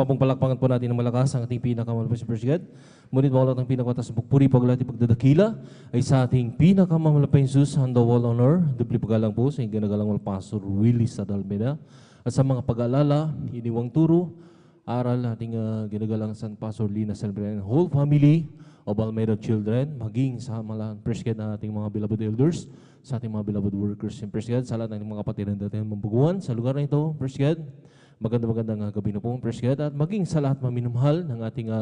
pa pong palakpakan po natin ng malakas ang ating pinakamalapit First God. Ngunit bawal ang pinakawatas ng pagpuri, paglati, pagdadakila ay sa ating pinakamamalapit Jesus, and the all honor. Dubli pagalang po sa ginagalang Pastor Willie Sadalmeda. At sa mga pag-aalala, iniwang turo, aral ating ginagalang San Pastor Lina Salbrena and whole family of Almeida children, maging sa mga First God na ating mga beloved elders, sa ating mga beloved workers in First God, sa lahat ng mga kapatiran natin mambuguan sa lugar na ito, First God. Magandang gabi na po, First God, at maging sa lahat maminumhal ng ating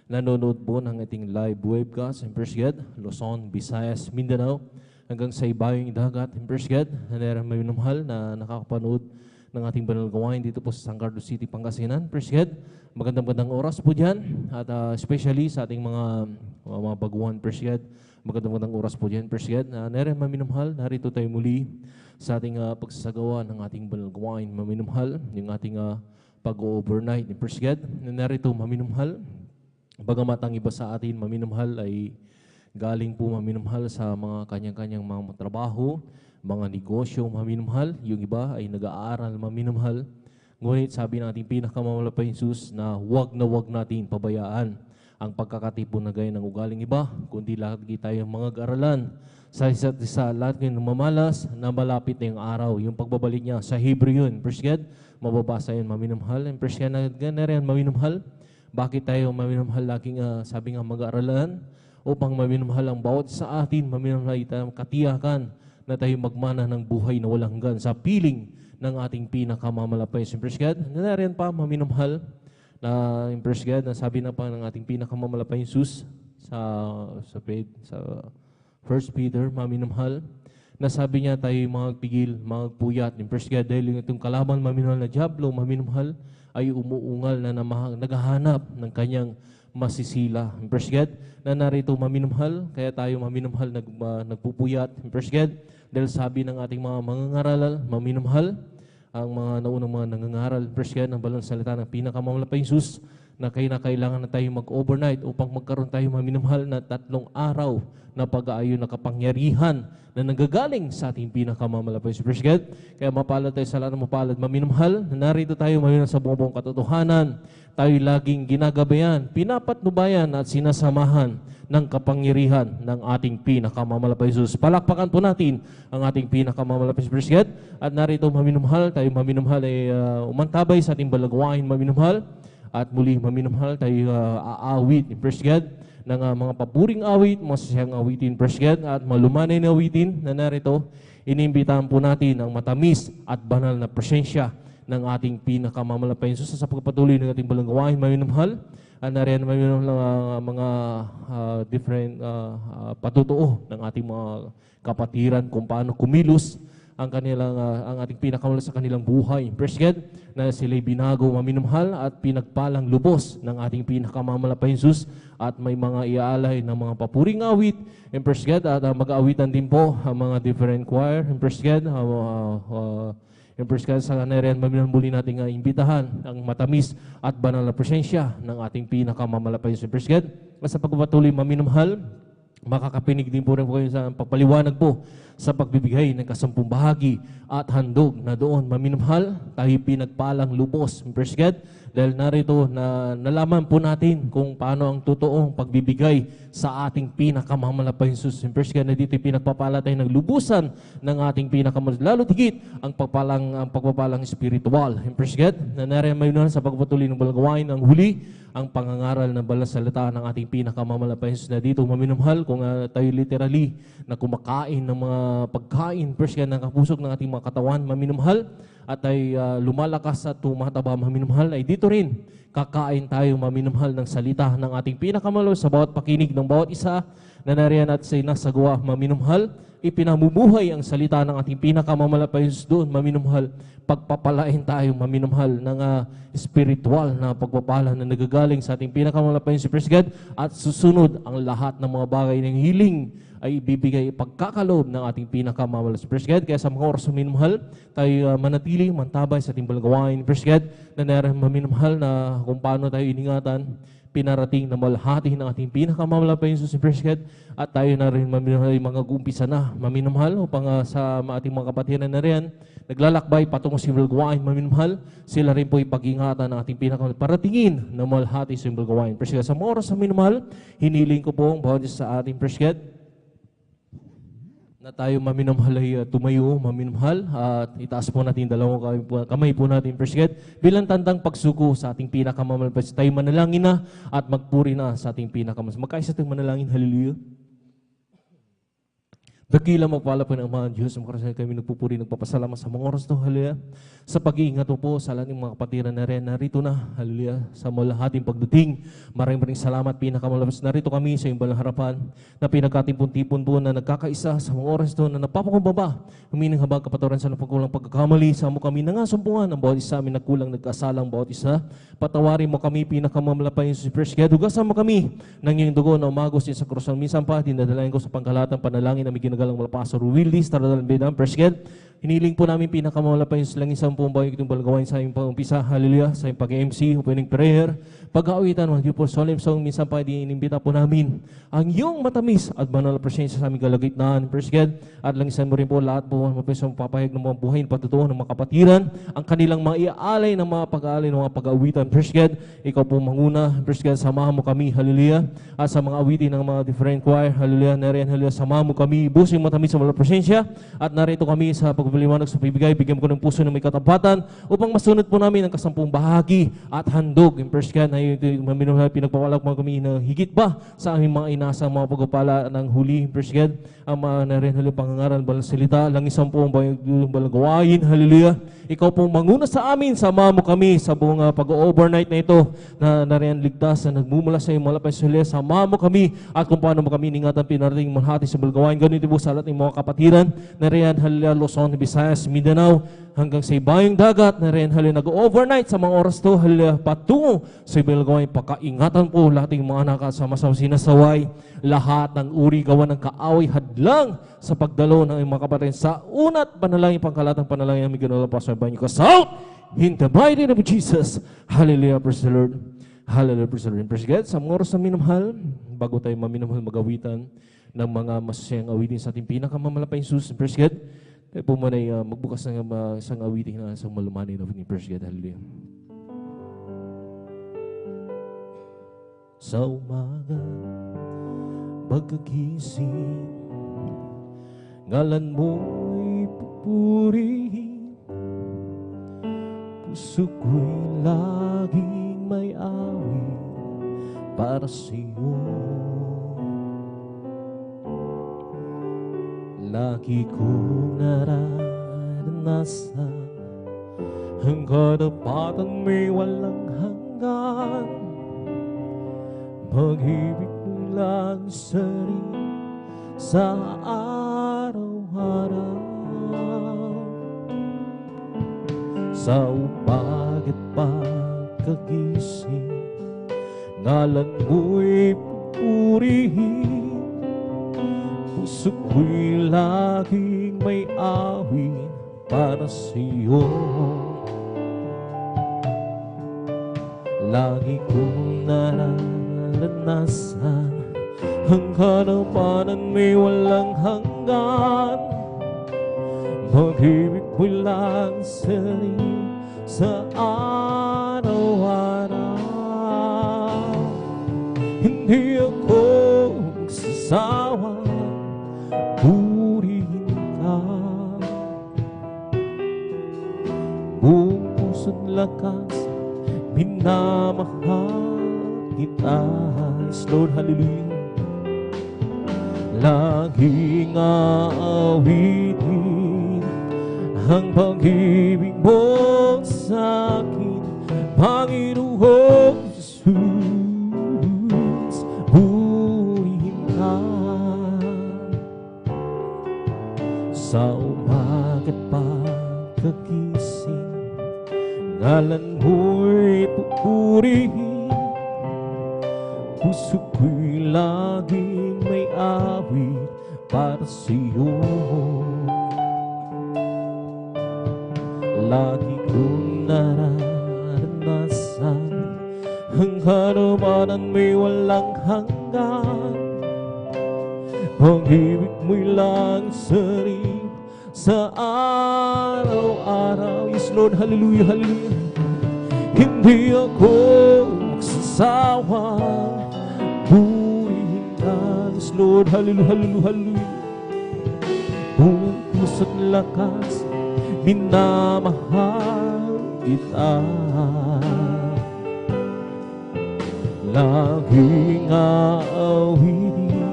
nanonood po ng ating live webcast in First God, Luzon, Visayas, Mindanao, hanggang sa ibayong dagat in First God, na maminumhal na nakakapanood ng ating banal gawain dito po sa San Carlos City, Pangasinan. First God, magandang oras po dyan, at especially sa ating mga baguhan, First God, magandang oras po dyan, First God. Maminumhal, narito tayo muli sa ating pagsasagawa ng ating banal gawain, maminumhal, yung ating pag-overnight ni First God. Narito maminumhal, bagamat ang iba sa atin maminumhal ay galing po maminumhal sa mga kanyang-kanyang mga trabaho, mga negosyo maminumhal, yung iba ay nag-aaral maminumhal. Ngunit sabi ng ating pinakamamalapit Jesus na huwag natin pabayaan ang pagkakatipon na gaya ng ugaling iba, kundi lagi tayong mga garalan sa isa't isa, lahat ng mamalas na malapit na yung araw, yung pagbabalik niya sa Hebrew yun. First God, mababasa yun maminumhal. And first God, na rin maminumhal. Bakit tayo maminumhal? Laging sabi nga mag-aaralan upang maminumhal ang bawat sa atin, maminumhal itang katiyakan na tayo magmana ng buhay na walang hanggan sa piling ng ating pinakamamalapay. First God, na rin pa maminumhal na First God, na sabi na pa ng ating pinakamamalapay Jesus sa 1 Peter, maminumhal, na sabi niya tayo magpigil, magpuyat in First God, dahil itong kalaban maminumhal na Diablo, maminumhal, ay umuungal na naghahanap ng kanyang masisila. In First God, na narito maminumhal, kaya tayo maminumhal nagpupuyat in First God, dahil sabi ng ating mga mangangaral, maminumhal, ang mga naunang mga nangangaral, First God, ng balang salita ng pinakamamalapay Jesus, na kailangan na tayo mag-overnight upang magkaroon tayo maminumhal na 3 araw na pag-aayon na kapangyarihan na nanggagaling sa ating pinakamamalapay First God. Kaya mapalad tayo sa lahat ng mapalad maminumhal, na narito tayo maminumhal sa buong katotohanan. Tayo laging ginagabayan, pinapatnubayan at sinasamahan ng kapangyarihan ng ating pinakamamalapay Jesus. Palakpakan po natin ang ating pinakamamalapay First God. At narito maminumhal, tayo maminumhal ay umantabay sa ating balagwain maminumhal. At muli maminumhal tayo aawit ni First God ng mga papuring awit, masasayang awitin First God, at malumanay na awitin na narito. Inimbitahan po natin ang matamis at banal na presensya ng ating pinakamamalapay Jesus sa pagpatuloy ng ating balanggawain maminumhal. At nariyan maminumhal mga different patutuo ng ating mga kapatiran kung paano kumilos ang ating pinakamalapit sa kanilang buhay. First God, na sila'y binago maminumhal at pinagpalang lubos ng ating pinakamamalapay Jesus, at may mga iaalay ng mga papuring awit. And First God, at mag-aawitan din po ang mga different choir. And First God, sa kanarian maminumhal muli natin imbitahan ang matamis at banal na presensya ng ating pinakamamalapay Jesus. First God, sa pagpapatuloy maminumhal, makakapinig din po rin po kayo sa pagpaliwanag po sa pagbibigay ng 10 bahagi at handog na doon maminumhal, tayo pinagpalang lubos. First God, dahil narito na nalaman po natin kung paano ang totoong pagbibigay sa ating pinakamamalapay Jesus. First God, na dito pinagpapala tayo ng lubusan ng ating pinakamamalapay, lalo higit ang pagpapalang spiritual. First God, na nariyan maminumhal sa pagpatuloy ng balagawain ang huli, ang pangangaral ng balang salita ng ating pinakamamalapay Jesus, na dito maminumhal kung tayo literally na kumakain ng mga pagkain, First God, ng kapusok ng ating mga katawan maminumhal, at ay lumalakas at tumataba maminumhal, ay dito rin kakain tayo maminumhal ng salita ng ating pinakamalapay sa bawat pakinig ng bawat isa na nariyan at sinasagawa maminumhal. Ipinamumuhay ang salita ng ating pinakamamalapay doon maminumhal. Pagpapalain tayo maminumhal ng spiritual na pagpapala na nagagaling sa ating pinakamamalapay First God, at susunod ang lahat ng mga bagay ng hiling ay ibibigay pagkakaloob ng ating pinakamamalapay First God. Kaya sa mga oras maminumhal, tayo manatili, mantabay sa ating balagawain First God, na narin maminumhal na kung paano tayo iningatan pinarating na malhati ng ating pinakamamalampay Jesus Praise God. At tayo na rin mga gumpisa na maminamahal upang sa ating mga kapatiran na rin naglalakbay patungong simbol gawain maminamahal. Sila rin po ipag-ingatan ng ating paratingin na malhati sa simbol gawain. Praise God. Sa mga oras na minamahal, hiniling ko po ang bawat isa sa ating Praise God na tayo maminamahal ay tumayo, maminamahal at itaas po natin dalawang kamay po natin, Praise God, bilang tandang pagsuko sa ating pinakamamalampay. Tayo manalangin na at magpuri na sa ating pinakamamalampay. Magkaisa tayong manalangin, hallelujah. Dakila magpala po ng Ama Diyos, makarasal kami nagpupuri, nagpapasalamat sa mga oras to, hallelujah. Sa pag-iingat mo po sa lahat ng mga kapatiran na rin, narito na, hallelujah, sa malahating pagdating. Maraming salamat, pinakamalabas, narito kami sa iyong balang harapan, na pinagkatipon-tipon po na nagkakaisa sa mga oras to, na napapakumbaba, humining habang kapatawaran sa napagkulang pagkakamali, sa mo kami nangasumpungan, ang bawat isa amin nagkulang, nagkasalang bawat isa, patawarin mo kami, pinakamamalapay yung Jesus, kaya dugasan mo kami, ng iyong dugo na umagos din sa krusang minsan pa, dinadalayan ko sa pangkalatang panalangin na may ginagalang malapasor, Willis, Taradalang Bedang, Presged. Hiniling po namin pinakamalapay yung silang isang pong bayo itong balagawain sa iyong pag-umpisa, hallelujah, sa iyong pag-MC, opening prayer, pag-aawitan, mga Diyos po, solemn song, minsan pa inimbita po namin ang iyong matamis at banal na presensya sa aming kalagitnaan, Presged, at langisan mo rin po lahat po, mapesong papahayag ng mga buhay, patutuo ng mga kapatiran, ang kanilang maiaalay ng mga pag-aalay ng mga pag-aawitan, Presged, ikaw po manguna, Presged, samahan mo kami, hallelujah, at sa mga awitin ng mga different choir, hallelujah, nariyan, hallelujah, samahan mo kami, busing matamis sa mga presensya, at narito kami sa pagpapaliwanag sa pibigay, bigyan ko ng puso ng may katapatan upang masunod po namin ang kasampung bahagi at handog. In first God, na pinagpapalak mo kami na higit ba sa aming mga inasang mga pagpapala ng huli. In first God, ang mga narin pangangaral, balang salita, lang isang po ang balang gawain, hallelujah. Ikaw pong manguna sa amin, sama mo kami sa buong pag-overnight na ito na nariyan ligtas na nagmumula sa iyong malapay sa huli. Sama mo kami at kung paano mo kami ingatan pinarating malhati sa balgawain. Ganito po sa lahat ng mga kapatiran nariyan, hallelujah, Luzon, Visayas, Mindanao, hanggang sa ibayong dagat nariyan, hallelujah, nag-overnight sa mga oras to, hallelujah, patungo sa balgawain. Pakaingatan po lahat ng mga anak at sama-sama sinasaway lahat ng uri gawa ng kaaway hadlang sa pagdalo ng mga kapatid sa unat panalangin, pangkalatang panalangin namin gano'n pa sa banyo ko. So, in the mighty name of Jesus, hallelujah, praise the Lord, hallelujah, praise the Lord. Praise God, sa mga oras na minamahal, bago tayo maminamahal magawitan ng mga masasayang awitin sa ating pinakamamalapay Jesus, praise God, tayo po muna magbukas ng isang awitin na isang malumanin na praise God, hallelujah. Sa umaga, pagkagising, ngalan mo'y pupurihin, puso ko'y laging may awit para sa'yo. Lagi kong nararanasan ang katapatan may walang hanggan, pag-ibig ko'y lang sarili sa araw-araw. Sa upag at pagkagising, ngalan mo'y pupurihin, puso ko'y laging may awit para sa'yo. Lagi kong nararanasan ang kanapanan may walang hanggan, pag-ibig ko'y lang sarili sa araw-araw. Hindi ako magsasawa, purihin ka, buong puso't lakas, minamahal kita. Lord, hallelujah. Laging aawitin ang pag-ibig mo sa akin, Panginoong Jesus, purihin ka. Sa umaga't pagkagising, ngalan mo'y pupurihin, puso ko'y laging may awit para sa'yo. Lagi kong nararanasan ang karawanan may walang hanggan. Pag-ibig mo'y lang sari sa araw-araw. Yes Lord, hallelujah, hallelujah. Hindi ako magsasawang purihin ka. Yes Lord, hallelujah, hallelujah, hallelujah. Buong puso't lakas, minamahal kita. Laging aawitin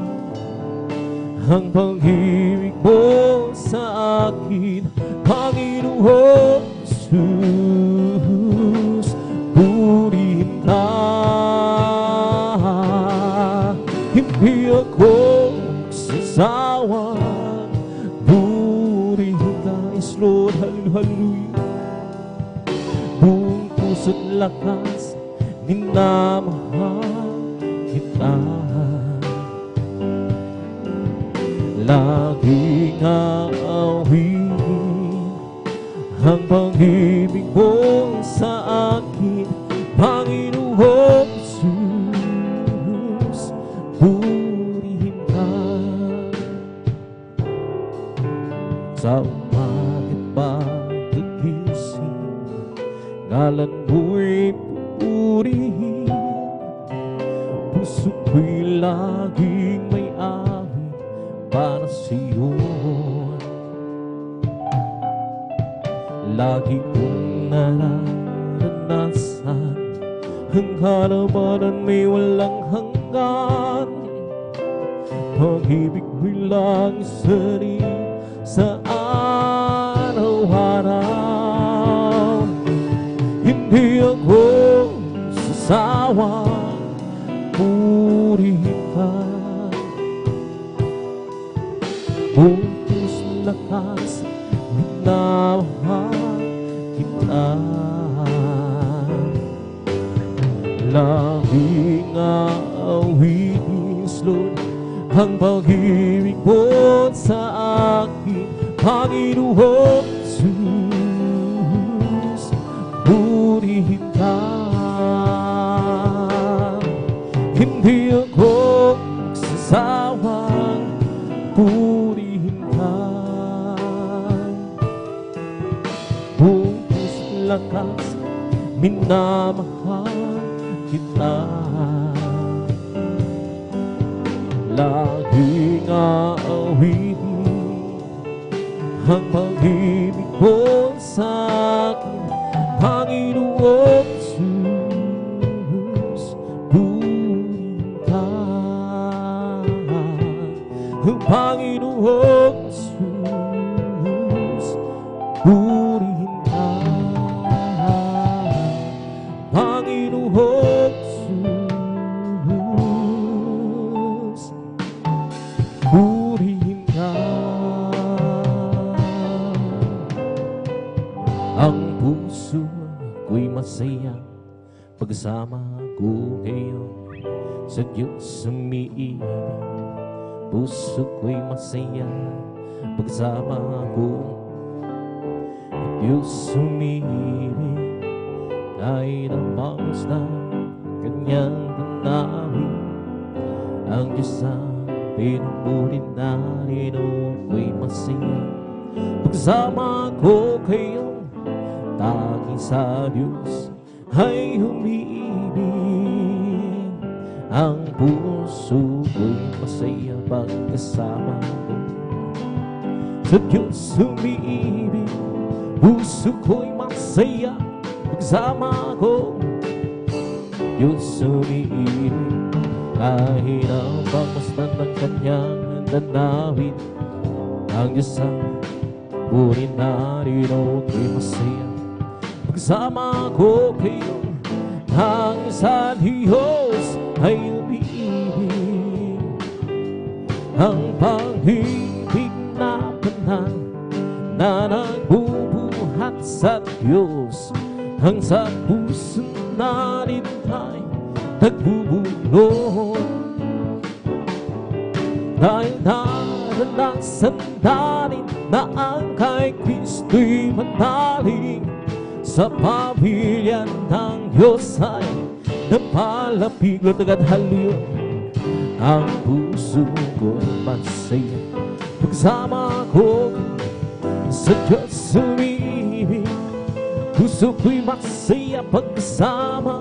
ang pag-ibig mo sa akin, Panginoon Jesus. Purihin ka, hindi ako magsasawang purihin ka. Yes Lord, hallelujah, hallelujah. Buong puso't lakas, minamahal kita. Laging aawitin ang pag-ibig mo sa akin, Panginoon Jesus. Purihin ka. Sa umaga't pagkagising, ngalan mo'y purihin. Puso ko'y laging may awit para sa'yo. Lagi kong nararanasan ang karawanan may walang hanggan. Pag-ibig mo'y lang sari sa araw-araw. Hindi ako sasawang purihin ka. Buong puso't lakas, minamahal kita. Laging aawitin, Lord, ang pag-ibig mo sa akin, Panginoon Jesus. Purihin ka, hindi ako magsasawang purihin ka. Buong puso't lakas, minamahal kita. Laging aawitin ang pag-ibig mo sa akin, Panginoon Jesus. Purihin ka, Panginoon Jesus. Purihin ka, Panginoon Jesus. Purihin ka. Ang puso ko'y masaya pagsama ko ngayon sa Diyos umiibig. Puso ko'y masaya pagsama ko sa Diyos umiibig. Kahit ang pangos na kanyang tanawin, ang Diyos ang pinupunin natin. Ko'y masaya pagsama ko kayo. Tanging sa Diyos ay umiibig. Ang puso ko'y masaya pagkasama ko sa Diyos umiibig. Puso ko'y masaya pagsama ko, Diyos umiibig. Kahit ang pagmasdan ng kanyang nanawin, ang Diyos ang punin natin. Ko'y masaya pagsama ko kayo. Ang sa Diyos ay umiibig. Ang pag-ibig na banal na nagbubuhat sa Diyos, ang sa puso natin ay nagbubulong. Dahil naranasan natin na ang kay Kristo'y manaling, sa pamilya ng Diyos ay napalapig lo tagad haliw. Ang puso ko'y masaya pagsama ko sa Diyos sumibig. Puso ko'y masaya pagsama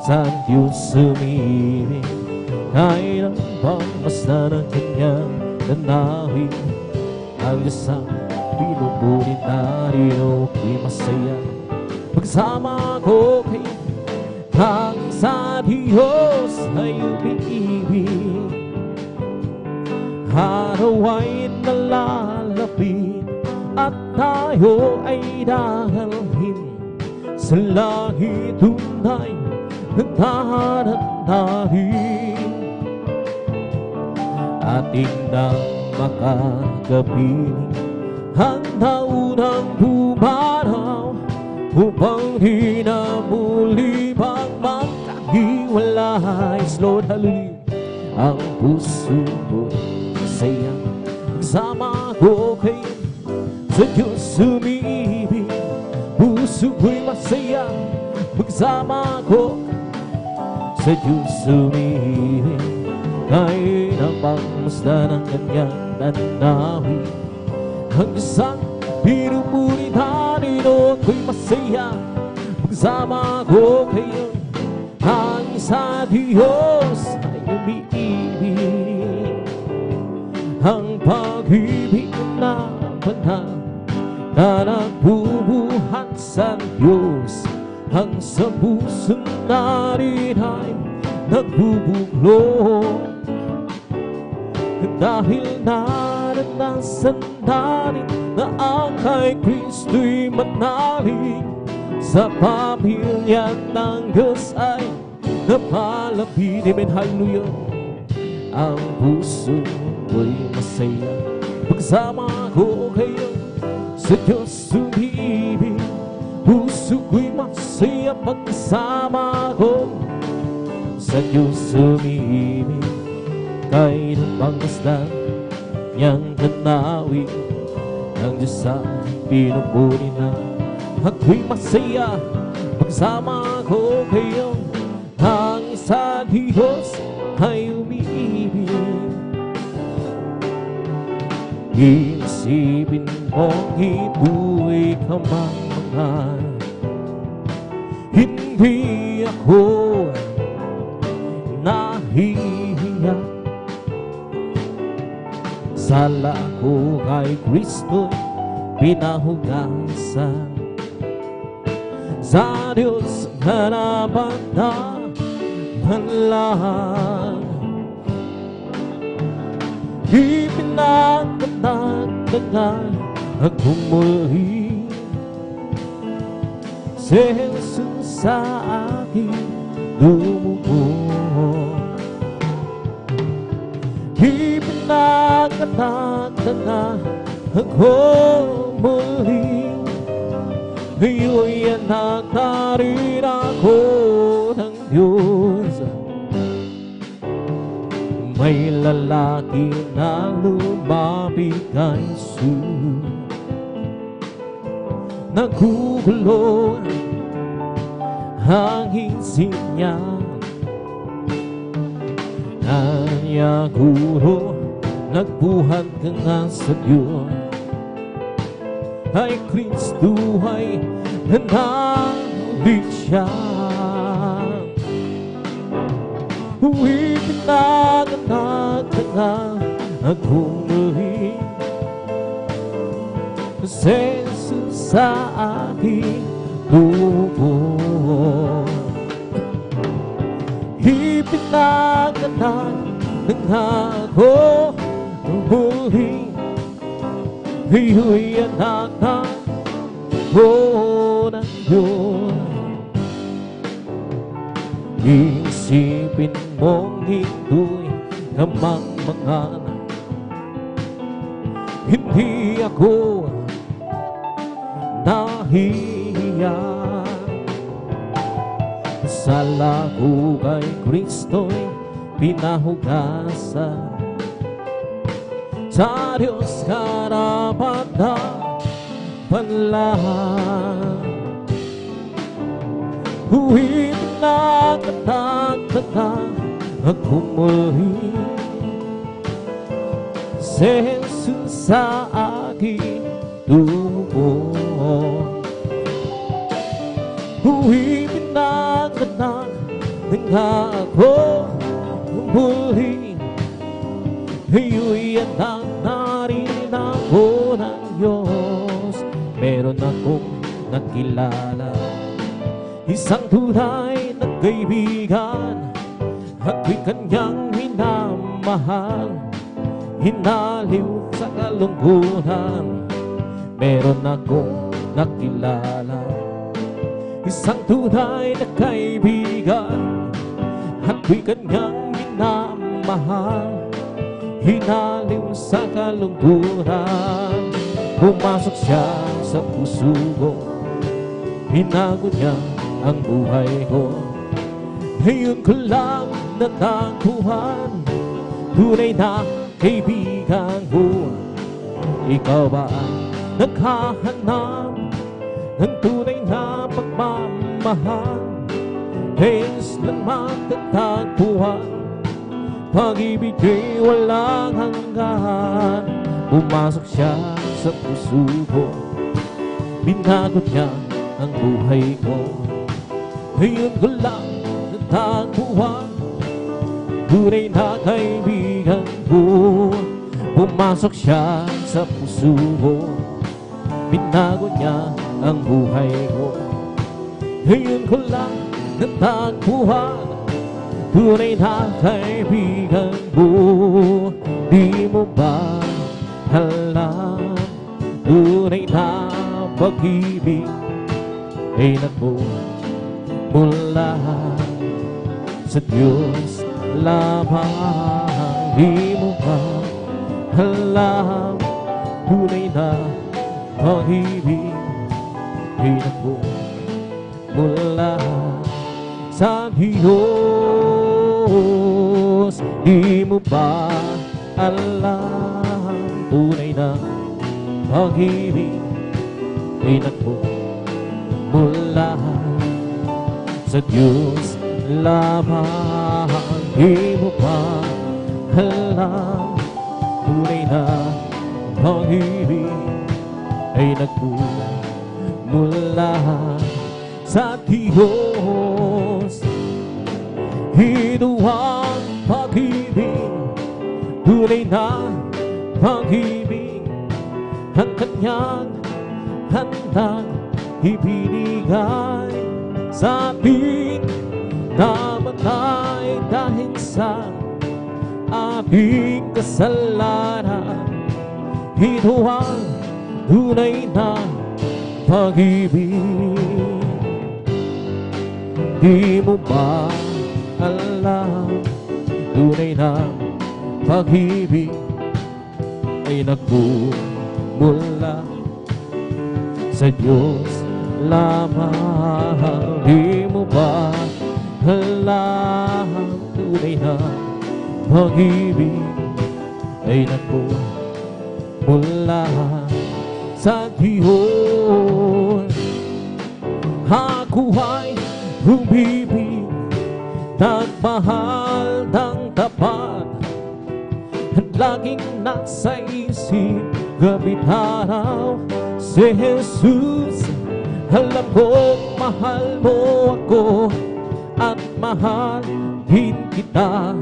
sa Diyos sumibig. Kailan bang basta ng kanyang nanawin? Ang Diyos ang pinupunin narino ko'y masaya pagsama ko kay ang sa Diyos ay umiibig. Araw ay nalalapit at tayo ay dahalhin sa langit tunay na tahanap-tahin. Ating nang makakapiling ang naunang pumanaw upang di na muli pang magkahiwalay. Lord, hallelujah. Ang puso ko masaya pagsama ko kayo sa Diyos sumibig. Puso ko'y masaya pagsama ko sa Diyos sumibig. Kahit ang pangmasdan ng kanyang nanawin. Ang Diyos ang pinupuri narino ko'y masaya pagsama ko kayo. Ang sa Diyos ay umiibig. Ang pag-ibig na banal na nagbubuhat sa Diyos, ang sa puso natin ay nagbubuklod. Dahil naranasan natin na ang kay Kristo'y manalig, sa pamilya ng Diyos ay napalapit. Amen, hallelujah. Ang puso ko'y masaya pagsama ko kayo sa Diyos sumibig. Puso ko'y masaya pagsama ko sa Diyos sumibig. Kahit ang pangmasdan niyang tanawin, ang Diyos ang pinupuri na ako'y masaya pagsama ko kayo. Ang sa Diyos ay umiibig. Isipin mong ito'y kamangmangan, hindi ako nahihiya. Sala ko kay Kristo'y pinahugasan, sa Diyos harapan na manlang. Ipinagkatagdagan akong muli si Jesus sa aking dumugo. Ipinagkatagdagan akong muli, ngayon anak na rin ako ng Diyos. May lalaki na lumapit kay Jesus, nagugulo ang isip niya. Kanya guro, nagbuhat ka nga sa Diyos. Ay Kristo ay nanalig siya. Ipinagkatagdagan akong muli si Jesus sa aking dugo. Ipinagkatagdagan ako muli, iyo'y anak ko ng Diyos. Isipin mong ito'y kamangmangan, hindi ako nahihiya. Sala ko kay Kristo'y pinahugasan, sa Diyos karapat na panlang. Huwit na katagtaga ako muli. Si Jesus sa aking tubong. Huwit na katagtaga ako muli. Iyo'y anak na rin ako ng Diyos. Meron akong nakilala, isang tunay na kaibigan. Ako'y kanyang minamahal, hinaliw sa kalungkutan. Meron akong nakilala, isang tunay na kaibigan. Ako'y kanyang minamahal, hinaliw sa kalungkutan. Pumasok siya sa puso ko, binago niya ang buhay ko. Ngayon ko lang natagpuan, tunay na kaibigan ko. Ikaw ba naghahanap ng tunay na pagmamahal? Kayas lang matatagpuan, pag-ibig ay walang hanggan. Pumasok siya sa puso ko, binago niya ang buhay ko. Ngayon ko lang natagpuan, tunay na kaibigan ko. Pumasok siya sa puso ko, binago niya ang buhay ko. Ngayon ko lang natagpuan, tunay na kaibigan ko. Di mo ba alam, tunay na pag-ibig ay nagmumula sa Diyos lamang. Di mo ba alam, tunay na pag-ibig ay nagmumula sa Diyos. Di mo ba alam, tunay na pag-ibig ay nagmumula sa Diyos lamang. Di mo ba alam, tunay na pag-ibig ay nagmumula sa Diyos. Ito ang pag-ibig, tunay na pag-ibig, ang kanyang handang ibinigay sa atin, namatay dahil sa ating kasalanan. Ito ang tunay na pag-ibig. Di mo ba alam, tunay na pag-ibig ay nagmumula sa Diyos lamang. Di mo ba alam, tunay na pag-ibig ay nagmumula sa Diyos. Ako ay umibig, nagmahal ng tapat, at laging nasa isip gabi't araw si Jesus. Alam kong mahal mo ako at mahal din kita,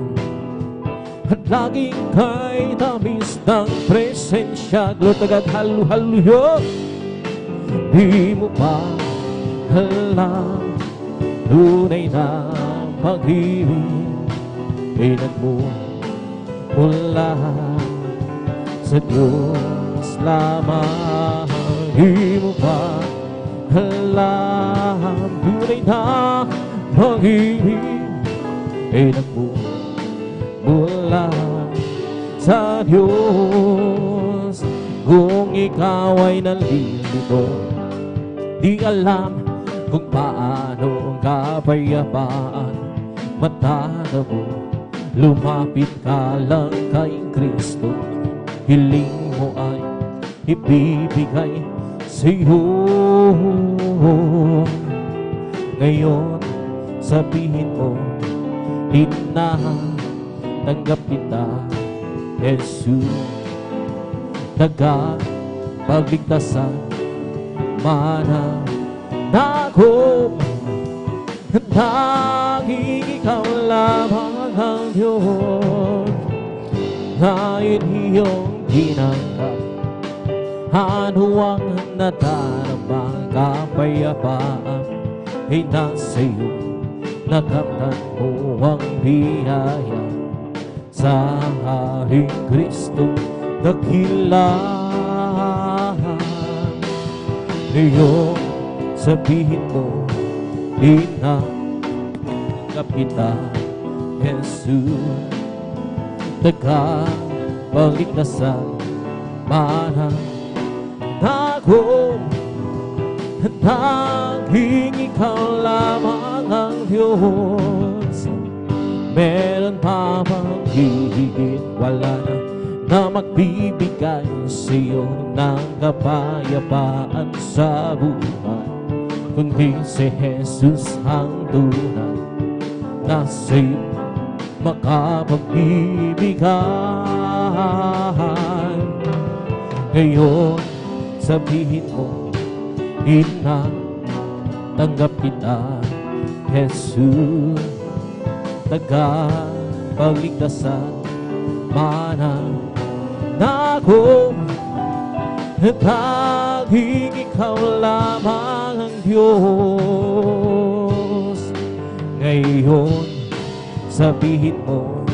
at laging kay tamis ng presensya. Glutagad halu-haluyo. Di mo ba alam, tunay na pag-ibig ay nagmumula sa Diyos lamang. Di mo ba alam, tunay na pag-ibig ay nagmumula sa Diyos. Kung ikaw ay nalilito, di alam kung paano ang kapayapaan matatamo, lumapit ka lang kay Kristo. Hiling mo ay ibibigay sa iyo. Ngayon, sabihin mo, tanggap kita, Jesus. Tagapagligtasan, manang ako, tanging ikaw lamang ang Diyos. Ngayon iyong ginanggap, ano ang nadarama, kapayapaan ay nasa iyo. Nakamtan mo ang biyaya sa Haring Kristo dakila. Ngayon sabihin mo, tinanggap kita, Jesus. Tagapagligtasan, manang ako, tanging ikaw lamang ang Diyos. Meron pa bang higit? Wala na magbibigay sa iyo ng kapayapaan sa buhay, kundi si Jesus ang tunay na sa iyo makapagbibigay. Ngayon sabihin mo, tanggap kita, Jesus. Tagapagligtasan, manang ako, tanging ikaw lamang ang Diyos. Ngayon sabihin mo,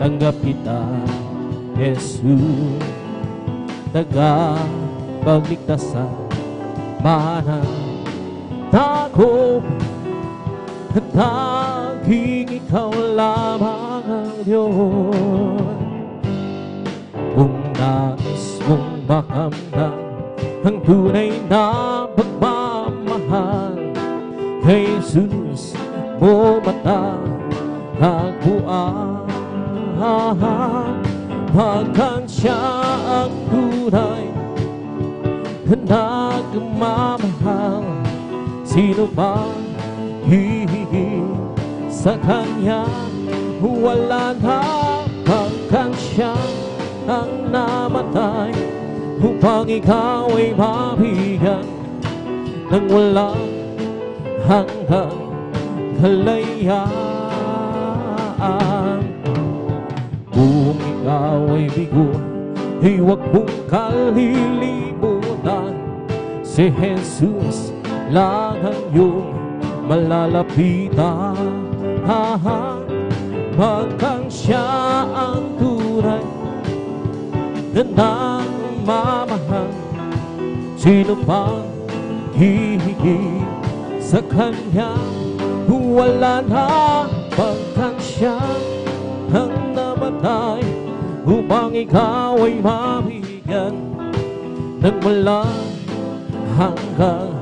tanggap kita, Jesus. Tagapagligtasan, manang ako, tanging ikaw lamang ang Diyos. Kung nais mong makamtan ang tunay na pagmamahal kay Jesus mo matatagpuan, hanggang siya ang tunay na nagmamahal. Sino ba hihigit sa Kanya? Wala na, hanggang siya ang namatay upang ikaw ay mabigyan ng walang hanggang kalayaan. Kung ikaw ay bigo, ay huwag mong kalilimutan, si Jesus lang ang iyong malalapitan. Hanggang siya ang tunay na nagmamahal. Sino pang hihigit sa Kanya? Wala na, hanggang siya ang namatay upang ikaw ay mabigyan ng walang hanggang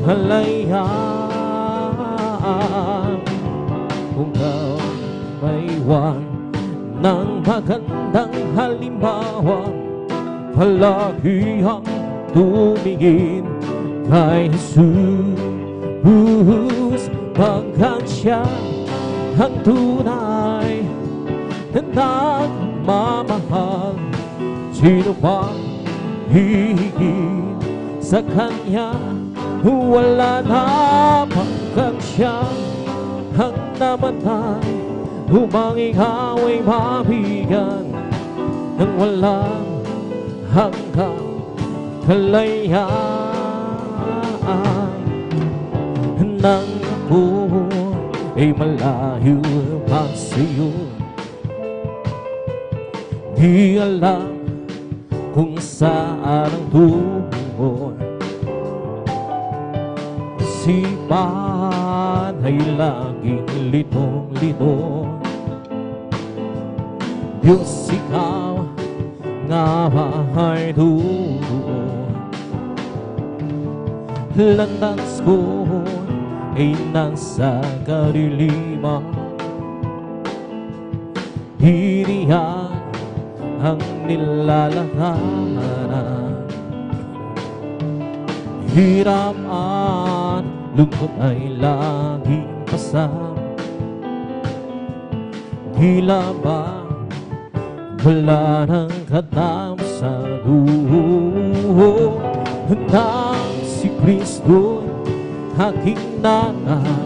kalayaan. Kung ikaw may iwan ng magandang halimbawa, palagi ang tumingin kay Jesus. Hanggang siya ang tunay na nagmamahal. Sino pa hihigit sa Kanya? Wala na, hanggang siya ang namatay upang ikaw ay mabigyan ng walang hanggang kalayaan. Nang ako ay malayo pa sa'yo, di alam kung saan ang tungo. Isipan ay laging litong-lito. Diyos, ikaw nga ay tuo. Landas ko ay nasa kadiliman, hiniyan ang nilalanganan. hirap at lungkot ay laging kasama. Tila ba wala nang katapusan? Nang si Kristo aking natagpuan,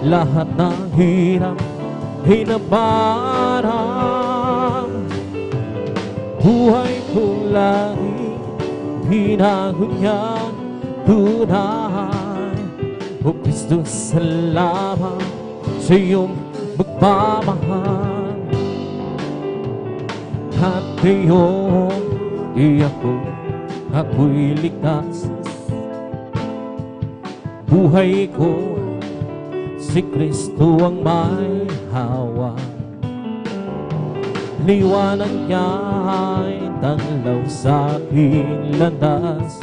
lahat ng hirap ay nabarang. Buhay ko lagi pinahunyan tunay. O Kristo, salamat sa iyong magmamahal. At ngayon di ako'y ligtas. Buhay ko si Kristo ang may hawak. Liwanag niya'y tanglaw sa aking landas.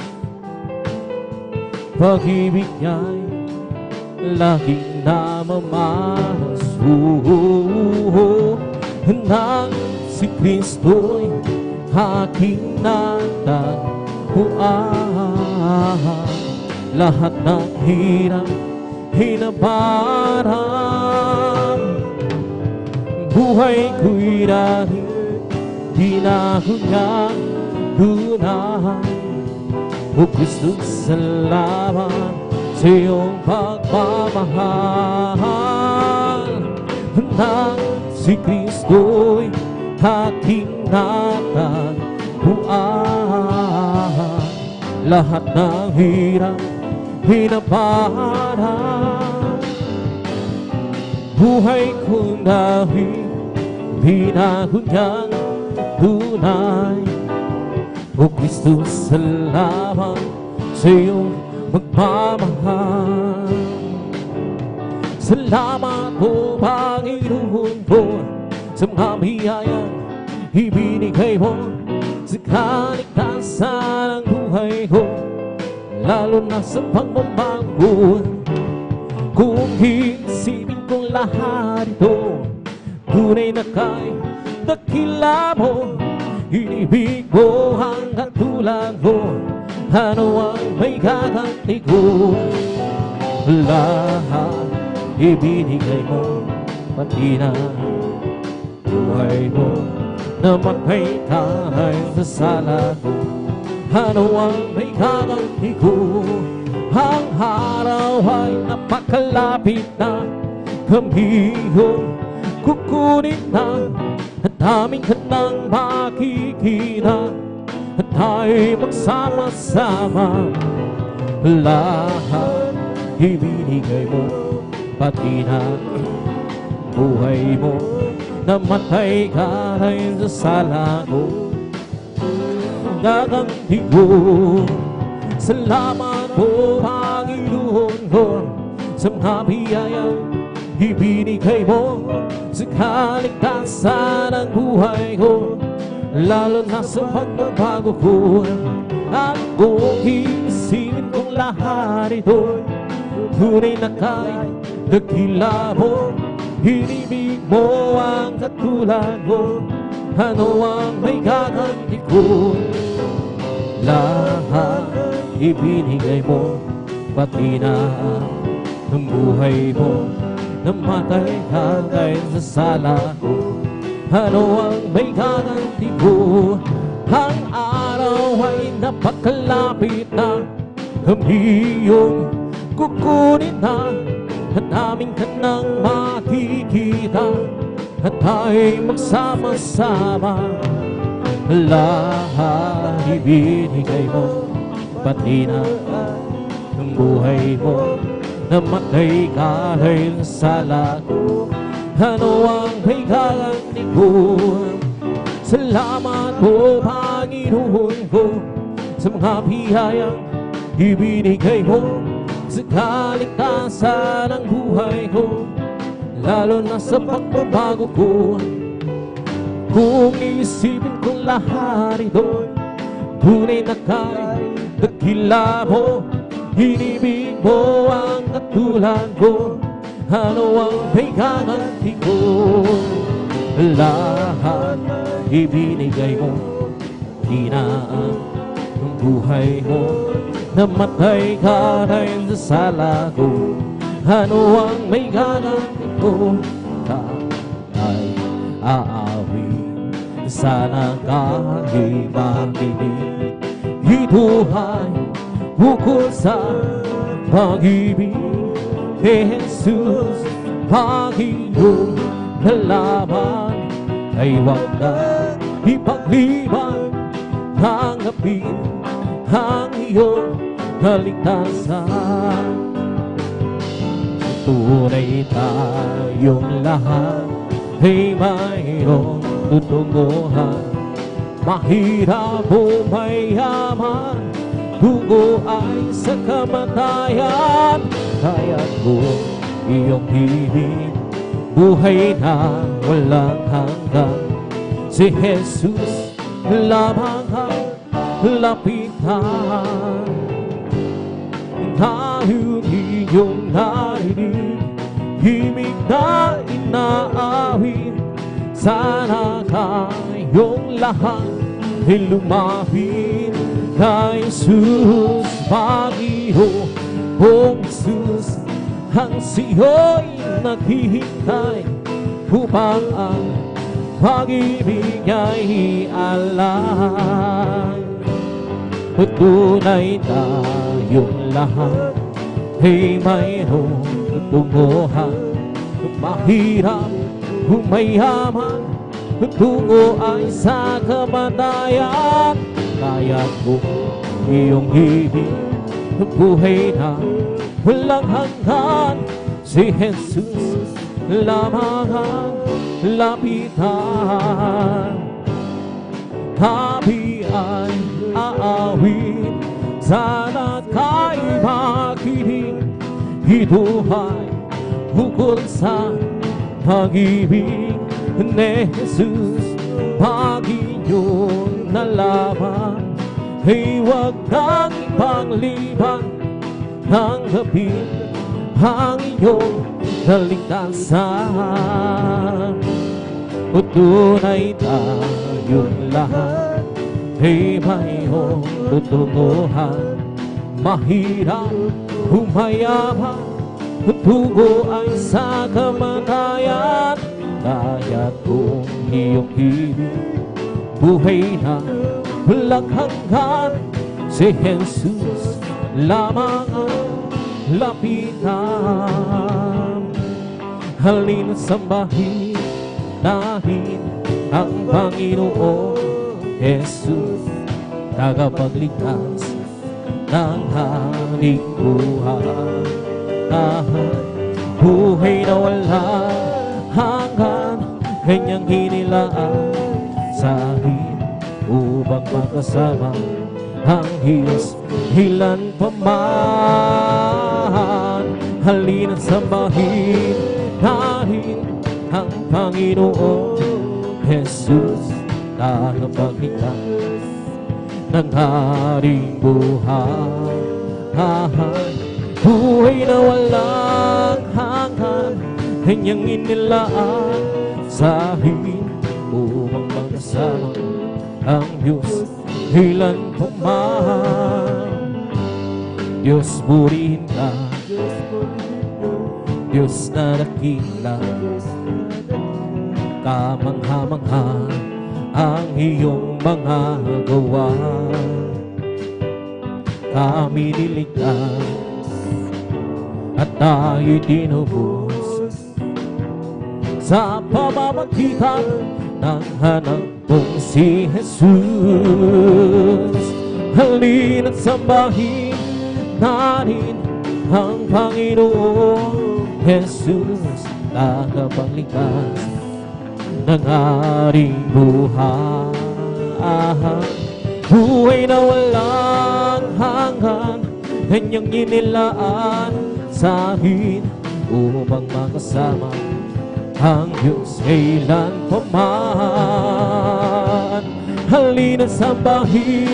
Pag-ibig niya'y laging namamaso. Nang si Kristo'y aking natagpuan, lahat ng hirap hinabarang. Buhay ko'y dahil pinahunyan tunay. O Kristo, salamat sa iyong pagmamahal. Nang si Kristo'y aking natagpuan, lahat ng hirap hinabarang. Buhay ko dahil pinahunyan tunay. O Kristo, salamat sa iyong magmamahal. Salamat po, Panginoon ko, sa mga biyayang ibinigay mo sa kaligtasan ng buhay ko, lalo na sa pagbabago. Kung isipin kong lahat ito, tunay na kay dakila mo. Inibig mo ang katulad mo, ano ang may gaganti ko? Lahat ibinigay mo, pati na buhay mo. Namatay ka ay sa sala ko, ano ang may gaganti ko? Ang araw ay napakalapit na, kami yung kukunin na. At aming ka nang makikita, at tayo'y magsama-sama. Lahat ibinigay mo, pati na buhay mo. Namatay ka rin sa sala ko, gaganti ko. Salamat po, Panginoon ko, sa mga biyayang ibinigay mo sa kaligtasan ng buhay ko, lalo na sa pagbabago ko. At kung isipin kong lahat ito, tunay na kay dakila mo. Inibig mo ang katulad mo, ano ang may gaganti ko? Lahat ibinigay mo, pati na ang buhay mo. Namatay ka dahil sa sala ko, ano ang may gaganti ko? Ang araw ay napakalapit na, kami yung kukunin na. At aming ka nang makikita, at tayo'y magsama-sama. Lahat ibinigay mo, pati na ang buhay mo. Namatay ka dahil sa sala ko, ano ang may gaganti ko? Salamat po, Panginoon ko, sa mga biyayang ibinigay mo sa kaligtasan ng buhay ko, lalo na sa pagbabago ko. Kung isipin kong lahat ito, tunay na kay dakila mo. Inibig mo ang katulad ko, ano ang may gaganti ko? Lahat ibinigay mo, di na ng buhay mo. Namatay ka dahil sa sala ko. Ano ang may gagawin ko? Ay aawin sana kahit makinig. Ito ay bukod sa pag-ibig ni Jesus. Pag iyong nalaman ay huwag na ipagliban. Tanggapin ang iyong kaligtasan. Tunay tayong lahat ay mayroong tutunguhan. Mahirap o mayaman, dugo ay sa kamatayan. Kaya kung iyong ibig, buhay na walang hanggan. Si Jesus lamang ang lapitan. Dahil iyong narinig, himig na inaawit. Sana kayong lahat ay lumapit kay Jesus. Pag-iyong Jesus, ang siyo'y naghihintay upang ang pag-ibig niya'y alay. Tunay tayong lahat ay mayroong tutunguhan. Mahirap humayaman, tungo ay sa kamatayan. Kaya kung iyong ibig, buhay na walang hanggan. Si Jesus lamang ang lapitan. Tabi ay aawit, sana kay makinig. Ito ay bukod sa pag-ibig ni Jesus. Pag iyong nalaman ay huwag kang ipagliban. Tanggapin ang iyong kaligtasan. O tunay tayong lahat ay mayroong tutunguhan. Mahirap humayaman, tugo ay sa kamatayan. Kaya kung iyong ibig, buhay na walang hanggan. Si Jesus lamang ang lapitan. Halina sambahin natin ang Panginoon Jesus, tagapagligtas ng ating buhay. Buhay na walang hanggan, kanyang hinilaan sa akin upang makasama ang Diyos ilan pa man. Halina't sambahin natin ang Panginoon Jesus, tagapagligtas ng ating buhay. Buhay na walang hanggan, kanyang inilaan sa akin upang magkasama ang Diyos ilan pa man. Diyos purihin ka, Diyos na dakila, kamangha-mangha ang iyong mga gawa. Kami niligtas at tayo'y tinubos sa pamamagitan ng anak mong si Jesus. Halina't sambahin natin ang Panginoon Jesus, tagapagligtas ng ating buhay. Buhay na walang hanggan, kanyang inilaan sa akin upang makasama ang Diyos kailan pa man. Halina't sambahin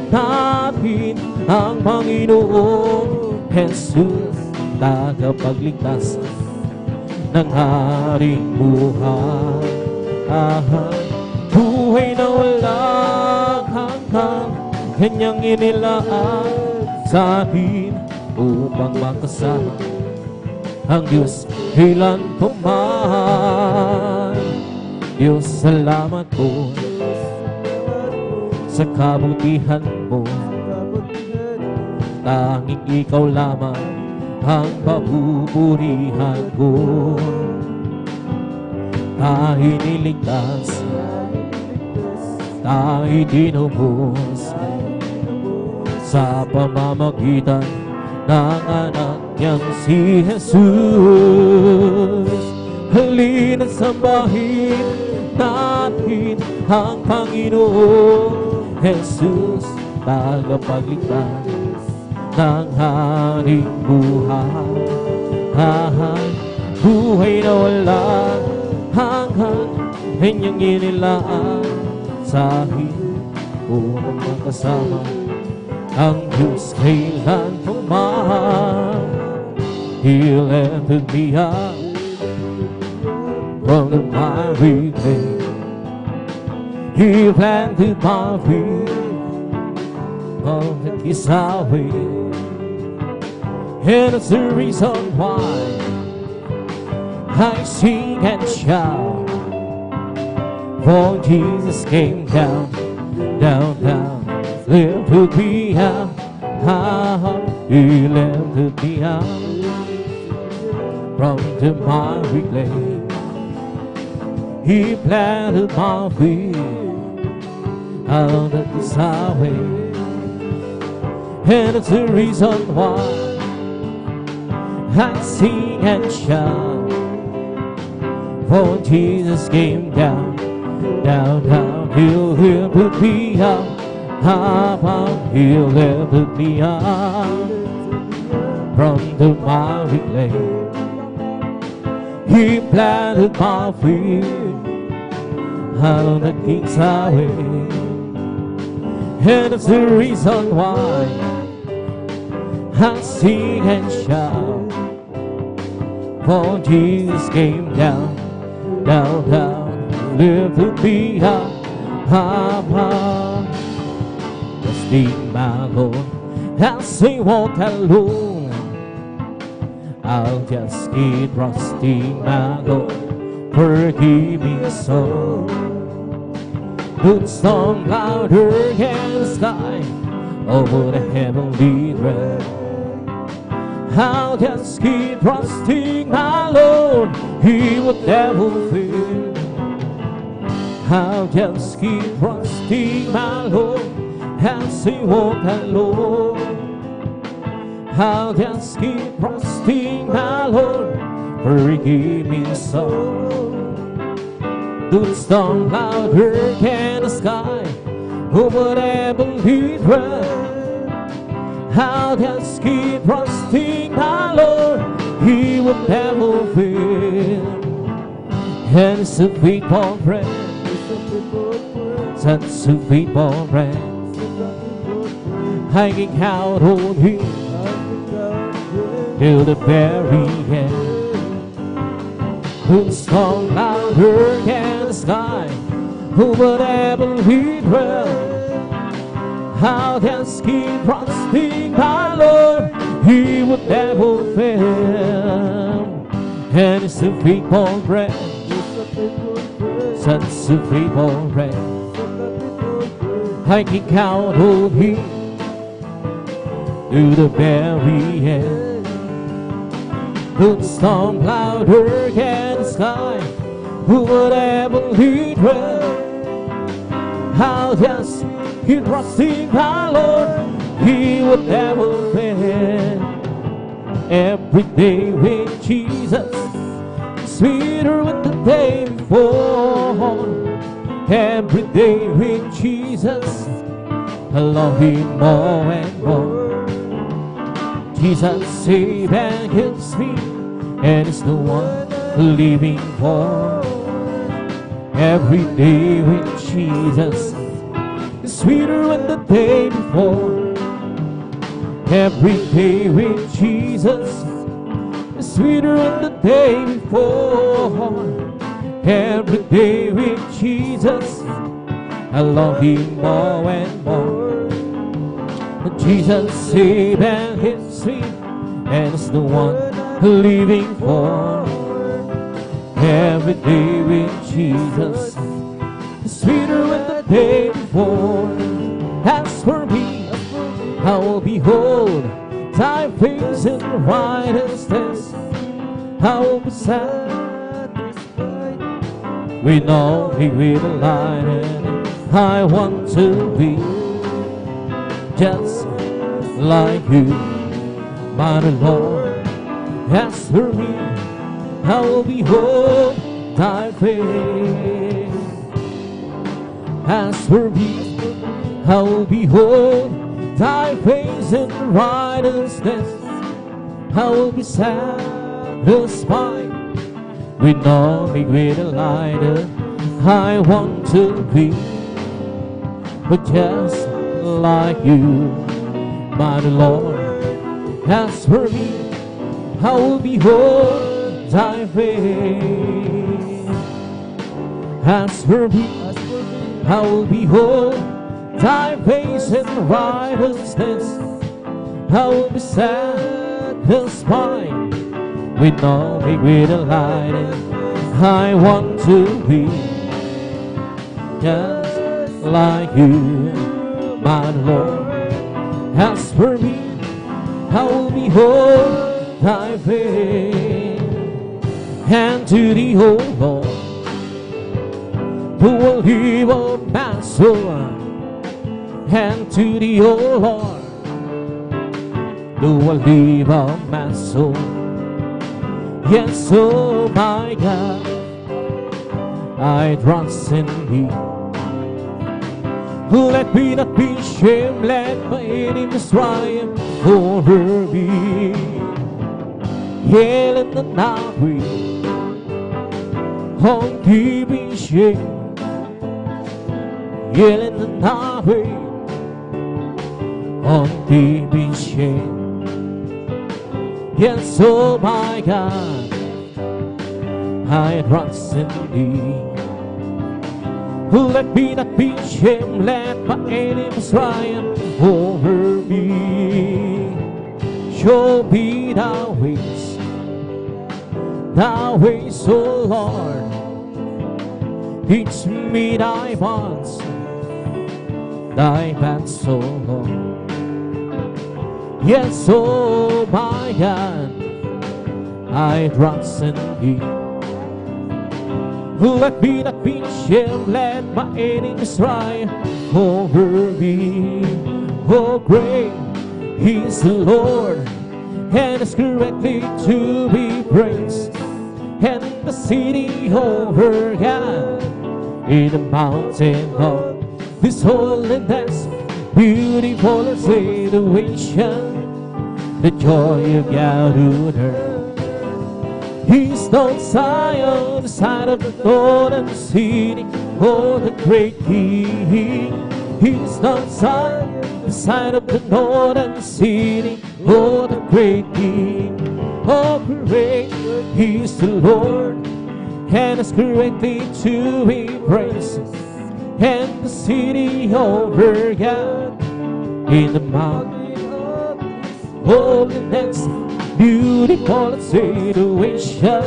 natin ang Panginoon Jesus, tagapagligtas ng ating buhay. Buhay na walang hanggan, Kanyang inilaan sa atin upang makasama ang Diyos kailan man. Diyos, salamat po sa kabutihan mo. Tanging ikaw lamang ang papupurihan ko. Tayo'y niligtas, tayo'y tinubos sa pamamagitan ng anak niyang si Jesus. Halina't sambahin natin ang Panginoon Jesus, tagapagligtas ng ating buhay. Buhay na walang hanggan, kanyang inilaan sa akin upang makasama ang Diyos kailan man. He lifted me up from the miry clay. He planted my feet on His highway, and it's the reason why I sing and shout. For Jesus came down, down, down, lifted me up, He lifted me up from the miry clay. He planted my feet on His highway, and it's the reason why I sing and shout. For Jesus came down, down, down, He lifted me up, He lifted me up from the miry clay. He planted my feet on the King's highway, and it's the reason why I sing and shout. For Jesus came down, down, down, lifted me up, trusting my Lord as I walk alone. I'll just keep trusting my Lord, forgive me so. Good storm louder than the sky over the heavenly realm. I'll just keep trusting my Lord, He would never fail. I'll just keep trusting my Lord as I walk alone. I'll just keep trusting my Lord, forgive me so. The storm louder than the sky over heavenly realm. I'll just keep trusting my Lord, He will never fail. And it's a faithful friend, such a faithful friend, hanging out on Him till the very end. The storm louder than the sky over heavenly realm. I'll just keep trusting my Lord, He would never fail. And it's a faithful friend, such a faithful friend, I can count on Him to the very end. The storm louder than the sky, who would ever lead well? I'll just keep trusting my Lord, He would never fail. Every day with Jesus, sweeter than the day before. Every day with Jesus, I love Him more and more. Jesus saves and heals me, and it's the one living for. Every day with Jesus is sweeter than the day before. Every day with Jesus is sweeter than the day before. Every day with Jesus, I love Him more and more. Jesus saved and His sweet, and it's the one living for. Every day with Jesus is sweeter than the day before. As for me, I will behold Thy face in righteousness. I will be satisfied with all He will delighted. I want to be just like You, my Lord. As for me, I will behold Thy face. As for me, I will behold Thy face in righteousness. I will be satisfied with all He will delighted. I want to be but just like You, my Lord. As for me, I will behold Thy face. As for me, I will behold Thy face in righteousness. I will be satisfied with all He will delighted. I want to be just like You, my Lord. As for me, I will behold Thy face. And to Thee, O Lord, who will live on my soul. And to Thee, O Lord, who will live on my soul. Yes, oh my God, I trust in Thee. Let me not be ashamed, let my enemies triumph over me. Yell in the night, on Thee be shamed. Yell in the night, on Thee be shamed. Yes, oh my God, I trust in Thee. Let me not be ashamed, let my enemies triumph over me. Show me Thy ways, O Lord. Teach me Thy paths, O Lord. Yes, oh my God, I trust in Thee. Let me not be ashamed, let my enemies triumph over me. Oh, great is the Lord, and is greatly to be praised. And the city over God, in the mountain of His holiness, beautiful and situation, the joy of God on earth. He's on Zion, the side of the northern city, oh, the great King. He's on Zion, the side of the northern city, oh, the great King. Oh, great is the Lord, and is greatly to be praised. And the city over God, in the mountain of holiness, beautiful situation,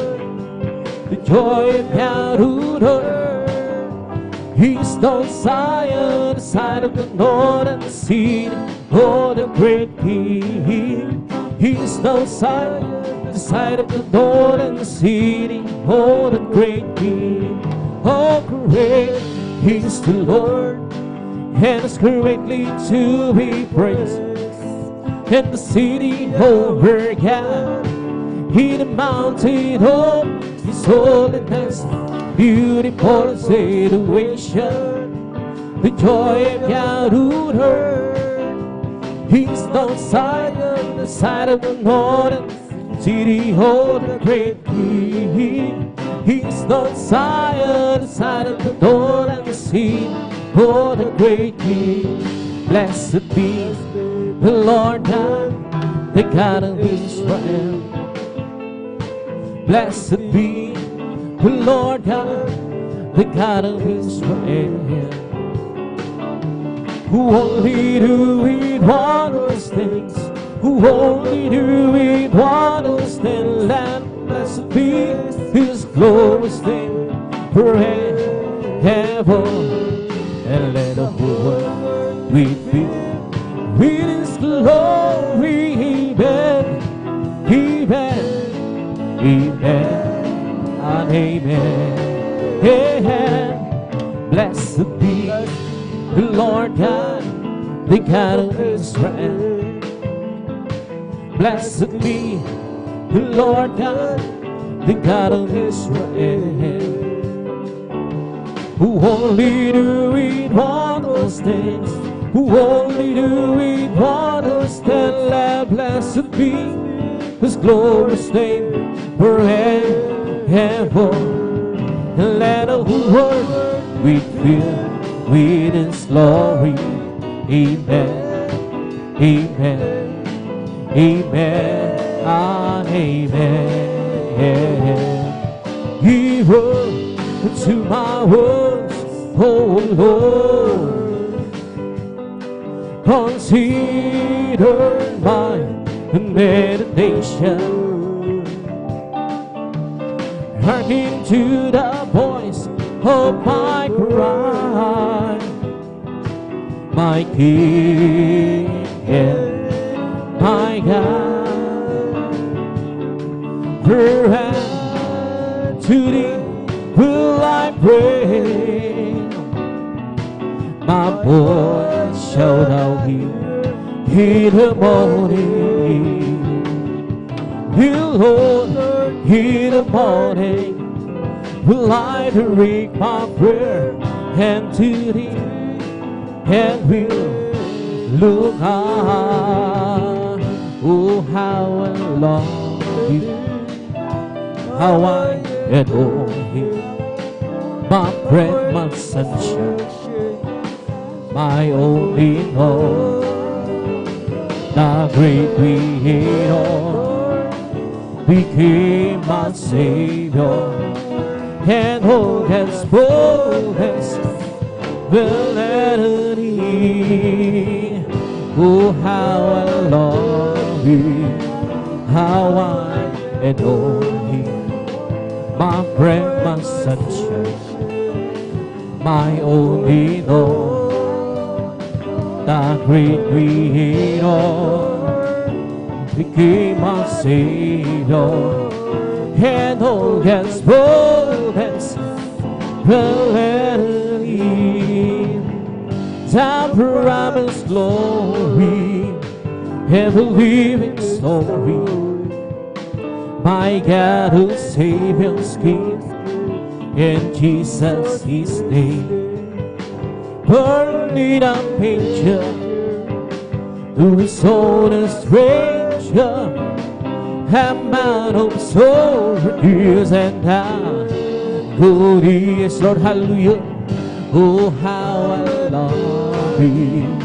the joy of God on earth. He's on Zion, the side of the northern city, oh, the great King. He's on Zion, the side of the northern city, oh, the great King. Oh, great is the Lord, and is greatly to be praised. And the city over God, in the mountain of His holiness, beautiful situation, the joy of God on earth. He's on Zion, the side of the northern city, oh, the great King. He's on Zion, the side of the northern city, oh, the great King. Blessed be the Lord God, the God of Israel. Blessed be the Lord God, the God of Israel. who only doing wondrous things, who only doing wondrous things. Let blessed be His glorious name forever, and let the whole world be filled with His glory. Amen, amen, amen, and amen. Amen. Blessed be the Lord God, the God of Israel. Blessed be the Lord God, the God of Israel, who only doing wondrous things, who only doing wondrous things. Let blessed be His glorious name forever, and let the whole world be filled with His glory. Amen, amen, amen, and amen. Give ear to my words, oh Lord. Consider my meditation. Hearken to the voice of my cry, my King and my God. Perhaps to Thee will I pray, my voice shall Thou hear in the morning. Lord, in the morning will I direct my prayer and to Thee, and will look high. Oh, how I love You, how I adore You, my bread, my sunshine, my only hope, the great Creator became my Savior, and all His boldness will let me. Oh, how I love You, how I adore You, my bread, my sunshine, my only Lord, the great Creator became my Savior, and all His boldness will let me. The promised glory, ever living story, my God who Savior's gift, in Jesus His name. Born in a manger, to His own a stranger, a man of sorrow, years and now. Good is Lord, hallelujah. Oh, how I love Him,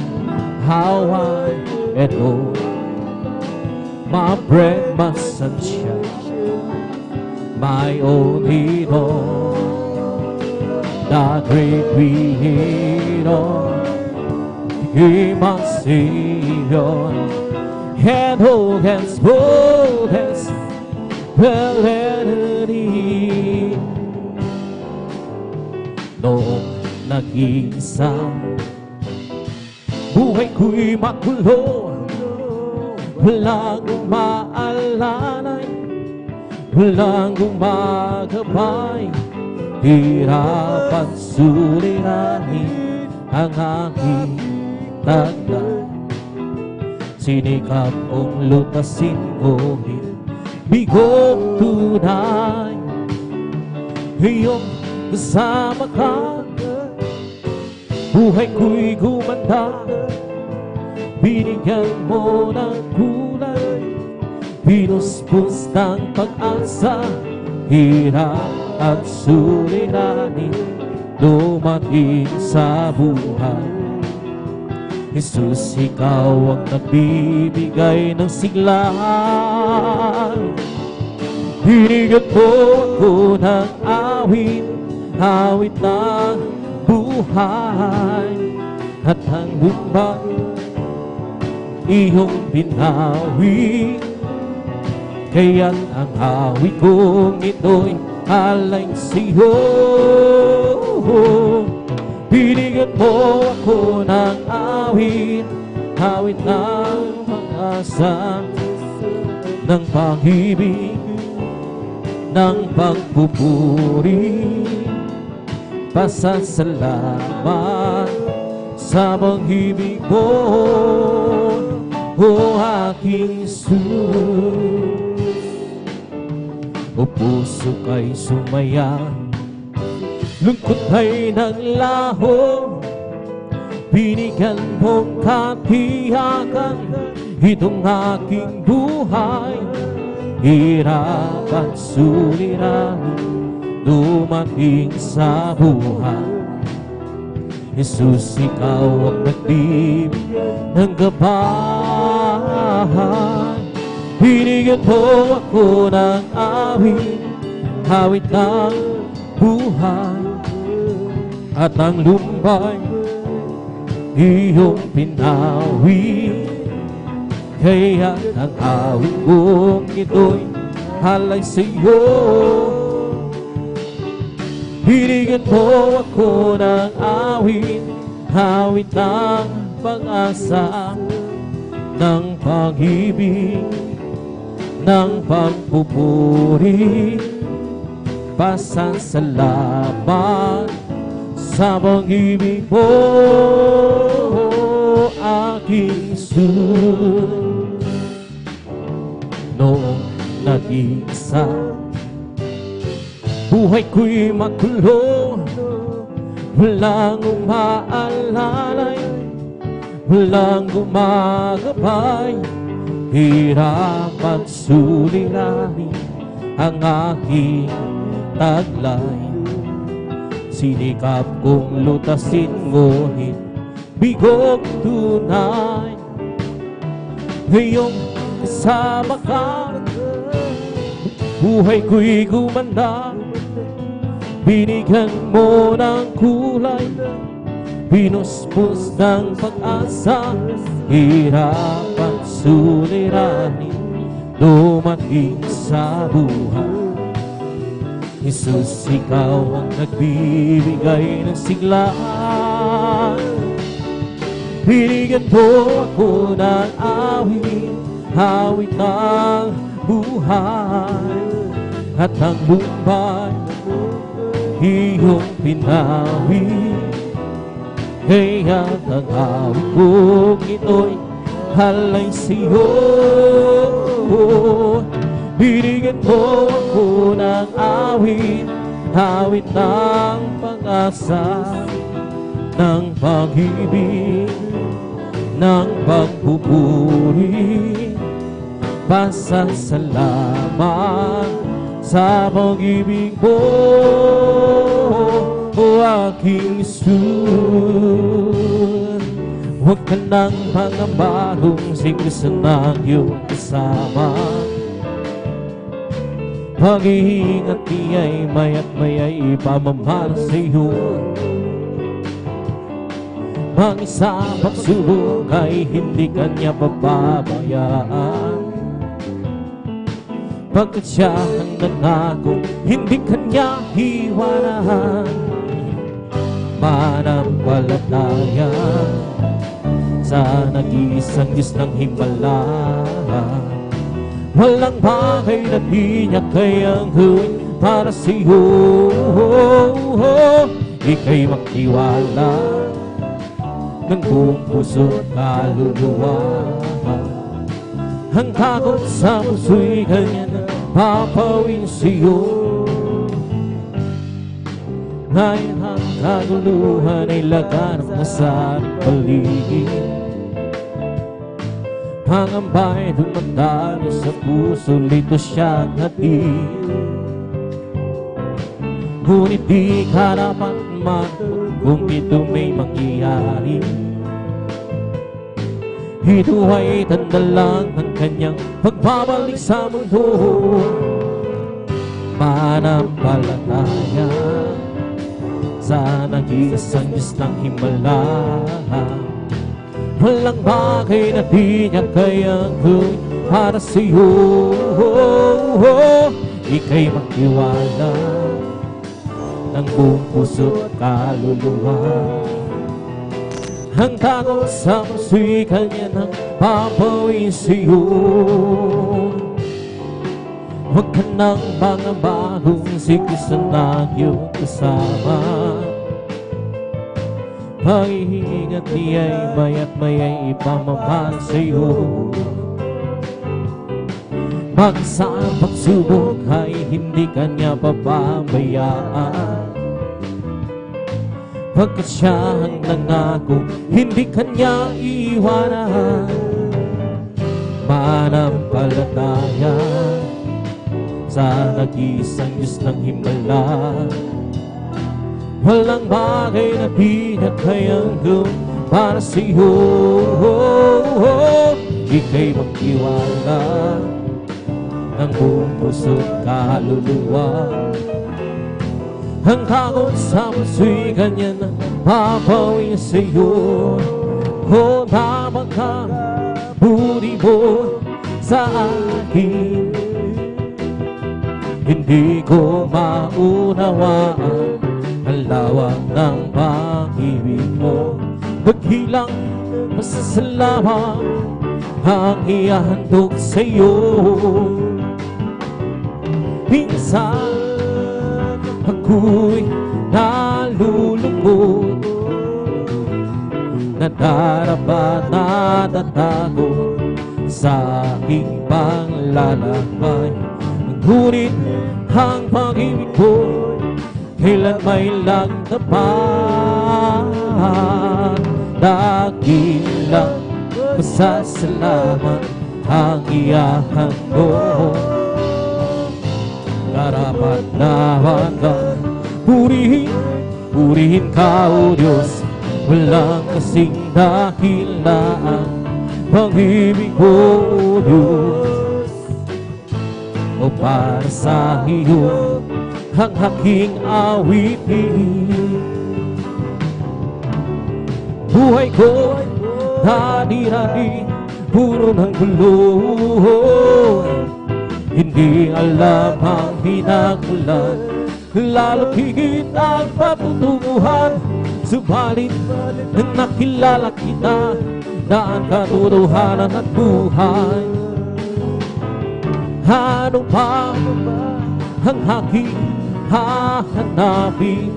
how I adore, my bread, my sunshine, my only Lord, the great Creator became my Savior, and all His boldness will let me. Noong nag-iisang buhay ko'y magulo, walang umaalalay, walang gumagabay, hirap at suliranin ang aking taglay. Sinikap kong lutasin ngunit bigong tunay, iyong kasama ka, buhay ko'y gumanda. Binigyan mo ng kulay, pinuspos ng pag-asa, hirap at suliranin dumating sa buhay. Jesus, Ikaw ang nagbibigay ng siglaan. Binigyan mo ako ng awit, awit ng buhay. at ang lupa iyong binawi. Kaya't ang awit kong ito'y alay sa'yo. Binigyan mo ako ng awit, awit ng pag-asa, ng pag-ibig, ng pagpupuri. Pasasalamat sa pag-ibig mo, o aking Jesus. O puso kay sumaya, lungkot ay naglaho, binigyan mong katiyakan itong aking buhay. Hirap at suliranin dumating sa buhay. Jesus, ikaw ang nagbibigay ng gabay. Binigyan mo ako ng awit, awit ng buhay, at ang lumbay iyong pinawi. Kaya ang awit kong ito'y halay sa'yo. Binigyan mo ako ng awit, awit ng pag-asa, ng pag-ibig, ng pagpupuri. Pasasalamat sa pag-ibig mo, aking Jesus. Noong nag-iisa, buhay ko'y magulo, walang umaalalay, walang gumagabay. Hirap at suliranin ang aking taglay. Sinikap kong lutasin, ngunit bigong tunay. Ngayong kasama ka, buhay ko'y gumanda. Binigyan mo ng kulay, pinuspos ng pag-asa. Hirap at suliranin dumating sa buhay. Jesus, ikaw ang nagbibigay ng sigla. Binigyan mo ako ng awit, awit ng buhay, at ang bumbay iyong pinawi. Kaya ang awit kong ito'y halay sa'yo. Binigyan mo ako ng awit, awit ng pag-asa, ng pag-ibig, ng pagpupuri. Pasasalamat sa pag-ibig mo, o aking Jesus. Huwag ka nang pangamba kung siglasan ang iyong kasama. Pag-iingat niya'y maya't maya'y ipamamahal sa iyo. Mag-isa pagsubok ay hindi kanya pababayaan, pagkat siya ang nangako, hindi kanya iwanan. Manampalataya sa nag-iisang Diyos ng himala, walang bagay na di niya kayang gawin para sa'yo. Ika'y magtiwala ng buong puso at kaluluwa. Ang takot sa puso'y kanya na papawin sa'yo. Ngayon ang kaguluhan ay laganap na sa paligid. Pangamba'y dumadalo sa puso, lito siyang hatid. Ngunit di ka dapat matakot kung ito may mangyayari. Ito ay tanda lang ng kanyang pagbabalik sa mundo. Manampalataya sa nag-iisang Diyos ng himala. Walang bagay na di niya kayang gawin para sa'yo. Ika'y magtiwala ng buong puso at kaluluwa. Ang takot sa puso'y kanya nang papawin sa'yo. Huwag ka nang magabagong si Kristo na iyong kasama. Pag-iingat niya'y maya't maya'y ipamamahal sa'yo. Magsa ang pagsubok ay hindi kanya pababayaan. Pagkat siya ang nangako, hindi kanya iiwanan. Manampalataya sa nag-iisang Diyos ng himala. Walang bagay na di na kayang gawin para sa'yo. Ika'y magtiwala ng buong puso at kaluluwa. Ang takot sa puso'y kanya na papawin sa'yo. O lamang ka, buri mo sa akin. Hindi ko maunawaan ang lawak ng pag-ibig mo. Maghilang masasalamat ang ihahandog sa'yo. Minsan ako'y nalulungkot, nadarama, natatakot sa aking panglalakbay. Ngunit ang pag-ibig ko kailan may lagtapat. Dakilang masasalamat ang ihahandog. Karapat-dapat kang purihin ka, O Diyos. Walang kasing dakilaan pag-ibig mo, O Diyos. O para sa iyo ang aking awitin. Buhay ko dati-dati puro ng gulo. Hindi alam ang pinagmulan, lalo higit ang patutunguhan. Subalit nang nakilala kita, daan katotohanan at buhay. Ano pa ang aking hahanapin?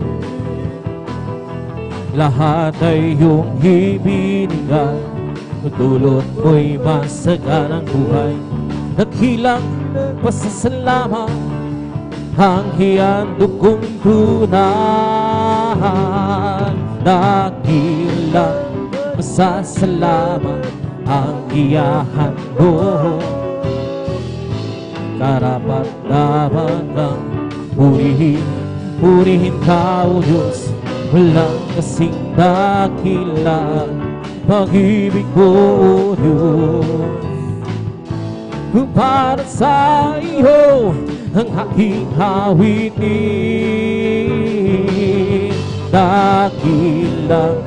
Lahat ay iyong ibinigay, dulot mo'y masaganang buhay. Naghilang pasasalamat ang ihandog kong tunay. Naghilang pasasalamat ang ihahandog. Karapat-dapat kang purihin ka, O Diyos. Walang kasing dakilang pag-ibig mo, O Diyos. Para sa iyo ang aking awitin. Dakilang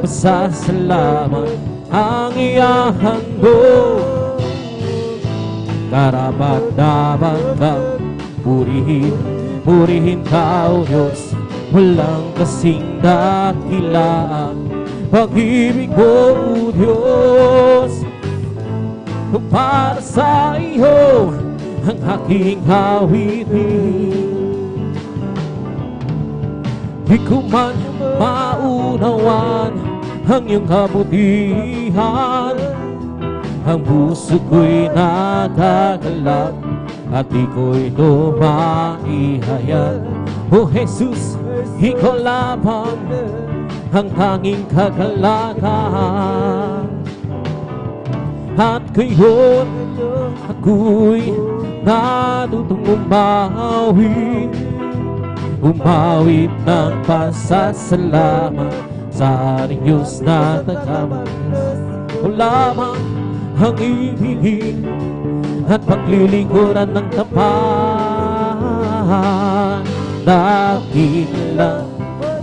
pasasalamat ang ihahandog. Karapat-dapat kang purihin ka, O Diyos. Walang kasing dakilang pag-ibig mo, O Diyos. Para sa iyo ang aking awitin. Di ko man maunawan ang iyong kabutihan. Ang puso ko'y nagagalak at di ko'y lumaihayag. O Jesus, ikaw lamang ang tanging kagalakan. At ngayon ako'y natutong umawit ng pasasalamat sa ating Diyos na tagamalas. O lamang ang ibigin at paglilingkuran ng tapat. Dakilang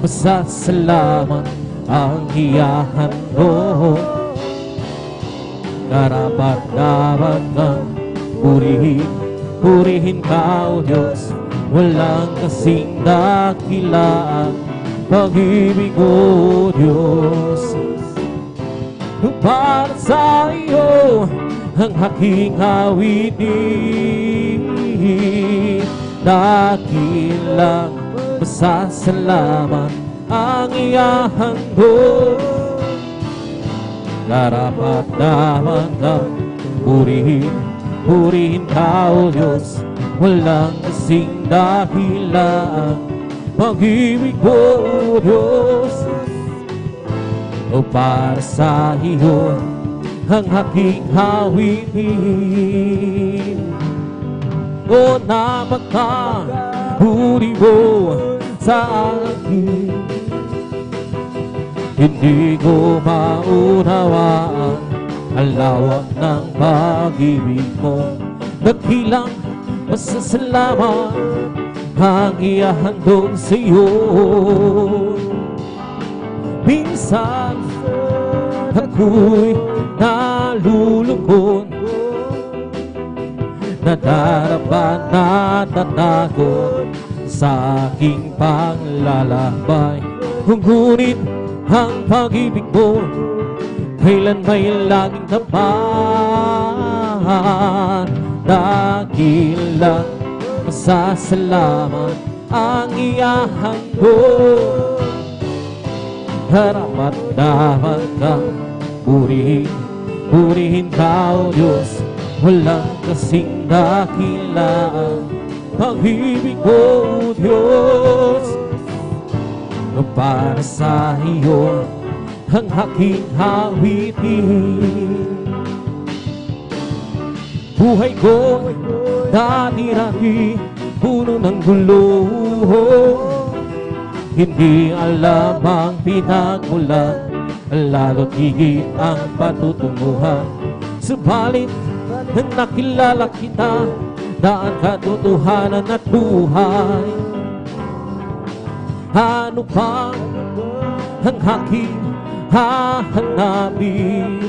masasalamat ang iyahandog. Karapat-dapat kang purihin, purihin ka, O Diyos. Walang kasing dakila ang pag-ibig, O Diyos. Para sa iyo ang aking awitin, dakilang masasalamat ang iyahandog. Karapat-dapat kang purihin, purihin ka, O Diyos. Walang kasing dakilang pag-ibig mo, O Diyos. O para sa iyo ang aking awitin, o napakahuli mo sa akin. Hindi ko maunawaan ang lawak ng pag-ibig mo. Dakilang masasalamat ang iyahandog sa iyo. Minsan ako'y nalulungkot, nadarapa, natatakot sa aking paglalakbay. Ngunit ang pag-ibig mo kailan may laging tapat. Dakilang masasalamat ang iyahandog. Karapat-dapat kang purihin, purihin ka, O Diyos. Walang kasing dakila ang pag-ibig mo, O Diyos. Para sa iyo ang aking awitin. Buhay ko dati-dati puno ng gulo, hindi alam ang pinagmulan, lalo't higit ang patutunguhan. Subalit nang nakilala kita, daan katotohanan at buhay. Ano pa ang aking hahanapin?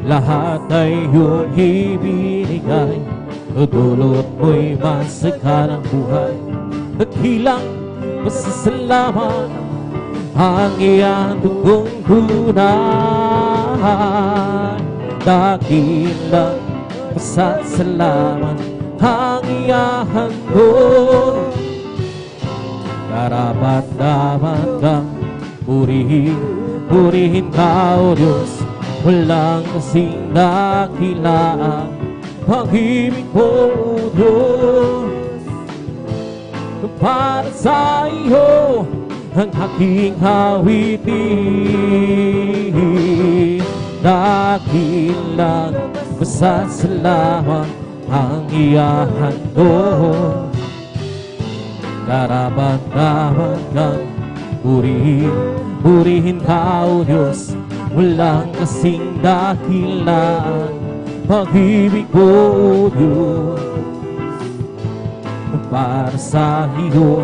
Lahat ay iyong ibinigay, dulot mo'y masaganang buhay. Dakilang masasalamat ang iyang dugong tunay. Dakilang masasalamat ang iyang handog. Karapat-dapat kang purihin, purihin ka, O Diyos. Walang kasing dakilaan pag-ibig mo, O Diyos. Para sa iyo ang aking awitin, dakilang masasalamat ang iyahandog. Karapat-dapat kang purihin, purihin ka, O Diyos. Walang kasing dakilaan pag-ibig mo, O Diyos. Para sa iyo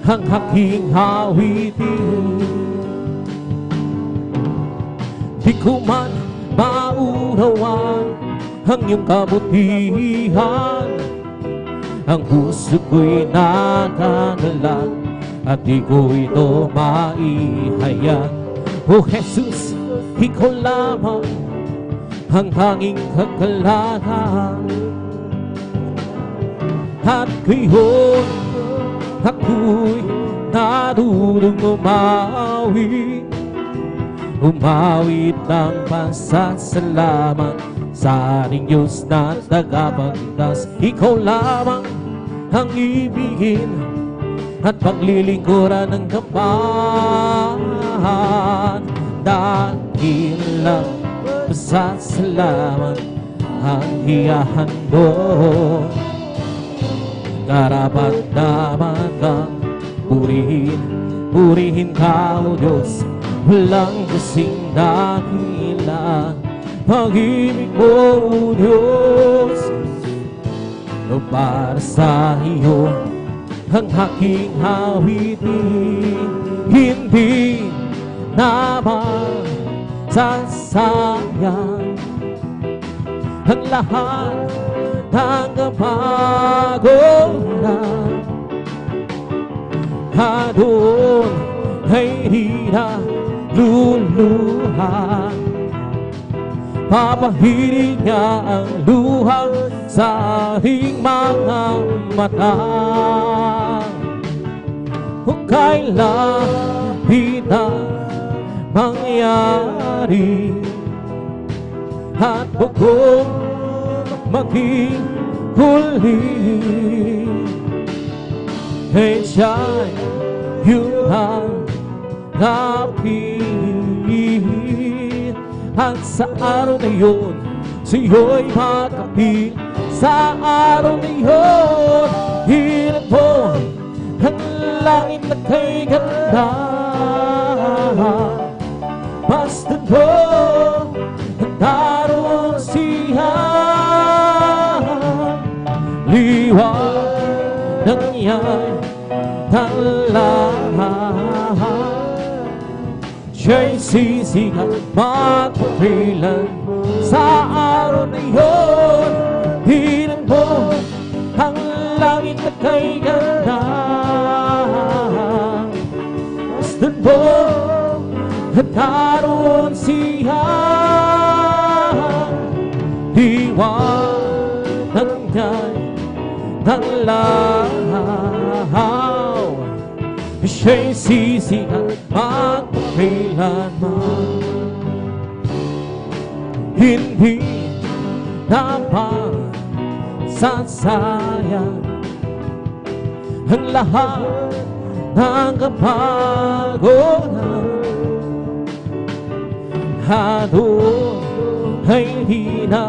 ang aking awitin. Di ko man maunawan ang iyong kabutihan, ang puso ko'y nagagalang at di ko ito maihayag. O Jesus, ikaw lamang ang tanging kagalakan. At ngayon ako'y narunong umawit, umawit ng pasasalamat sa ating Diyos na tagapagligtas. Ikaw lamang ang ibigin at paglilingkuran ng kapal. Dakilang pasasalamat ang iyahandog. Karapat-dapat kang purihin, purihin ka, O Diyos. Walang kasing dakila pag-ibig mo, O Diyos. Para sa iyo ang aking awitin, hindi naman sasayang ang lahat ng kapagod doon ay di na luluha. Papahirin niya ang luha sa ating mga mata. Kung kailan di na mangyari at bukong maging huli, kaya siya'y yung hanapin. At sa araw na yun, sa'yo'y makapil. Sa araw na yun, hilang mo ang langit na kay ganda. Basta mo daroon siya, liwanag niya'y lahat. Siya'y sisikat magpapilan. Sa araw na yun, hilang mo ang langit na kay ganda. Basta mo daroon siya, liwanag niya'y lahat. Siya'y sisikat magpakailanman, hindi naman sasayang ang lahat ng kapagodan. Doon ay di na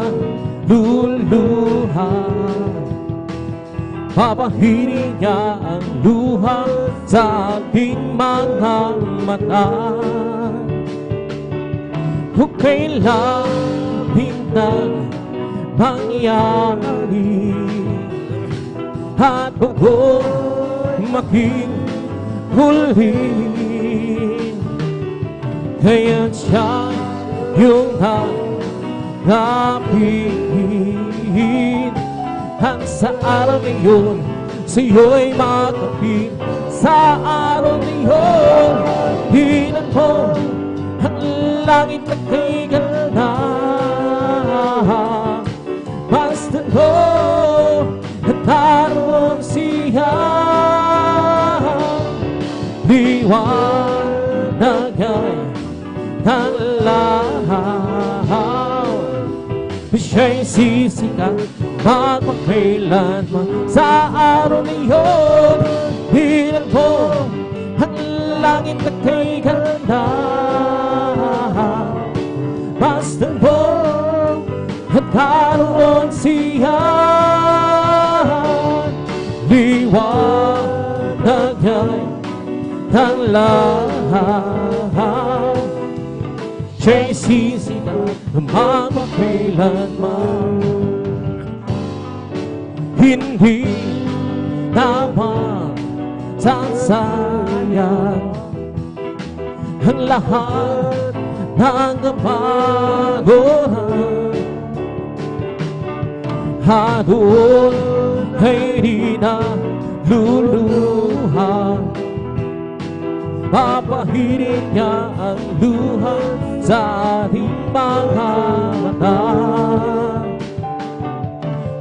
luluha. Papahirin niya ang luha sa aking mga mata. Kung kailan bintang mangyari at bago maging huli, kaya siya yung hanapin. At sa araw na yun, sa'yo'y makapil. Sa araw na yun, hinan mo ang langit na kay ganda. Basta mo at daroon siya, liwanag ay ang lahat. Siya'y sisikat magpakailanman. Sa araw na yun, hinan mo ang langit na kay ganda. Basta mo at daroon siya, liwanag ay ang lahat. Siya'y sisikat magpakailanman, hindi naman sasayang ang lahat ng kapagodan. Doon ay di na luluha. Papahirin niya ang luha sa ating mga mata.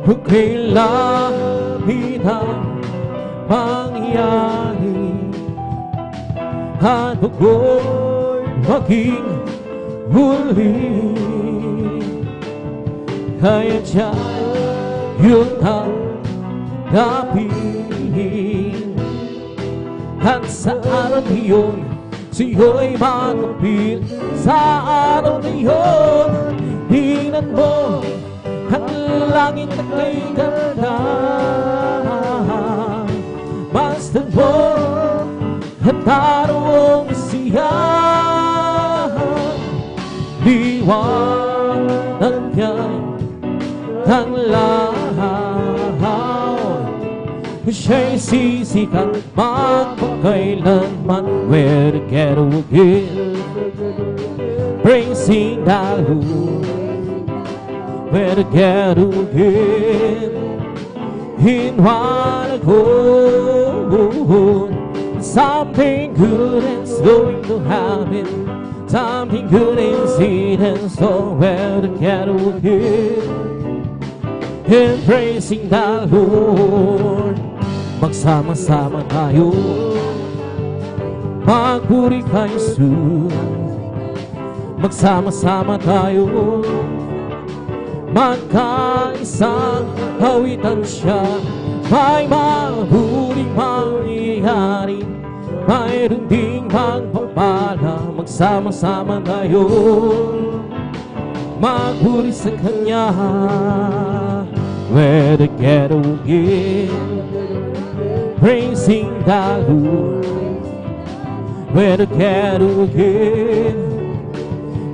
Kung kailan ang mangyari at bago'y maging huli, kaya siya yung hanapin. At sa araw na yun, sa'yo'y makapil. Sa araw na yun, hinan mo ang langit na kay ganda. Basta mo at daroon siya, liwanag niya'y ang lahat. Siya'y sisikat magpakailanman. We're together again, praising the Lord. We're together again in one accord. Something good is going to happen. Something good is in store. We're together again and praising the Lord. Magsama-sama tayo, magpuri kay Jesus. Magsama-sama tayo, magkaisang awitan siya. May mabuting mangyayari, mayroon ding magpapala. Magsama-sama tayo, magpuri sa Kanya. We're together again, praising the Lord. We're together again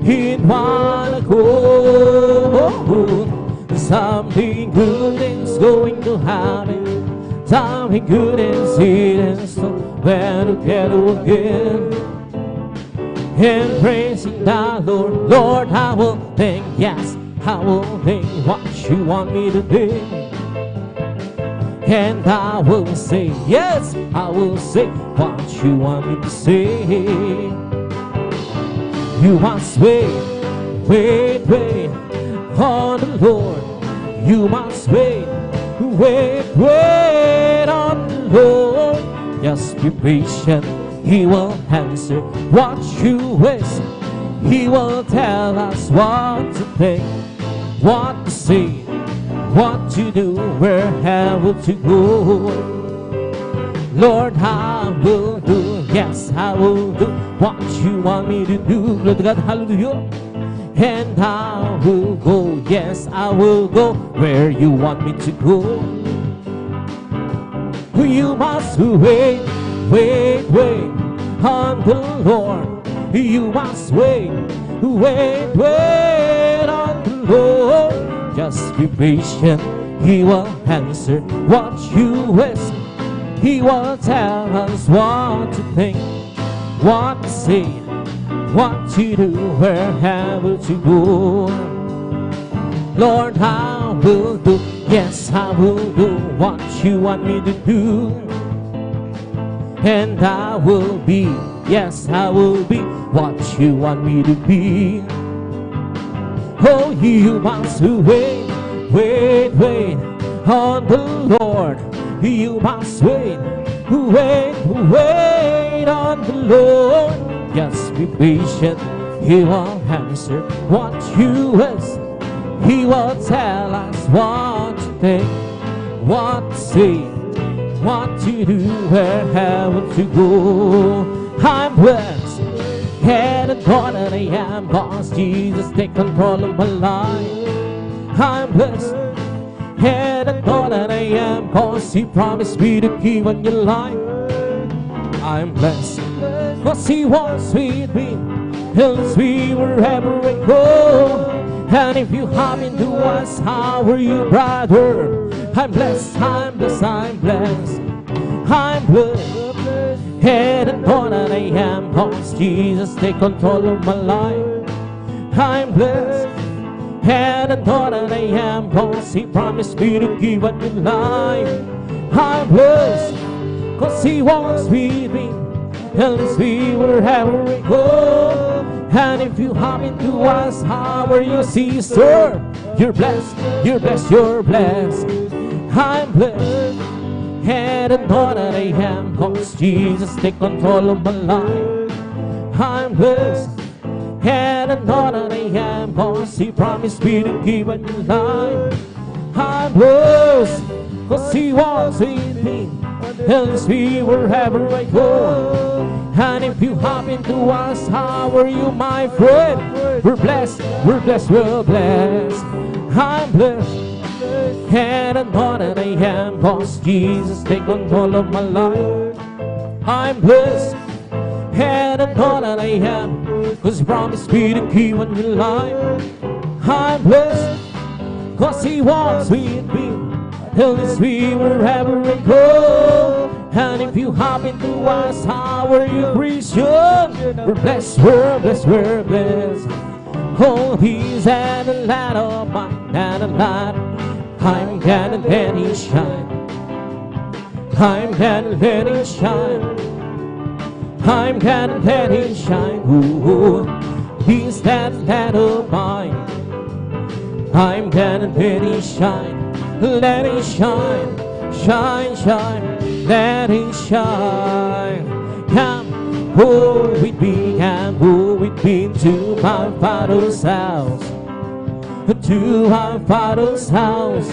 in one accord. Something good is going to happen. Something good is in store. We're together again and praising the Lord. Lord, I will think, yes, I will think what you want me to do. And I will say, yes, I will say what you want me to say. You must wait on the Lord. You must wait on the Lord. Just be patient, He will answer what you wish. He will tell us what to think, what to say, what to do, where have to go. Lord, I will do, yes, I will do what you want me to do. Glory to God, hallelujah. And I will go, yes, I will go where you want me to go. You must wait on the Lord. You must wait on the Lord. Just be patient, He will answer what you wish. He will tell us what to think, what to say, what to do, where have to go. Lord, I will do, yes, I will do what you want me to do. And I will be, yes, I will be what you want me to be. Oh, you must wait on the Lord. You must wait on the Lord. Just be patient, He will answer what you wish. He will tell us what to think, what to say, what to do, where have to go. I'm blessed, and I thought that I am, cause Jesus take control of my life. I'm blessed, and I thought that I am, cause He promised me to keep on your life. I'm blessed, cause He walks with me, He'll lead me wherever I go. And if you happen to ask, how are you, brother? I'm blessed, I'm blessed, I'm blessed, I'm blessed. And I know that I am, cause Jesus take control of my life. I'm blessed, and I know that I am, cause He promised me to give up His life. I'm blessed, cause He walks with me, and leads me wherever I go. And if you happen to ask, how are you, sister? You're blessed, you're blessed, you're blessed. I'm blessed, and I know that I am, cause Jesus take control of my life. I'm blessed, and I know that I am, cause He promised me to give up His life. I'm blessed, cause He walks with me, and leads me wherever I go. And if you happen to ask, how are you, my friend? We're blessed, we're blessed, we're blessed. I'm blessed, and I know that I am, cause Jesus take control of my life. I'm blessed, and I know that I am, cause He promised me to keep on your life. I'm blessed, cause He walks with me, Tell us we wherever we go. And if you happen to ask how are you Christian, we're blessed, we're blessed, we're blessed. Oh, peace and a light of mine and a light. I'm gonna let it shine. I'm gonna let it shine. I'm gonna let it shine. Ooh, peace that light of mine. I'm gonna let it shine. Let it shine, shine, shine, let it shine. Come, go with me, come, go with me to my Father's house, to my Father's house,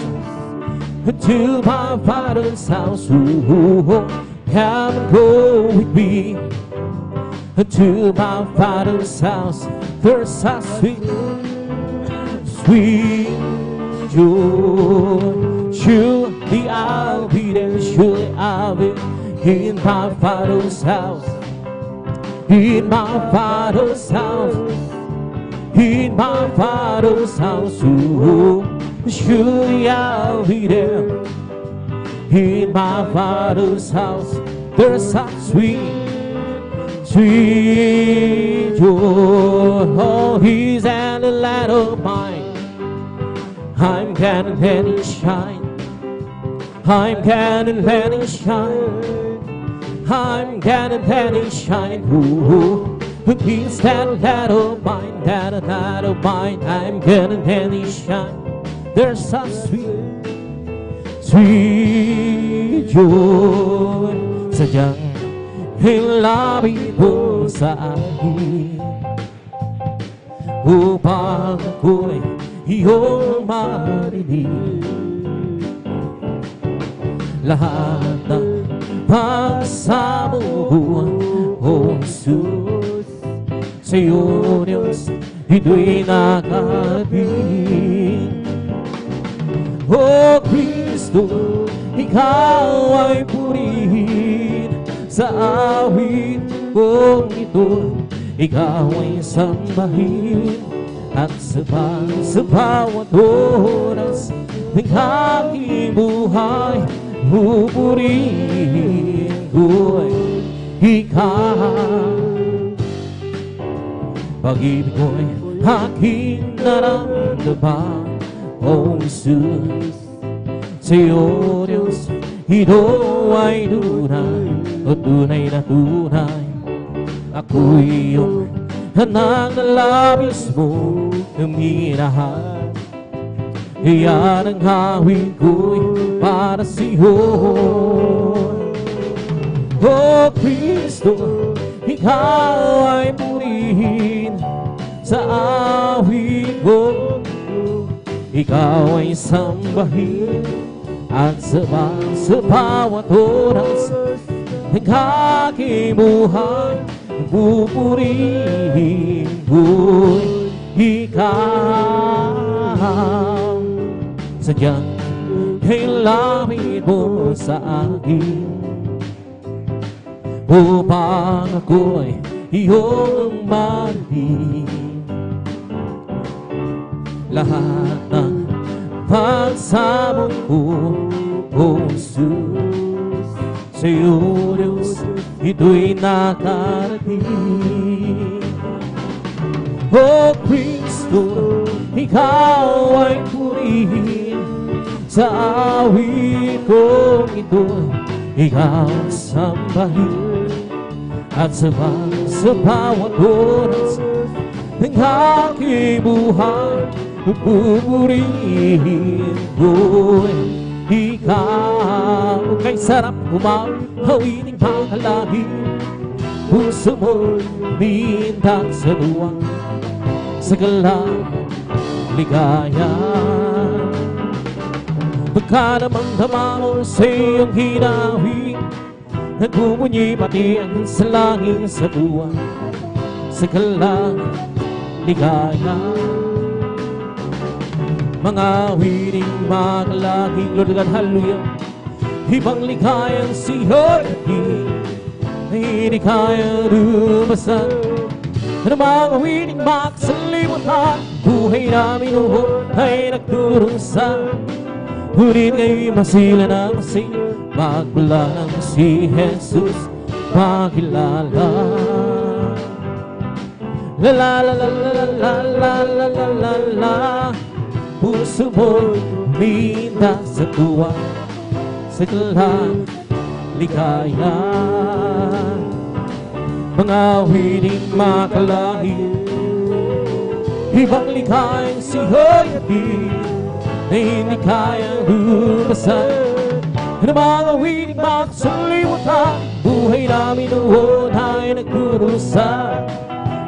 to my Father's house. Ooh, come and go with me to my Father's house. There's a sweet, sweet joy. Surely I'll be there, surely I'll be in my Father's house, in my Father's house, in my Father's house. Ooh, surely I'll be there, in my Father's house. There's a sweet, sweet joy. Oh, He's and the light of mine. I'm gonna let it shine. I'm gonna let it shine. I'm gonna let it shine. Ooh, He's that light of mine, that light of mine. I'm gonna let it shine. There's a sweet, sweet joy. Sadyang hilapit mo sa akin upang ako'y iyong marinig. Lahat ng pagsamo ko, O Jesus, sa iyo, Diyos, ito'y nakabig. O Kristo, Ikaw ay purihin sa awit kong ito. Ikaw ay sambahin at sa bawat oras ng aking buhay, pupurihin ko'y Ikaw. Pag-ibig ko'y aking naramdaman, O Jesus, sa iyo, Diyos, ito ay tunay, o tunay na tunay. Ako'y iyong hanang na labis mo minahal. Iyan ang hawin ko'y para sa iyo. O Kristo, Ikaw ay purihin sa awit ko. Ikaw ay sambahin at sa bawat oras ng aking buhay, pupurihin ko'y Ikaw. Sadyang hilapit mo sa akin upang ako'y iyong marinig. Lahat ng pagsamo ko, O Jesus, sa iyo, Diyos, ito'y nakarating. O Kristo, Ikaw ay purihin sa awit kong ito. Ikaw sambahin at sa bawat oras ng aking buhay, pupurihin ko'y Ikaw. Kay sarap umahawining pangalangin, puso mo'y mintak sa luwang, sa galang ligaya. Pagka namang-dama mo sa iyong hinawin, nagbumunyi pati ang salangin sa tuwa, sa galang ligaya. Mga wiring makalaging Lord God, hallelujah. Ibang ligayang siyon ay hindi kaya lumasan. Ano mga wiring makasalimutan, buhay namin noon ay nagturusan. Ngunit ngayon masila na masaya, magmula nang si Jesus makilala. La la la la la la la la la la la. Puso mo'y uminda sa tuwa, sa kalang ligaya. Mga wiling makalangit, ibang likhaing sihoy-hatid na hindi kayang lumasan. Ng mga wiling makasalimutan, buhay namin noon ay nagkurusan.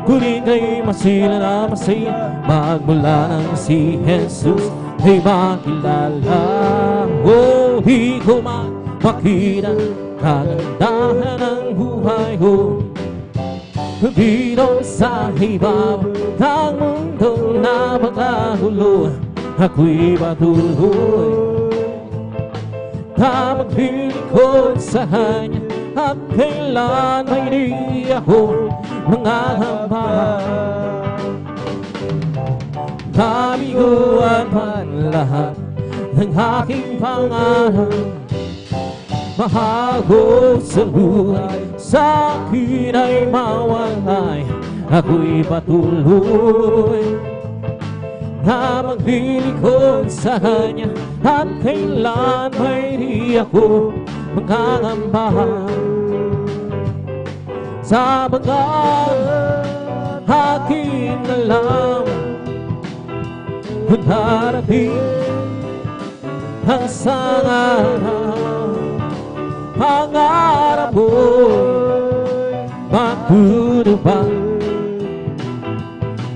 Ngunit ngayon masila na masaya, magmula nang si Jesus ay makilala. Oh, di ko makita kagandahan ng buhay ko, dito sa ibabaw ng mundong napakagulo. Ako'y patuloy na maglilingkod sa Kanya, at kailan may di ako mangangamba. Kabiguan man lahat ng aking pangarap, mahal ko sa buhay, sa akin ay mawalay. Ako'y patuloy na maglilingkod sa Kanya, at kailan may di ako mangangamba. Sa bagang aking alam, darating ang isang araw, pangarap ko'y matutupad,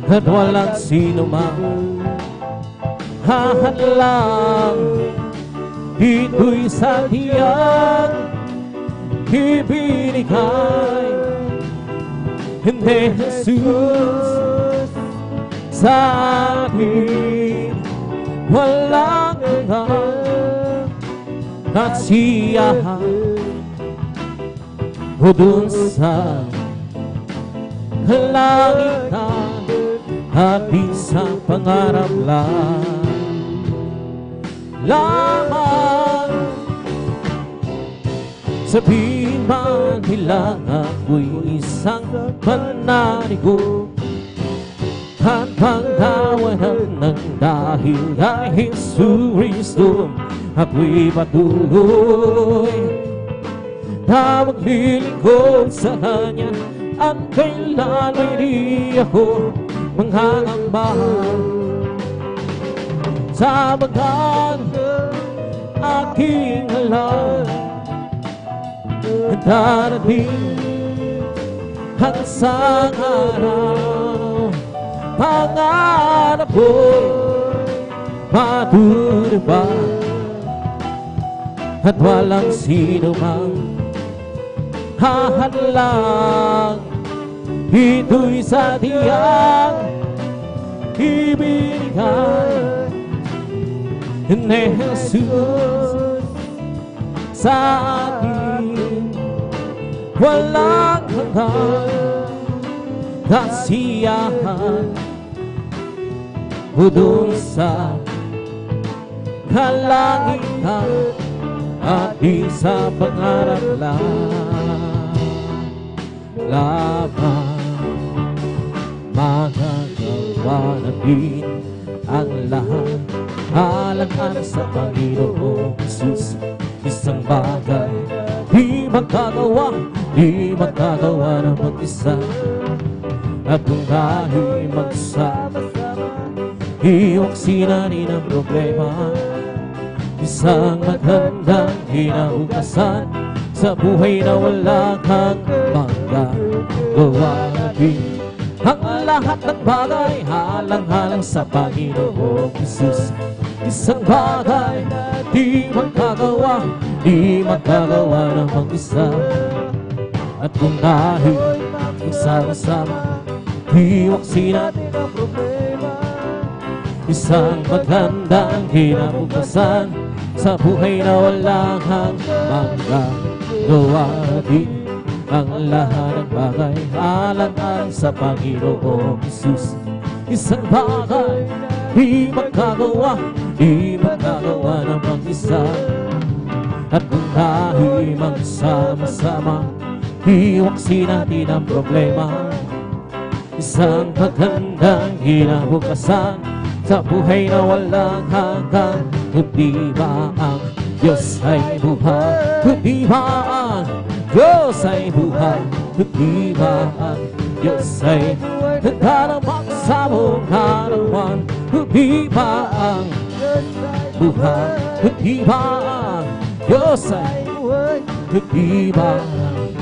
at walang sino man hahadlang. Ito'y sa tiyan ibinigay ni Jesus sa akin. Walang hanggang kasiyahan o dun sa kalangitan, at di sa pangarap lamang. Sabihin man nila ako'y isang pananigo, at pangtawanan ng dahil kay Jesu Cristo. Ako'y patuloy na maglilingkod sa Kanya, at kailan may di ako manghangamba. Sa bagang aking alam, darating ang isang araw, pangarap ko'y matutupad, at walang sino mang hahadlang. Ito'y sa tiyang ibinigay ni Jesus sa akin. Walang hanggang kasiyahan o dun sa kalangitan, at di sa pangarap lamang. Magagawa natin ang lahat alang-alang sa Panginoong Jesus. Isang bagay di magagawa ng mag-isa, at kung tayo'y magsama-sama, iwaksinanin ang problema. Isang magandang kinabukasan sa buhay na wala kang magagawa. Ang lahat ng bagay halang-halang sa Panginoong Jesus. Isang bagay di magagawa ng mag-isa, at kung tayo'y magsama-sama, iwaksinanin ang problema. Isang magandang kinabukasan sa buhay na wala kang magagawa. Ang lahat ng bagay halang-halang sa Panginoong Jesus. Isang bagay di magagawa ng mag-isa. At kung tayo'y magsama-sama, iwaksin natin ang problema. Isang magandang kinabukasan sa buhay na walang hanggan. Kundi ba ang Diyos ay buhay? Kundi ba ang Diyos ay buhay? Kundi ba ang Diyos ay nagdaramang sa buong harapan? Kundi ba ang buhay? Kundi ba ang Diyos ay buhay? Kundi ba ang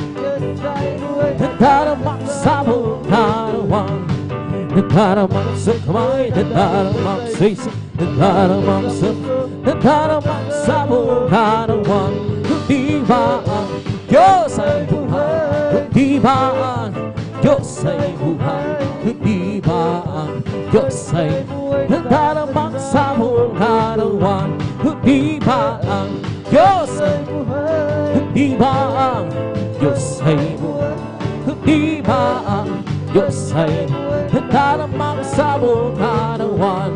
nagdaramang sa buong harapan? Nagdaramang sa kamay, nagdaramang sa isip, nagdaramang sa buong harapan. Kundi ba ang Diyos ay buhay? Kundi ba ang Diyos ay buhay? Kundi ba ang Diyos ay nagdaramang sa buong harapan? Kundi ba ang Diyos ay buhay? Kundi ba ang Diyos ay buhay? Kundi ba ang Diyos ay nagdaramang sa buong harapan?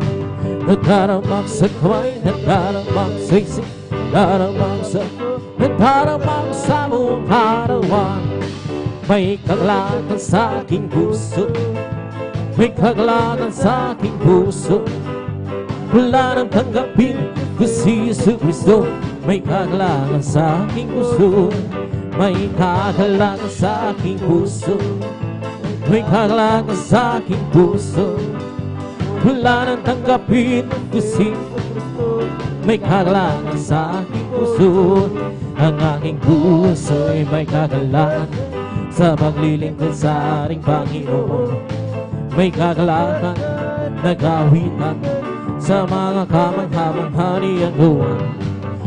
Nagdaramang sa kamay, nagdaramang sa isip, nagdaramang sa buong harapan. May kagalakan sa aking puso, may kagalakan sa aking puso. Wala nang tanggapin ko si Yesu Cristo. May kagalakan sa aking puso, may kagalakan sa aking puso, may kagalakan sa aking puso. Wala nang tanggapin ko si may kagalakan sa aking puso. Ang aking puso ay may kagalakan sa paglilingkod sa ating Panginoon. May kagalakan, nag-awitan sa mga kamangha-mangha niyang gawa.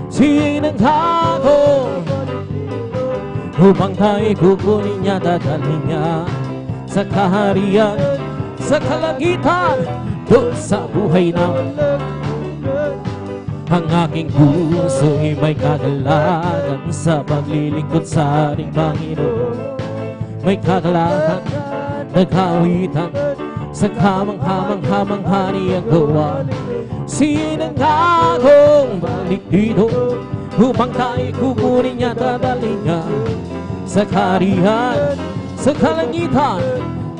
Siya'y nagtago upang tayo'y kukunin niya, dadalhin niya sa kaharian, sa kalangitan, doon sa buhay namin. Ang aking puso ay may kagalakan sa paglilingkod sa ating Panginoon. May kagalakan, nag-awitan sa kamangha-mangha niyang gawa. Siya'y nagtagong balik dito upang tayo'y kukunin niya, dadalhin niya sa kaharian, sa kalangitan,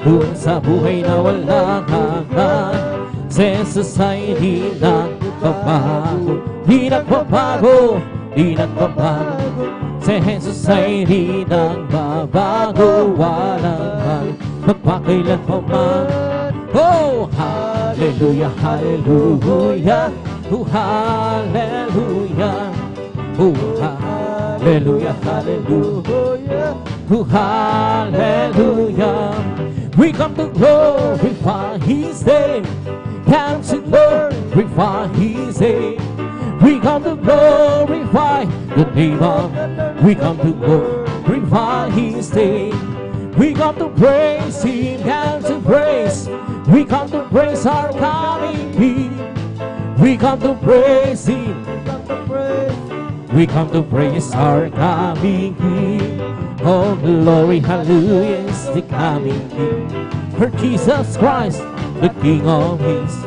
doon sa buhay na walang hanggan. Si Jesus ay di nagbabago, di nagbabago, di nagbabago. Si Jesus ay di nagbabago, walang magpakailan pa man. Oh, hallelujah, hallelujah, oh, hallelujah, oh, hallelujah, hallelujah, oh, hallelujah. We come to glorify His name, come to glorify His name. We come to glorify the name of, we come to glorify His name. We come to praise Him, come to praise. We come to praise our coming King. We come to praise Him. We come to praise our coming King. Oh, glory, hallelujah is the coming King. For Jesus Christ, the King of Kings.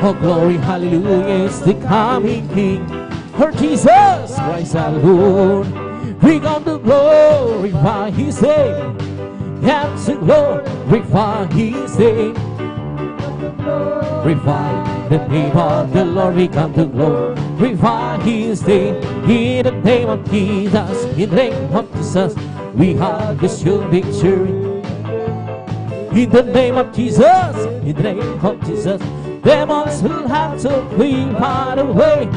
Oh, glory, hallelujah is the coming King. For Jesus Christ alone. We come to glorify His name. Come to glorify His name. Glorify the name of the Lord. We come to glorify His name. In the name of Jesus, in the name of Jesus, we have the sure victory. In the name of Jesus, in the name of Jesus, demons will have to flee far away.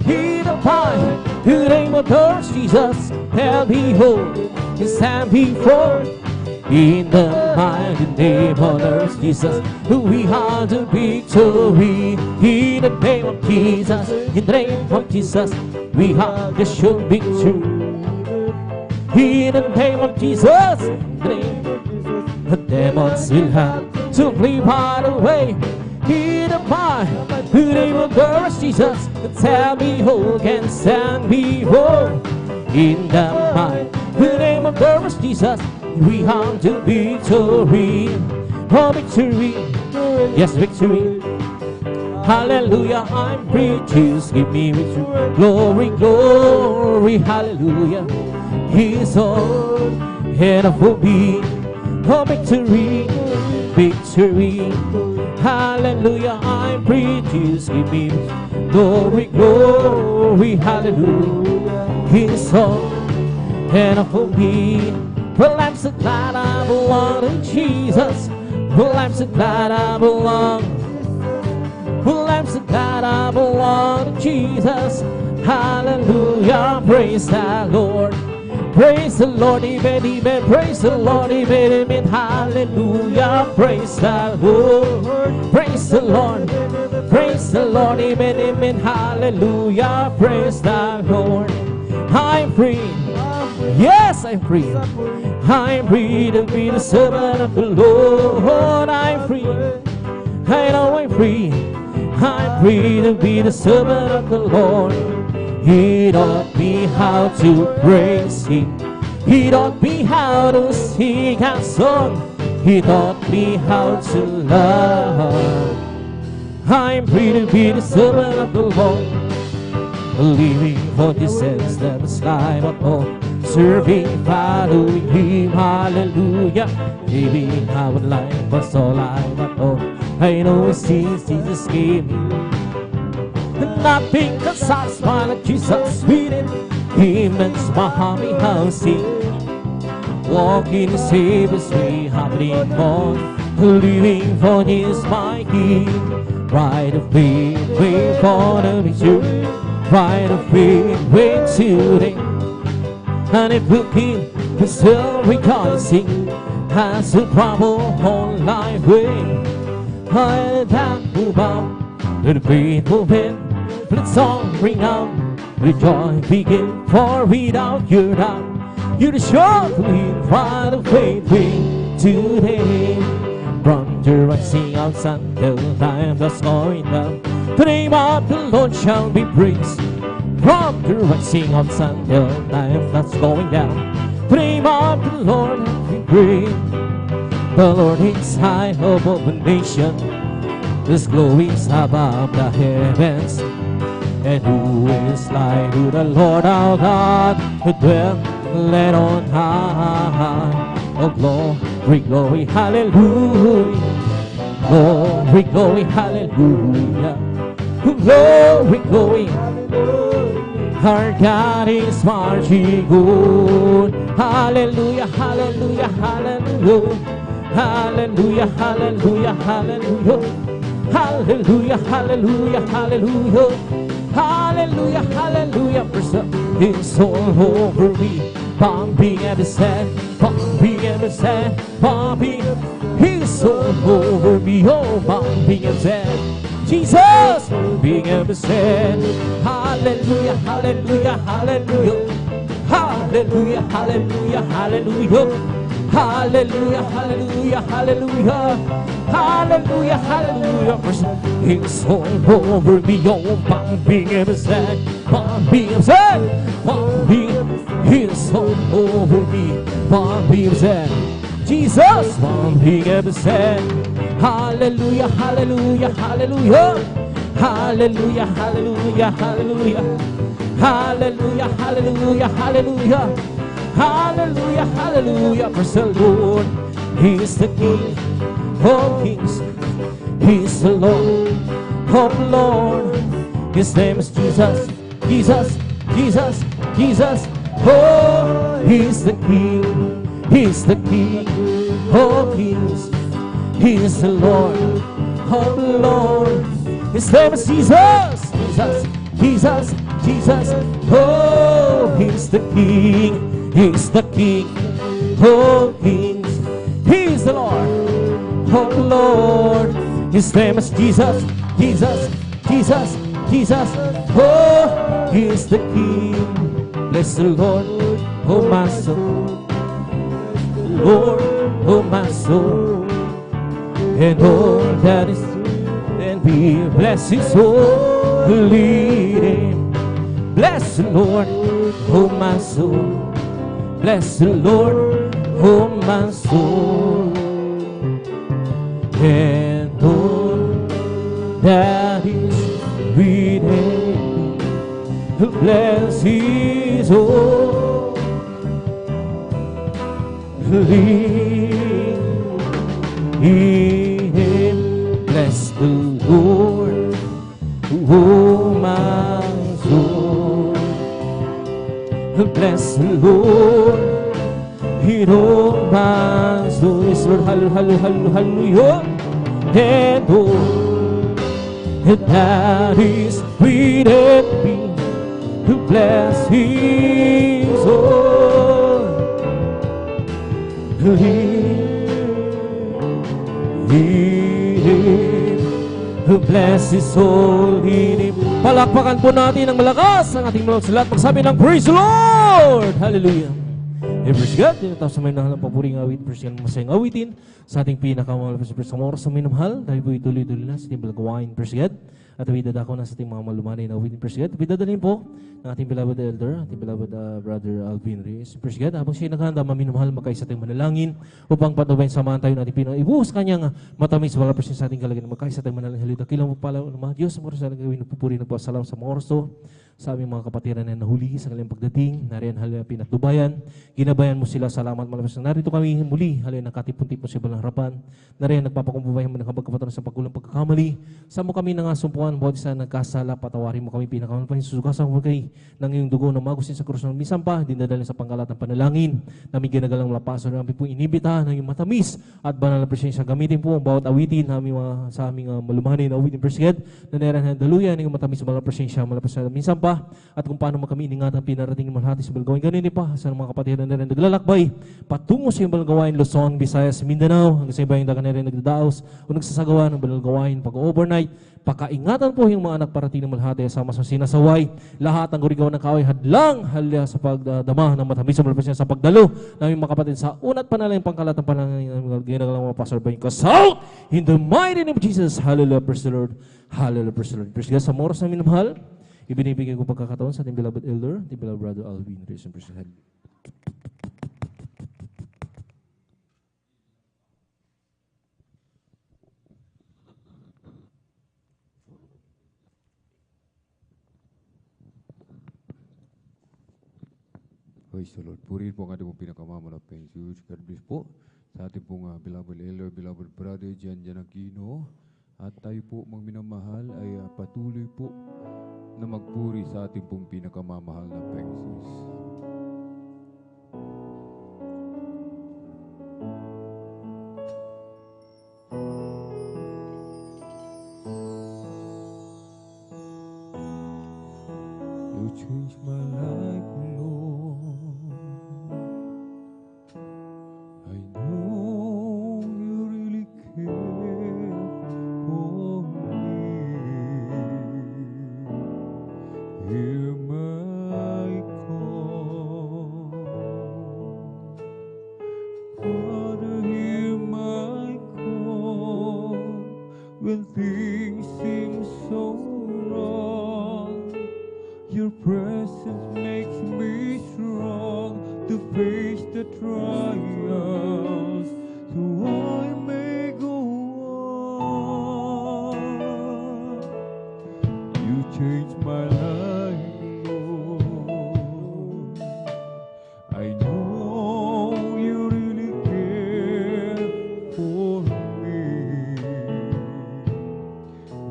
In the fire, in the name of Lord Jesus, they'll behold His stand before. In the mighty name of Lord Jesus, we have the victory. In the name of Jesus, in the name of Jesus, we have the sure victory. In the name of Jesus, in the name of Jesus, the demons will have to flee far away. In the mighty name of Lord Jesus, tell me who can stand before. In the mighty name of Lord Jesus, we have the victory. Oh, victory. Yes, victory. Hallelujah, I'm free. Jesus, give me victory. Glory, glory, hallelujah. He's all and for me. Oh, victory, victory. Hallelujah, I'm free. Jesus, give me glory, glory, hallelujah. He's all and for me. Well, I'm so glad I belong to Jesus. Well, I'm so glad I belong. Well, I'm so glad I belong to Jesus. Hallelujah, praise the Lord. Praise the Lord, amen, amen. Praise the Lord, amen, amen. Hallelujah, praise the Lord. Praise the Lord. Praise the Lord, amen, amen. Hallelujah, praise the Lord. I'm free. Yes, I'm free. I'm free to be the servant of the Lord. I'm free. I know I'm free. I'm free to be the servant of the Lord. He taught me how to praise Him. He taught me how to sing a song. He taught me how to love. I'm free to be the servant of the Lord. Living for this sense that the sky but all. Serving, following Him, hallelujah. Living our life, but all I but all. I know it's Jesus came. Nothing can satisfy like Jesus within Him and my heart housing. Walking the Savior's way, happening on. Living for His my King. Right of faith, wait for the victory. Right of faith, wait today. And if looking, we're still rejoicing. As a trouble on life way. I am move on to the faithful men. Let song ring out, the joy begin. For without your doubt, you're the sure lead right of faith way today. From the rising out sun till the time that's going down, the name of the Lord shall be praised. From the rising of sun till the time that's going down, the name of the Lord be praised. The Lord is high above the nation, His glory is above the heavens. And who is like to the Lord our God, who dwelleth on high? Oh, glory, glory, hallelujah. Glory, glory, hallelujah. Glory, glory, our God is marching good. Hallelujah, hallelujah, hallelujah. Hallelujah, hallelujah, hallelujah. Hallelujah, hallelujah, hallelujah. Hallelujah, hallelujah. It's all over me. Bumping every set, bumping every set, bumping. It's all over me. Oh, bumping every set. Jesus, bumping every set. Hallelujah, hallelujah, hallelujah. Hallelujah, hallelujah, hallelujah. Hallelujah, hallelujah, hallelujah. Hallelujah, hallelujah. It's all over me, oh, bumping every set, bumping every set, bumping. It's all over me, bumping every set. Jesus, bumping every set. Hallelujah, hallelujah, hallelujah. Hallelujah, hallelujah, hallelujah. Hallelujah, hallelujah, hallelujah. Hallelujah, hallelujah, praise the Lord. He is the King of kings. He is the Lord of lords. His name is Jesus, Jesus, Jesus, Jesus. Oh, He is the King. He is the King of kings. He is the Lord of lords. His name is Jesus, Jesus, Jesus, Jesus. Oh, He is the King. He's the King of kings. He's the Lord of lords. His name is Jesus, Jesus, Jesus, Jesus. Oh, He's the King. Bless the Lord, oh my soul. Lord, oh my soul. And all that is and we bless His holy name. Bless the Lord, oh my soul. Bless the Lord, oh my soul, and all that is bless His holy name. Bless the Lord, oh my soul. Bless the Lord, oh my soul. Yes, Lord, hallelujah. And oh, that is within me, to bless His bless His holy name. Palakpakan po natin ng malakas ang ating mga salat. Magsabi ng praise the Lord! Hallelujah! Praise God! Tinatawag sa may nahalang papuring awit. Praise God! Masayang awitin sa ating pinakamahal sa mga oras sa may namahal. Dahil po ituloy-tuloy na sa ating balagawain. Praise God! At idadako na sa ating mga malumanay na awitin. Praise God! Idadalhin po ng ating beloved elder, ating beloved brother Alvin Reyes. Praise God! Habang siya naghahanda, maminamahal, magkaisa ating manalangin upang patubayin samahan tayo ng ating pinang ibuhos kanyang matamis wala presyon sa ating kalagayan. Magkaisa tayong manalangin halita. Kilang mo pala ng mga Diyos sa mga oras gawin pupuri ng pasalam sa mga oras sa aming mga kapatiran na nahuli sa kanilang pagdating. Nariyan halina pinatubayan. Ginabayan mo sila. Salamat malabas na narito kami muli. Halina nakatipon-tipon sa ibalang harapan. Nariyan nagpapakumpubayan mo ng kapagkapatan sa pagkulang pagkakamali. Sa mo kami nangasumpuan, bawat isa nagkasala, patawarin mo kami pinakamalapang susugasan mo kay ng iyong dugo na magusin sa krus ng minsan pa, dinadalhin sa pangkalat ng panalangin. Namin ginagalang malapaso na namin po inibita ng iyong matamis at banal na presensya. Gamitin po ang bawat awitin namin sa aming malumahanin na awitin presged na naran ng daluyan ng iyong matamis banal na presensya malapas na minsan pa at kung paano mo kami iningatan pinarating ng malhati sa balagawain. Ganun pa sa mga kapatid na rin naglalakbay patungo sa iyong balagawain Luzon, Visayas, Mindanao hanggang sa ibang dagan na rin nagdadaos o nagsasagawa ng balagawain pag-overnight. Pakaingatan po yung mga anak parating ng malhati sama sa sinasaway. Lahat ng gurigaw ng kaway hadlang halya sa pagdama ng matamis sa malapasya sa pagdalo namin mga kapatid sa unat panalangin pangkalat ng panalangin ng ginagalang mga pastor ba yung kasal in the mighty name of Jesus. Hallelujah, praise the Lord. Hallelujah, praise the Lord. Praise God. Sa oras namin ng mahal, ibinibigay ko pagkakataon sa ating beloved elder, ating beloved brother Alvin Reyes. Praise the Lord. Praise the Lord. Purihin po ang ating pinakamamalapang Diyos. God bless po sa ating pong beloved elder, beloved brother, Jan Aquino. At tayo po, mga minamahal, ay patuloy po na magpuri sa ating pong pinakamamahal na Panginoon. You changed my life, Lord. I know you really care for me. Hear my call. Father, hear my call. When things seem so wrong, your presence makes me strong to face the trials, so I may go on. You changed my life, Lord. I know you really care for me.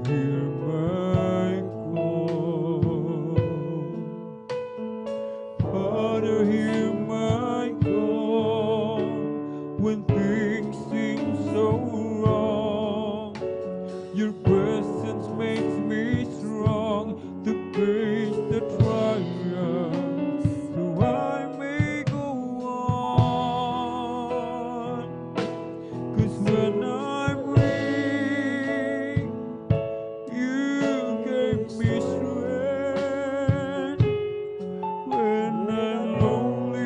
Hear my call. Father, hear my call. When things seem so wrong, your presence makes me strong to face the trials, so I may go on. 'Cause when I'm weak, you gave me strength. When I'm lonely,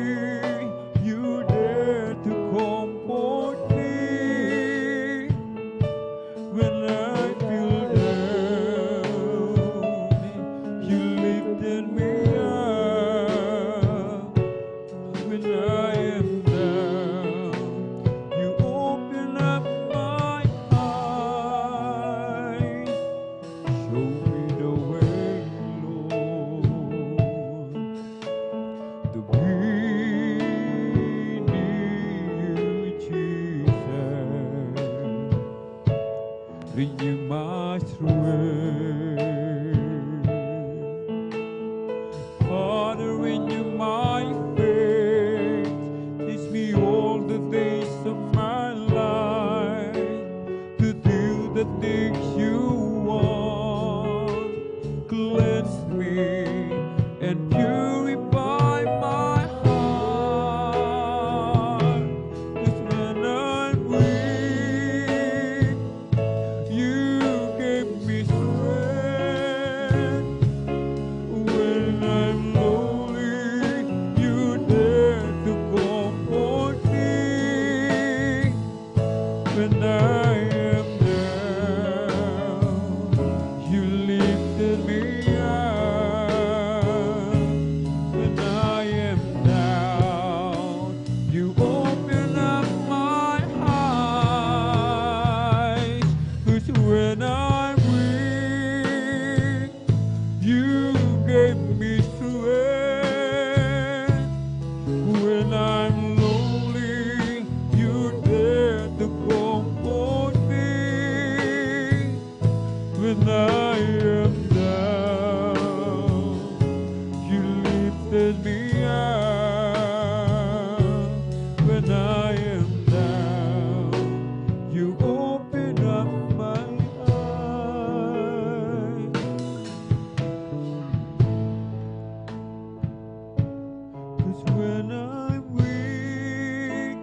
when I'm weak,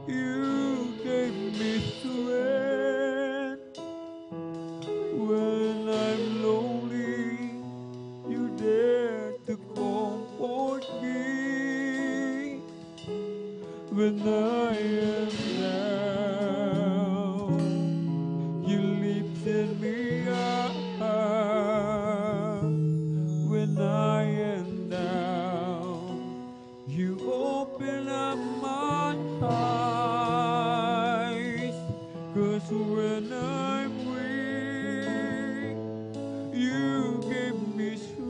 you gave me strength. When I'm lonely, you dare to comfort me. When I am down, you lifted me up. When I am down, you open up my eyes. 'Cause when I'm weak, you give me strength.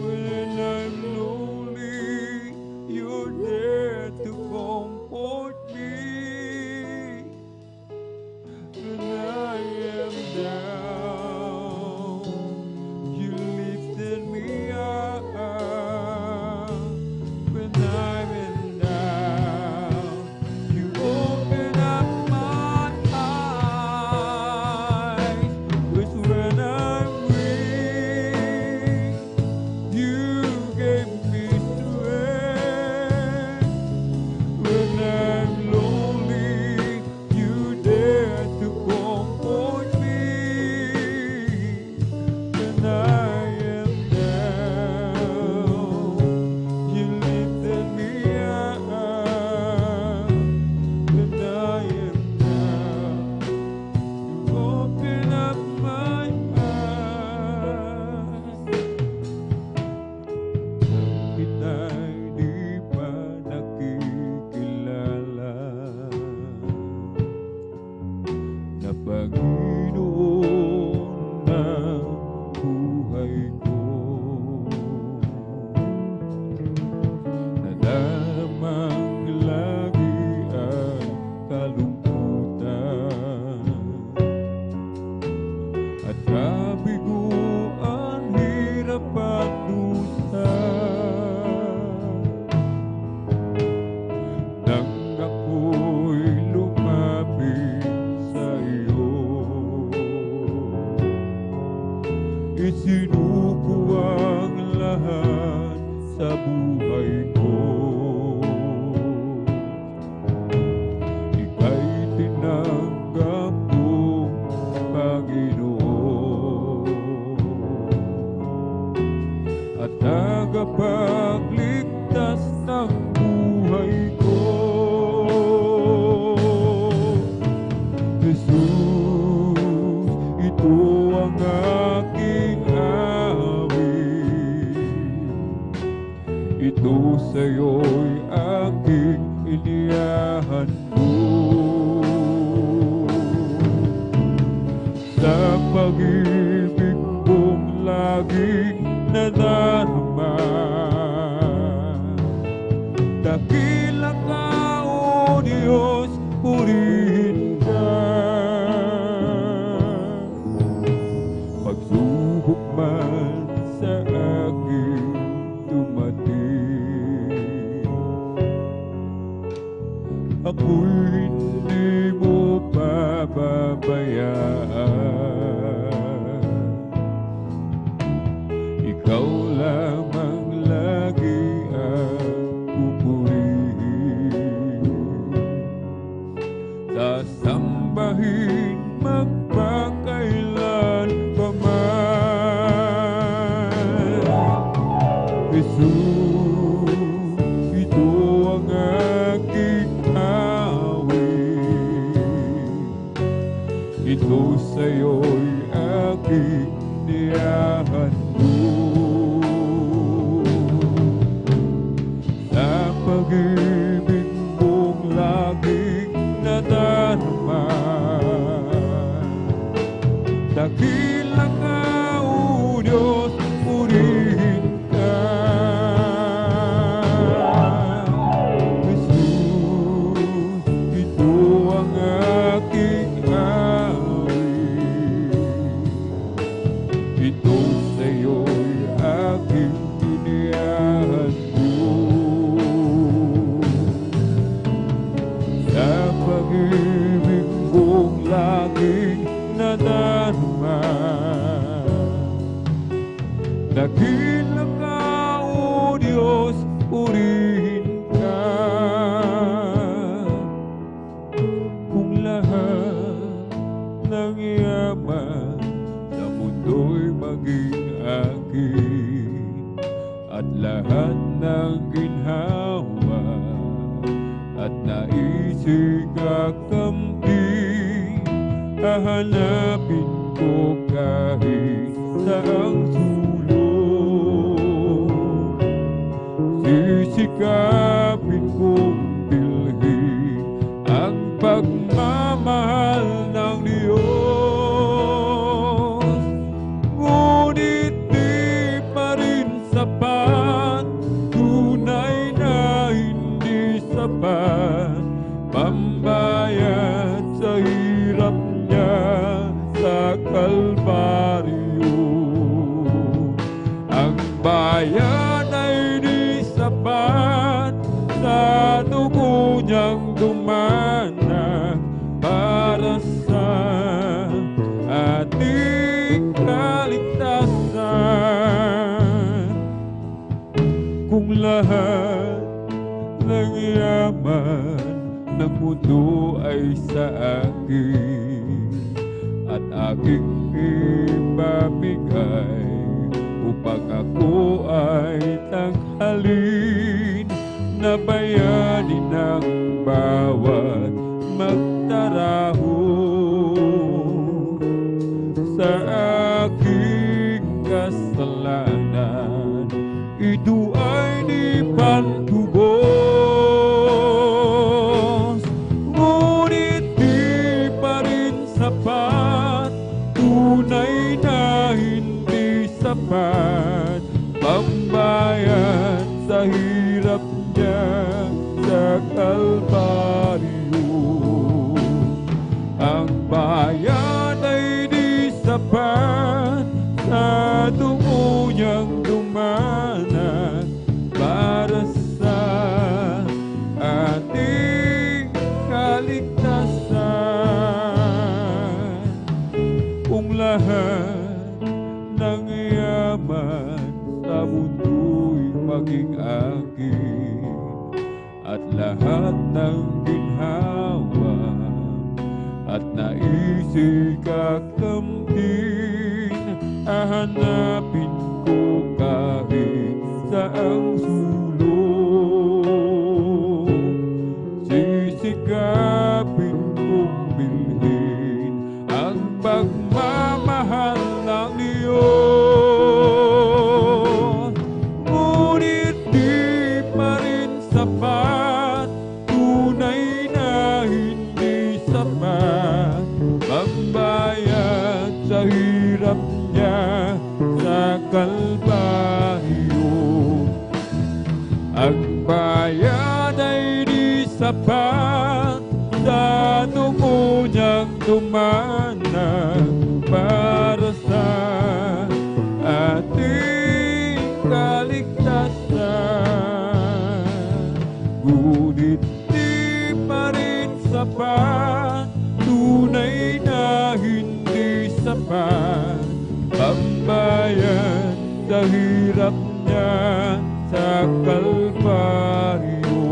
When I'm lonely, you're there to comfort me. When I am down, you lifted me up. When I'm down, you open up my eyes. 'Cause when I'm weak, you gave me strength. When I'm lonely, you dare to comfort me. When I am down, you lifted me up. When I am down, you open up my eyes. Kita'y di pa nakikilala na Panginoon ng buhay ko. Nadaramang lagi ang kalungkutan at kabiguan, hirap at dusa. Nang ako'y lumapit sa iyo, isinuko ang lahat sa buhay ko. Ika'y tinanggap ko, Panginoon, at tagapagligtas ng buhay ko. Jesus, ito ang aking awit. Ito sa'yo'y aking inihahandog. Sa pag-ibig kong laging nadarama, dakila ka, O Diyos, purihin ka. Pagsubok man sa akin dumating, ako'y hindi mo pababayaan. Ikaw lamang lagi ang pupurihin, sasambahin magpakailan pa man. Jesus, ito ang aking awit. Ito sa'yo'y aking nihahandog. Sa pag-ibig mong laging nadarama, dakila ka, O Diyos, purihin ka. Diyos, purihin ka. Kung lahat ng yaman sa mundo'y maging akin, at lahat ng ginhawa at naisig kakamtin, hahanapin ko kahit saang sulok. Sisikapin kong bilhin ang pagmamahal ng Diyos. Ngunit di pa rin sapat, tunay na hindi sapat, pambayad sa hirap niya sa Kalbaryo. Ang bayan ay di sapat, sa dugo niyang dumanak para sa ating kaligtasan. Kung lahat ng yaman ng mundo ay sa akin, at aking ipamigay upang ako ay tanghalin, na bayanin ng bawat magtaraho sa aking kasalanan. Ito ay di pantubos, ngunit di pa rin sapat, tunay na hindi sapat, pambayad sa hirap niya sa Kalbaryo. Ang bayan ay di sapat, sa dugo niyang dumanak para sa ating kaligtasan. Kung lahat ng yaman sa mundo'y maging akin, at lahat ng ginhawa at naisig kakamtin, hahanapin ko kahit saang sulok. Sisikapin kong bilhin ang pagmamahal ng Diyos. Ngunit di pa rin sapat, tunay na hindi sapat, pambayad sa hirap niya sa Kalbaryo. Ang bayan ay di sapat, sa dugo niyang dumanak para sa ating kaligtasan. Ngunit di pa rin sapat, tunay na hindi sapat, pambayad sa hirap niya sa Kalbaryo.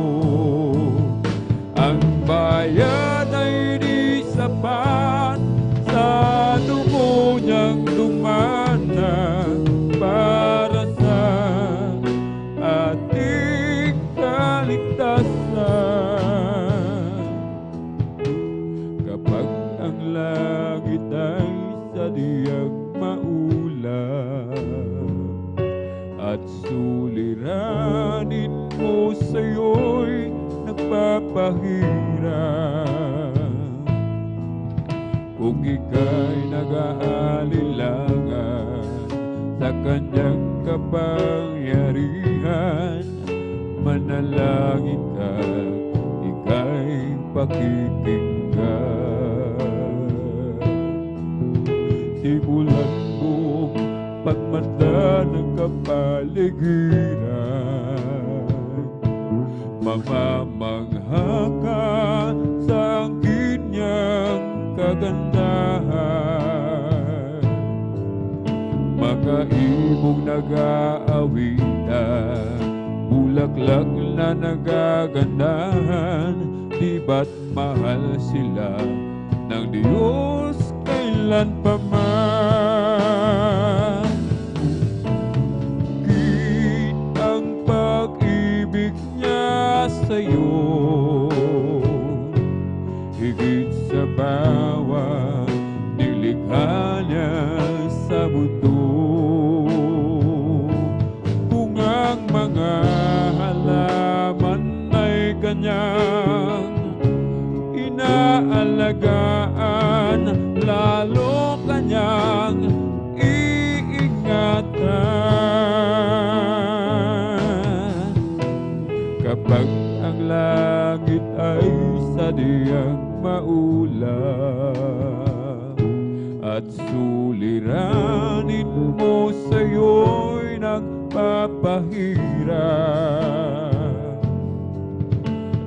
Ang bayan ay di sapat, sa dugo niyang dumanak para sa ating kaligtasan. Kapag ang langit ay sadyang maulan, at suliranin mo sa'yo'y nagpapahirap, kung ika'y nag-aalilangan sa kanyang kapangyarihan, manalangin ka, ika'y pakikinggan. Simulan mo pagmata ng kapaligiran, mamamangha ka sa angkin niyang kagandahan. Makaibong nag-aawitan bulaklak na nagagandahan, di ba't mahal sila ng Diyos kailan pa man. Ang pag-ibig niya sa'yo, higit sa bawat nilikha niya sa mundo. Kung ang mga halaman ay kanyang inaalagaan, lalo kanyang iingatan. Kapag ang langit ay sadyang maulap at suliranin mo sa'yo'y nagpapahirap,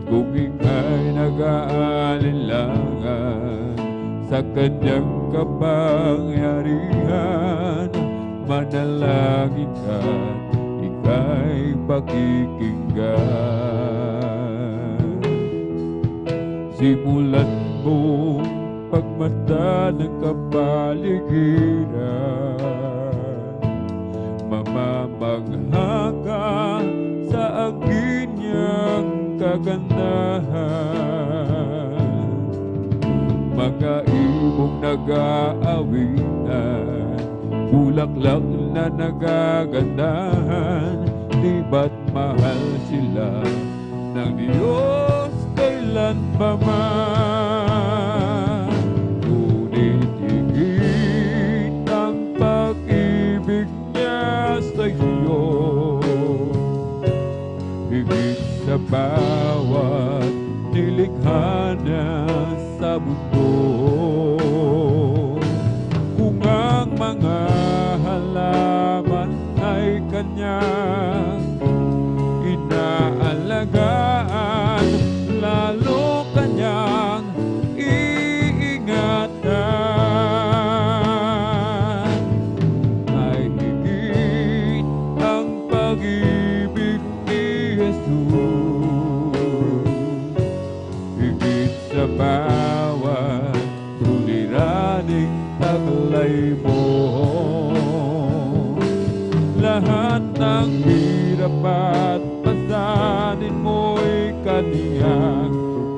kung ika'y nag-aalinlangan sa kanyang kapangyarihan, manalangin ka, ika'y pakikinggan. Simulan mo pagmata ng kapaligiran, mamamangha ka sa angkin niyang kagandahan. Mga ibong nag-aawitan, bulaklak na nagagandahan, di ba't mahal sila ng Diyos kailan pa man. Ngunit higit ang pag-ibig niya sa iyo, higit sa bawat nilikha niya sa mundo. Kung ang mga halaman ay kanyang inaalagaan, lalo kanyang iingatan, ay higit ang pag-ibig ni Jesus, higit sa bawat suliraning taglay mo. Lahat ng hirap at pasanin mo'y kaniyang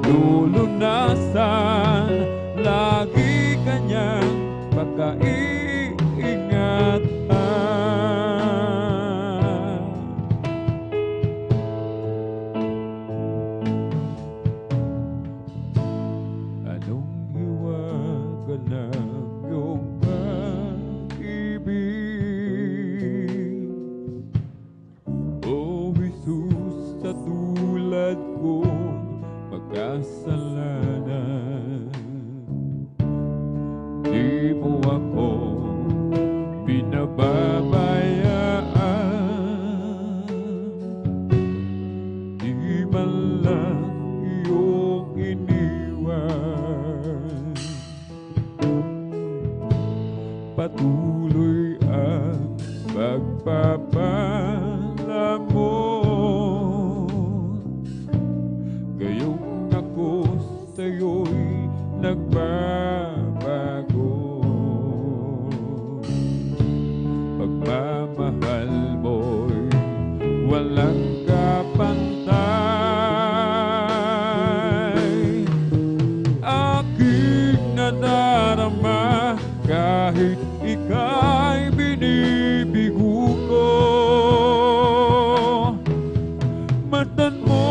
lulunasan, lagi kanyang pagkaingatan. Anong hiwaga ng iyong pag-ibig, O Jesus, sa tulad kong magkasalanan? Di mo ako pinababayaan, di man lang iyong iniwan. Patuloy ang pagpapala mo, gayong ako sa'yo'y nagbabago. Pagmamahal mo'y walang kapantay, aking nadarama kahit ika'y binibigo ko. Masdan mo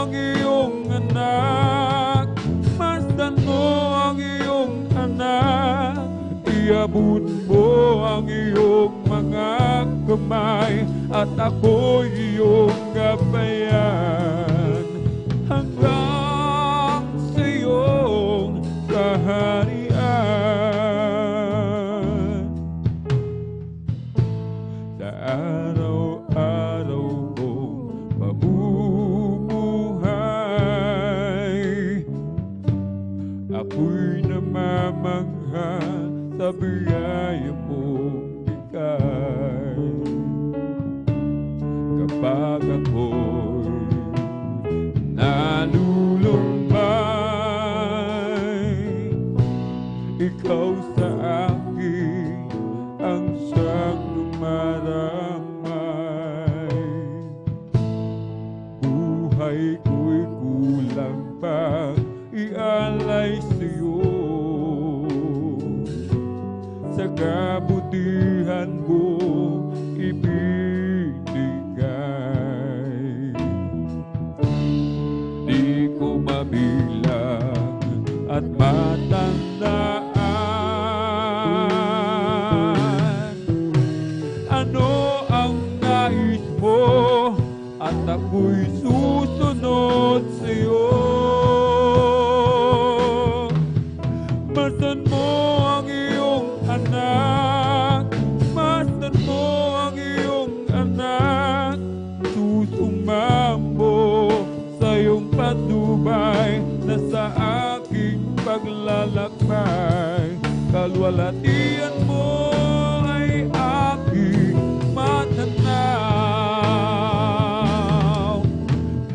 ang iyong anak, masdan mo ang iyong anak, iabot mo ang iyong mga kamay, at ako'y iyong gabayan hanggang sa iyong kaharian. Sa araw-araw kong pamumuhay, ako'y namamangha sa biyaya mong bigay. Kapag ako mo at ako'y susunod sa'yo. Masan mo ang iyong anak, masan mo ang iyong anak, susumamo sa iyong patnubay na sa aking paglalakbay. Kalwalatian mo ay aking matanaw.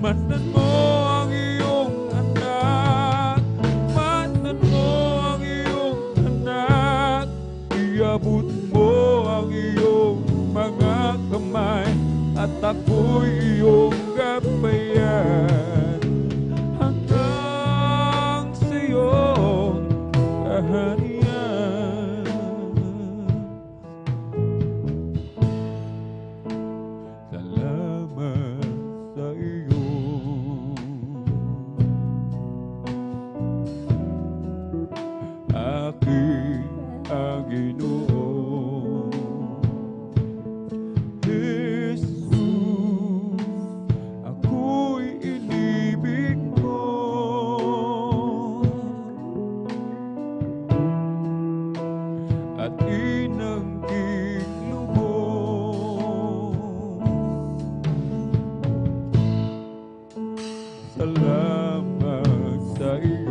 Masan mo ang iyong anak, masan mo ang iyong anak, iabot mo ang iyong mga kamay at ako'y iyong gabayan hanggang sa iyong kaharian. Salamat sa iyo. Aking Panginoon Jesus, ako'y inibig mo at inanggig lubos. Salamat sa iyo.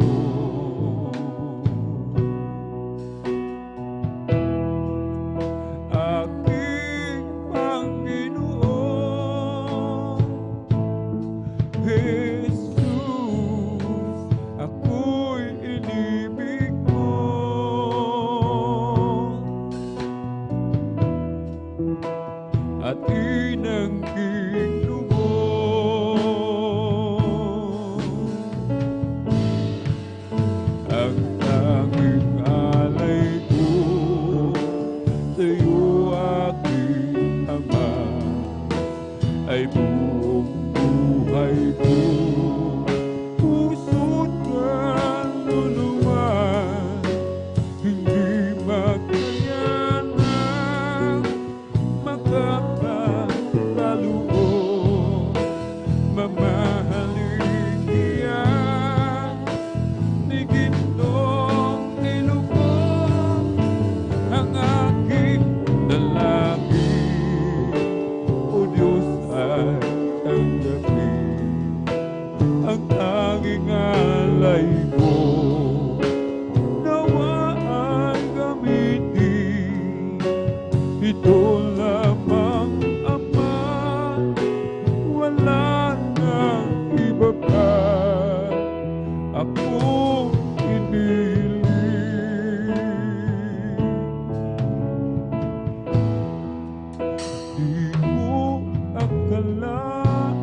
Aking Panginoon Jesus, ako'y inibig mo at inanggig lubos. Ang tanging alay ko sa'yo, aking Ama, ay buong buhay ko, puso't kaluluwa, hindi makayanan, makapagkaloob, mamahalin iyan ni Ginoong nilubog ang aking dalangin. O Diyos ay tanggapin ang tanging alay ko, nawa ay gamitin ito lamang, Ama, wala nang iba pa akong hiniling. Di ko akalain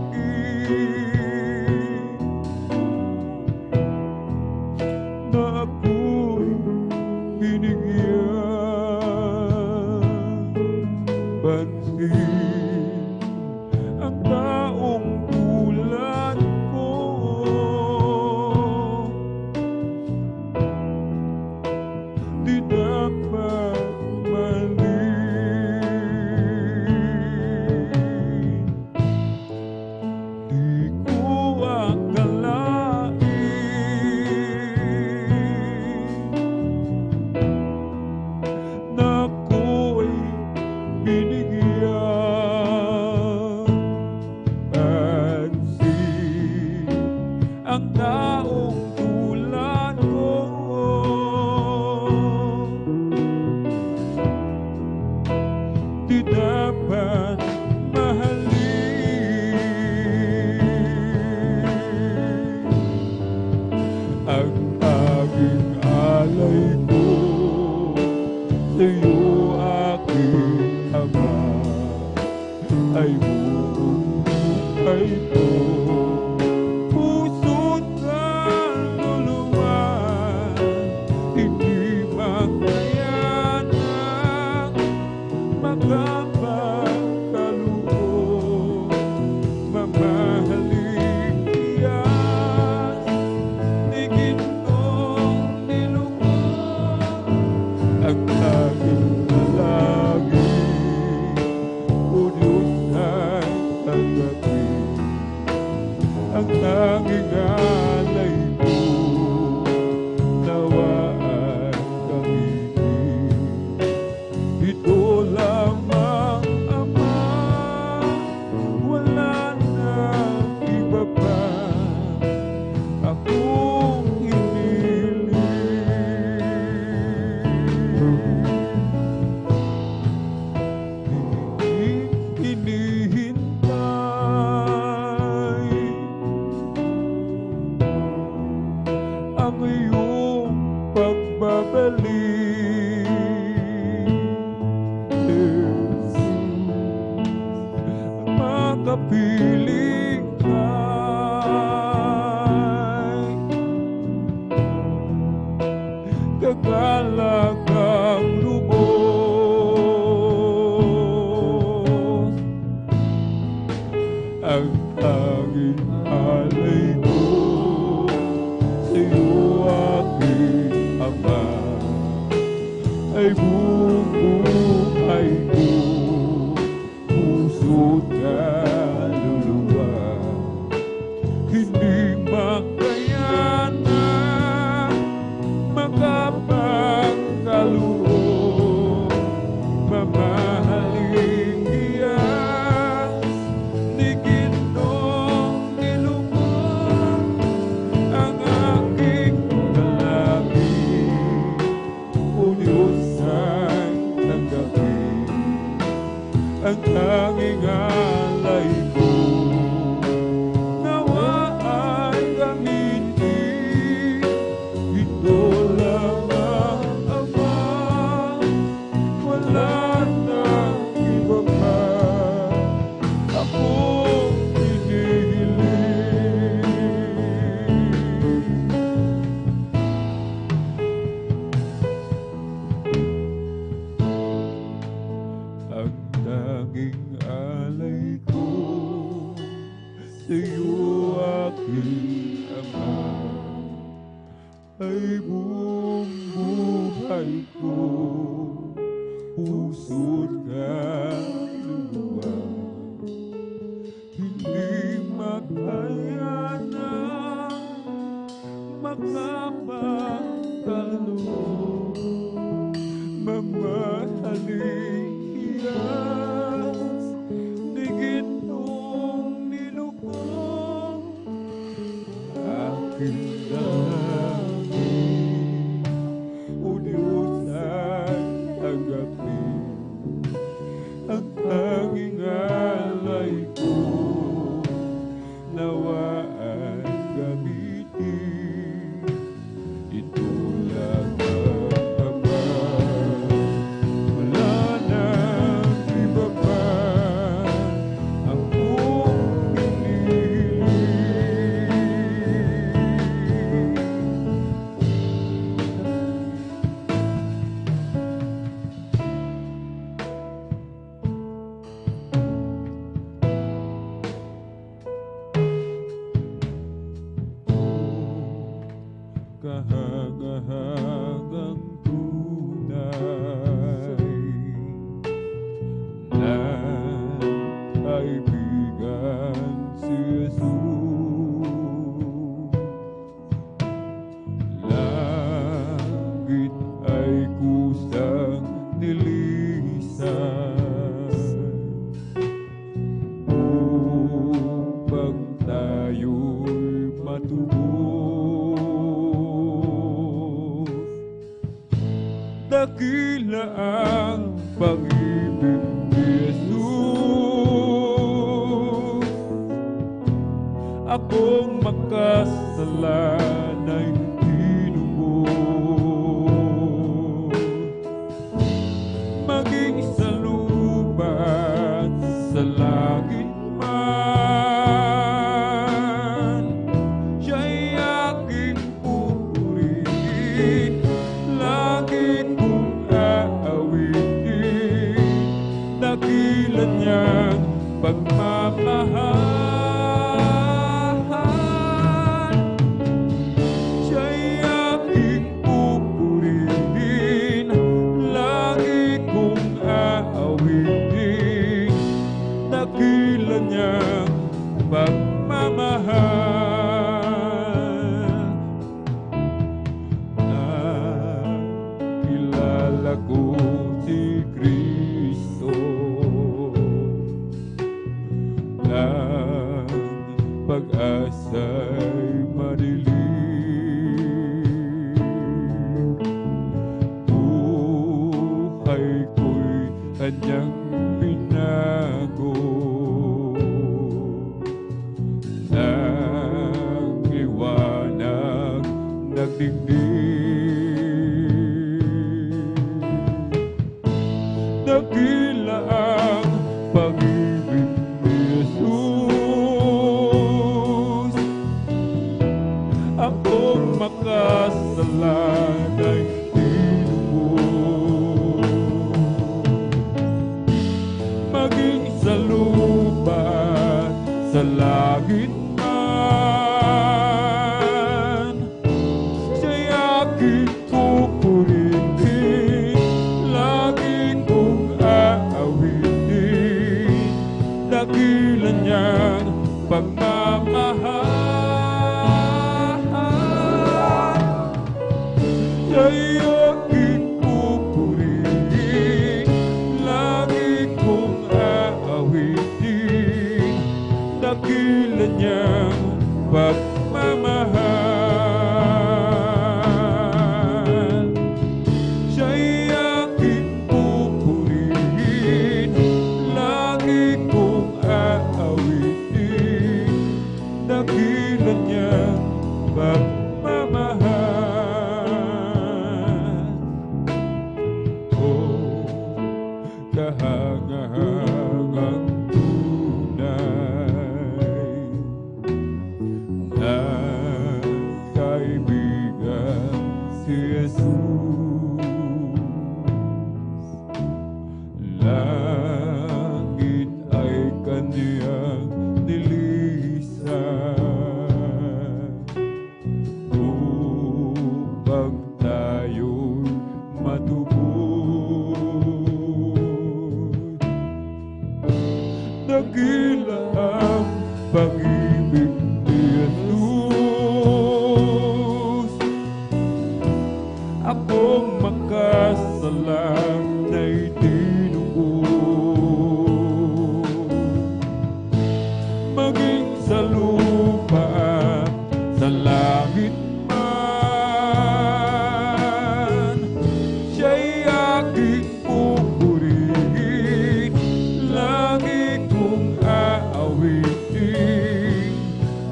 na ako'y binigyan pansin ang taong tulad ko. Di dapat malin, di ko akalain na ako'y binigyan pansin ang taong tulad ko. Di dapat mahalin ang aking alay ko sa'yo, aking Ama, ay buong buhay ko, puso't kaluluwa, hindi makayanan, makapagkaloob, mamahalin iyan ni Ginoong nilubog ang tanging dalangin. O Diyos ay ang tanging alay ko, nawa ay gamitin. Ito lamang, Ama, wala nang iba pa akong hiniling. Hinihintay ang iyong pagbabalik, Jesus. Makapiling kay kagalagang lubos, ang tanging alay ko sa'yo, aking Ama, ay buong buhay ko, puso't kaluluwa. Hindi makayanan makapagkaloob, mamahalin iyas ni Ginoong nilubog ang aking dalangin. O Diyos ay tanggapin ang tanging alay ko, nawa ay gamitin. Ito lamang, Ama, wala nang iba pa akong hinihiling. Ang tanging alay ko sa'yo, aking Ama, ay buong buhay ko, puso't kaluluwa. Hindi makayanan makapagkaloob, mamahalin iyas ni Ginoong nilubog aking dalangin. O Diyos ay tanggapin ang tanging alay ko, nawa ay gamitin. Ito lamang, Ama, wala nang iba pa akong hinihiling. Kahangahangang tunay na kaibigan si Jesus. Langit ay kusang nilisan upang tayo'y matubos. Dakila ang pag-ibig ni Jesus, akong makasalanay tinubos. Maging sa lupa't sa langit man, siya'y aking pupurihin, langit kong aawitin, dakila niyang pagmamahal. Siya'y aking pupurihin, langit kong aawitin, dakila niyang pagmamahal. pag-asa'y madilim. Buhay ko'y kanyang binago, ng liwanag nagdigdig. Dakila ang pag-ibig ni Jesus, akong makasalanay tinubos. Maging sa lupa at sa langit man, siya'y aking pupurihin, lagi kong aawitin, dakilan niyang pagmamahal. Siya'y aking pupurihin, lagi kong aawitin, dakilan niyang pagmamahal. Siya'y aking pupurihin, lagi kong aawitin, dakilan niyang pagmamahal. Oh, kahangahangang tunay na kaibigan si Jesus. Langit ay kaniyang nilisan upang tayo'y matubos. Dakila ang pag-ibig ni Jesus, akong makasalanay tinubos. Maging sa lupa at sa langit man, siya'y aking pupurihin, lagi kong aawitin,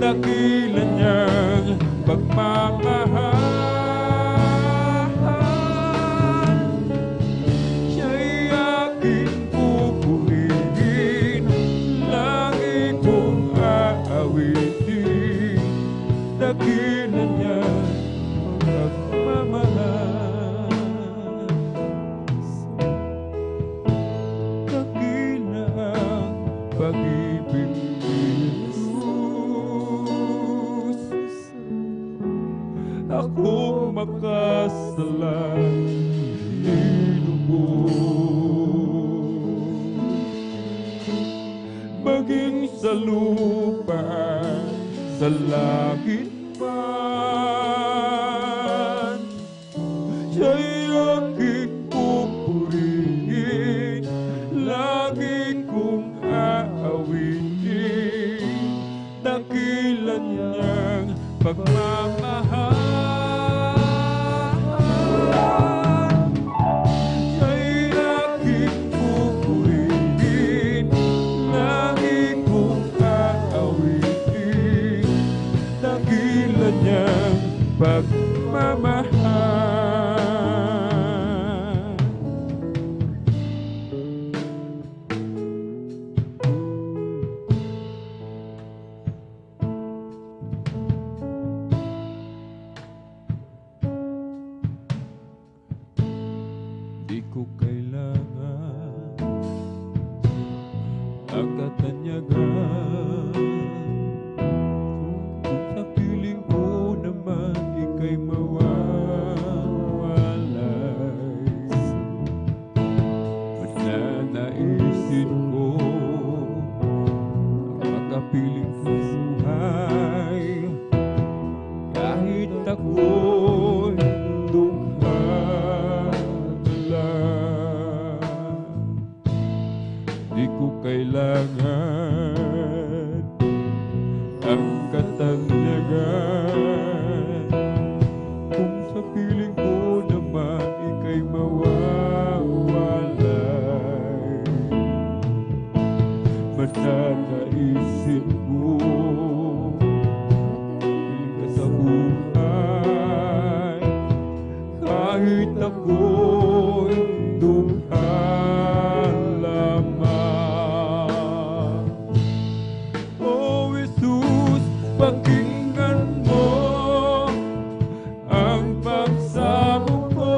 dakilan niyang pagmamahal. Siya'y aking pupurihin, lagi kong aawitin, dakilan niyang pagmamahal. Dakila ang pag-ibig ni Jesus, akong makasalan tinubos. Maging sa lupa, sa langit man, siya'y aking pupurihin, lagi kong aawitin, dakilan niyang pagmamahal. Siya'y aking pupurihin, lagi kong aawitin, dakilan niyang pagmamahal. Di ko kailangan ang katanyagan, kung sa piling ko naman ika'y mawawalay. Mananaisin ko ang makapiling buhay, kahit ako'y lang. Di ko kailangan na naisip mo. Piling ka sa buhay, kahit ako'y dugha lamang. O Jesus, pakinggan mo ang pagsamo ko.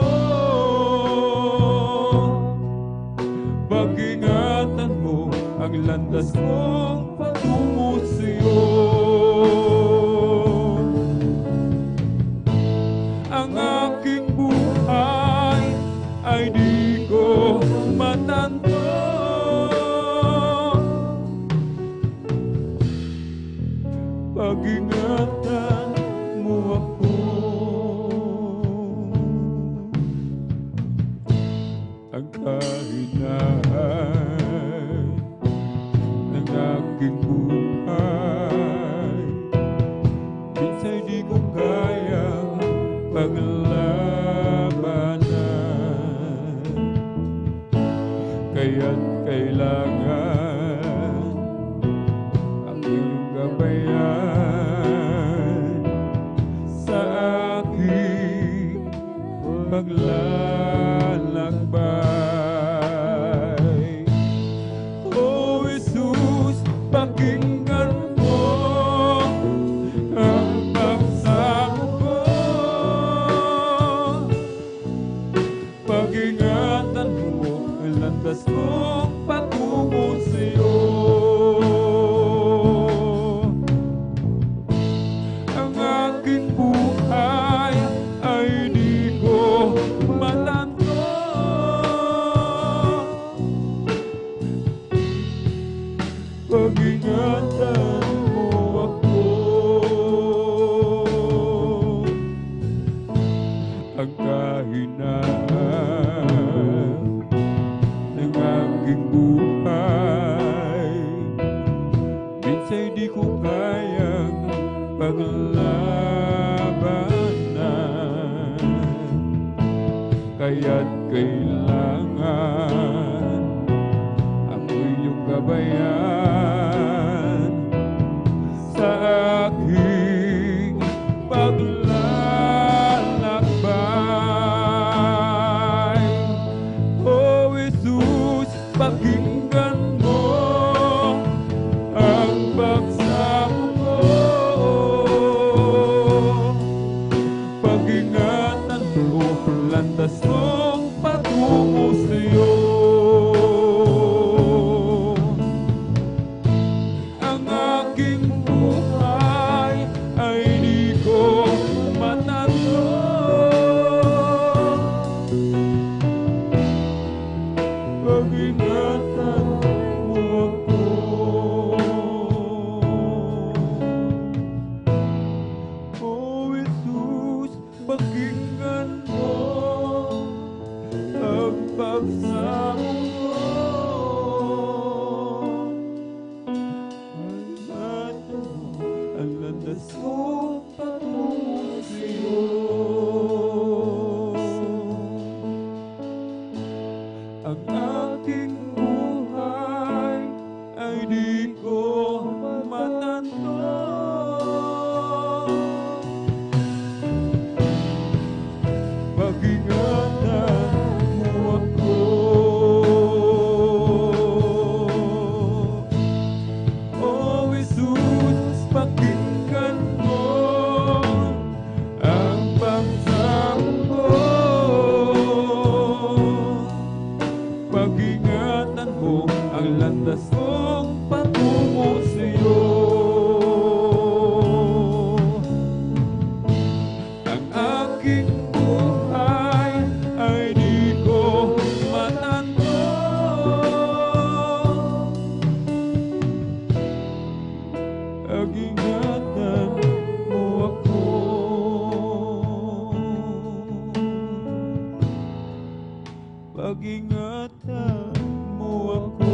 Pag-ingatan mo ang landas kong patungo sa'yo. Ang aking buhay ay di ko matanto. Pag-ingatan mo ako. Ang kahinaan ng aking buhay, minsa'y di ko kayang paglabanan. Kaya't kailangan ang iyong gabayan sa aking paglalakbay. O Jesus, pakinggan mo ang pagsamo ko. Pag-ingatan mo ang landas kong patungo sa'yo. Ang aking buhay ay di ko matanto. Pag-ingatan mo ako. Ang kahinaan ng aking buhay, minsa'y di ko kayang paglabanan. Kaya't kailangan ang iyong gabayan sa aking paglalakbay. O Jesus, pakinggan mo ang pagsamo ko. Pag-ingatan mo landas kong patungo sa'yo. Ang aking buhay ay di ko matanto. Pag-ingatan mo ako. O Jesus, pakinggan mo ang pagsamo ko. Pag-ingatan mo ang landas kong patungo sa'yo. Ang aking buhay ay di ko matanto. Pag-ingatan mo ako. O Jesus, pakinggan mo ang pagsamo ko. Pag-ingatan mo ang landas kong patungo sa'yo. Ang aking buhay ay di ko matanto. Pag-ingatan mo ako. Pag-ingatan mo ako.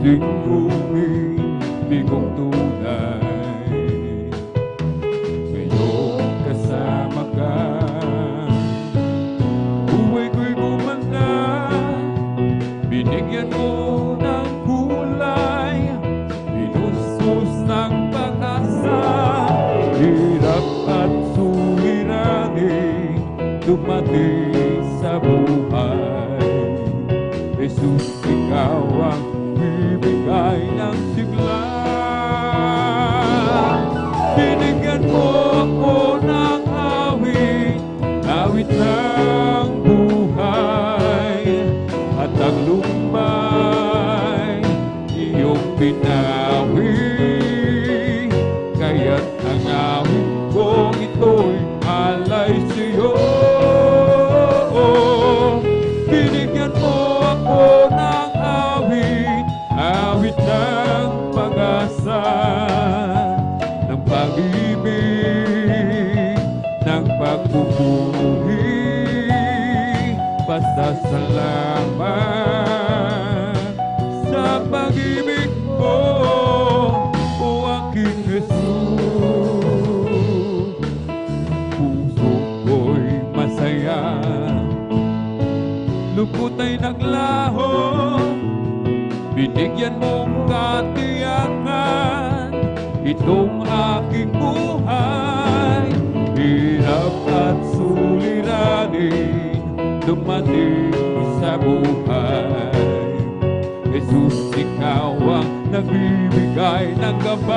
lingkungin bigong tunay. Ngayon kasama ka, buhay ko'y gumanda, binigyan mo ng kulay, binustos ng pag-asa, hirap at suliranin, dumating sa buhay. Jesus, ikaw ang bibigay ng sigla. Binigyan mo ako ng awit, awit ng buhay, at ang lumbay iyong pinawi. Kaya't ang awit kong ito'y alay sa'yo. Binigyan mo ako ng awit, awit ng pag-asa, ng pag-ibig, ng pagpupuri. Pasasalamat sa pag-ibig mo, o aking Jesus. Puso ko'y masaya, lungkot ay naglaho, binigyan mong katiyakan itong aking buhay. Hirap at suliranin, dumating sa buhay. Jesus, ikaw ang nagbibigay ng gabay.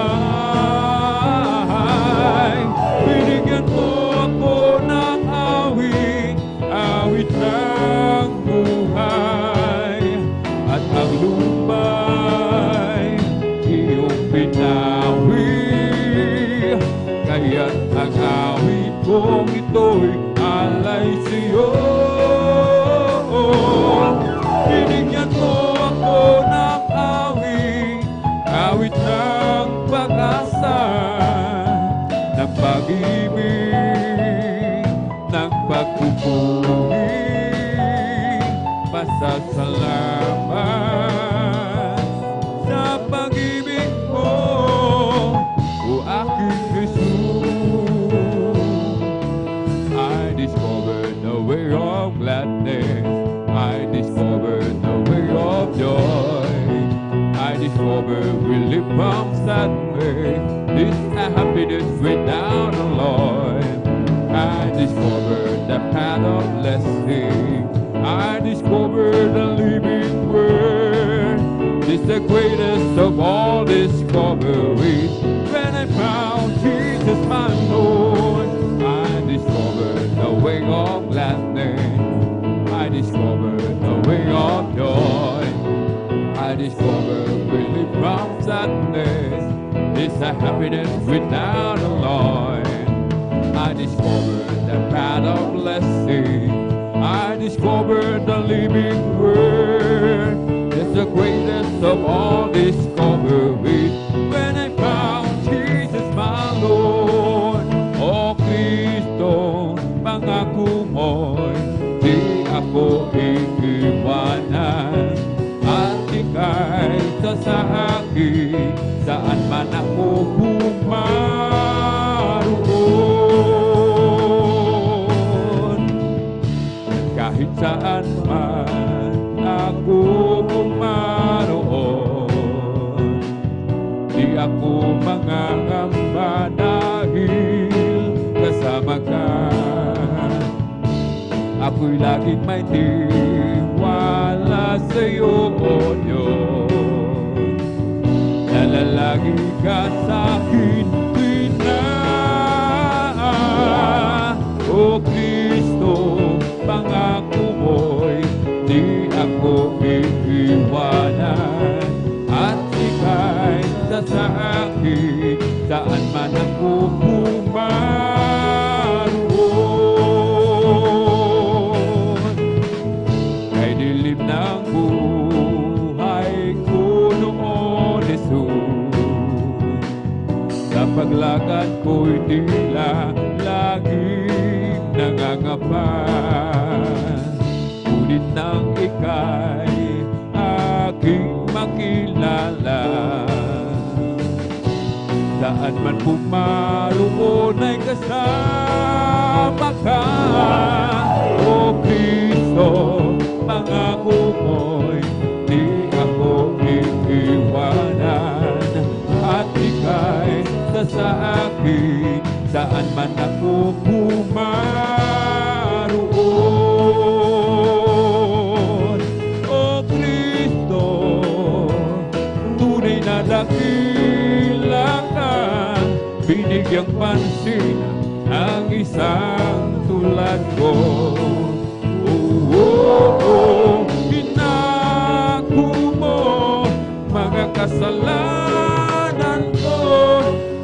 Binigyan mo ako ng awit, awit ng buhay, at ang lumbay iyong pinawi. Kaya't ang awit kong ito'y alay sa'yo. Binigyan mo ako ng awit, awit ng pag-asa, ng pag-ibig, ng pagpupuri. Pasasalamat sa pag-ibig mo, o aking Jesus. I discovered the way of gladness, I discovered the way of joy, I discovered relief from sadness, this happiness without a Lord. I discovered the path of blessing, I discovered the living word. This the greatest of all discoveries. When I found Jesus my Lord, I discovered the way of gladness, I discovered the way of joy, I discovered relief from sadness, this a happiness without a Lord. I discovered the path of blessing, I discovered the living word. It's the greatest of all discoveries. When I found Jesus my Lord, O Kristo, pangako mo'y di ako iiwanan, at ika'y sasakin saan man ako pumaroon. Kahit saan man ako pumaroon, di ako mangangamba dahil kasama ka. Ako'y laging may tiwala sa'yo, O Diyos. Nalalagi ka sa'kin, O Kristo, pangako mo'y di ako iiwanan, at ika'y sasakin saan man ako pumaroon. Kay dilim ng buhay ko noon, Jesus, sa paglakad ko'y tila laging nangangapa, ngunit nang ika'y aking makilala. Saan man pumaroon ay kasama ka, O Kristo, pangako mo'y di ako iiwanan, at ika'y sa akin saan man ako pumaroon. O Kristo, tunay na dakila ka, binigyang pansin ang isang tulad ko. Pinako mo mga kasalanan ko,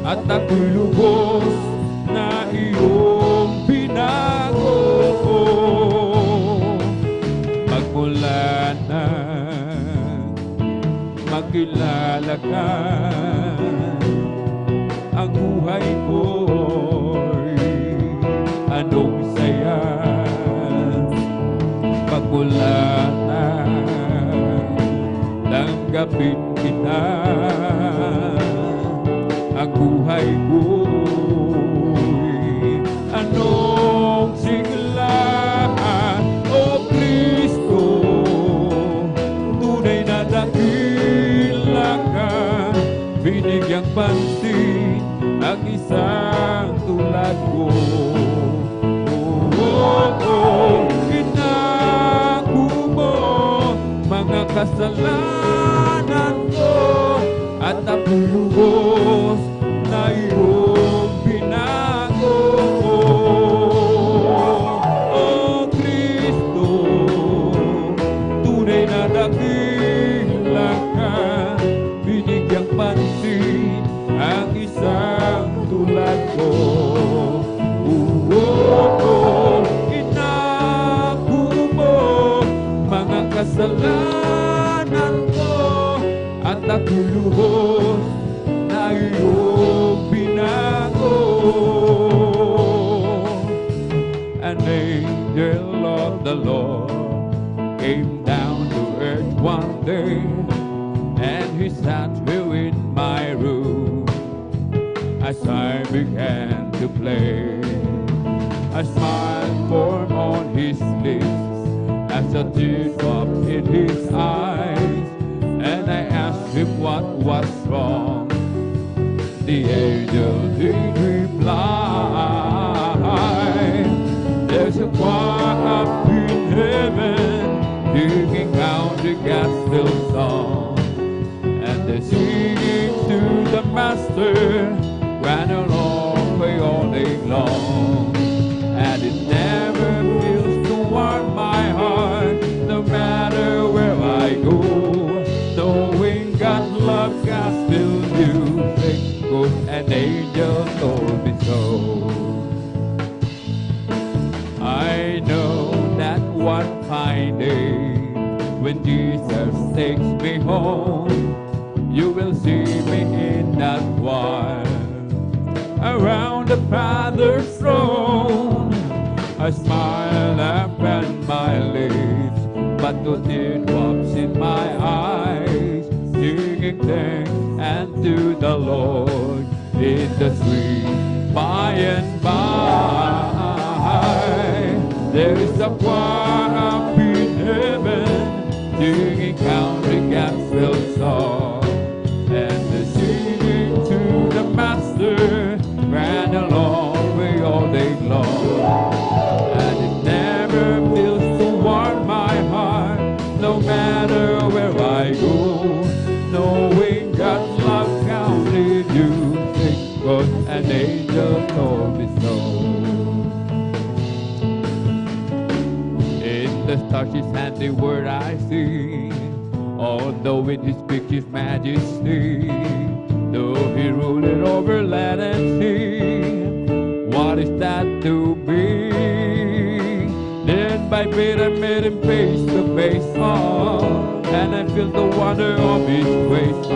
at ako'y lubos na iyong binago. Magmula na makilala ka, ang buhay ko'y anong saya. Magmula na tanggapin kita, ang buhay ko'y anong sigla. O Kristo, tunay na dakila ka, binigyang pansin ang isang tulad ko. Inako mo mga kasalanan ko, at ako'y lubos na iyong binago. O Kristo, tunay na dakila ka, binigyang pansin ang isang tulad ko. Inako mo mga kasalanan ko, at ako'y lubos na iyong binago. An angel of the Lord came down to earth one day, and he sat here in my room as I began to play. A smile formed on his lips as a teardrop in his eyes, and I asked him what was wrong. The angel did reply, there's a choir up in heaven singing out the gospel song, and they're singing to the Master, ran along way all day long. And it never fails to warm my heart, no matter where I go, knowing God loves gospel music, cause an angel told me so. I know that one fine day, when Jesus takes me home, you will see me in that choir around the Father's throne. I smile upon my lips, but no teardrops in my eyes, singing thanks unto the Lord in the sweet by and by. There is a choir up in heaven singing country gospel song, and they're singing to the Master, ran along way all day long. And it never fails to warm my heart, no matter where I go, knowing God's love counted you, because an angel told me so. In the stars his handiwork I see, although in his picture's majesty, though he ruled it over land and sea. What is that to be? Then by faith I met him face to face, and I felt the wonder of his grace,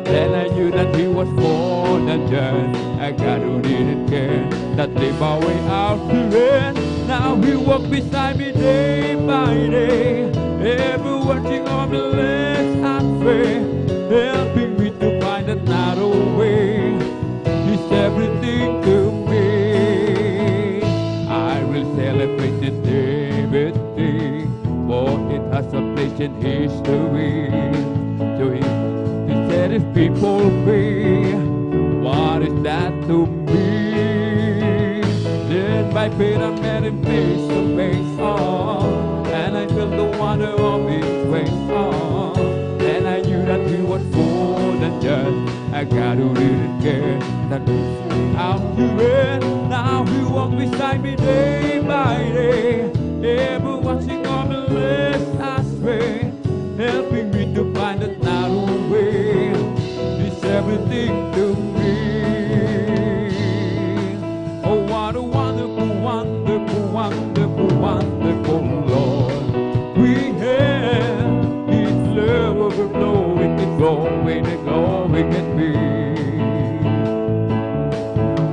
then I knew that he was born and dead, a God who didn't care, that they bow way out to end. Now He walks beside me day by day, ever watching on the left and way, helping me to find a narrow way. He's everything to me. I will celebrate this day with thee, for it has a place in history. To Him to set His people free. What is that to me? Then by faith I met Him face to face, and I felt the wonder of His ways, and I knew that He was more than just a God who didn't care, that was out to it. Now He walks beside me day by day, ever watching on the left astray, helping me to find a narrow way. He's everything to me. Oh, what a wonderful, wonderful, wonderful, wonderful Lord we have. His love overflowing, it's growing and growing in me.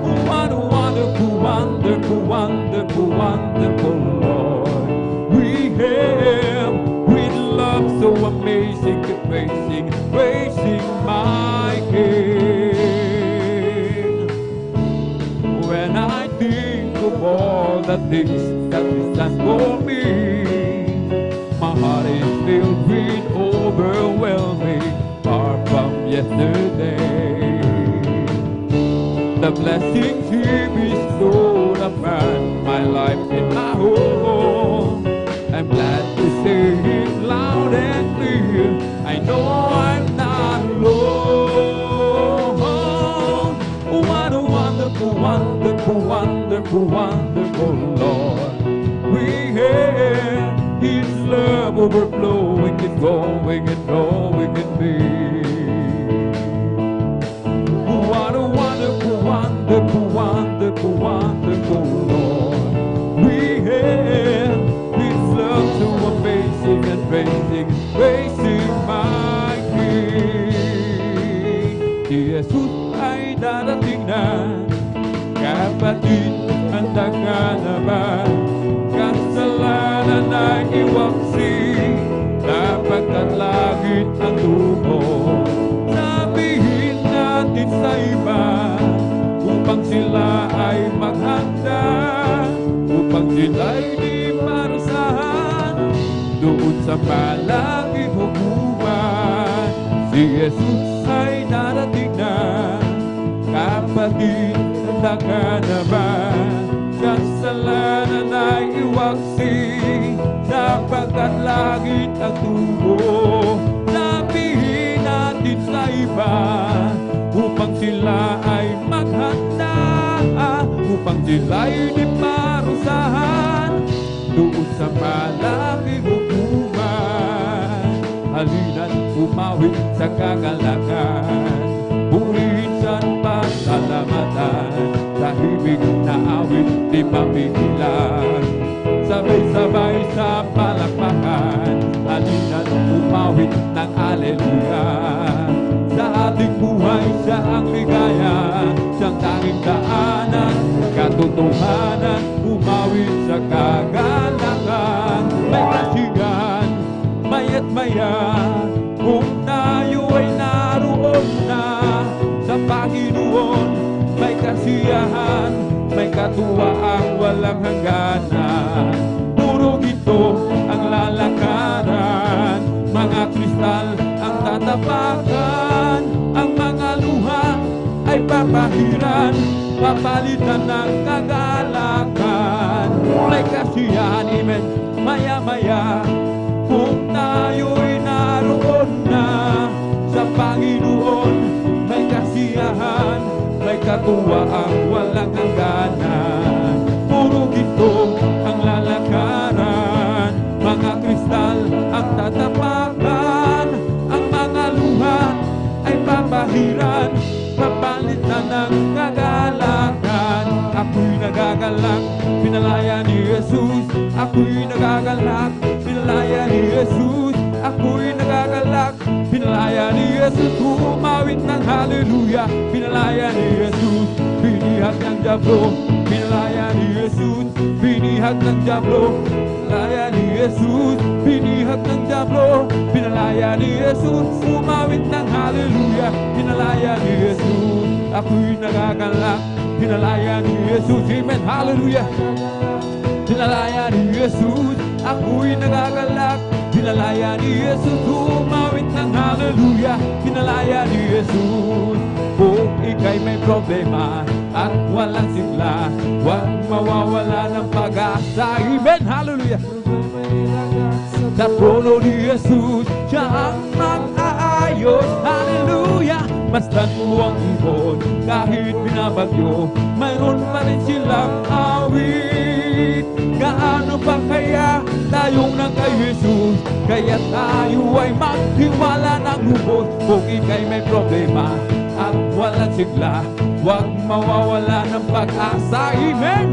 Oh, what a wonderful, wonderful, wonderful, wonderful Lord we have. With love so amazing, praising, praising my King. When I think of all the things that He's done for me, my heart is filled with overwhelming far from yesterday. The blessings He bestowed upon my life and my home, I'm glad to say it loud and clear. I know I'm not alone. Oh, what a wonderful, wonderful, wonderful, wonderful Lord we have. His love overflowing is growing and growing in me. Oh, what a wonderful, wonderful, wonderful, wonderful Lord we have. His love so amazing and praising, praising my King. Si Jesus ay darating na, kapatid, handa ka na ba? Kasalanan ay iwaksi, napagkat langit ang tubo. Sabihin natin sa iba, upang sila ay maghanda, upang sila'y di parusahan doon sa malaging hukuman. Si Jesus ay darating na, kapatid, handa ka na ba? Kasalanan ay iwaksi, sapagkat langit ang tubo. Sabihin natin sa iba, upang sila ay maghanda, upang sila'y di parusahan doon sa malaging hukuman. Halina't umawit sa kagalakan, purihin siyang pasalamatan, sa hibig na awit di mapigilan. Sabay-sabay sa palakpakan, halina't umawit ng aleluya. Sa ating buhay siya ang ligaya, siyang tanging daanan, katotohanan, umawit sa kagalakan. May kasigan, maya't maya, kung tayo ay naroon na sa Panginoon, may kasiyahan, may katuwaan, walang hangganan. Puro ito ang lalakaran, mga kristal ang tatapakan, ang mga luha ay papahiran, papalitan ng kagalakan. May kasiyahan, amen, maya-maya, kung tayo'y naroon na sa Panginoon, may kasiyahan, may katuwaan, walang hangganan. Puro ginto ang lalakaran, mga kristal ang tatapakan, ang mga luha ay papahiran, papalitan ng kagalakan. Ako'y nagagalak, pinalaya ni Jesus. Ako'y nagagalak, pinalaya ni Jesus. Ako'y nagagalak, pinalaya ni Jesus. Umawit ng hallelujah, pinalaya ni Jesus. Binihat ng diablo, pinalaya ni Jesus. Binihat Binihag ng Diablo, pinalaya ni Jesus. Binihag ng Diablo, pinalaya ni Jesus. Umawit ng hallelujah, pinalaya ni Jesus. Ako'y nagagalak, pinalaya ni Jesus. Amen, hallelujah. Pinalaya ni Jesus, ako'y nagagalak. Pinalaya ni Jesus, umawit ng hallelujah. Pinalaya ni Jesus. Kung ika'y may problema at walang sigla, huwag mawawala ng pag-asa. Amen, hallelujah. Sa trono ni Jesus, siya ang mag-aayos. Hallelujah. Masdan mo ang ibon, kahit binabagyo, mayroon pa rin silang awit. Gaano pa kaya tayong nang kay Jesus, kaya tayo ay magtiwala ng lubos. Kung ika'y may problema at walang sigla, huwag mawawala ng pag-asa. Amen.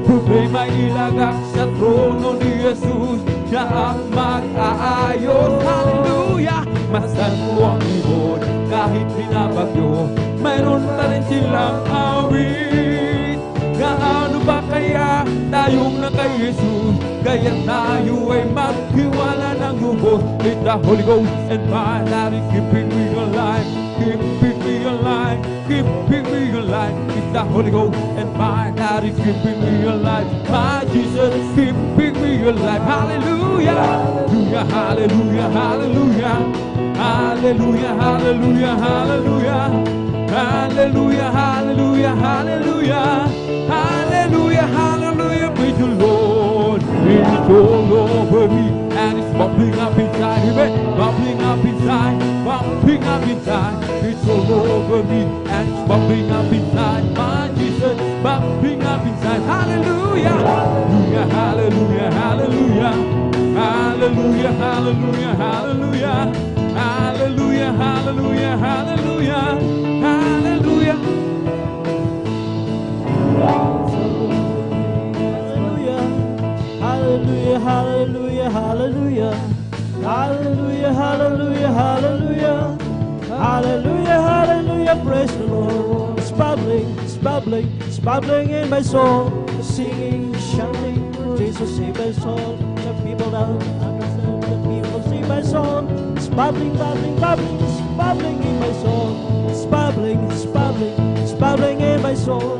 Problema ilagak sa trono ni Jesus, siya ang mag-aayos. Hallelujah. Masdan mo ang ibon, kahit binabagyo, mayroon pa rin silang awit. Gaano ba kaya tayong na kay Jesus, kaya tayo ay maghiwala ng lubos. With the Holy Ghost and fire that is keeping me alive, keeping me alive, keeping me alive. With the Holy Ghost and fire that is keeping me alive. My Jesus is keeping me alive. Hallelujah, hallelujah, hallelujah, hallelujah. Hallelujah, hallelujah, hallelujah. Hallelujah, hallelujah, hallelujah. Hallelujah, hallelujah, praise the Lord. It's all over me and it's bubbling up inside. Amen. Bubbling up inside, bubbling up inside. It's all over me and it's bubbling up inside. My Jesus, bubbling up inside. Hallelujah, hallelujah, hallelujah, hallelujah. Hallelujah, hallelujah, hallelujah. Hallelujah, hallelujah, hallelujah. Hallelujah. Hallelujah, hallelujah, hallelujah. Hallelujah, hallelujah, hallelujah. Hallelujah, hallelujah, praise the Lord. It's bubbling, it's bubbling, it's bubbling in my soul. Singing, shouting, Jesus save my soul. The people don't understand, the people see my soul. It's bubbling, bubbling, bubbling, it's bubbling in my soul. It's bubbling, it's bubbling, it's bubbling in my soul.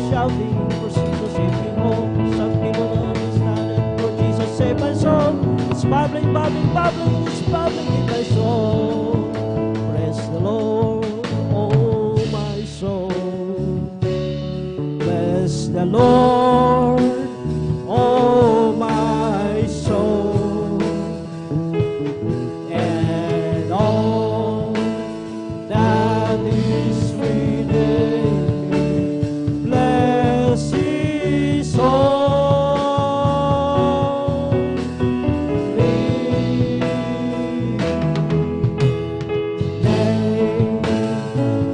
Shouting for Jesus save me home. Some people don't understand it, for Jesus save my soul. It's bubbling, bubbling, bubbling, it's bubbling in my soul. Praise the Lord, oh my soul. Bless the Lord, oh my soul, and all that is within me. Bless His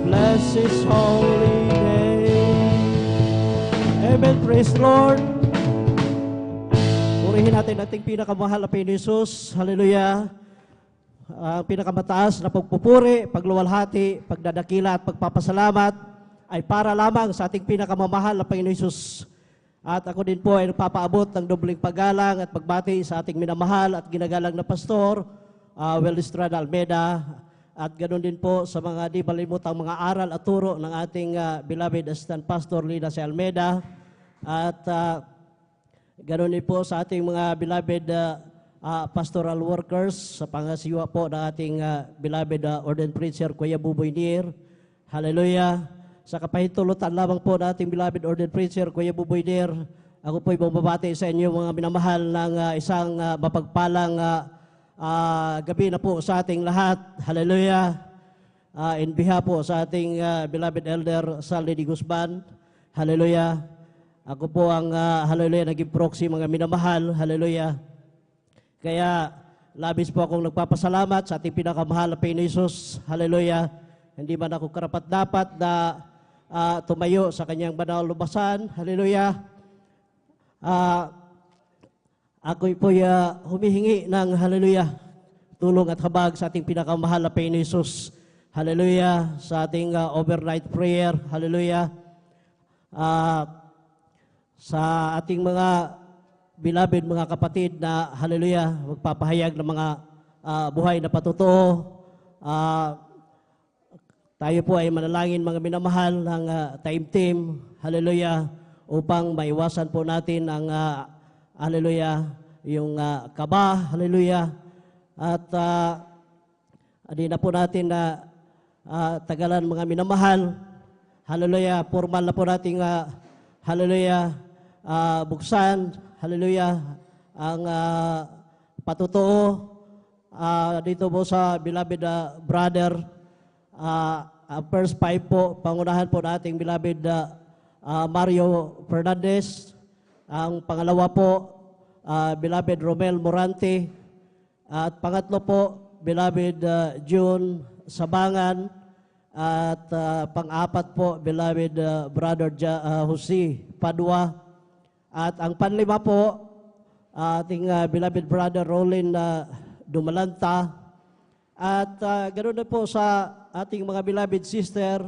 bless His holy name. Amen. Praise the Lord. Purihin natin ating pinakamahal na Panginoon Jesus. Hallelujah. Ang pinakamataas na pagpupuri, pagluwalhati, pagdadakila at pagpapasalamat ay para lamang sa ating pinakamamahal na Panginoon Jesus. At ako din po ay nagpapaabot ng dobling paggalang at pagbati sa ating minamahal at ginagalang na pastor, Wellestrada Almeida. At ganoon din po sa mga di malimutang mga aral at turo ng ating beloved assistant pastor Lina C. Almeida. At ganoon din po sa ating mga beloved pastoral workers sa pangasiwa po ng ating beloved ordained preacher Kuya Buboy Nir. Hallelujah. Sa kapahintulutan lamang po ng ating beloved ordained preacher Kuya Buboy Nir, ako po'y bumabati sa inyo mga minamahal ng isang mapagpalang gabi na po sa ating lahat. Hallelujah. In behalf po sa ating beloved elder Saldi Di Guzman. Hallelujah. Ako po ang hallelujah naging proxy mga minamahal. Hallelujah. Kaya labis po akong nagpapasalamat sa ating pinakamahal na Panginoon Jesus. Hallelujah. Hindi man ako karapat-dapat na tumayo sa kanyang banal lubasan. Hallelujah. Ako'y po'y humihingi ng hallelujah, tulong at habag sa ating pinakamahal na Panginoon Jesus. Hallelujah. Sa ating overnight prayer. Hallelujah. sa ating mga beloved mga kapatid na hallelujah, magpapahayag ng mga buhay na patotoo. Tayo po ay manalangin mga minamahal ng time team, hallelujah, upang maiwasan po natin ang hallelujah, yung kaba, hallelujah. At di na po natin na tagalan mga minamahal, hallelujah, formal na po nating hallelujah, buksan, hallelujah, ang patotoo dito po sa beloved brother. First 5 po, pangunahan po nating beloved Mario Fernandez. Ang pangalawa po, beloved Romel Morante. At pangatlo po, beloved June Sabangan. At pang-apat po, beloved brother Jose Padua. At ang panlima po, ating beloved brother Rolin Dumalanta. At ganoon na po sa ating mga beloved sister,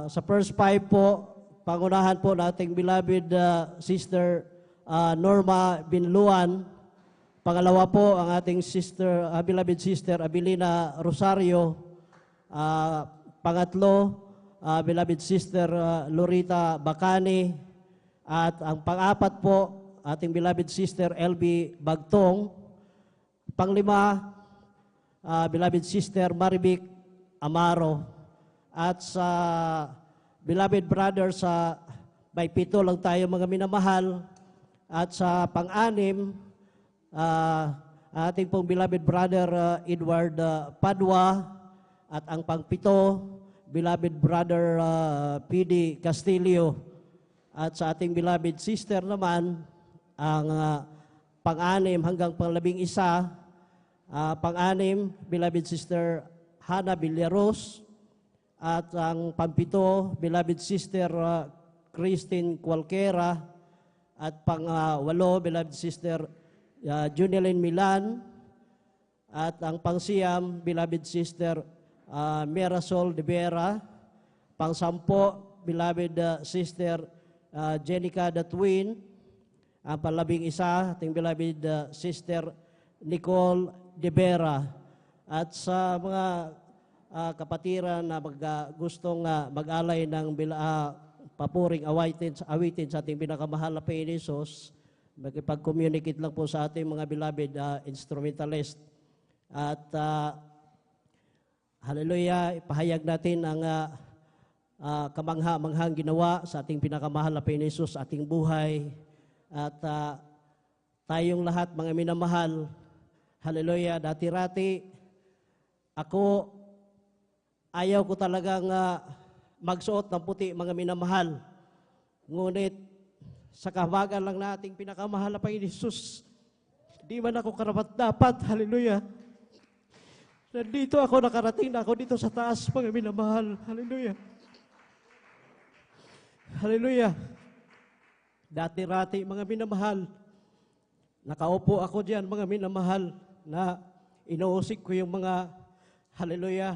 sa first 5 po, pangunahan po nating beloved sister Norma Binluan. Pangalawa po ang ating sister, beloved sister Abilina Rosario. Pangatlo, beloved sister Lorita Bacani. At ang pang-apat po, ating beloved sister LB Bagtong. Panglima, beloved sister Marivic Amaro. At sa beloved brother, sa may 7 lang tayo mga minamahal. At sa pang-anim, ating pong beloved brother Edward Padua. At ang pang-7, beloved brother PD Castillo. At sa ating beloved sister naman, ang pang-anim hanggang pang-11, pang-anim, beloved sister Hannah Villaros. At ang pang-7, beloved sister Christine Cualquera. At pang-8, beloved sister Junelyn Milan. At ang pang-9, beloved sister Mirasol de Vera. Pang-10, beloved sister Jenica the Twin. Ang pang-11, ating beloved sister Nicole de Vera. At sa mga kapatiran na gustong mag-alay ng papuring awitin sa ating pinakamahal na Panginoon Jesus, magkipag-communicate lang po sa ating mga beloved instrumentalist. At hallelujah, ipahayag natin ang kamangha-manghang ginawa sa ating pinakamahal na Panginoon Jesus, ating buhay. At tayong lahat mga minamahal, hallelujah, dati-rati, ako, ayaw ko talagang magsuot ng puti mga minamahal. Ngunit, sa kahabagan lang nating pinakamahal na Panginoon Jesus, di man ako karapat-dapat, hallelujah. Nandito ako, nakarating na ako dito sa taas, mga minamahal, hallelujah. Hallelujah. Dati-rati, mga minamahal, nakaupo ako diyan, mga minamahal, na inuusik ko yung mga, hallelujah,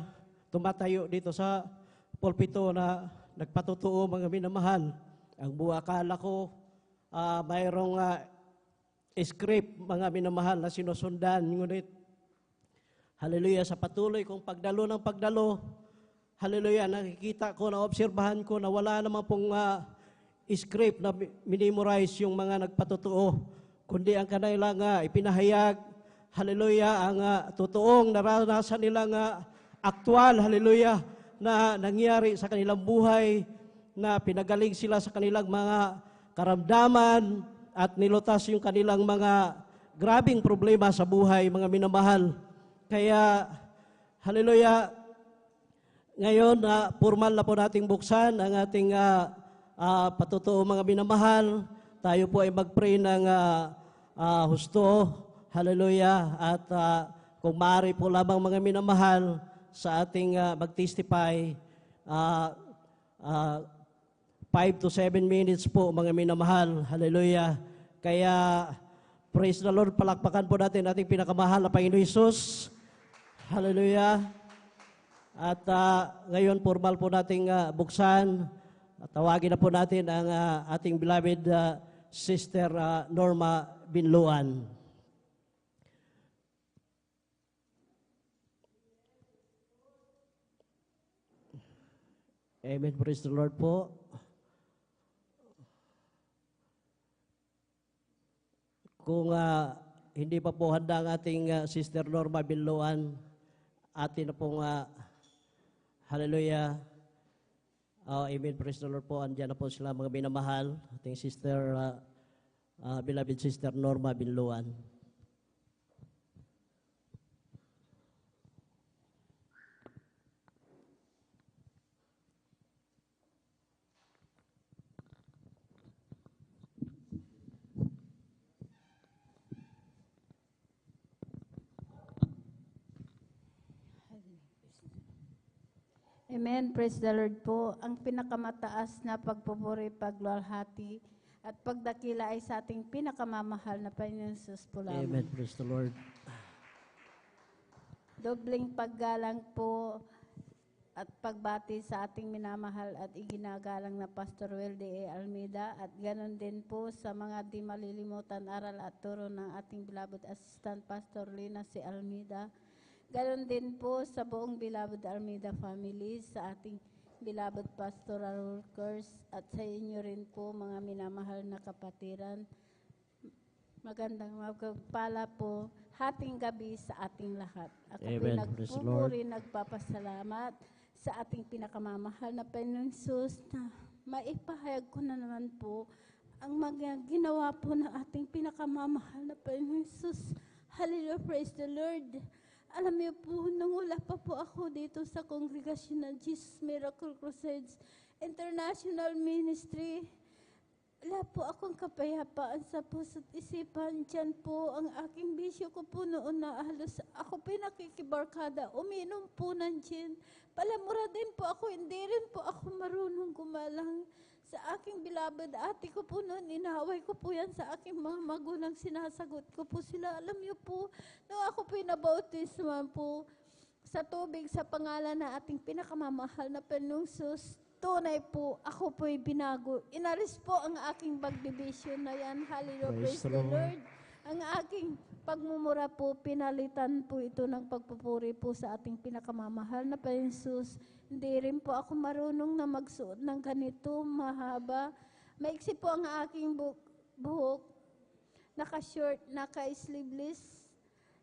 tumatayo dito sa pulpito na nagpatotoo, mga minamahal. Ang akala ko, mayroong script, mga minamahal, na sinusundan. Ngunit, hallelujah, sa patuloy kong pagdalo ng pagdalo, hallelujah, nakikita ko, naobserbahan ko na wala naman pong script na minimorize yung mga nagpatotoo, kundi ang kanilang ipinahayag, hallelujah, ang totoong naranasan nilang aktual, hallelujah, na nangyari sa kanilang buhay, na pinagaling sila sa kanilang mga karamdaman at nilutas yung kanilang mga grabing problema sa buhay, mga minamahal. Kaya, hallelujah, ngayon, formal na po nating buksan ang ating patotoo mga minamahal. Tayo po ay mag-pray ng husto, hallelujah, at kung maaari po lamang mga minamahal sa ating mag-testify, 5 to 7 minutes po mga minamahal, hallelujah. Kaya, praise the Lord, palakpakan po natin ating pinakamahal na Panginoon Jesus, hallelujah. At ngayon, formal po nating buksan Tawagin na po natin ang ating beloved Sister Norma Binluan. Amen. Praise the Lord po. Kung hindi pa po handa ang ating Sister Norma Binluan, atin na pong hallelujah. Amen. Praise the Lord po. Andiyan na po sila mga minamahal. Ating Sister, beloved Sister Norma Binluan. Amen. Praise the Lord po. Ang pinakamataas na pagpupuri, pagluwalhati, at pagdakila ay sa ating pinakamamahal na Panginoon Jesus po lamang. Amen. Praise the Lord. Dobling paggalang po at pagbati sa ating minamahal at iginagalang na Pastor Weldy A. Almeida, at ganon din po sa mga di malilimutan aral at turo ng ating beloved Assistant Pastor Lina C. Almeida. Ganon din po sa buong beloved Almeida family, sa ating beloved pastoral workers, at sa inyo rin po mga minamahal na kapatiran. Magandang magpala po hating gabi sa ating lahat. Ako Amen. Praise the Lord. nagpupuri, nagpapasalamat sa ating pinakamamahal na Panginoon Jesus na maipahayag ko na naman po ang mga ginawa po ng ating pinakamamahal na Panginoon Jesus. Hallelujah, praise the Lord. Alam niyo po, nung wala pa po ako dito sa kongregasyon ng Jesus Miracle Crusades International Ministry, wala po akong kapayapaan sa puso't isipan. Diyan po ang aking bisyo ko po noon na halos ako pinakikibarkada, uminom po ng gin. Palamura din po ako, hindi rin po ako marunong gumalang. Sa aking beloved ate ko po noon, inaway ko po yan sa aking mga magulang, sinasagot ko po sila. Alam niyo po, nung ako po pinabautisman po sa tubig sa pangalan na ating pinakamamahal na Panginoong Jesus, tunay po, ako po'y binago. Inalis po ang aking pagbibisyo na yan. Hallelujah, praise the Lord. Ang aking pagmumura po, pinalitan po ito ng pagpupuri po sa ating pinakamamahal na Panginoong Jesus. Hindi rin po ako marunong na magsuot ng ganito, mahaba. Maiksi po ang aking buhok, naka-short, naka-sleeveless,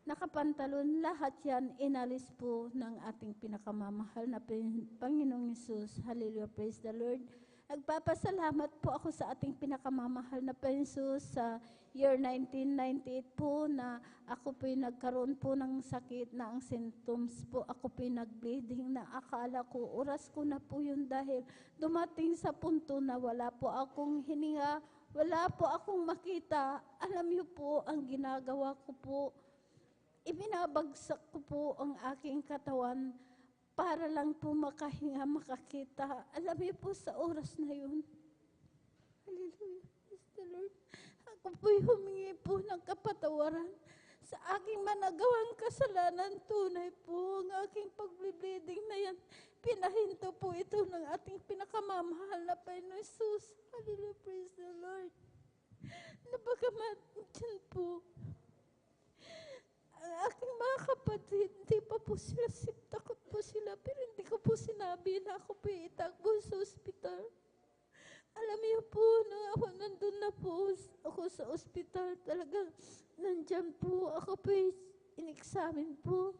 nakapantalon, lahat yan inalis po ng ating pinakamamahal na Panginoong Jesus. Hallelujah, praise the Lord. Nagpapasalamat po ako sa ating pinakamamahal na Panginoong Jesus sa year 1998 po na ako po'y nagkaroon po ng sakit na ang symptoms po. Ako po'y nag-bleeding na akala ko, oras ko na po yun dahil dumating sa punto na wala po akong hininga, wala po akong makita. Alam niyo po, ang ginagawa ko po, ibinabagsak ko po ang aking katawan para lang po makahinga, makakita. Alam niyo po sa oras na yun. Hallelujah, praise the Lord. Ako po'y humingi po ng kapatawaran sa aking managawang kasalanan. Tunay po ang aking pag-bleeding na yan. Pinahinto po ito ng ating pinakamamahal na Panginoon Jesus. Hallelujah, praise the Lord. Nabagamat dyan po, ang aking mga kapatid, hindi pa po sila takot po sila, pero hindi ko po sinabi na ako po itakbo sa ospital. Alam niyo po, nung ako nandun na po ako sa ospital, talagang nandyan po, ako po in-examine po.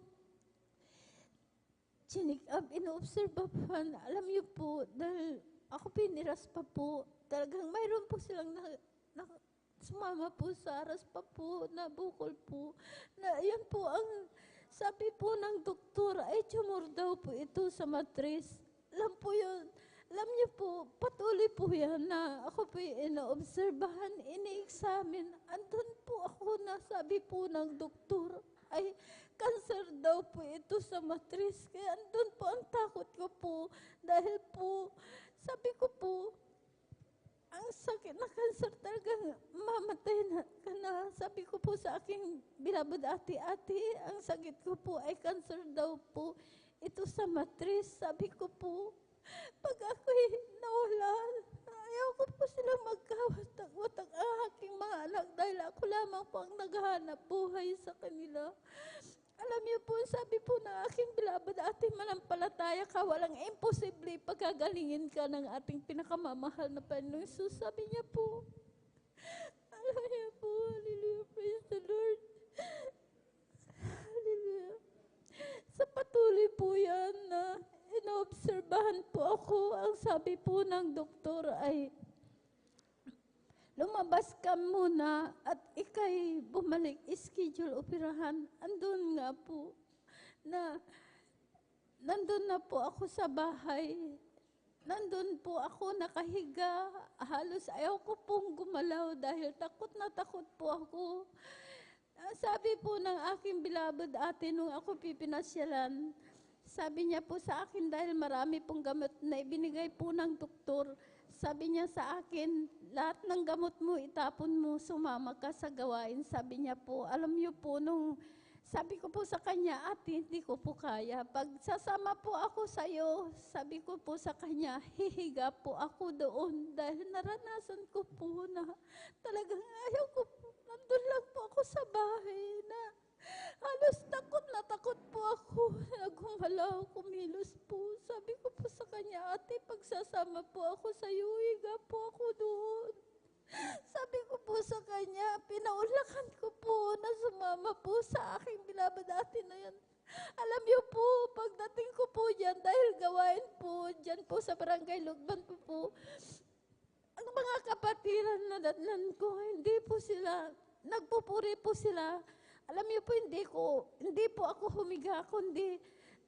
Chinik up, ino-obserbahan. Alam niyo po, dahil ako piniras pa po, talagang mayroon po silang sumama po sa aras pa po, nabukol po. Na yan po ang sabi po ng doktor, ay tumor daw po ito sa matris. Alam po yun. Alam niyo po, patuloy po yan na ako po ina-obserbahan, ini-examine. Andun po ako na sabi po ng doktor, ay cancer daw po ito sa matris. Kaya andun po ang takot ko po. Dahil po, sabi ko po, ang sakit na cancer talaga, mamatay na ka na. Sabi ko po sa aking beloved ate-ate, ang sakit ko po ay cancer daw po ito sa matris. Sabi ko po, pag ako'y nawala ako lamang po ang naghahanap buhay sa kanila. Alam niyo po, sabi po ng aking bilabad, ating manampalataya ka, walang imposible pagkagalingin ka ng ating pinakamamahal na Panginoong Jesus. Sabi niya po, alam niyo po, hallelujah, praise the Lord. Hallelujah. Sa patuloy po yan na inoobserbahan po ako, ang sabi po ng doktor ay, lumabas ka muna at ikay bumalik, schedule operahan. Andun nga po, nandun na po ako sa bahay. Nandun po ako nakahiga. Halos ayaw ko pong gumalaw dahil takot na takot po ako. Sabi po ng aking bilabad ate nung ako pipinasyalan, sabi niya po sa akin dahil marami pong gamot na ibinigay po ng doktor, sabi niya sa akin, lahat ng gamot mo itapon mo, sumama ka sa gawain. Sabi niya po, alam niyo po nung sabi ko po sa kanya, ate, hindi ko po kaya. Pag sasama po ako sa iyo, sabi ko po sa kanya, hihiga po ako doon dahil naranasan ko po na talagang ayaw ko po. Nandun lang po ako sa bahay na halos takot na takot po ako. Nagumalaw, kumilos po. Sabi ko po sa kanya, ate, pagsasama po ako sa iyo, higa po ako doon. Sabi ko po sa kanya, pinaulakan ko po na sumama po sa aking bilabad ate na yan. Alam niyo po, pagdating ko po dyan, dahil gawain po, dyan po sa barangay Lugban po, ang mga kapatiran na datnan ko, hindi po sila, nagpupuri po sila. Alam niyo po, hindi po ako humiga, kundi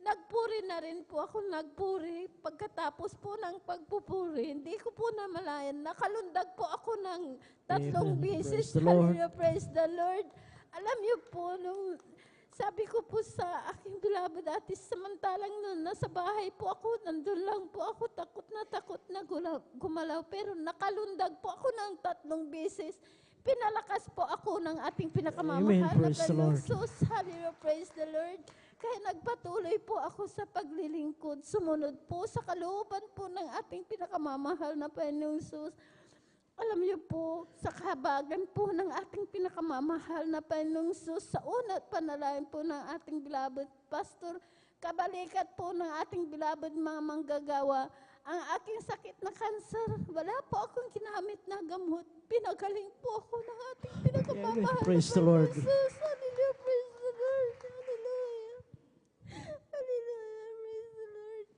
nagpuri na rin po ako, nagpuri. Pagkatapos po ng pagpupuri, hindi ko po namalayan. Nakalundag po ako ng 3 beses. Praise the Lord. Hallelujah, praise the Lord. Alam niyo po, nung sabi ko po sa aking bilabad ate, samantalang nun, nasa bahay po ako, nandun lang po ako, takot na gumalaw. Pero nakalundag po ako ng 3 beses. Pinalakas po ako ng ating pinakamamahal Amen. na Praise the Lord. Jesus. Hallelujah, praise the Lord. Kaya nagpatuloy po ako sa paglilingkod. Sumunod po sa kalooban po ng ating pinakamamahal na Panginoong Jesus. Alam niyo po, sa kahabagan po ng ating pinakamamahal na Panginoong Jesus, sa una't panalangin po ng ating bilabad pastor, kabalikat po ng ating bilabad mga manggagawa, ang aking sakit na kanser, wala po akong ginamit na gamot. Pinagaling po ako ng ating pinakamamahal na Praise the Lord. Panginoong Jesus. Hallelujah, praise the Lord. Hallelujah. Hallelujah, praise the Lord.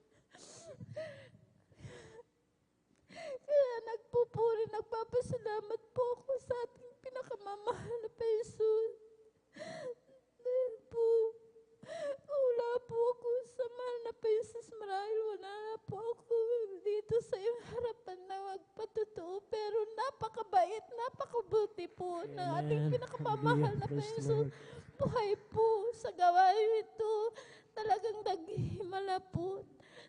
Kaya nagpupuri, nagpapasalamat po ako sa ating pinakamamahal na Jesus. Dahil po, wala po ako sa mahal na Jesus. Marahil wala na po ako dito sa iyong harapan na magpatotoo. Pero napakabait, napakabuti po ng ating Amen. pinakamamahal na Hallelujah. Praise the Jesus. Lord. Buhay po sa gawain ito. Talagang naghihimala po.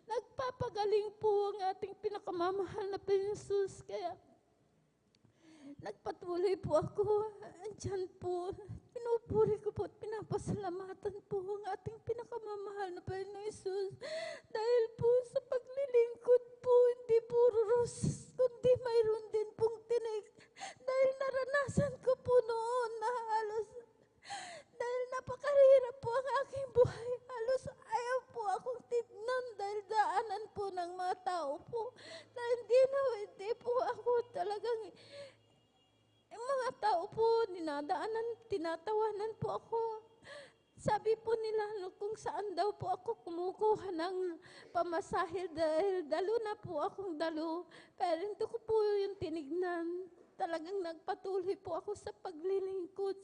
Nagpapagaling po ang ating pinakamamahal na Jesus. Kaya nagpatuloy po ako. Andyan po. Pinupuri ko po at pinapasalamatan po ang ating pinakamamahal na Panginoon Jesus. Dahil po sa paglilingkod po, hindi puro roses, kundi mayroon din pong tinig. Dahil naranasan ko po noon na halos, dahil napakarira po ang aking buhay, halos ayaw po akong tignan dahil daanan po ng mga tao po. Na hindi po ako talagang, yung mga tao po, tinatawanan po ako. Sabi po nila kung saan daw po ako kumukuha ng pamasahil dahil dalo na po akong dalo. Pero hindi ko po yung tinignan. Talagang nagpatuloy po ako sa paglilingkod.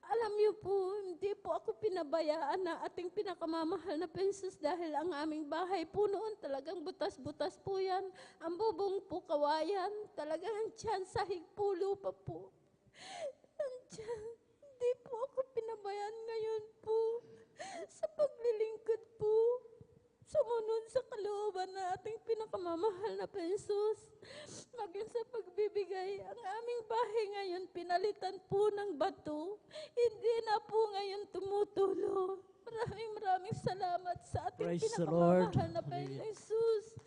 Alam niyo po, hindi po ako pinabayaan na ating pinakamamahal na Jesus dahil ang aming bahay po noon talagang butas-butas po yan. Ang bubong po kawayan, talagang andyan sahig po lupa po. Andyan, hindi po ako pinabayaan ngayon po sa paglilingkod po. Sumunod sa kalooban na ating pinakamamahal na Jesus. Maging sa pagbibigay, ang aming bahay ngayon pinalitan po ng bato. Hindi na po ngayon tumutulo. Maraming salamat sa ating Praise the pinakamamahal Lord. na Panginoon Jesus.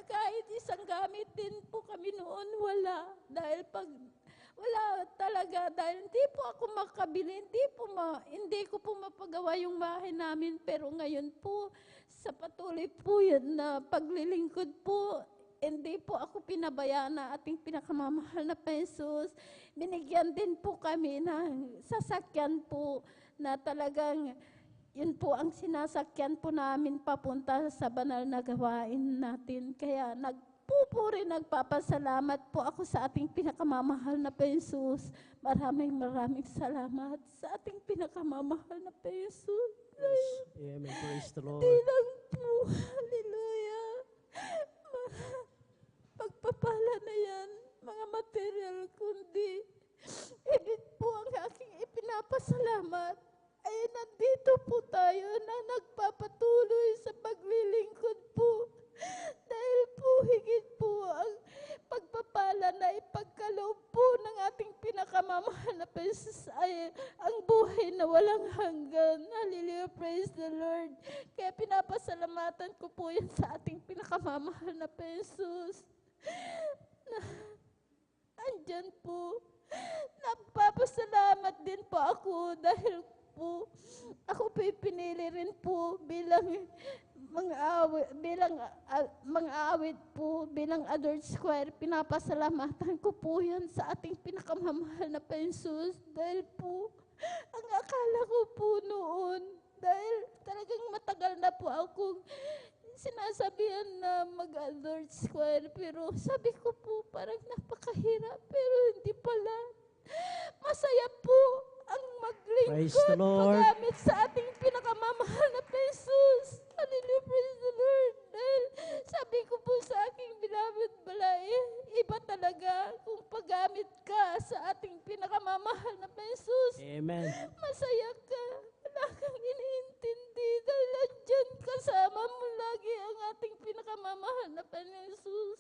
Kahit isang gamit din po kami noon, wala. Dahil pag Wala talaga dahil hindi po ako makabili, hindi ko po mapagawa yung bahay namin. Pero ngayon po, sa patuloy po yan na paglilingkod po, hindi po ako pinabayaan na ating pinakamamahal na pesos. Binigyan din po kami ng sasakyan po na talagang yun po ang sinasakyan po namin papunta sa banal na gawain natin. Kaya nagpupuri, nagpapasalamat po ako sa ating pinakamamahal na pesos. Maraming salamat sa ating pinakamamahal na pesos. Amen. Praise the Lord. Di lang po, hallelujah. Pagpapala na yan, mga material, kundi higit po ang aking ipinapasalamat ay nandito po tayo na nagpapatuloy sa paglilingkod po. Dahil po higit po ang pagpapala na ipagkaloob po ng ating pinakamamahal na pesos ay ang buhay na walang hanggan. Hallelujah, praise the Lord. Kaya pinapasalamatan ko po yan sa ating pinakamamahal na pesos. Andyan po. Nagpapasalamat din po ako dahil po ako po pinili rin po bilang mang-aawit po bilang adult square. Pinapasalamatan ko po yan sa ating pinakamamahal na pesos dahil po ang akala ko po noon dahil talagang matagal na po akong sinasabihan na mag-adult square, pero sabi ko po parang napakahirap, pero hindi pala. Masaya po ang Praise maglingkod the Lord. magamit sa ating pinakamamahal na pesos. Hallelujah, praise the Lord. Dahil sabi ko po sa aking beloved balay, iba talaga kung paggamit ka sa ating pinakamamahal na pesos. Amen. Masaya ka. Wala kang iniintindi dahil andyan kasama mo lagi ang ating pinakamamahal na Panginoon Jesus.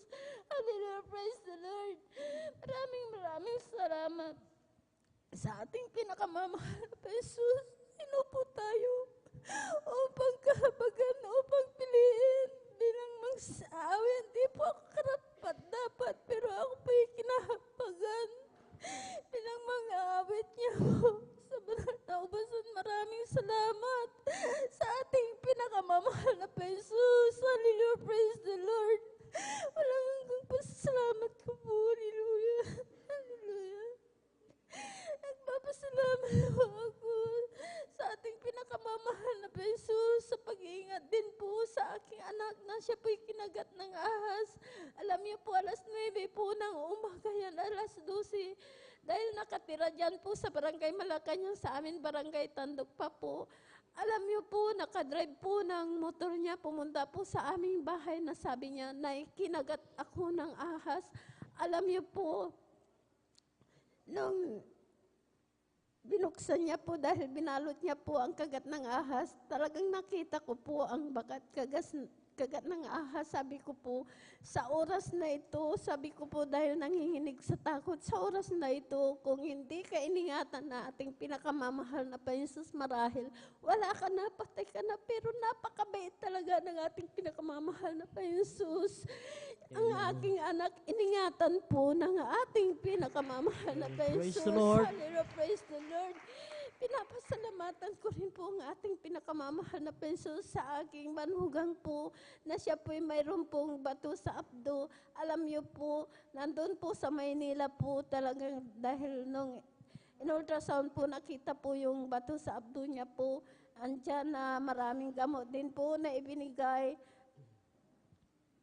Hallelujah, praise the Lord. Maraming salamat sa ating pinakamamahal na Jesus. Inupo tayo upang kahabagan, upang piliin bilang mag-aawi. Hindi po ako karapat dapat, pero ako po'y kinahabagan bilang mag-aawit niya po sa banal na ubasan. Maraming salamat sa ating pinakamamahal na Jesus. Hallelujah, praise the Lord. Walang hanggang pasalamat ko po. Hallelujah. Hallelujah. Nagpapasalamat po ako sa ating pinakamamahal na Jesus sa pag-iingat din po sa aking anak na siya po'y kinagat ng ahas. Alam niyo po, alas 9 po ng umaga yan, alas 12. Dahil nakatira dyan po sa barangay Malacanang, sa amin barangay Tandok pa po. Alam niyo po, nakadrive po ng motor niya, pumunta po sa aming bahay na sabi niya, Nay, kinagat ako ng ahas. Alam niyo po, nung binuksan niya po dahil binalot niya po ang kagat ng ahas, talagang nakita ko po ang kagat ng ahas. Sabi ko po, sa oras na ito, sabi ko po dahil nanginginig sa takot, sa oras na ito, kung hindi ka iningatan na ating pinakamamahal na Jesus, marahil wala ka na, patay ka na, pero napakabait talaga ng ating pinakamamahal na Jesus. Ang aking anak, iningatan po ng ating pinakamamahal na Praise Jesus. the Lord. Hallelujah, praise the Lord. Pinapasalamatan ko rin po ang ating pinakamamahal na Jesus sa aking manugang po na siya po'y mayroon pong bato sa abdo. Alam niyo po, nandun po sa Maynila po talagang dahil nung in-ultrasound po nakita po yung bato sa abdo niya po. Andyan na maraming gamot din po na ibinigay.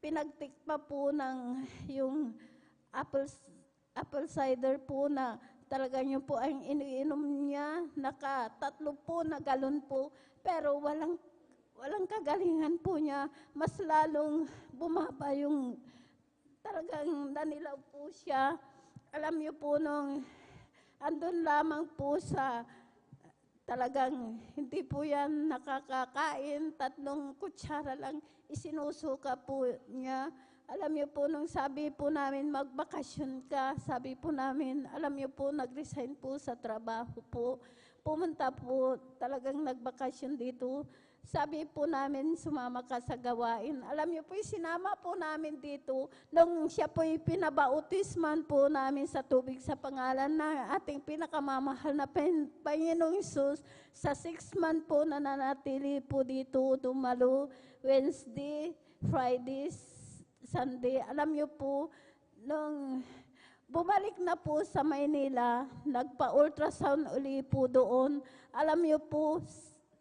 Pinagtikpa po ng yung apple cider po na talaga niyo po ang iniinom niya, 3 po na galon po, pero walang kagalingan po niya, mas lalong bumaba yung talagang nanilaw po siya. Alam niyo po nung andun lamang po sa talagang hindi po yan nakakakain, 3 kutsara lang isinusuka po niya. Alam niyo po, nung sabi po namin magbakasyon ka, sabi po namin, alam niyo po, nag-resign po sa trabaho po. Pumunta po, talagang nagbakasyon dito. sabi po namin, sumama ka sa gawain. Alam niyo po, sinama po namin dito nung siya po pinabautisman po namin sa tubig sa pangalan ng ating pinakamamahal na Panginoong Hesus. Sa 6 month po na nanatili po dito, dumalo, Wednesday, Friday, Sunday. Alam niyo po, nung bumalik na po sa Maynila, nagpa-ultrasound uli po doon. Alam niyo po,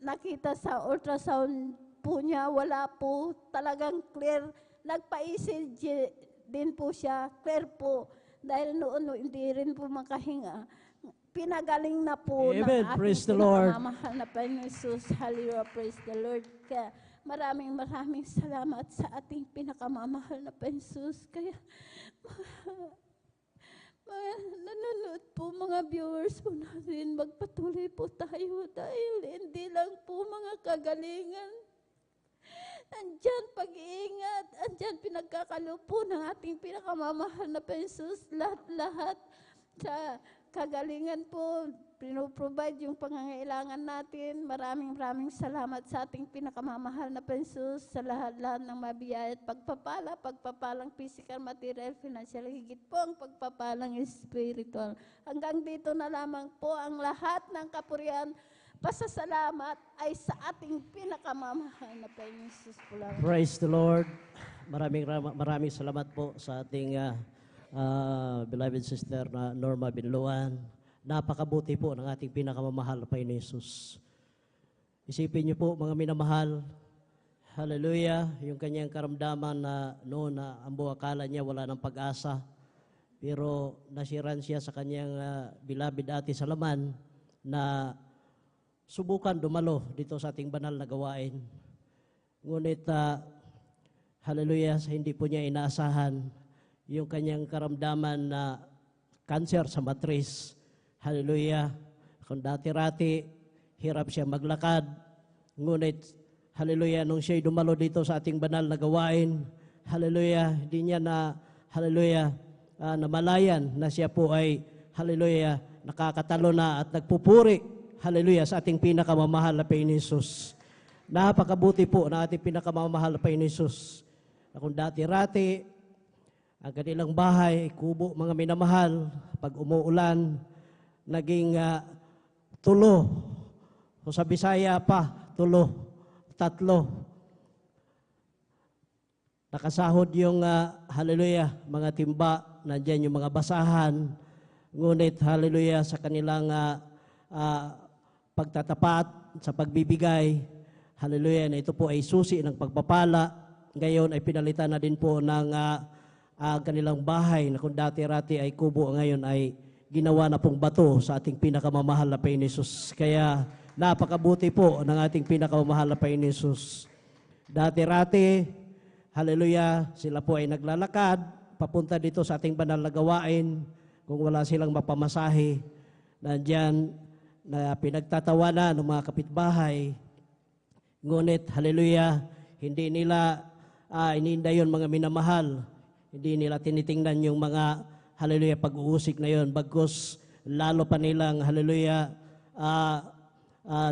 nakita sa ultrasound po niya, wala po, talagang clear. Nagpa-ECG din po siya, clear po. Dahil noon hindi rin po makahinga. Pinagaling na po Amen. ng ating Praise the Lord. pinakamamahal na Panginoon Jesus. Hallelujah, praise the Lord. Kaya maraming salamat sa ating pinakamamahal na Panginoon Jesus. Kaya mga nanonood po, mga viewers po natin, magpatuloy po tayo dahil hindi lang po mga kagalingan. Andyan pag-iingat, andyan pinagkakalupo ng ating pinakamamahal na Jesus, lahat-lahat sa kagalingan po, pinoprovide yung pangangailangan natin. Maraming salamat sa ating pinakamamahal na Jesus, sa lahat-lahat ng mabiyaya at pagpapalang physical, material, financial, higit po ang pagpapalang spiritual. Hanggang dito na lamang po ang lahat ng kapurihan, pasasalamat ay sa ating pinakamamahal na Panginoon Jesus po lang. Praise the Lord. Maraming salamat po sa ating beloved sister na Norma Binluan. Napakabuti po ng ating pinakamamahal na Panginoon Jesus. Isipin niyo po mga minamahal, hallelujah, yung kanyang karamdaman na noon na ang buong akala niya wala ng pag-asa, pero nasiran siya sa kanyang beloved ate sa laman na subukan dumalo dito sa ating banal na gawain. Ngunit, hallelujah, hindi po niya inaasahan yung kanyang karamdaman na cancer sa matris. Hallelujah. Kung dati-rati, hirap siya maglakad. Ngunit, hallelujah, nung siya'y dumalo dito sa ating banal na gawain, hallelujah, hindi niya na, hallelujah, namalayan na siya po ay, hallelujah, nakakatalo na at nagpupuri, hallelujah, sa ating pinakamamahal na Panginoon Jesus. Napakabuti po na ating pinakamamahal na Panginoon Jesus. Na kung dati-rati, ang kanilang bahay, kubo, mga minamahal, pag umuulan, naging tulo. O sa Bisaya pa, tulo, tatlo. Nakasahod yung, hallelujah, mga timba, nandyan yung mga basahan. Ngunit, hallelujah, sa kanilang pagtatapat, sa pagbibigay, hallelujah, na ito po ay susi ng pagpapala. Ngayon ay pinalitan na din po ng kanilang bahay na kung dati-rati ay kubo, ngayon ay ginawa na pong bato sa ating pinakamamahal na Panginoon Jesus. Kaya napakabuti po ng ating pinakamamahal na Panginoon Jesus. Dati-rati, hallelujah, sila po ay naglalakad papunta dito sa ating banal na gawain. Kung wala silang mapamasahe, nandyan na pinagtatawanan ng mga kapitbahay. Ngunit, hallelujah, hindi nila ininda yon mga minamahal. Hindi nila tinitingnan yung mga, hallelujah, pag-uusik na yon. Bagkus, lalo pa nilang, hallelujah,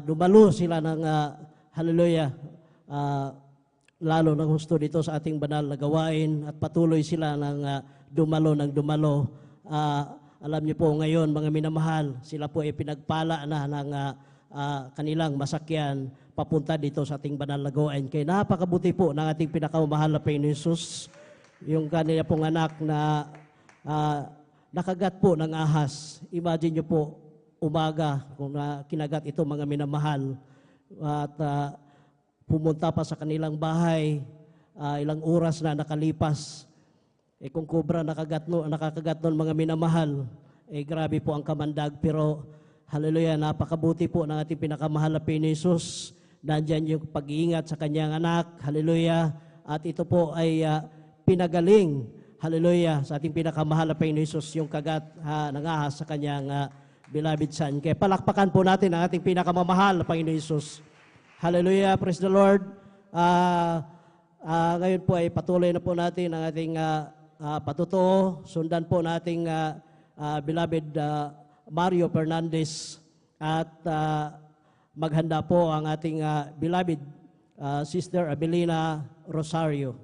dumalo sila ng, hallelujah, lalo ng husto dito sa ating banal na gawain at patuloy sila ng dumalo. Alam niyo po ngayon, mga minamahal, sila po ay pinagpala na ng kanilang masakyan papunta dito sa ating banal na gawain. Kaya napakabuti po ng ating pinakamamahal na Panginoon Jesus. Yung kanila pong anak na nakagat po ng ahas. Imagine nyo po, umaga, kung kinagat ito mga minamahal, at pumunta pa sa kanilang bahay, ilang oras na nakalipas. Kung kubra nakakagat nun mga minamahal, grabe po ang kamandag. Pero, hallelujah, napakabuti po ng ating pinakamahal na Panginoon Jesus. Nandyan yung pag-iingat sa kanyang anak, hallelujah, at ito po ay pinagaling, hallelujah, sa ating pinakamahal na Panginoon Jesus, yung kagat ng ahas sa kanyang beloved son. Kaya palakpakan po natin ang ating pinakamamahal na Panginoon Jesus. Hallelujah, praise the Lord. Ngayon po ay patuloy na po natin ang ating patutuo. Sundan po nating beloved Mario Fernandez at maghanda po ang ating beloved Sister Abelina Rosario.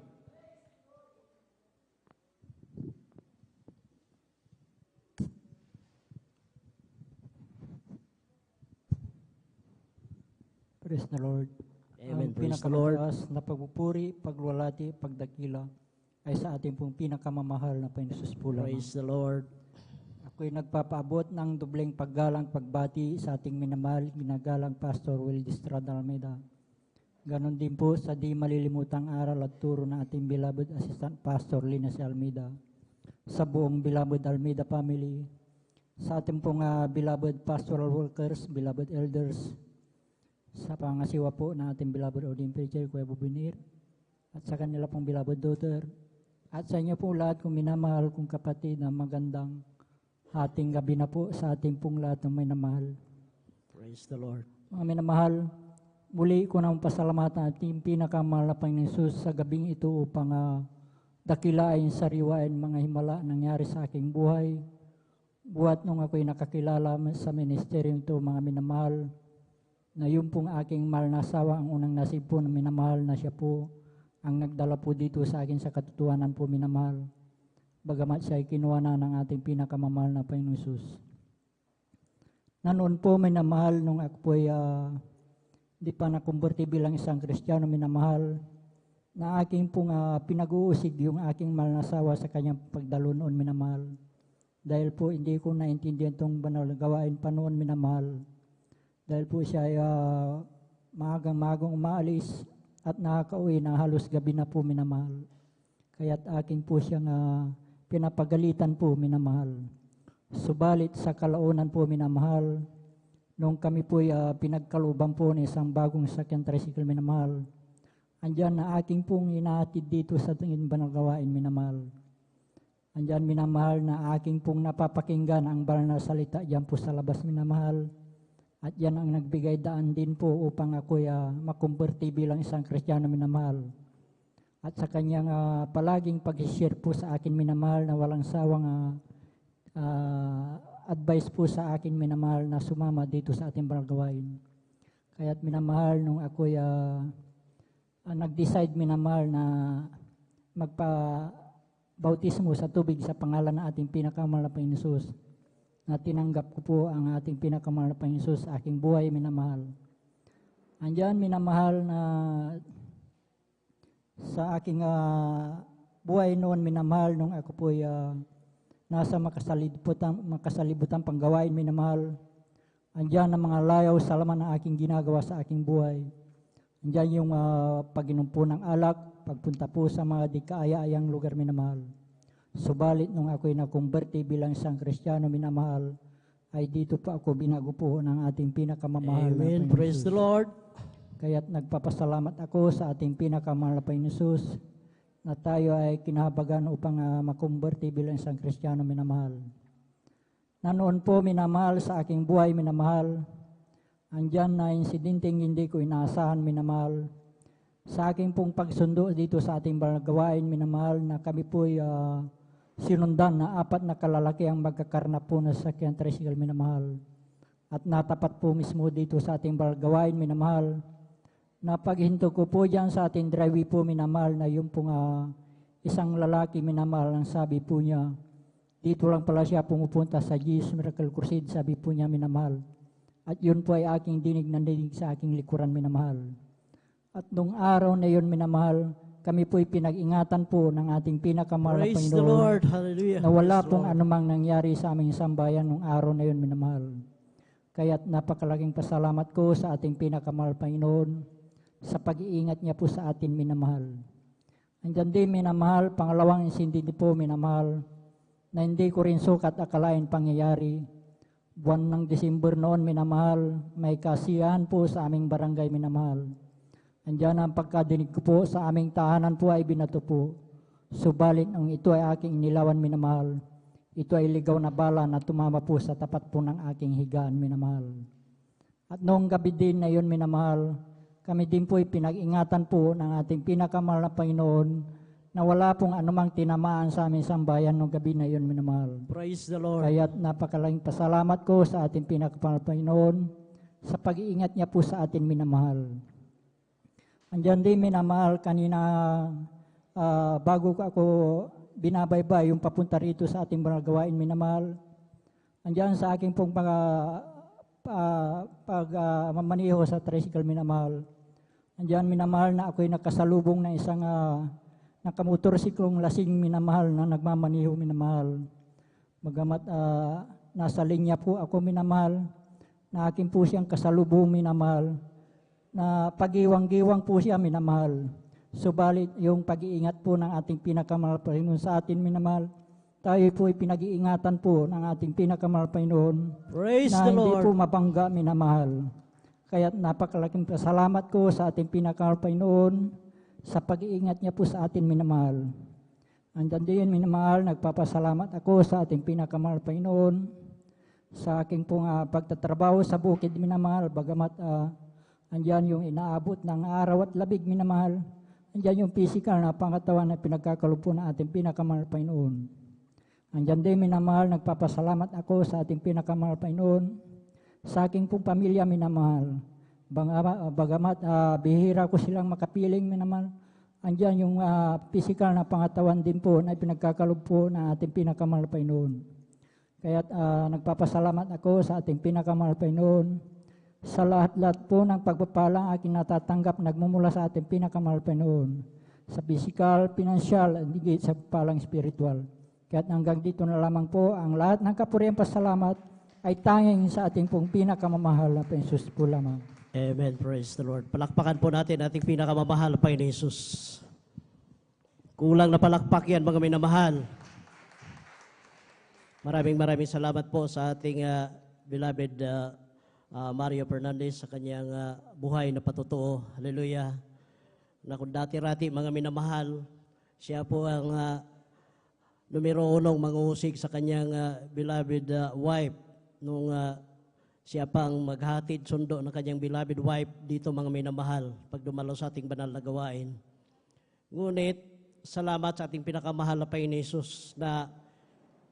Praise the Lord. Amen. Ang Praise the Lord. pinakamataas na pagpupuri, pagluwalhati, pagdakila ay sa ating pong pinakamamahal na Panginoon Jesus po lamang. Praise the Lord. Ako'y nagpapaabot ng dobleng paggalang pagbati sa ating minamahal, ginagalang Pastor Will Estrada Almeida. Ganon din po sa di malilimutang aral at turo ng ating beloved Assistant Pastor Linas Almeida, sa buong beloved Almeida family, sa ating pong beloved pastoral workers, beloved elders, sa pangasiwa po ng ating beloved ordained preacher, Kuya Bubinir, at sa kanila pong beloved daughter, at sa inyo po lahat kong minamahal kong kapatid na magandang ating gabi na po sa ating pong lahat ng minamahal. Praise the Lord. Mga minamahal, muli ko nang pasalamatan ating pinakamahal na Panginoon Jesus sa gabing ito upang dakilain, sariwain mga himala nangyari sa aking buhay. Buhat nung ako'y nakakilala sa ministeryong ito, mga minamahal, na yung pong aking mahal na asawa, ang unang nasib po na minamahal na siya po, ang nagdala po dito sa akin sa katotohanan po minamahal. Bagamat siya ay kinuha na ng ating pinakamamahal na Panginoon Jesus. Na noon po minamahal nung ako po ay di pa nakumberte bilang isang Kristiyano minamahal, na aking pong pinag-uusig yung aking mahal na asawa sa kanyang pagdalo noon minamahal. Dahil po hindi ko naintindihan itong banal na gawain pa noon minamahal. Dahil po siya ay maagang umaalis at nakakauwi na halos gabi na po minamahal. Kaya't aking po siyang pinapagalitan po minamahal. Subalit sa kalaunan po minamahal, nung kami po pinagkalubang po ng isang bagong sakyan tricycle minamahal, andyan na aking pong inaatid dito sa tingin banal gawain minamahal. Andyan minamahal na aking pong napapakinggan ang banal na salita diyan po sa labas minamahal. At yan ang nagbigay daan din po upang ako'y makumberte bilang isang Kristiyano minamahal. At sa kanyang palaging pag-share po sa akin minamahal na walang sawang advice po sa akin minamahal na sumama dito sa ating banal gawain. Kaya't minamahal nung ako'y nag-decide minamahal na magpa-bautismo sa tubig sa pangalan ng ating pinakamahal na Panginoon Jesus, na tinanggap ko po ang ating pinakamahal na Panginoon Jesus sa aking buhay minamahal. Andyan minamahal na sa aking buhay noon minamahal nung ako po nasa makasalibutan panggawain minamahal. Andyan ang mga layaw sa laman ng aking ginagawa sa aking buhay. Andyan yung pag-inom ng alak, pagpunta po sa mga di kaaya-ayang lugar minamahal. Subalit nung ako'y nakumberte bilang isang Kristiyano minamahal, ay dito po ako binago po ng ating pinakamamahal na Amen. Panginoon Praise the Jesus. Lord. Kaya't nagpapasalamat ako sa ating pinakamahal na Panginoon Jesus na tayo ay kinahabagan upang makumberte bilang isang Kristiyano minamahal. Na noon po minamahal sa aking buhay minamahal, andyan na insidenteng hindi ko inaasahan minamahal. Sa aking pong pagsundo dito sa ating banal gawain minamahal, na kami po ay sinundan na 4 na kalalaki ang magkakarnap po na sakyan tricycle minamahal. At natapat po mismo dito sa ating banal gawain minamahal, na paghinto ko po dyan sa ating driveway po minamahal, na yung pong isang lalaki minamahal, ang sabi po niya, dito lang pala siya pumupunta sa Jesus Miracle Crusade, sabi po niya minamahal. At yun po ay aking dinig na dinig sa aking likuran minamahal. At nung araw na yun minamahal, kami po'y pinag-ingatan po ng ating pinakamahal na Praise the Panginoon, Lord. Hallelujah. na wala Praise the pong Lord. anumang nangyari sa aming sambayan nung araw na yun minamahal. Kaya't napakalaking pasalamat ko sa ating pinakamahal Panginoon sa pag-iingat niya po sa atin minamahal. Andyan din minamahal, pangalawang insindi po minamahal, na hindi ko rin sukat akalain pangyayari. Buwan ng Disyembre noon minamahal, may kasiyahan po sa aming barangay minamahal. Andyan ang pagkadinig ko po sa aming tahanan po ay binato po. Subalit nung ito ay aking inilawan minamahal, ito ay ligaw na bala na tumama po sa tapat po ng aking higaan minamahal. At noong gabi din na yun minamahal, kami din po ay pinag-ingatan po ng ating pinakamahal na Panginoon na wala pong anumang tinamaan sa aming sambayan noong gabi na yun minamahal. Praise the Lord. Kaya't napakalaking pasalamat ko sa ating pinakamahal na Panginoon sa pag-iingat niya po sa atin minamahal. Andyan din minamahal kanina bago ako binabaybay yung papunta rito sa ating mga gawain minamahal. Andyan sa aking pong mamaniho sa tricycle minamahal. Andyan minamahal na ako'y nakasalubong na isang nakamotorsiklong lasing minamahal na nagmamaniho minamahal. Bagamat nasa linya po ako minamahal, na akin po siyang kasalubong minamahal, na pagiwang-giwang po siya minamahal. Subalit yung pag-iingat po ng ating pinakamahal Panginoon sa atin minamahal, tayo po ay pinag-iingatan po ng ating pinakamahal Panginoon Praise na the hindi Lord. po mabangga minamahal. Kaya napakalaking pasalamat ko sa ating pinakamahal Panginoon sa pag-iingat niya po sa atin minamahal. Andyan din minamahal, nagpapasalamat ako sa ating pinakamahal Panginoon sa aking pong pagtatrabaho sa bukid minamahal, bagamat andyan yung inaabot ng araw at labig minamahal, andyan yung physical na pangatawan na pinagkakaloob ng ating pinakamahal Panginoon. Andyan din minamahal, nagpapasalamat ako sa ating pinakamahal Panginoon sa aking pong pamilya minamahal. Bagamat bihira ko silang makapiling minamahal, andyan yung physical na pangatawan din po na pinagkakaloob po ng ating pinakamahal Panginoon. Kaya nagpapasalamat ako sa ating pinakamahal Panginoon sa lahat-lahat po ng pagpapalang aking natatanggap nagmumula sa ating pinakamahal Panginoon, sa physical, financial, at higit sa palang spiritual. Kaya hanggang dito na lamang po, ang lahat ng kapurihan pasalamat ay tanging sa ating pong pinakamamahal na Jesus po lamang. Amen. Praise the Lord. Palakpakan po natin ating pinakamamahal na Panginoon Jesus. Kulang na palakpak yan, mga minamahal. Maraming salamat po sa ating beloved Mario Fernandez sa kanyang buhay na patotoo. Hallelujah. Na kung dati-rati mga minamahal, siya po ang numero unong mangusig sa kanyang beloved wife nung siya pang maghatid sundo ng kanyang beloved wife dito mga minamahal pag dumalo sa ating banal na gawain. Ngunit salamat sa ating pinakamahal na Panginoon Jesus na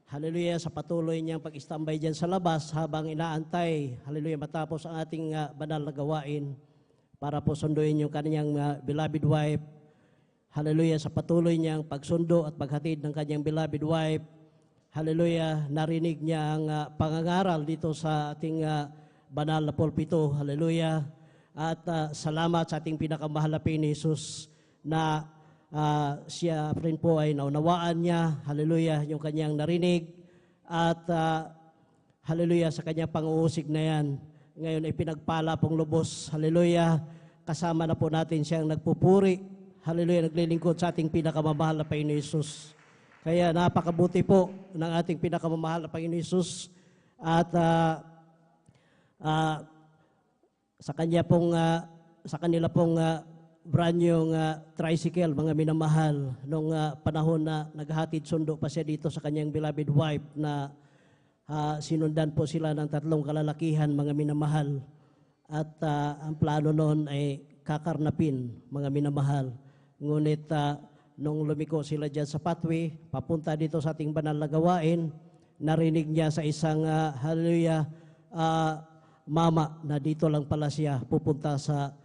hallelujah, sa patuloy niyang pag-istambay dyan sa labas habang inaantay, hallelujah, matapos ang ating banal na gawain para po sunduin yung kanyang beloved wife. Hallelujah, sa patuloy niyang pagsundo at paghatid ng kanyang beloved wife. Hallelujah, narinig niya ang pangangaral dito sa ating banal na pulpito. Hallelujah. At salamat sa ating pinakamahal na Panginoon Jesus na siya rin po ay naunawaan niya, hallelujah, yung kanyang narinig at hallelujah sa kanyang pang-uusig na yan. Ngayon ay pinagpala pong lubos, hallelujah, kasama na po natin siyang nagpupuri, hallelujah, naglilingkod sa ating pinakamamahal na Panginoon Jesus. Kaya napakabuti po ng ating pinakamamahal na Panginoon Jesus at sa kanila pong brand yung tricycle, mga minamahal, nung panahon na naghahatid sundo pa siya dito sa kanyang beloved wife na sinundan po sila ng 3 kalalakihan, mga minamahal. At ang plano noon ay kakarnapin, mga minamahal. Ngunit nung lumiko sila dyan sa pathway, papunta dito sa ating banal na gawain, narinig niya sa isang hallelujah, mama na dito lang pala siya pupunta sa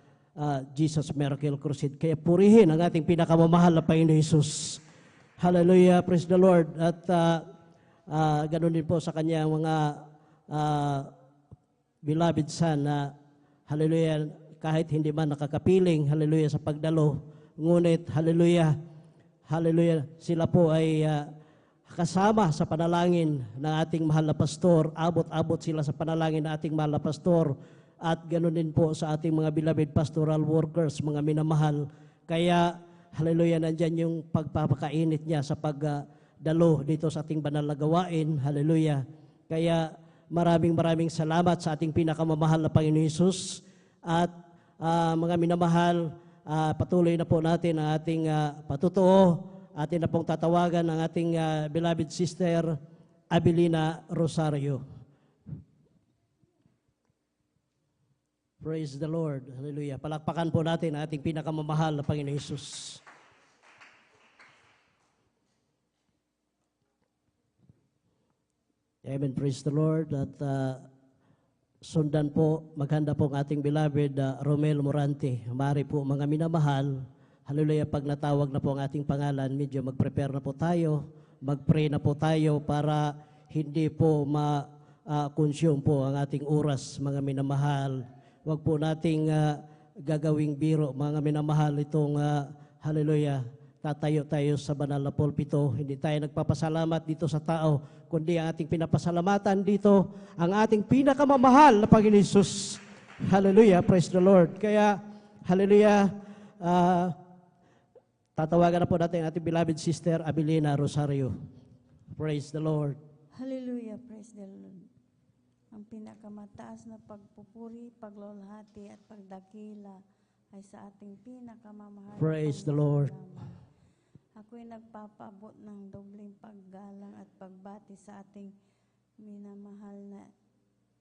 Jesus Miracle Crusade. Kaya purihin ang ating pinakamamahal na Panginoon Jesus. Hallelujah, praise the Lord. At ganun din po sa kanyang mga beloved son na hallelujah, kahit hindi man nakakapiling, hallelujah, sa pagdalo, ngunit hallelujah, hallelujah, sila po ay kasama sa panalangin ng ating mahal na pastor. Abot-abot sila sa panalangin ng ating mahal na pastor. At ganoon din po sa ating mga beloved pastoral workers, mga minamahal. Kaya, hallelujah, nandyan yung pagpapakainit niya sa pagdalo dito sa ating banal na gawain. Hallelujah. Kaya, maraming salamat sa ating pinakamamahal na Panginoon Jesus. At mga minamahal, patuloy na po natin ang ating patutuo. Atin na pong tatawagan ang ating beloved sister, Abilina Rosario. Praise the Lord. Hallelujah. Palakpakan po natin ang ating pinakamamahal na Panginoon Jesus. Amen. Praise the Lord. At sundan po, maghanda po ang ating beloved Romel Morante. Mari po mga minamahal, hallelujah, pag natawag na po ang ating pangalan, medyo mag-prepare na po tayo, mag-pray na po tayo para hindi po ma-consume po ang ating oras, mga minamahal. Huwag po nating gagawing biro, mga minamahal, itong hallelujah, tatayo tayo sa banal na pulpito. Hindi tayo nagpapasalamat dito sa tao, kundi ang ating pinapasalamatan dito, ang ating pinakamamahal na Panginoon Hesus. Hallelujah, praise the Lord. Kaya, hallelujah, tatawagan na po natin ang ating beloved sister, Abilina Rosario. Praise the Lord. Hallelujah, praise the Lord. Ang pinakamataas na pagpupuri, paglulhati at pagdakila ay sa ating pinakamamahal. Praise the Lord. Ako'y nagpapabot ng dobleng paggalang at pagbati sa ating minamahal na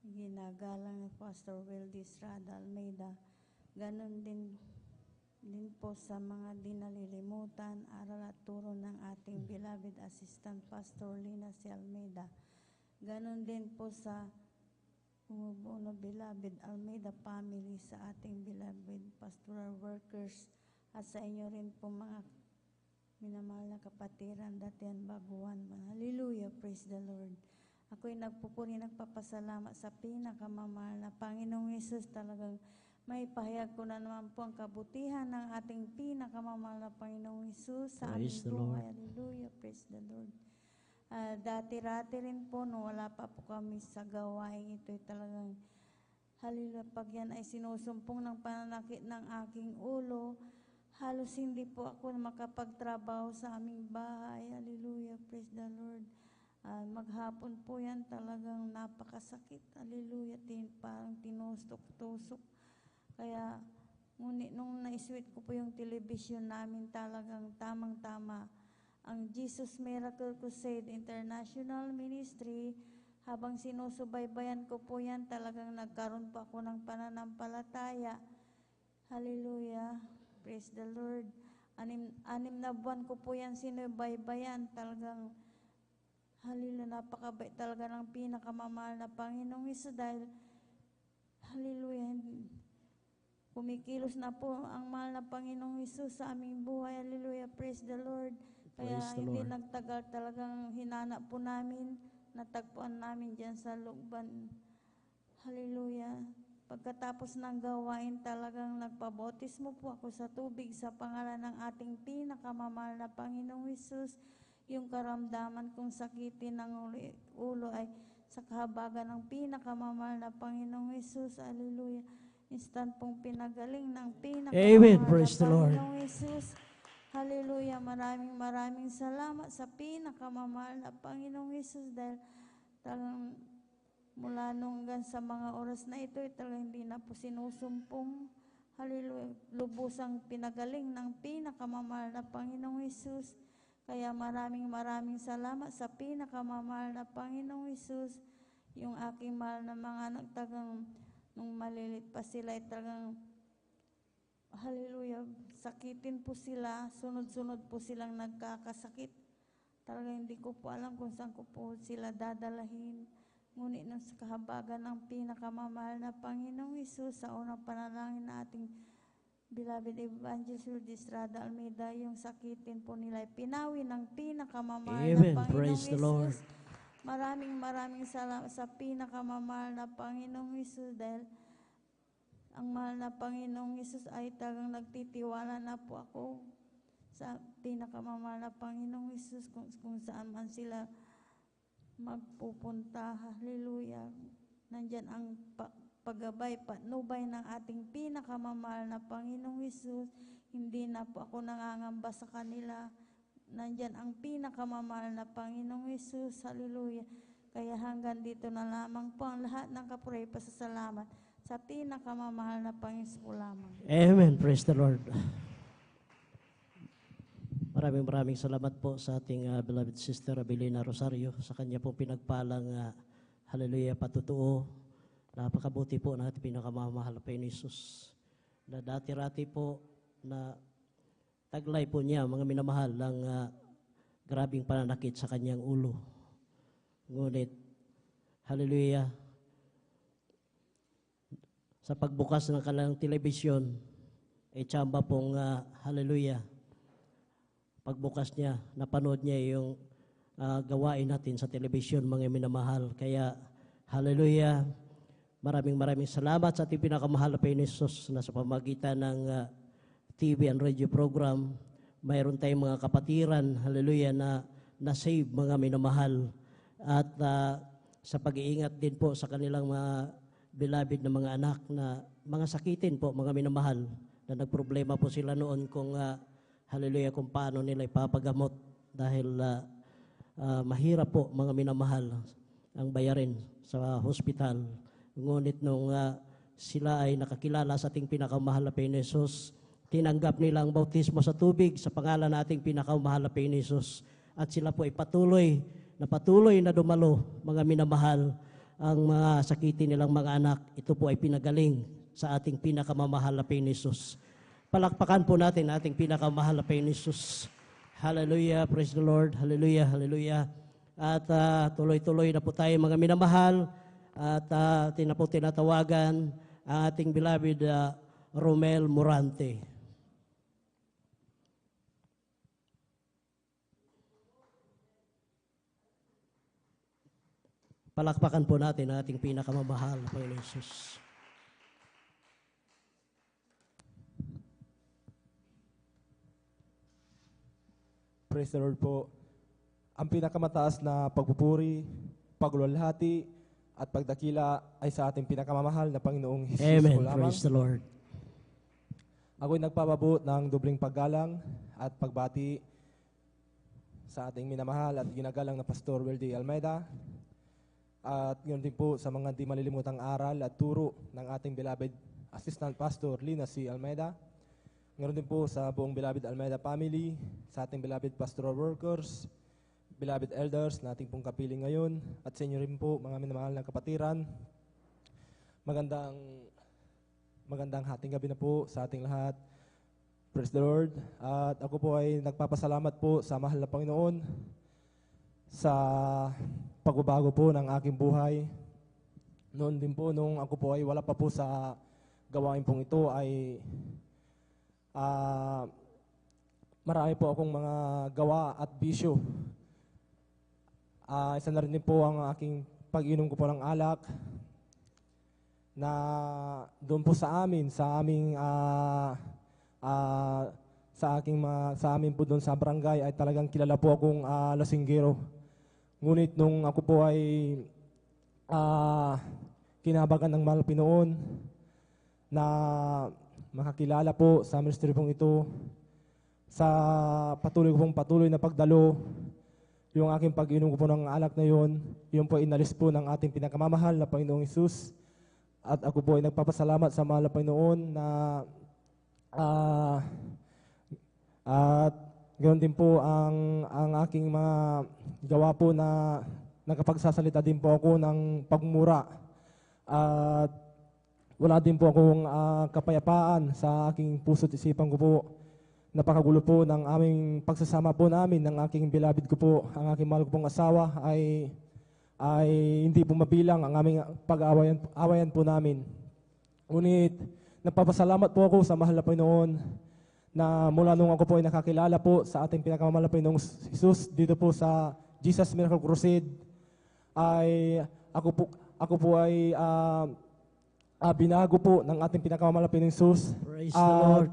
ginagalang na Pastor Wildy Estrada Almeida. Ganon din po sa mga dinalilimutan, aral at turo ng ating beloved assistant Pastor Lina C. Almeida. Ganon din po sa umubuo na beloved Almeida family, sa ating beloved pastoral workers, at sa inyo rin po mga minamahal na kapatiran, datihan, baguhan man. Hallelujah, praise the Lord. Ako'y nagpupuri, nagpapasalamat sa pinakamamahal na Panginoong Hesus. Talagang may pahayag ko na naman po ang kabutihan ng ating pinakamamahal na Panginoong Hesus sa aming Praise the buhay. Lord. Hallelujah, praise the Lord. Dati-rati rin po, no, wala pa po kami sa gawain ito'y talagang hallelujah, pag yan ay sinusumpong ng pananakit ng aking ulo, halos hindi po ako makapagtrabaho sa aming bahay. Hallelujah, praise the Lord. Maghapon po yan, talagang napakasakit. Hallelujah, parang tinustok-tusok. Kaya, ngunit nung naiswit ko po yung television namin, talagang tamang-tama ang Jesus Miracle Crusade International Ministry. Habang sinusubaybayan ko po yan, talagang nagkaroon pa ako ng pananampalataya. Hallelujah. Praise the Lord. Anim na buwan ko po yan sinubaybayan. Talagang, hallelujah, napakabait talaga ng pinakamamahal na Panginoong Hesus. Dahil, hallelujah, kumikilos na po ang mahal na Panginoong Hesus sa aming buhay. Hallelujah, praise the Lord. Kaya Praise the hindi Lord. nagtagal, talagang hinanap po namin, natagpuan namin dyan sa Lukban. Hallelujah. Pagkatapos ng gawain, talagang nagpabautismo po ako sa tubig sa pangalan ng ating pinakamamahal na Panginoong Hesus. Yung karamdaman kong sakitin ng ulo ay sa kahabagan ng pinakamamahal na Panginoong Hesus. Hallelujah. Instant pong pinagaling ng Amen. pinakamamahal na Praise the Lord. Panginoong Hesus. Hallelujah. Maraming salamat sa pinakamamahal na Panginoong Hesus, dahil talagang mula nung hanggang sa mga oras na ito, talagang hindi na po sinusumpong. Hallelujah. Lubusang pinagaling ng pinakamamahal na Panginoong Hesus. Kaya maraming salamat sa pinakamamahal na Panginoong Hesus. Yung aking mahal na mga anak, talagang nung malilit pa sila, talagang hallelujah, sakitin po sila, sunod-sunod po silang nagkakasakit. Talagang hindi ko po alam kung saan ko po sila dadalahin. Ngunit nung sa kahabagan ng pinakamamahal na Panginoong Hesus, sa unang panalangin na ating beloved Evangelist Wildy Estrada Almeida, yung sakitin po nila ay pinawi ng pinakamamahal Amen. na Panginoong Praise the Lord. Hesus. Maraming salamat sa pinakamamahal na Panginoong Hesus, dahil ang mahal na Panginoong Hesus ay talagang nagtitiwala na po ako sa pinakamamahal na Panginoong Hesus kung saan man sila magpupunta. Hallelujah. Nandyan ang paggabay, patnubay ng ating pinakamamahal na Panginoong Hesus. Hindi na po ako nangangamba sa kanila. Nandyan ang pinakamamahal na Panginoong Hesus. Hallelujah. Kaya hanggang dito na lamang po ang lahat ng kapuri, pasasalamat sa pinakamamahal na Panginoon po lamang. Amen. Praise the Lord. Maraming salamat po sa ating beloved sister Abilina Rosario sa kanya pong pinagpalang hallelujah, patutuo. Napakabuti po ng ating pinakamamahal na Panginoon Hesus, na dati-rati po na taglay po niya, mga minamahal, ng grabing pananakit sa kanyang ulo. Ngunit, hallelujah, sa pagbukas ng kanilang telebisyon, ay tsamba pong hallelujah. Pagbukas niya, napanood niya yung gawain natin sa telebisyon, mga minamahal. Kaya hallelujah, maraming salamat sa ating pinakamahal na Panginoon Jesus na sa pamagitan ng TV and radio program, mayroon tayong mga kapatiran, hallelujah, na na-save, mga minamahal. At sa pag-iingat din po sa kanilang mga beloved na mga anak na mga sakitin po, mga minamahal, na nagproblema po sila noon kung hallelujah, kung paano nila ipapagamot dahil mahirap po, mga minamahal, ang bayarin sa hospital. Ngunit nung sila ay nakakilala sa ating pinakamahal na Panginoon Jesus, tinanggap nila ang bautismo sa tubig sa pangalan nating pinakamahal na Panginoon Jesus. At sila po ay patuloy na dumalo, mga minamahal, ang mga sakitin nilang mga anak. Ito po ay pinagaling sa ating pinakamamahal na Panginoon Jesus. Palakpakan po natin ating pinakamahal na Panginoon Jesus. Hallelujah, praise the Lord, hallelujah, hallelujah. At tuloy-tuloy na po tayo, mga minamahal, at tinatawagan ang ating beloved Romel Morante. Palakpakan po natin ang ating pinakamamahal na Panginoon Jesus. Praise the Lord po. Ang pinakamataas na pagpupuri, paglulhati, at pagdakila ay sa ating pinakamamahal na Panginoong Hesus Amen. po lamang. Praise the Lord. Ako'y nagpapabot ng dobling paggalang at pagbati sa ating minamahal at ginagalang na Pastor Weldy Almeida. At yun din po sa mga di malilimutang aral at turo ng ating beloved Assistant Pastor Lina C. Almeida. Ngayon din po sa buong beloved Almeida family, sa ating beloved pastoral workers, beloved elders na ating pong kapiling ngayon, at sa inyo rin po mga minamahal na kapatiran. Magandang hating gabi na po sa ating lahat. Praise the Lord. At ako po ay nagpapasalamat po sa mahal na Panginoon sa pagbabago po ng aking buhay. Noon din po, nung ako po ay wala pa po sa gawain pong ito, ay marami po akong mga gawa at bisyo. Isa na rin din po ang aking pag-inom ko po ng alak na doon po sa amin, sa amin po doon sa barangay ay talagang kilala po akong lasinggero. Ngunit nung ako po ay kinabagan ng mahal Pinoon na makakilala po sa ministry pong ito, sa patuloy na pagdalo, yung aking pag-inom ko po ng alak na yun po inalis po ng ating pinakamamahal na Panginoong Hesus. At ako po ay nagpapasalamat sa mahal na Panginoon na at ganoon din po ang aking mga gawa po na nakapagsasalita din po ako ng pagmura. At wala din po akong kapayapaan sa aking puso't isipan ko po. Napakagulo po ng aming pagsasama po namin ng aking beloved ko po, ang aking mahal ko pong asawa ay hindi po mabilang ang aming pag-awayan po namin. Ngunit nagpapasalamat po ako sa mahal na Panginoon na mula nung ako po ay nakakilala po sa ating pinakamamahal na Panginoong Jesus dito po sa Jesus Miracle Crusade, ay ako po ay binago po ng ating pinakamamahal na Panginoong Jesus. Praise the Lord.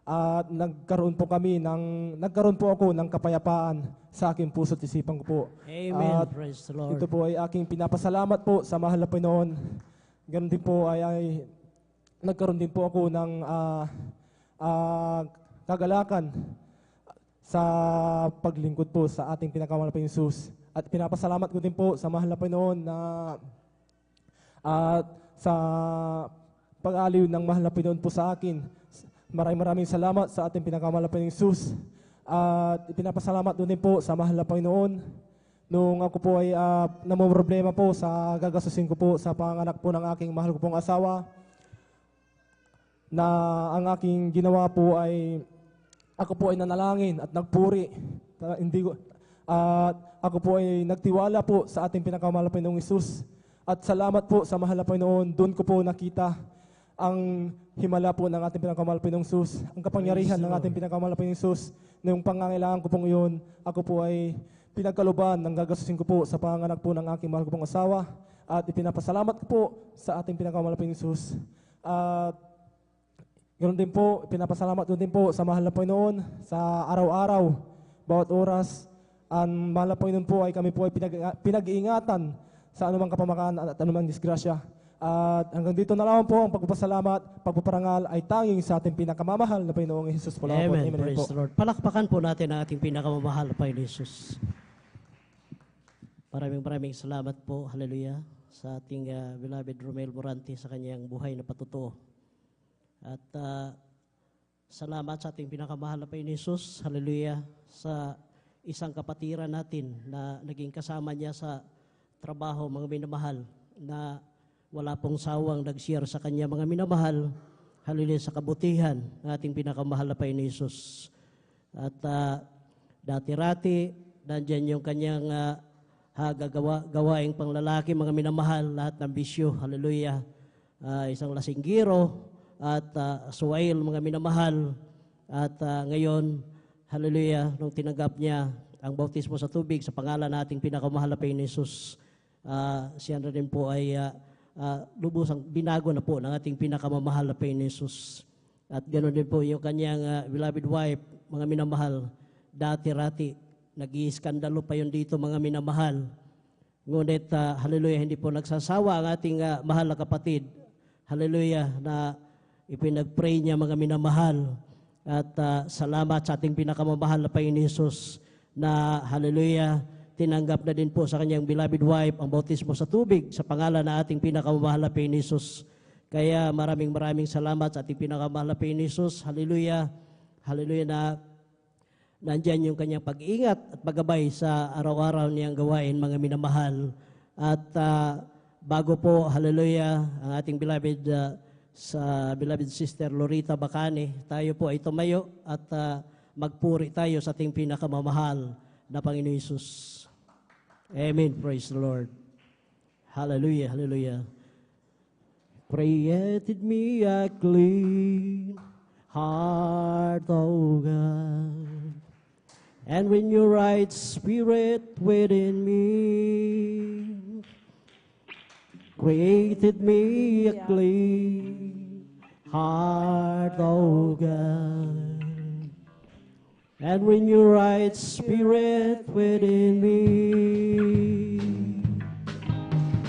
At nagkaroon po ako ng kapayapaan sa aking puso't isipan ko po. Amen. At Praise the Lord. ito po ay aking pinapasalamat po sa mahal na Panginoon. Ganun din po ay nagkaroon din po ako ng kagalakan sa paglingkod po sa ating pinakamahal na Panginoon Jesus. At pinapasalamat ko din po sa mahal na Panginoon na at sa pag-aliw ng mahal na Panginoon po sa akin. Maraming salamat sa ating pinakamahal na Panginoong Jesus. At pinapasalamat din po sa mahal na Panginoon nung ako po ay namumroblema po sa gagastusin ko po sa panganak po ng aking mahal ko pong asawa, na ang aking ginawa po ay ako po ay nanalangin at nagpuri. Ako po ay nagtiwala po sa ating pinakamahal na Panginoong Jesus. At salamat po sa mahal na Panginoon, doon ko po nakita ang himala po ng ating pinakamahal Panginoong Hesus, ang kapangyarihan ng ating pinakamahal na Panginoong Hesus, na yung pangangailangan ko pong iyon, ako po ay pinagkaluban ng gagastusin ko po sa panganak po ng aking mahal ko pong asawa, at ipinapasalamat ko po sa ating pinakamahal na Panginoong Hesus. At ganoon din po, pinapasalamat din po sa mahal na Panginoon sa araw-araw, bawat oras. Ang mahal na Panginoon po ay kami po ay pinag-iingatan sa anumang kapamakan at anumang disgrasya. At hanggang dito na lang po ang pagpapasalamat, pagpaparangal ay tanging sa ating pinakamamahal na Panginoong Hesus po. Amen. Amen Praise po. the Lord. Palakpakan po natin ang ating pinakamamahal na Panginoon Hesus. Maraming salamat po, hallelujah, sa ating beloved Romel Morante sa kanyang buhay na patutuo. At salamat sa ating pinakamahal na Panginoon Hesus, hallelujah, sa isang kapatiran natin na naging kasama niya sa trabaho, mga minamahal, na wala pong sawang nag-share sa kanya, mga minamahal, hallelujah, sa kabutihan ng ating pinakamahal na Panginoon Hesus. At dati-rati, nandyan yung kanyang gawaing panglalaki, mga minamahal, lahat ng bisyo, hallelujah, isang lasinggiro, at suwail, mga minamahal, at ngayon, hallelujah, nung tinanggap niya ang bautismo sa tubig sa pangalan nating pinakamahal na Panginoon Hesus, siya na rin po ay lubusang binago na po ng ating pinakamamahal na Panginoon Hesus. At ganoon din po yung kanyang beloved wife, mga minamahal, dati-rati, nag-iiskandalo pa yun dito, mga minamahal. Ngunit, hallelujah, hindi po nagsasawa ang ating mahal na kapatid, hallelujah, na ipinag-pray niya, mga minamahal. At salamat sa ating pinakamamahal na Panginoon Hesus na, hallelujah, tinanggap na din po sa kanyang beloved wife ang bautismo sa tubig sa pangalan na ating pinakamamahal na Panginoon Hesus. Kaya maraming salamat sa ating pinakamamahal na Panginoon Hesus. Hallelujah, hallelujah, na nandyan yung kanyang pag-iingat at paggabay sa araw-araw niyang gawain, mga minamahal. At bago po, hallelujah, ang ating beloved sa beloved sister Lorita Bacane, tayo po ay tumayo at magpuri tayo sa ating pinakamamahal na Panginoon Hesus. Amen. Praise the Lord. Hallelujah, hallelujah. Created me a clean heart, O God, and when your right spirit within me, created me a clean heart, O God, and when your right spirit within me,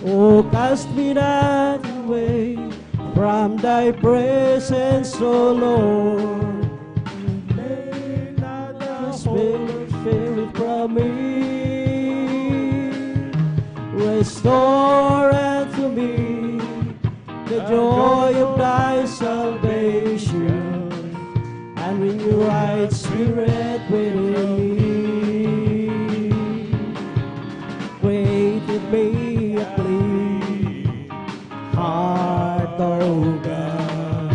oh, cast me not away from thy presence, O Lord, take not the spirit from me, restore unto me the joy of thy salvation, and when your right spirit within me, created me a clean heart, O God,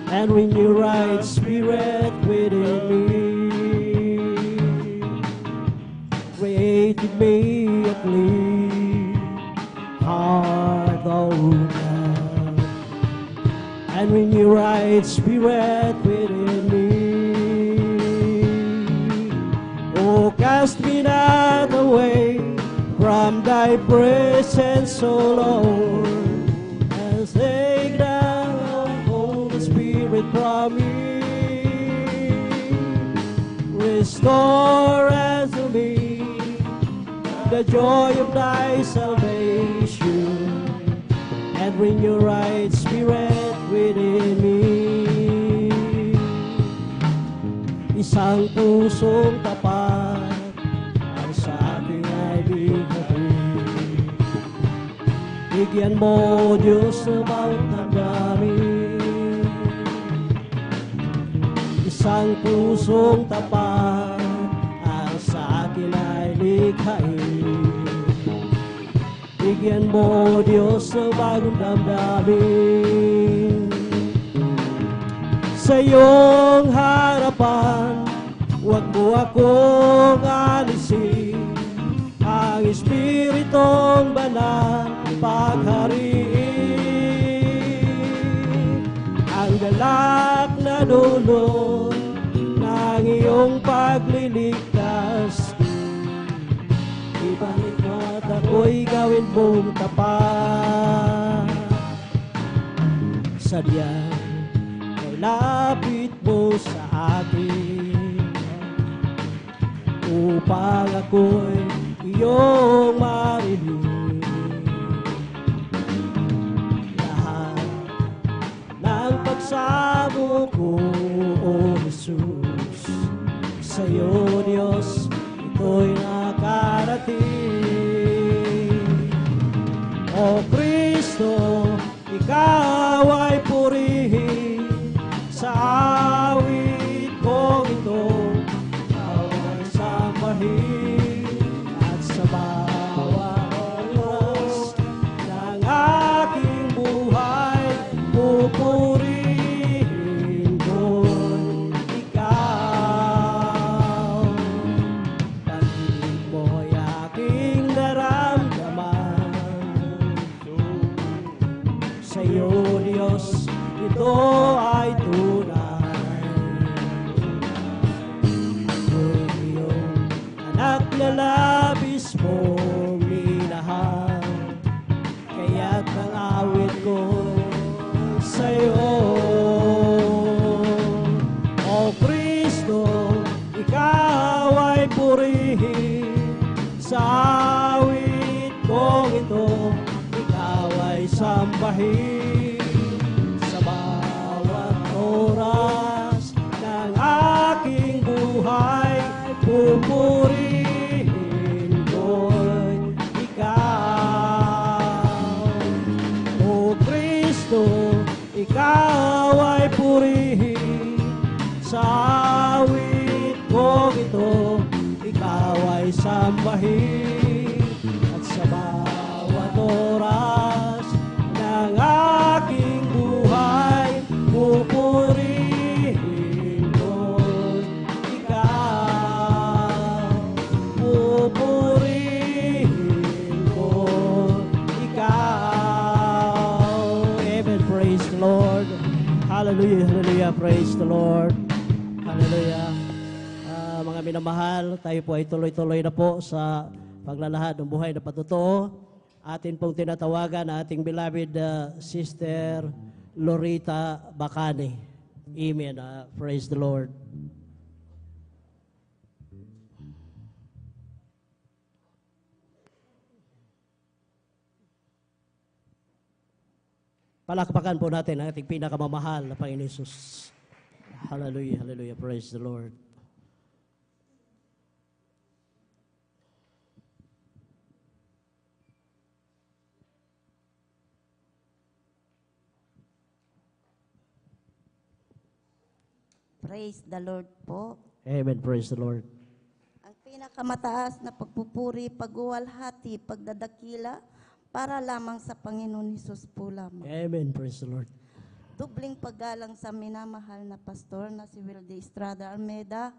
and when your right spirit within me, created me a clean heart, O God, and when your right spirit within me, oh, cast me not away from thy presence, O Lord, and take not the Holy Spirit from me, restore unto me the joy of thy salvation, and bring your right spirit within me. Isang pusong tapat ang sa aking ay bigati. Bigyan mo, Diyos, ng bawat damdamin. Isang pusong tapat ang sa akin ay likhain. Bigyan mo, Diyos, ng bagong damdamin. Sa iyong harapan, huwag mo akong alisin. Ang Espiritong Banal paghariin. dulot ng iyong pagliligtas. Ibalik mo at ako'y gawin mong tapat. Sadyang kay lapit mo sa akin upang ako'y iyong marinig. Lahat ng pagsamo ko, O Jesus, sa'yo, Diyos, ito'y nakarating. O Kristo, ikaw ay purihin sa awit kong ito. Ikaw ay sambahin at sa bawat oras ng aking buhay pupurihin ko'y ikaw. Pag-ibig mo'y aking naramdaman. Sa'yo, Diyos, ito ay tunay. Ako'y iyong anak na labis mong minahal, kaya't ang awit ko sa'yo. O Kristo, ikaw ay purihin sa awit kong ito. Ikaw ay sambahin sa bawat oras ng aking buhay. Pupurihin ko'y ikaw. O Kristo, ikaw ay purihin sa awit kong ito. Ikaw ay sambahin at sa bawat oras ng aking buhay pupurihin ko'y ikaw. Pupurihin ko'y ikaw. Amen. Praise the Lord. Hallelujah, hallelujah. Praise the Lord. Hallelujah. Mga minamahal, tayo po ay tuloy-tuloy na po sa paglalahad ng buhay na patotoo. Atin pong tinatawagan na ating beloved Sister Lorita Bacani. Amen. Praise the Lord. Palakpakan po natin ang ating pinakamamahal na Panginoon Jesus. Hallelujah, hallelujah. Praise the Lord. Praise the Lord po. Amen. Praise the Lord. Ang pinakamataas na pagpupuri, pagwalhati, pagdadakila, para lamang sa Panginoon Hesus po lamang. Amen. Praise the Lord. Dubling paggalang sa minamahal na pastor na si Wilde Estrada Almeida,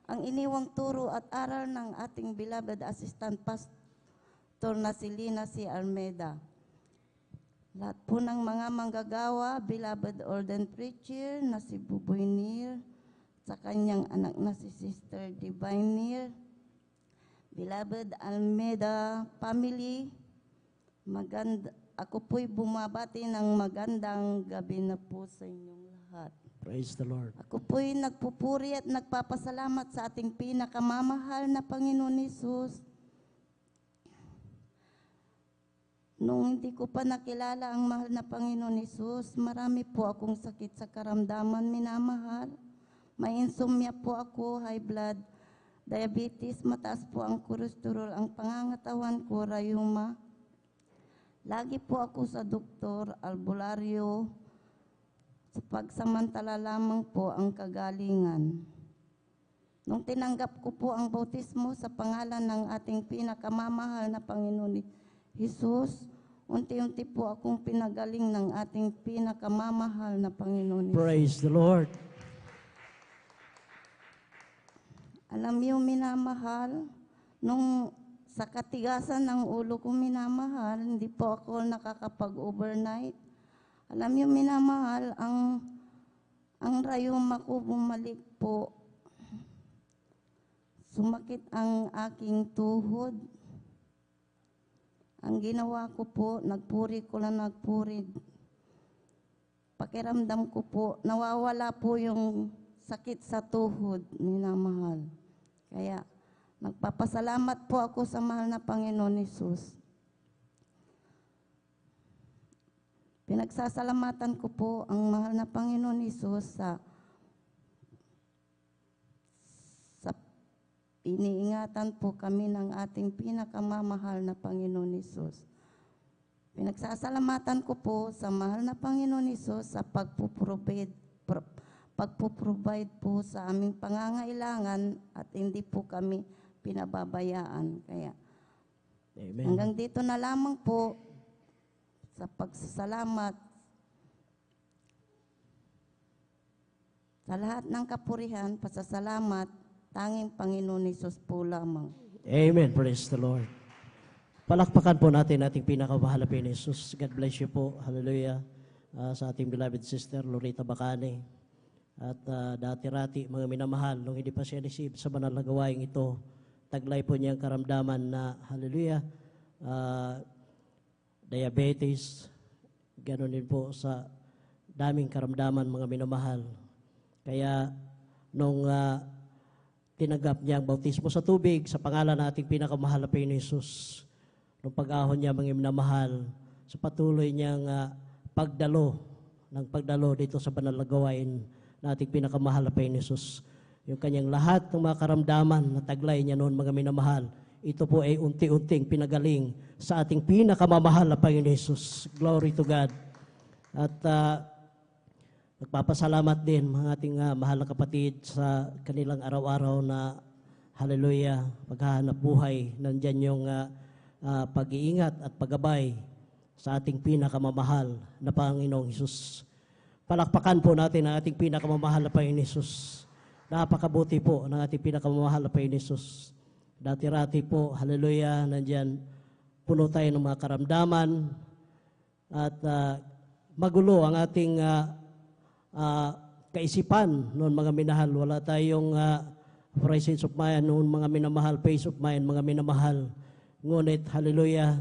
ang iniwang turo at aral ng ating beloved assistant pastor na si Lina C. Almeida. Lahat po ng mga manggagawa, beloved ordained preacher na si Buboy Neer, sa kanyang anak na si Sister Divine Neer, beloved Almeida family, ako po'y bumabati ng magandang gabi na po sa inyong lahat. Praise the Lord. Ako po'y nagpupuri at nagpapasalamat sa ating pinakamamahal na Panginoon Hesus. Nung hindi ko pa nakilala ang mahal na Panginoon Hesus, marami po akong sakit sa karamdaman, minamahal. May insomnia po ako, high blood, diabetes, mataas po ang cholesterol, ang pangangatawan ko, rayuma. Lagi po ako sa doktor, albularyo, sa pagsamantala lamang po ang kagalingan. Nung tinanggap ko po ang bautismo sa pangalan ng ating pinakamamahal na Panginoon Hesus, unti-unti po akong pinagaling ng ating pinakamamahal na Panginoon Hesus. Praise the Lord. Alam niyo, minamahal, nung sa katigasan ng ulo ko, minamahal, hindi po ako nakakapag-overnight. Alam niyo, minamahal, ang rayuma ko bumalik po. Sumakit ang aking tuhod. Ang ginawa ko po, nagpuri ko lang nagpuri. Pakiramdam ko po, nawawala po yung sakit sa tuhod, minamahal. Kaya nagpapasalamat po ako sa mahal na Panginoon Hesus. Pinagsasalamatan ko po ang mahal na Panginoon Hesus sa iniingatan po kami ng ating pinakamamahal na Panginoon Hesus. Pinagsasalamatan ko po sa mahal na Panginoon Hesus sa pagpuprovide po sa aming pangangailangan at hindi po kami pinababayaan. Kaya Amen. hanggang dito na lamang po sa pagsasalamat sa lahat ng kapurihan, pasasalamat, tanging Panginoon Hesus po lamang. Amen. Praise the Lord. Palakpakan po natin ating pinakamahal na Panginoon Jesus. God bless you po. Hallelujah. Sa ating beloved sister, Lorita Bacane. At dati-rati, mga minamahal, nung hindi pa siya receive sa banal na gawain ito, taglay po niyang karamdaman na, hallelujah, diabetes, ganoon din po sa daming karamdaman, mga minamahal. Kaya, nung tinanggap niya ang bautismo sa tubig, sa pangalan nating pinakamahal na Panginoon Jesus, nung pag-ahon niya, mga minamahal, sa patuloy niyang pagdalo dito sa banal na gawain nating pinakamahal na Panginoon Jesus. Yung kanyang lahat ng mga karamdaman na taglay niya noon, mga minamahal, ito po ay unti-unting pinagaling sa ating pinakamamahal na Panginoon Jesus. Glory to God. At nagpapasalamat din mga ating mahal na kapatid sa kanilang araw-araw na hallelujah, paghahanap buhay. Nandyan yung pag-iingat at paggabay sa ating pinakamamahal na Panginoong Jesus. Palakpakan po natin ang ating pinakamamahal na Panginoong Jesus. Napakabuti po ng ating pinakamamahal na Panginoong Jesus. Dati-rati po, hallelujah, nandyan puno tayo ng mga karamdaman at magulo ang ating kaisipan noon, mga minahal. Wala tayong presence of mind noon, mga minamahal, peace of mind, mga minamahal. Ngunit, hallelujah,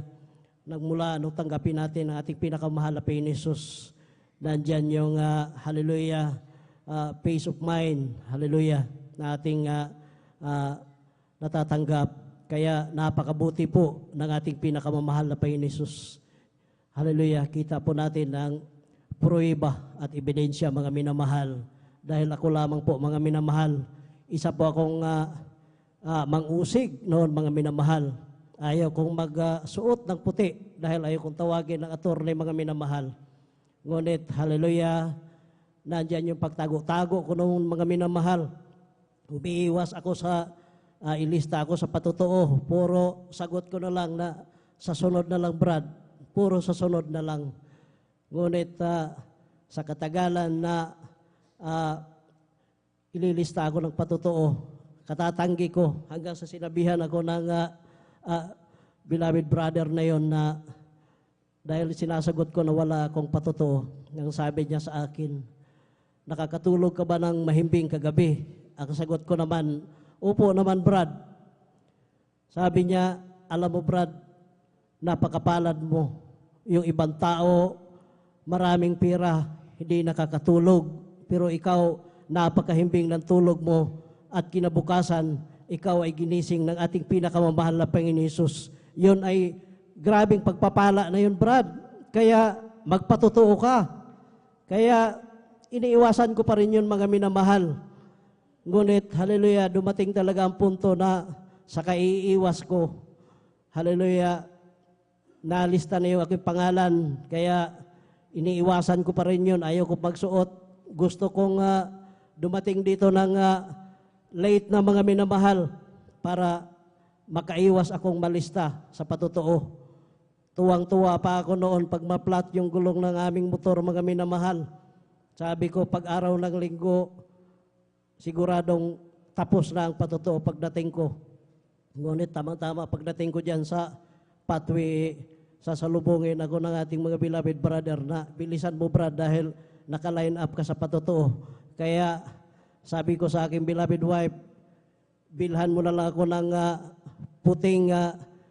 nagmula nung tanggapin natin ang ating pinakamahal na Panginoon Jesus, nandyan yung hallelujah, peace of mind, hallelujah, na ating natatanggap. Kaya napakabuti po ng ating pinakamamahal na Panginoon Jesus. Hallelujah, kita po natin ang pruweba at ebidensya, mga minamahal. Dahil ako lamang po, mga minamahal, isa po akong mang-usig noon, mga minamahal. Ayaw kong magsuot ng puti dahil ayaw kong tawagin ng attorney, mga minamahal. Ngunit, hallelujah, nandyan yung pagtago-tago ko noon, mga minamahal. Umiiwas ako sa, ilista ako sa patotoo. Puro sagot ko na lang na sa sunod na lang, Brad. Puro sa sunod na lang. Ngunit sa katagalan na ililista ako ng patotoo, katatanggi ko hanggang sa sinabihan ako ng beloved brother na yon na dahil sinasagot ko na wala akong patotoo, ang sabi niya sa akin, nakakatulog ka ba ng mahimbing kagabi? Ang sagot ko naman, upo naman, Brad. Sabi niya, alam mo, Brad, napakapalad mo. Yung ibang tao, maraming pira, hindi nakakatulog. Pero ikaw, napakahimbing ng tulog mo at kinabukasan, ikaw ay ginising ng ating pinakamamahal na Panginoon Hesus. Yun ay grabing pagpapala na yun, Brad. Kaya magpatotoo ka. Kaya iniiwasan ko pa rin yun, mga minamahal. Ngunit, hallelujah, dumating talaga ang punto na sa kaiiwas ko, hallelujah, nalista na yung aking pangalan. Kaya iniiwasan ko pa rin yun. Ayaw ko magsuot. Gusto kong dumating dito ng late na, mga minamahal, para makaiwas akong malista sa patotoo. Tuwang-tuwa pa ako noon pag ma-flat yung gulong ng aming motor, mga minamahal. Sabi ko, pag araw ng linggo, siguradong tapos na ang patotoo pagdating ko. Ngunit tamang-tama pagdating ko dyan sa pathway, sasalubungin ako ng ating mga beloved brother na bilisan mo, Brad, dahil naka-line up ka sa patotoo. Kaya sabi ko sa aking beloved wife, bilhan mo na lang ako ng puting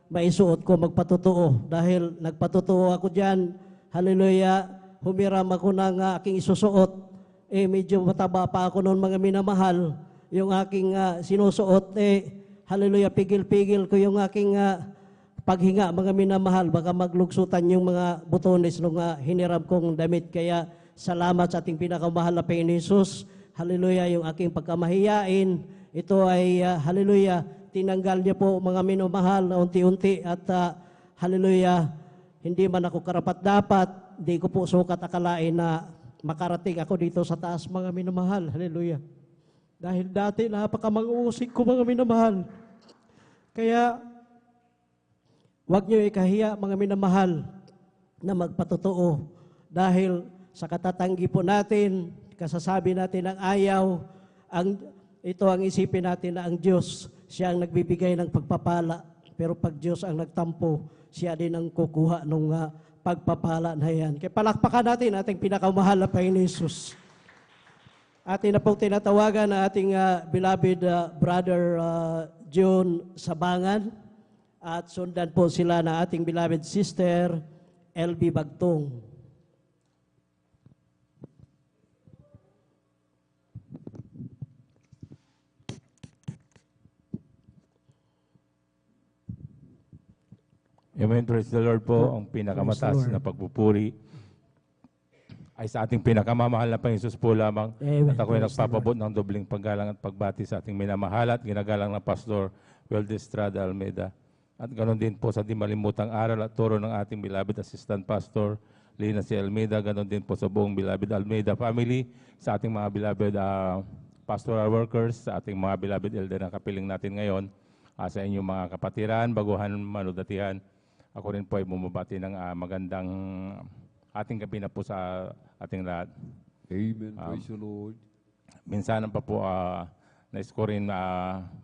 maisuot ko magpatotoo. Dahil nagpatotoo ako dyan, hallelujah, humiram ako ng aking isusuot. Medyo mataba pa ako noon mga minamahal. Yung aking sinusuot, hallelujah, pigil-pigil ko yung aking paghinga mga minamahal. Baka maglugsutan yung mga butones nung hiniram kong damit. Kaya salamat sa ating pinakamahal na Panginoon Jesus. Hallelujah, yung aking pagkamahiyain. Ito ay, hallelujah, tinanggal niya po mga minamahal na unti-unti. At hallelujah, hindi man ako karapat-dapat, hindi ko po sukat akalain na makarating ako dito sa taas mga minamahal. Hallelujah. Dahil dati napaka-mang-uusig ko mga minamahal. Kaya, huwag niyo ikahiya mga minamahal na magpatotoo. Dahil sa katatanggi po natin, kasasabi natin ng ayaw, ito ang isipin natin na ang Diyos, siya ang nagbibigay ng pagpapala. Pero pag Diyos ang nagtampo, siya din ang kukuha ng pagpapala na yan. Kaya palakpakan natin ating pinakamahal na Panginoon Jesus. Atin na pong tinatawagan na ating beloved brother John Sabangan at sundan po sila na ating beloved sister LB Bagtong. Amen. Praise the Lord po. Ang pinakamataas na pagpupuri ay sa ating pinakamamahal na Panginoon Jesus po lamang. Amen. At ako ay nagpapabot ng dobling paggalang at pagbati sa ating minamahal at ginagalang na Pastor Weldes Estrada Almeida. At ganoon din po sa di malimutang aral at turo ng ating beloved Assistant Pastor Lina C. Almeida. Ganoon din po sa buong beloved Almeida family, sa ating mga beloved pastoral workers, sa ating mga beloved elder na kapiling natin ngayon, sa inyong mga kapatiran, baguhan, manudatihan. Ako rin po ay bumabati ng magandang ating gabi na po sa ating lahat. Amen. Praise the Lord. Minsanan pa po nais ko rin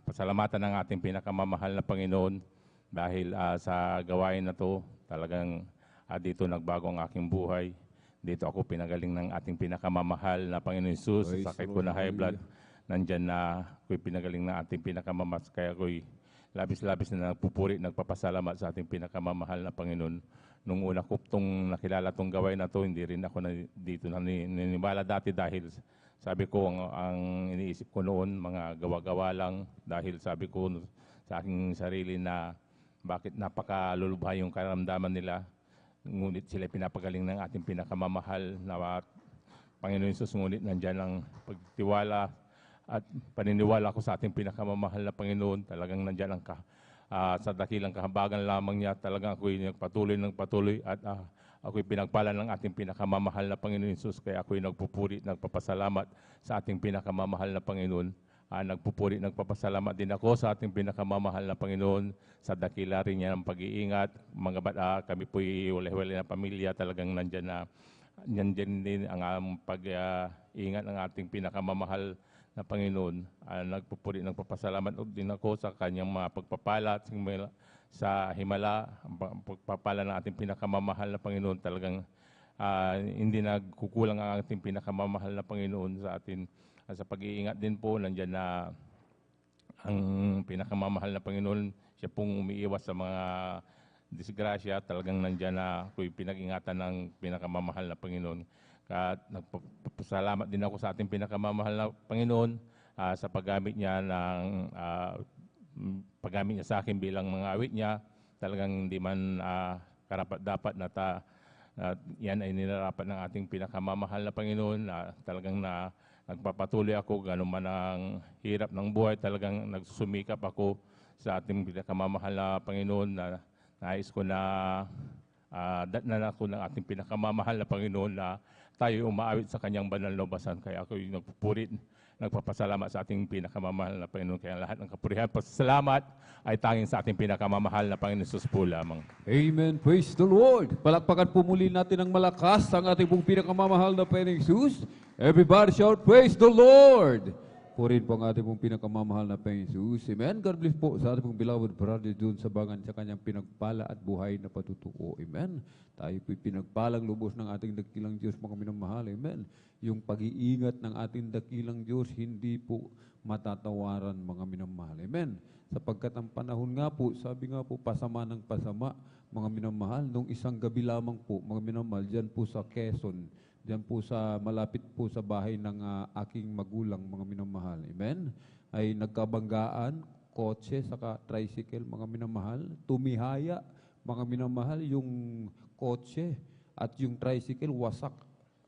pasalamatan ng ating pinakamamahal na Panginoon dahil sa gawain na to talagang dito nagbago ang aking buhay. Dito ako pinagaling ng ating pinakamamahal na Panginoon Jesus. Sa sakit ko na high blood, nandyan na ako'y pinagaling ng ating pinakamamahal. Kaya ako'y labis-labis na nagpupuri, nagpapasalamat sa ating pinakamamahal na Panginoon. Nung una ko nakilala tong gawain na to, hindi rin ako dito naniniwala dati dahil sabi ko ang iniisip ko noon, mga gawa-gawa lang dahil sabi ko sa aking sarili na bakit napakalulubha yung karamdaman nila. Ngunit sila pinapagaling ng ating pinakamamahal na Panginoon Jesus, ngunit nandyan ang pagtiwala at paniniwala ko sa ating pinakamamahal na Panginoon. Talagang nandyan ang sa dakilang kahabagan lamang niya, talagang ako'y nagpatuloy at ako'y pinagpala ng ating pinakamamahal na Panginoon Jesus. Kaya ako'y nagpupuri, nagpapasalamat sa ating pinakamamahal na Panginoon. Nagpupuri, nagpapasalamat din ako sa ating pinakamamahal na Panginoon sa dakila rin niya ng pag-iingat. Mga kami po'y wala-wala na pamilya, talagang nandyan din ang pag-iingat ng ating pinakamamahal na Panginoon. Nagpupuri, nagpapasalamat din ako sa kanyang mga pagpapala at sa himala, ang pagpapala ng ating pinakamamahal na Panginoon. Talagang hindi nagkukulang ang ating pinakamamahal na Panginoon sa atin. Sa pag-iingat din po, nandyan na ang pinakamamahal na Panginoon. Siya pong umiiwas sa mga disgrasya. Talagang nandyan na ako'y pinag-ingatan ng pinakamamahal na Panginoon. At nagpapasalamat din ako sa ating pinakamamahal na Panginoon sa paggamit niya sa akin bilang mga awit niya. Talagang hindi man karapat-dapat na yan ay nilarapat ng ating pinakamamahal na Panginoon. Talagang nagpapatuloy ako, gano'n man ang hirap ng buhay, talagang nagsusumikap ako sa ating pinakamamahal na Panginoon na nais ko na datnan ako ng ating pinakamamahal na Panginoon na tayo umaawit sa kanyang banal na basan. Kaya ako yung nagpupurit, nagpapasalamat sa ating pinakamamahal na Panginoon. Kaya lahat ng kapurihan, pasalamat ay tanging sa ating pinakamamahal na Panginoon Jesus po lamang. Amen. Praise the Lord. Palakpakan po muli natin ng malakas ang ating pong pinakamamahal na Panginoon Jesus. Everybody shout, praise the Lord. Purihin po ang ating pong pinakamamahal na Panginoon Jesus. Amen. God bless po sa ating pong beloved brother doon sa bangan sa kanyang pinagpala at buhay na patutuo. Amen. Tayo po'y pinagpalang lubos ng ating dakilang Diyos, mga minamahal. Amen. Yung pag-iingat ng ating dakilang Diyos, hindi po matatawaran, mga minamahal. Amen. Sapagkat ang panahon nga po, sabi nga po, pasama ng pasama, mga minamahal. Nung isang gabi lamang po, mga minamahal, dyan po sa Quezon, dyan po sa, malapit po sa bahay ng aking magulang, mga minamahal. Amen. Ay nagkabanggaan, kotse, saka tricycle, mga minamahal. Tumihaya, mga minamahal, yung kotse at yung tricycle, wasak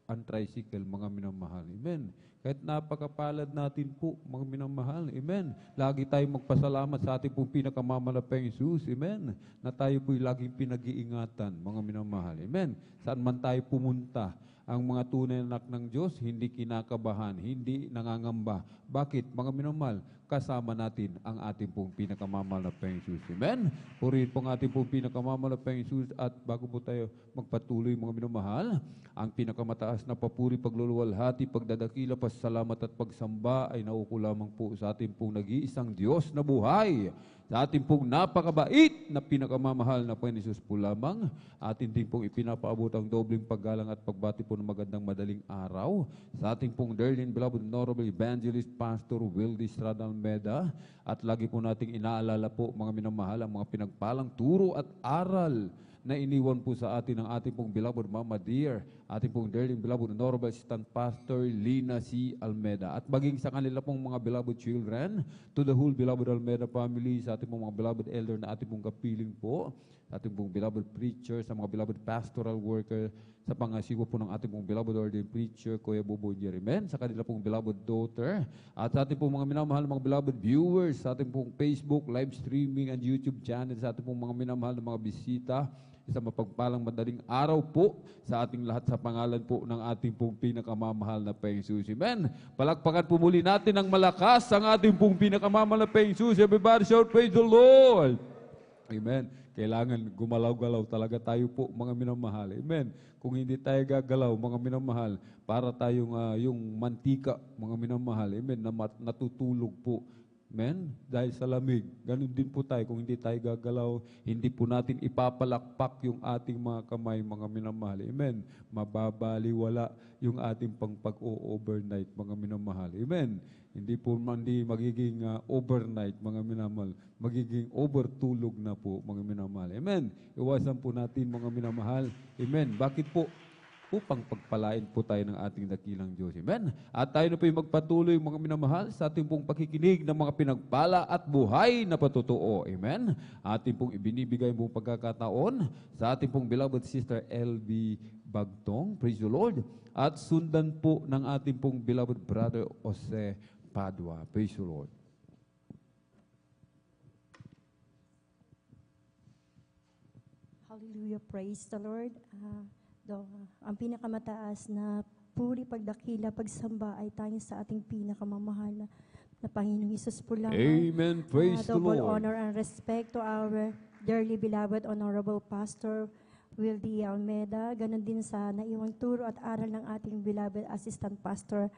ang tricycle, mga minamahal. Amen. Kahit napakapalad natin po, mga minamahal. Amen. Lagi tayong magpasalamat sa ating pong pinakamamalapang Jesus. Amen. Na tayo po'y laging pinag-iingatan, mga minamahal. Amen. Saan man tayo pumunta, ang mga tunay na anak ng Diyos, hindi kinakabahan, hindi nangangamba. Bakit? Mga minamahal, kasama natin ang ating pong pinakamamahal na Panginoon Jesus. Amen? Purihin po ang ating pong pinakamamahal na Panginoon Jesus at bago po tayo magpatuloy, mga minamahal, ang pinakamataas na papuri, pagluluwalhati, pagdadakila, pasalamat at pagsamba ay nauko lamang po sa ating pong nag-iisang Diyos na buhay. Sa ating pong napakabait na pinakamamahal na Panginoon Jesus po lamang, atin din pong ipinapaabot ang dobling paggalang at pagbati po ng magandang madaling araw sa ating pong dearly beloved honorable evangelist Pastor Wildy Estrada Almeda, at lagi po nating inaalala po, mga minamahal, ang mga pinagpalang turo at aral na iniwan po sa atin ng ating pong beloved Mama Dear, ating pong dearly beloved honorable assistant pastor Lina C. Almeda, at maging sa kanila pong mga beloved children, to the whole beloved Almeda family, sa ating pong mga beloved elder na ating pong kapiling po, sa ating pong beloved preacher, sa mga beloved pastoral worker, sa pangasiwa po ng ating pong beloved ordained preacher, Kuya Bobo Jerimen, sa kanila pong beloved daughter, at sa ating pong mga minamahal, mga beloved viewers, sa ating pong Facebook, live streaming, and YouTube channel, sa ating pong mga minamahal na mga bisita, isang mapagpalang madaling araw po sa ating lahat sa pangalan po ng ating pong pinakamamahal na Panginoon Jesus. Amen. Palakpakan po muli natin ng malakas ang ating pong pinakamamahal na Panginoon Jesus. Everybody shout, praise the Lord. Amen. Kailangan gumalaw-galaw talaga tayo po, mga minamahal. Amen. Kung hindi tayo gagalaw, mga minamahal, para tayong yung mantika, mga minamahal. Amen. Na natutulog po. Amen? Dahil sa lamig. Ganun din po tayo. Kung hindi tayo gagalaw, hindi po natin ipapalakpak yung ating mga kamay, mga minamahal. Amen? Mababaliwala yung ating pag-overnight, mga minamahal. Amen? Hindi po hindi magiging overnight, mga minamahal. Magiging overtulog na po, mga minamahal. Amen? Iwasan po natin, mga minamahal. Amen? Bakit po? Upang pagpalain po tayo ng ating dakilang Diyos. Amen? At tayo na po yung magpatuloy, mga minamahal, sa ating pong pakikinig ng mga pinagpala at buhay na patutuo. Amen? Ating pong ibinibigay mong pagkakataon sa ating pong beloved sister LB Bagtong. Praise the Lord. At sundan po ng ating pong beloved brother Jose Padua. Praise the Lord. Hallelujah. Praise the Lord. Ang pinakamataas na puri, pagdakila, pagsamba ay tanging sa ating pinakamamahal na Panginoong Hesus po lamang. Amen. Praise the Double Lord. honor and respect to our dearly beloved Honorable Pastor Wildy Almeda. Ganon din sa naiwang turo at aral ng ating beloved Assistant Pastor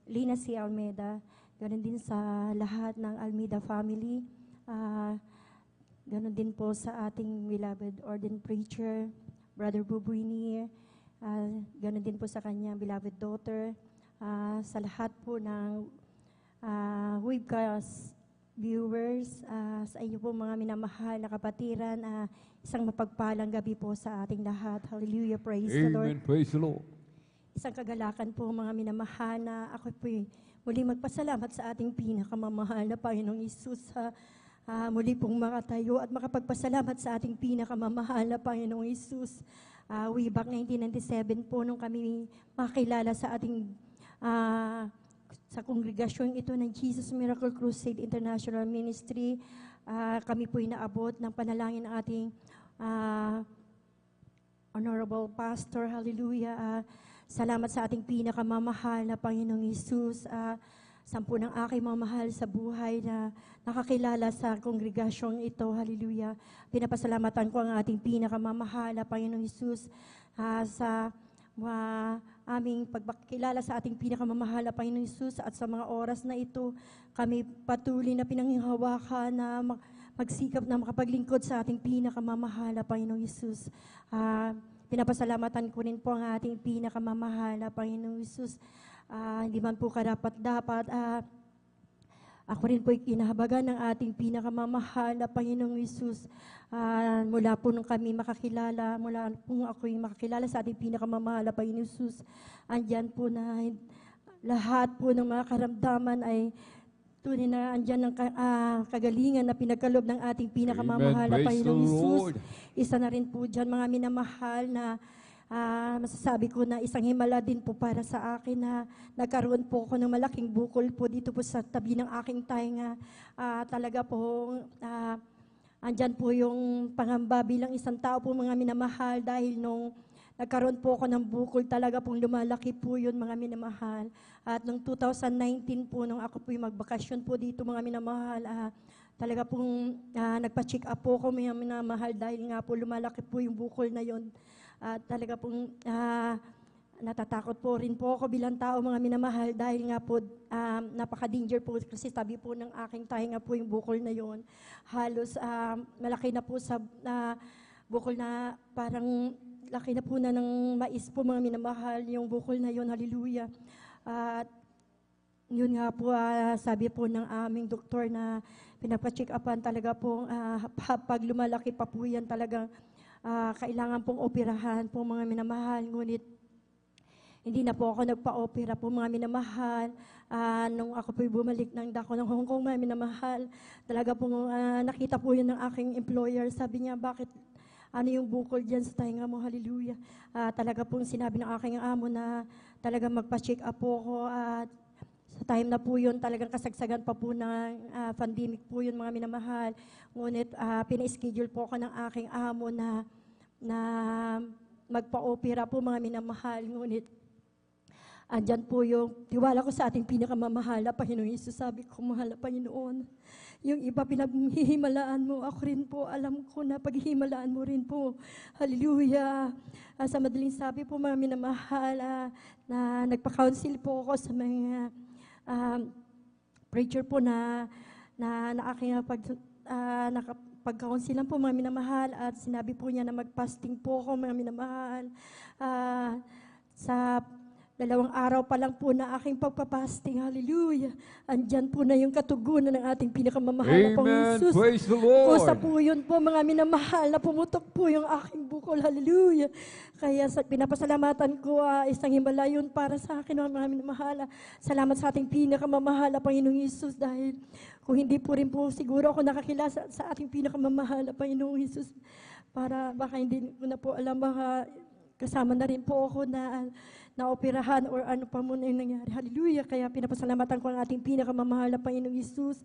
Lina C. Almeda. Ganon din sa lahat ng Almeda family. Ganon din po sa ating beloved ordained preacher, Brother Bubuini, ganoon din po sa kanya, beloved daughter, sa lahat po ng webcast viewers, sa inyo po mga minamahal na kapatiran, isang mapagpalang gabi po sa ating lahat. Hallelujah, praise the Lord. Amen, praise the Lord. Isang kagalakan po mga minamahal na ako po muli magpasalamat sa ating pinakamamahal na Panginoong Hesus sa muli pong makatayo at makapagpasalamat sa ating pinakamamahal na Panginoong Hesus. Way back 1997 po nung kami makilala sa ating sa kongregasyon ito ng Jesus Miracle Crusade International Ministry. Kami po inaabot ng panalangin ng ating Honorable Pastor. Hallelujah. Salamat sa ating pinakamamahal na Panginoong Hesus. Sampu ng aking mamahal sa buhay na nakakilala sa kongregasyong ito. Hallelujah. Pinapasalamatan ko ang ating pinakamamahal na Panginoong Hesus sa aming pagkakilala sa ating pinakamamahal na Panginoon Hesus, at sa mga oras na ito, kami patuloy na pinanghihawakan na magsikap na makapaglingkod sa ating pinakamamahal na Panginoong Hesus. Pinapasalamatan ko rin po ang ating pinakamamahal na Panginoong Hesus. Hindi man po karapat-dapat, ako rin po inahabagan ng ating pinakamamahal na Panginoong Hesus. Mula po nung kami makakilala, mula po ako'y makakilala sa ating pinakamamahal na Panginoong Hesus, andyan po na lahat po ng mga karamdaman ay tunay na andyan ng kagalingan na pinagkaloob ng ating pinakamamahal na Panginoong Hesus. Isa na rin po dyan, mga minamahal, na masasabi ko na isang himala din po para sa akin na nagkaroon po ako ng malaking bukol po dito po sa tabi ng aking tainga. Talaga po, andyan po yung pangamba bilang isang tao po, mga minamahal, dahil nung nagkaroon po ako ng bukol, talaga pong lumalaki po yun, mga minamahal. At noong 2019 po, nung ako po yung magbakasyon po dito, mga minamahal, talaga pong nagpa-check up po ako, mga minamahal, dahil nga po lumalaki po yung bukol na yun. Talaga pong natatakot po rin po ako bilang tao, mga minamahal, dahil nga po napaka-danger po kasi tabi po ng aking tainga po yung bukol na yun. Halos malaki na po sa bukol na parang laki na po na ng mais po, mga minamahal, yung bukol na yun. Hallelujah. At yun nga po, sabi po ng aming doktor na pinapa-check upan, talaga po pag lumalaki pa po yan, talagang kailangan pong operahan po, mga minamahal. Ngunit hindi na po ako nagpa-opera po, mga minamahal. Nung ako po bumalik ng dako ng Hong Kong, mga minamahal, talaga po nakita po yun ng aking employer. Sabi niya, bakit ano yung bukol dyan sa tainga mo? Hallelujah. Talaga pong sinabi ng aking amo na talaga magpa-check up po ako. Sa time na po yun, talagang kasagsagan pa po ng pandemic po yun, mga minamahal. Ngunit pina-schedule po ako ng aking amo na magpa-opera po, mga minamahal. Ngunit andyan po yung tiwala ko sa ating pinakamamahal na Panginoon Hesus. Sabi ko, mahal na Panginoon, yung iba pinaghihimalaan mo, ako rin po, alam ko na paghihimalaan mo rin po. Hallelujah. Sa madaling sabi po, mga minamahal, na nagpa-counsel po ako sa mga preacher po na aking nakapag-counselan po, mga minamahal, at sinabi po niya na mag-fasting po ako, mga minamahal. Sa 2 araw pa lang po na aking pagpapasting, hallelujah, andyan po na yung katugunan ng ating pinakamamahal na Panginoon Hesus. Praise the Lord! Kusa po yun po, mga minamahal, na pumutok po yung aking bukol, hallelujah. Kaya pinapasalamatan ko, isang himala yun para sa akin, mga minamahal. Salamat sa ating pinakamamahal na Panginoong Hesus, dahil kung hindi po rin po siguro ako nakakilala sa ating pinakamamahal na Panginoong Hesus, para baka hindi ko na po alam, baka kasama na rin po ako na operahan or ano pa muna yung nangyari. Hallelujah. Kaya pinapasalamatan ko ang ating pinakamamahal na Panginoong Hesus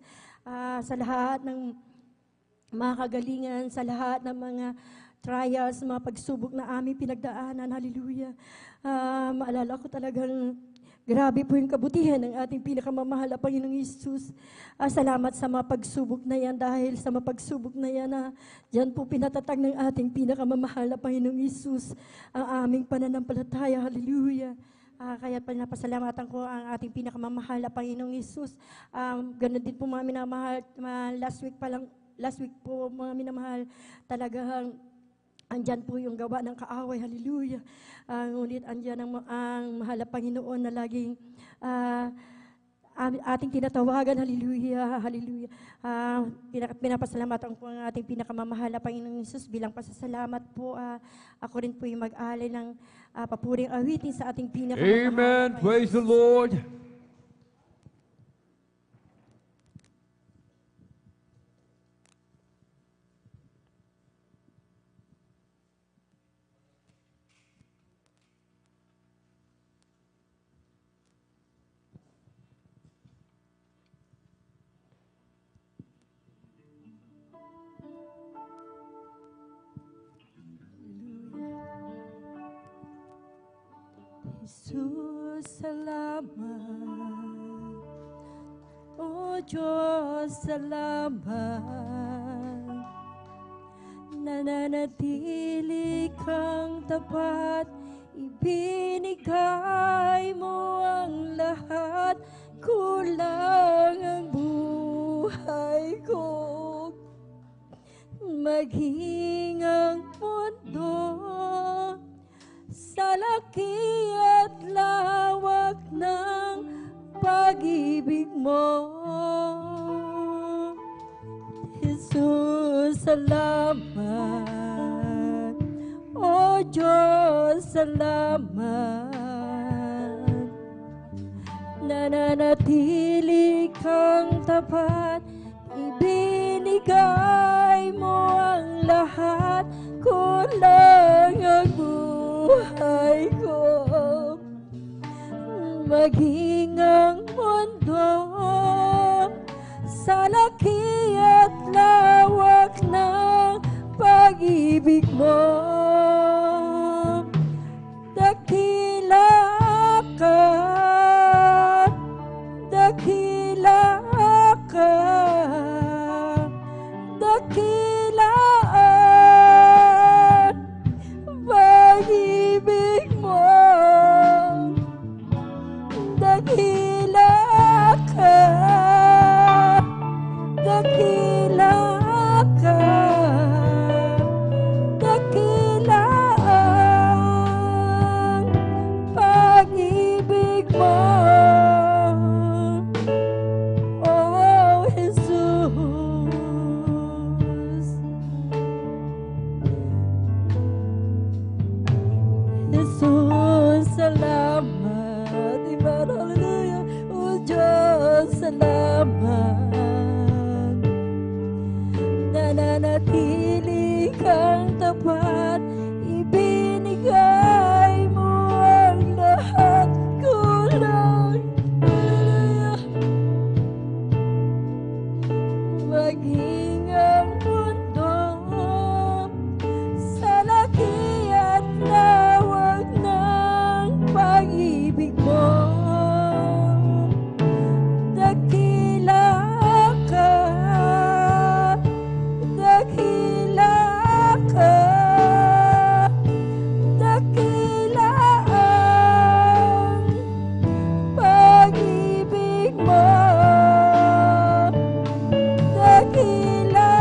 sa lahat ng mga kagalingan, sa lahat ng mga trials, mga pagsubok na aming pinagdaanan. Hallelujah. Maalala ko talagang grabe po yung kabutihan ng ating pinakamamahal na Panginoong Hesus. Salamat sa mga pagsubok na yan, dahil sa mga pagsubok na yan, dyan po pinatatag ng ating pinakamamahal na Panginoong Hesus ang aming pananampalataya. Hallelujah. Kaya pinapasalamatan ko ang ating pinakamamahal na Panginoong Hesus. Ganun din po, mga minamahal, last week po, mga minamahal, talagang andyan po yung gawa ng kaaway, hallelujah. Ngunit andyan ang mahal na Panginoon na laging ating tinatawagan, hallelujah, hallelujah. Pinapasalamatan ko ang ating pinakamamahal na Panginoong Hesus. Bilang pasasalamat po, ako rin po yung mag-alay ng papuring awitin sa ating pinakamamahal. Amen. Praise the Lord. Jesus, salamat. O Diyos, salamat. Nananatili kang tapat, ibinigay mo ang lahat, kulang ang buhay ko. Maging ang mundo sa laki at lawak ng pag-ibig mo. Jesus, salamat. O Diyos, salamat. Nananatili kang tapat, ibinigay mo ang lahat, kulang ang buhay ko. Maging ang mundo sa laki at lawak ng pag-ibig mo. Dakila ka, dakila ka, dakilaan pag-ibig mo. Dakila ka, dakila ka, dakilaan pag-ibig mo. Oh, Jesus. Jesus, salamat. Amen. Hallelujah. Oh, Diyos, salamat. Nananatili kang tapat, ibinigay mo ang lahat, kulang. Hallelujah. Maging ang mundo sa laki at lawak ng pag-ibig mo. Dakila ka, dakila ka, dakilaan pag-ibig mo. Dakila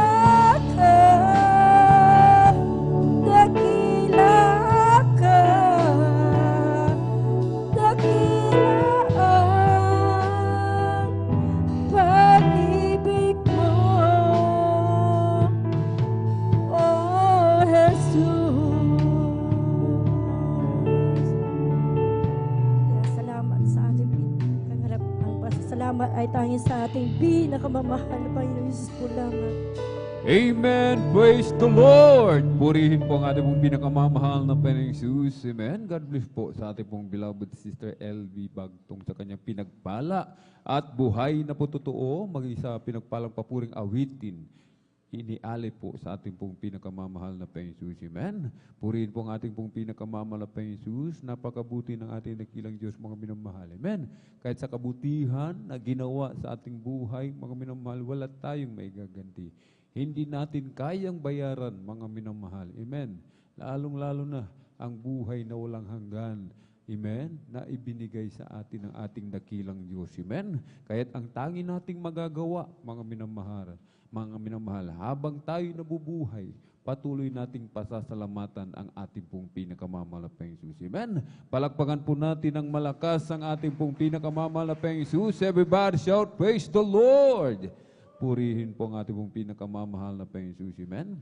ka, dakila ka, dakilaan pag-ibig mo. Oh, Jesus. Salamat sa ating pinagkangarap. Ang pasasalamat ay tanging sa ating pinakamamahal na Panginoon Jesus po lamang. Amen. Praise the Lord. Purihin po ang ating pong pinakamamahal na Panginoong Jesus. Amen. God bless po sa ating pong beloved Sister LV Bagtong sa kanyang pinagpala at buhay na po totoo, maging sa pinagpalang papuring awitin. Inialay po sa ating pong pinakamamahal na Panginoong Jesus. Amen. Purihin po ang ating pong pinakamamahal na Panginoong Jesus. Napakabuti ng ating dakilang Diyos, mga minamahal. Amen. Kahit sa kabutihan na ginawa sa ating buhay, mga minamahal, wala tayong maigaganti. Hindi natin kayang bayaran, mga minamahal. Amen. Lalong-lalo na ang buhay na walang hanggan. Amen. Na ibinigay sa atin ng ating dakilang Diyos. Amen. Kaya't ang tangi nating magagawa, mga minamahal, habang tayo nabubuhay, patuloy nating pasasalamatan ang ating pong pinakamamahal na Panginoon Jesus. Amen. Palakpakan po natin ng malakas ang ating pong pinakamamahal na Panginoon Jesus. Everybody shout, praise the Lord. Purihin po ang ating pong pinakamamahal na Panginoon Jesus. Amen.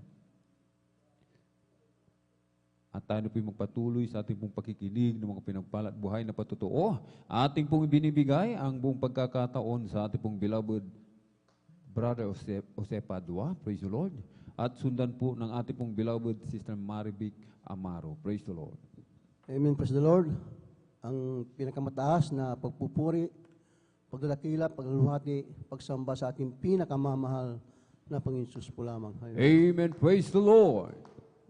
At tayo na po magpatuloy sa ating pong pakikinig ng mga pinagpala at buhay na patotoo. Ating pong ibinibigay ang buong pagkakataon sa ating pong beloved Brother Jose Padua. Praise the Lord. At sundan po ng ating pong beloved Sister Marivic Amaro. Praise the Lord. Amen. Praise the Lord. Ang pinakamataas na pagpupuri, pagdadakila, paglaluhati, pagsamba sa ating pinakamamahal na Panginoon Jesus po lamang. Amen. Praise the Lord.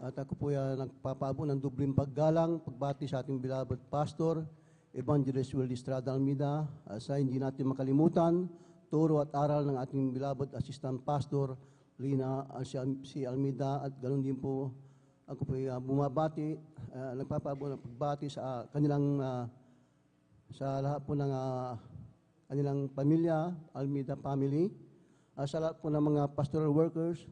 At ako po yan nagpapaabo ng dubling paggalang, pagbati sa ating beloved pastor, Evangelist Willie Estrada Almeida, sa hindi natin makalimutan, turo at aral ng ating beloved assistant pastor, Lina C. Almeida, at ganoon din po ako po bumabati, nagpapabuo ng pagbati sa kanilang, sa lahat po ng kanilang pamilya, Almeida family, sa lahat po ng mga pastoral workers,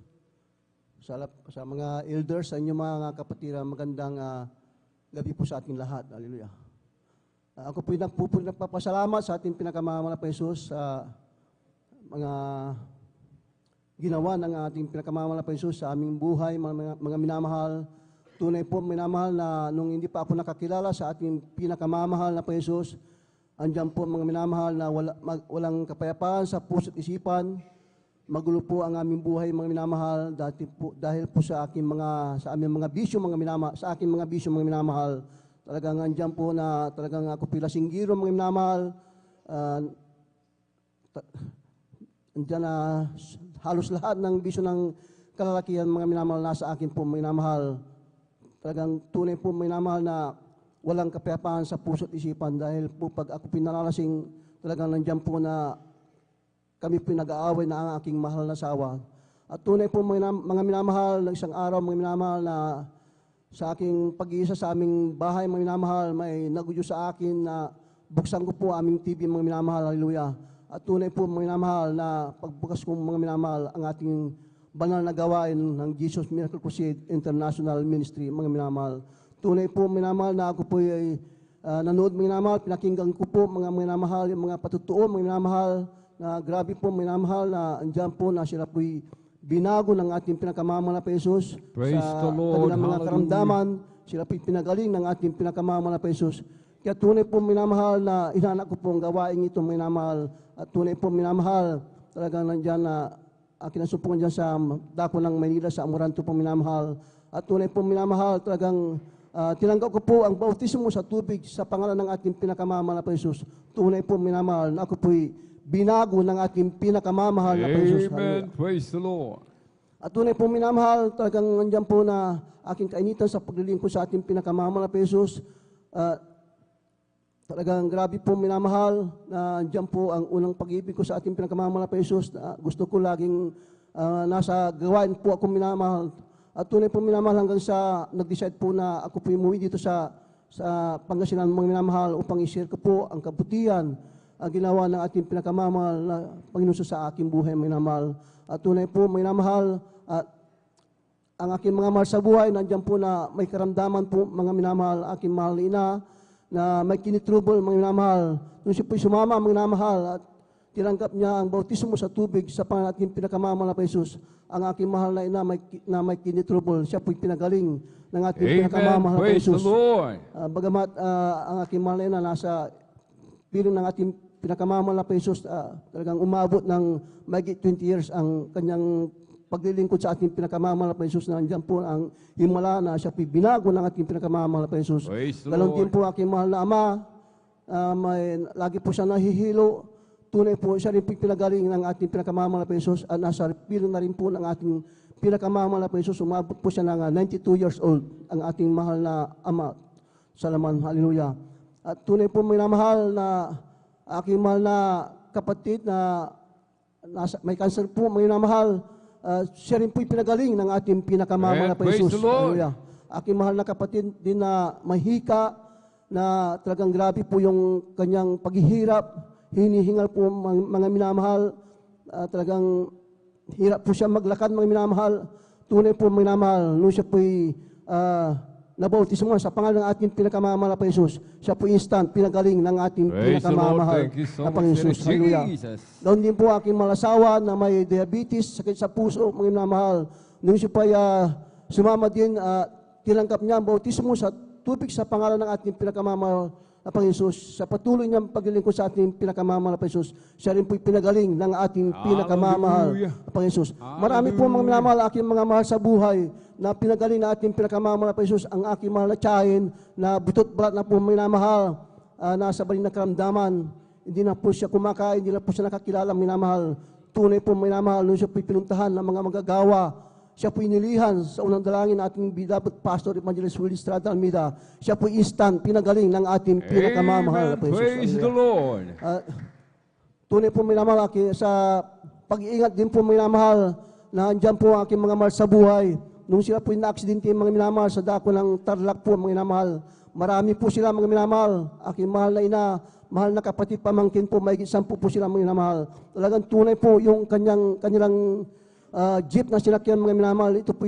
sa mga elders, sa inyong mga kapatira, magandang gabi po sa ating lahat. Hallelujah. Ako po nagpapasalamat sa ating pinakamamahal na Jesus sa mga ginawa ng ating pinakamamahal na Jesus sa aming buhay, mga minamahal. Tunay po minamahal na nung hindi pa ako nakakilala sa ating pinakamamahal na Jesus, andyan po mga minamahal na walang kapayapaan sa puso't isipan. Magulo po ang aming buhay, mga minamahal, dahil po sa aming mga bisyo, mga minamahal, sa aking mga bisyo, mga minamahal. Talagang andyan po na talagang ako pila singgiro, mga minamahal. Andyan na halos lahat ng bisyo ng kalalakihan, mga minamahal, nasa akin po, mga minamahal. Talagang tunay po, mga minamahal, na walang kapayapaan sa puso't isipan dahil po pag ako pinalalasing, talagang nandyan po na kami pinag-aaway na ang aking mahal na asawa. At tunay po mga minamahal, na isang araw mga minamahal na sa aking pag-iisa sa aming bahay mga minamahal, may nagudyo sa akin na buksan ko po aming TV mga minamahal, hallelujah. At tunay po mga minamahal na pagbukas ko mga minamahal ang ating banal na gawain ng Jesus Miracle Crusade International Ministry mga minamahal. Tunay po mga minamahal na ako po ay nanood mga minamahal, pinakinggan ko po mga minamahal, yung mga patutuo mga minamahal, na grabe po minamahal na andyan po na sila po'y binago ng ating pinakamamahal na Jesus sa kanilang mga karamdaman. Sila po'y pinagaling ng ating pinakamamahal na Jesus. Kaya tunay po minamahal na inanak ko po ang gawain ito minamahal. At tunay po minamahal talagang nandyan na kinasupungan dyan sa dako ng Manila sa Amoranto po minamahal. At tunay po minamahal talagang tinanggap ko po ang bautismo sa tubig sa pangalan ng ating pinakamamahal na Jesus. Tunay po minamahal na ako po'y binago ng ating pinakamamahal na Jesus. Amen. Praise the Lord. At tunay po minamahal, talagang nandiyan po na aking kainitan sa paglilingkod sa ating pinakamamahal na Jesus. Talagang grabe po minamahal na nandiyan po ang unang pag-ibig ko sa ating pinakamamahal na Jesus. Gusto ko laging nasa gawain po ako minamahal. At tunay po minamahal hanggang sa nag-decide po na ako po umuwi dito sa Pangasinan mga minamahal upang i-share ko po ang kabutihan ang ginawa ng ating pinakamamahal na Panginoon sa aking buhay, minamahal. At tunay po, minamahal, ang aking mga mahal sa buhay, nandiyan po na may karamdaman po, mga minamahal, aking mahal na ina, na may kinitrubol, mga minamahal. Nung siya po'y sumama, mga minamahal, at tinanggap niya ang bautismo sa tubig sa pangalan ating pinakamamahal na Jesus, ang aking mahal na ina na may kinitrubol, siya po'y pinagaling ng ating pinakamamahal na Jesus. Bagamat ang aking mahal na ina nasa piling ng ating pinakamamahal na Jesus, talagang umabot ng mahigit 20 years ang kanyang paglilingkod sa ating pinakamamahal na Jesus, na nandiyan po ang himala na siya binago ng ating pinakamamahal na Jesus. Ganon din po aking mahal na ama, lagi po siya nahihilo. Tunay po siya rin po pinagaling ng ating pinakamamahal na Jesus, at nasa piling na rin po ng ating pinakamamahal na Jesus. Umabot po siya ng 92 years old, ang ating mahal na ama. Salamat, hallelujah. At tunay po minamahal na aking mahal na kapatid na may cancer po, minamahal, siya rin po'y pinagaling ng ating pinakamamahal na Jesus. Hallelujah. Aking mahal na kapatid din na mahika, na talagang grabe po yung kanyang paghihirap, hinihingal po mga minamahal, talagang hirap po siya maglakad mga minamahal. Tunay po minamahal, nung siya po'y nabautismo sa pangalan ng ating pinakamamahal na Jesus, siya po instant pinagaling ng ating pinakamamahal na Panginoon. Hallelujah. Doon din po aking malasawa na may diabetes, sakit sa puso, mga minamahal. Nung siya po sumama din, tinanggap niya ang bautismo sa tubig sa pangalan ng ating pinakamamahal na Panginoon. Sa patuloy niyang paglilingkod sa ating pinakamamahal na Panginoon, siya rin po'y pinagaling ng ating pinakamamahal na Panginoon. Marami po mga minamahal, aking mga mahal sa buhay, na pinagaling na ating pinakamamahal na Jesus, ang aking mahal na tiyahin, na butot balat na po minamahal, nasa balin na karamdaman, hindi na po siya kumakain, hindi na po siya nakakilala minamahal. Tunay po minamahal, nung siya po pinuntahan ng mga magagawa, siya po inilihan sa unang dalangin ng ating beloved Pastor Evangelist Willie Estrada Almeida. Siya po instant pinagaling ng ating pinakamamahal na Jesus. Praise the Lord. Tunay po minamahal, sa pag-iingat din po minamahal, na andyan po ang aking mga mahal sa buhay. nung sila po na-aksidente mga minamahal sa dako ng Tarlac po mga minamahal. Marami po sila mga minamahal. Aking mahal na ina, mahal na kapatid pamangkin po, mahigit 10 po sila mga minamahal. Talagang tunay po yung kanilang jeep na sinakyan mga minamahal. Ito po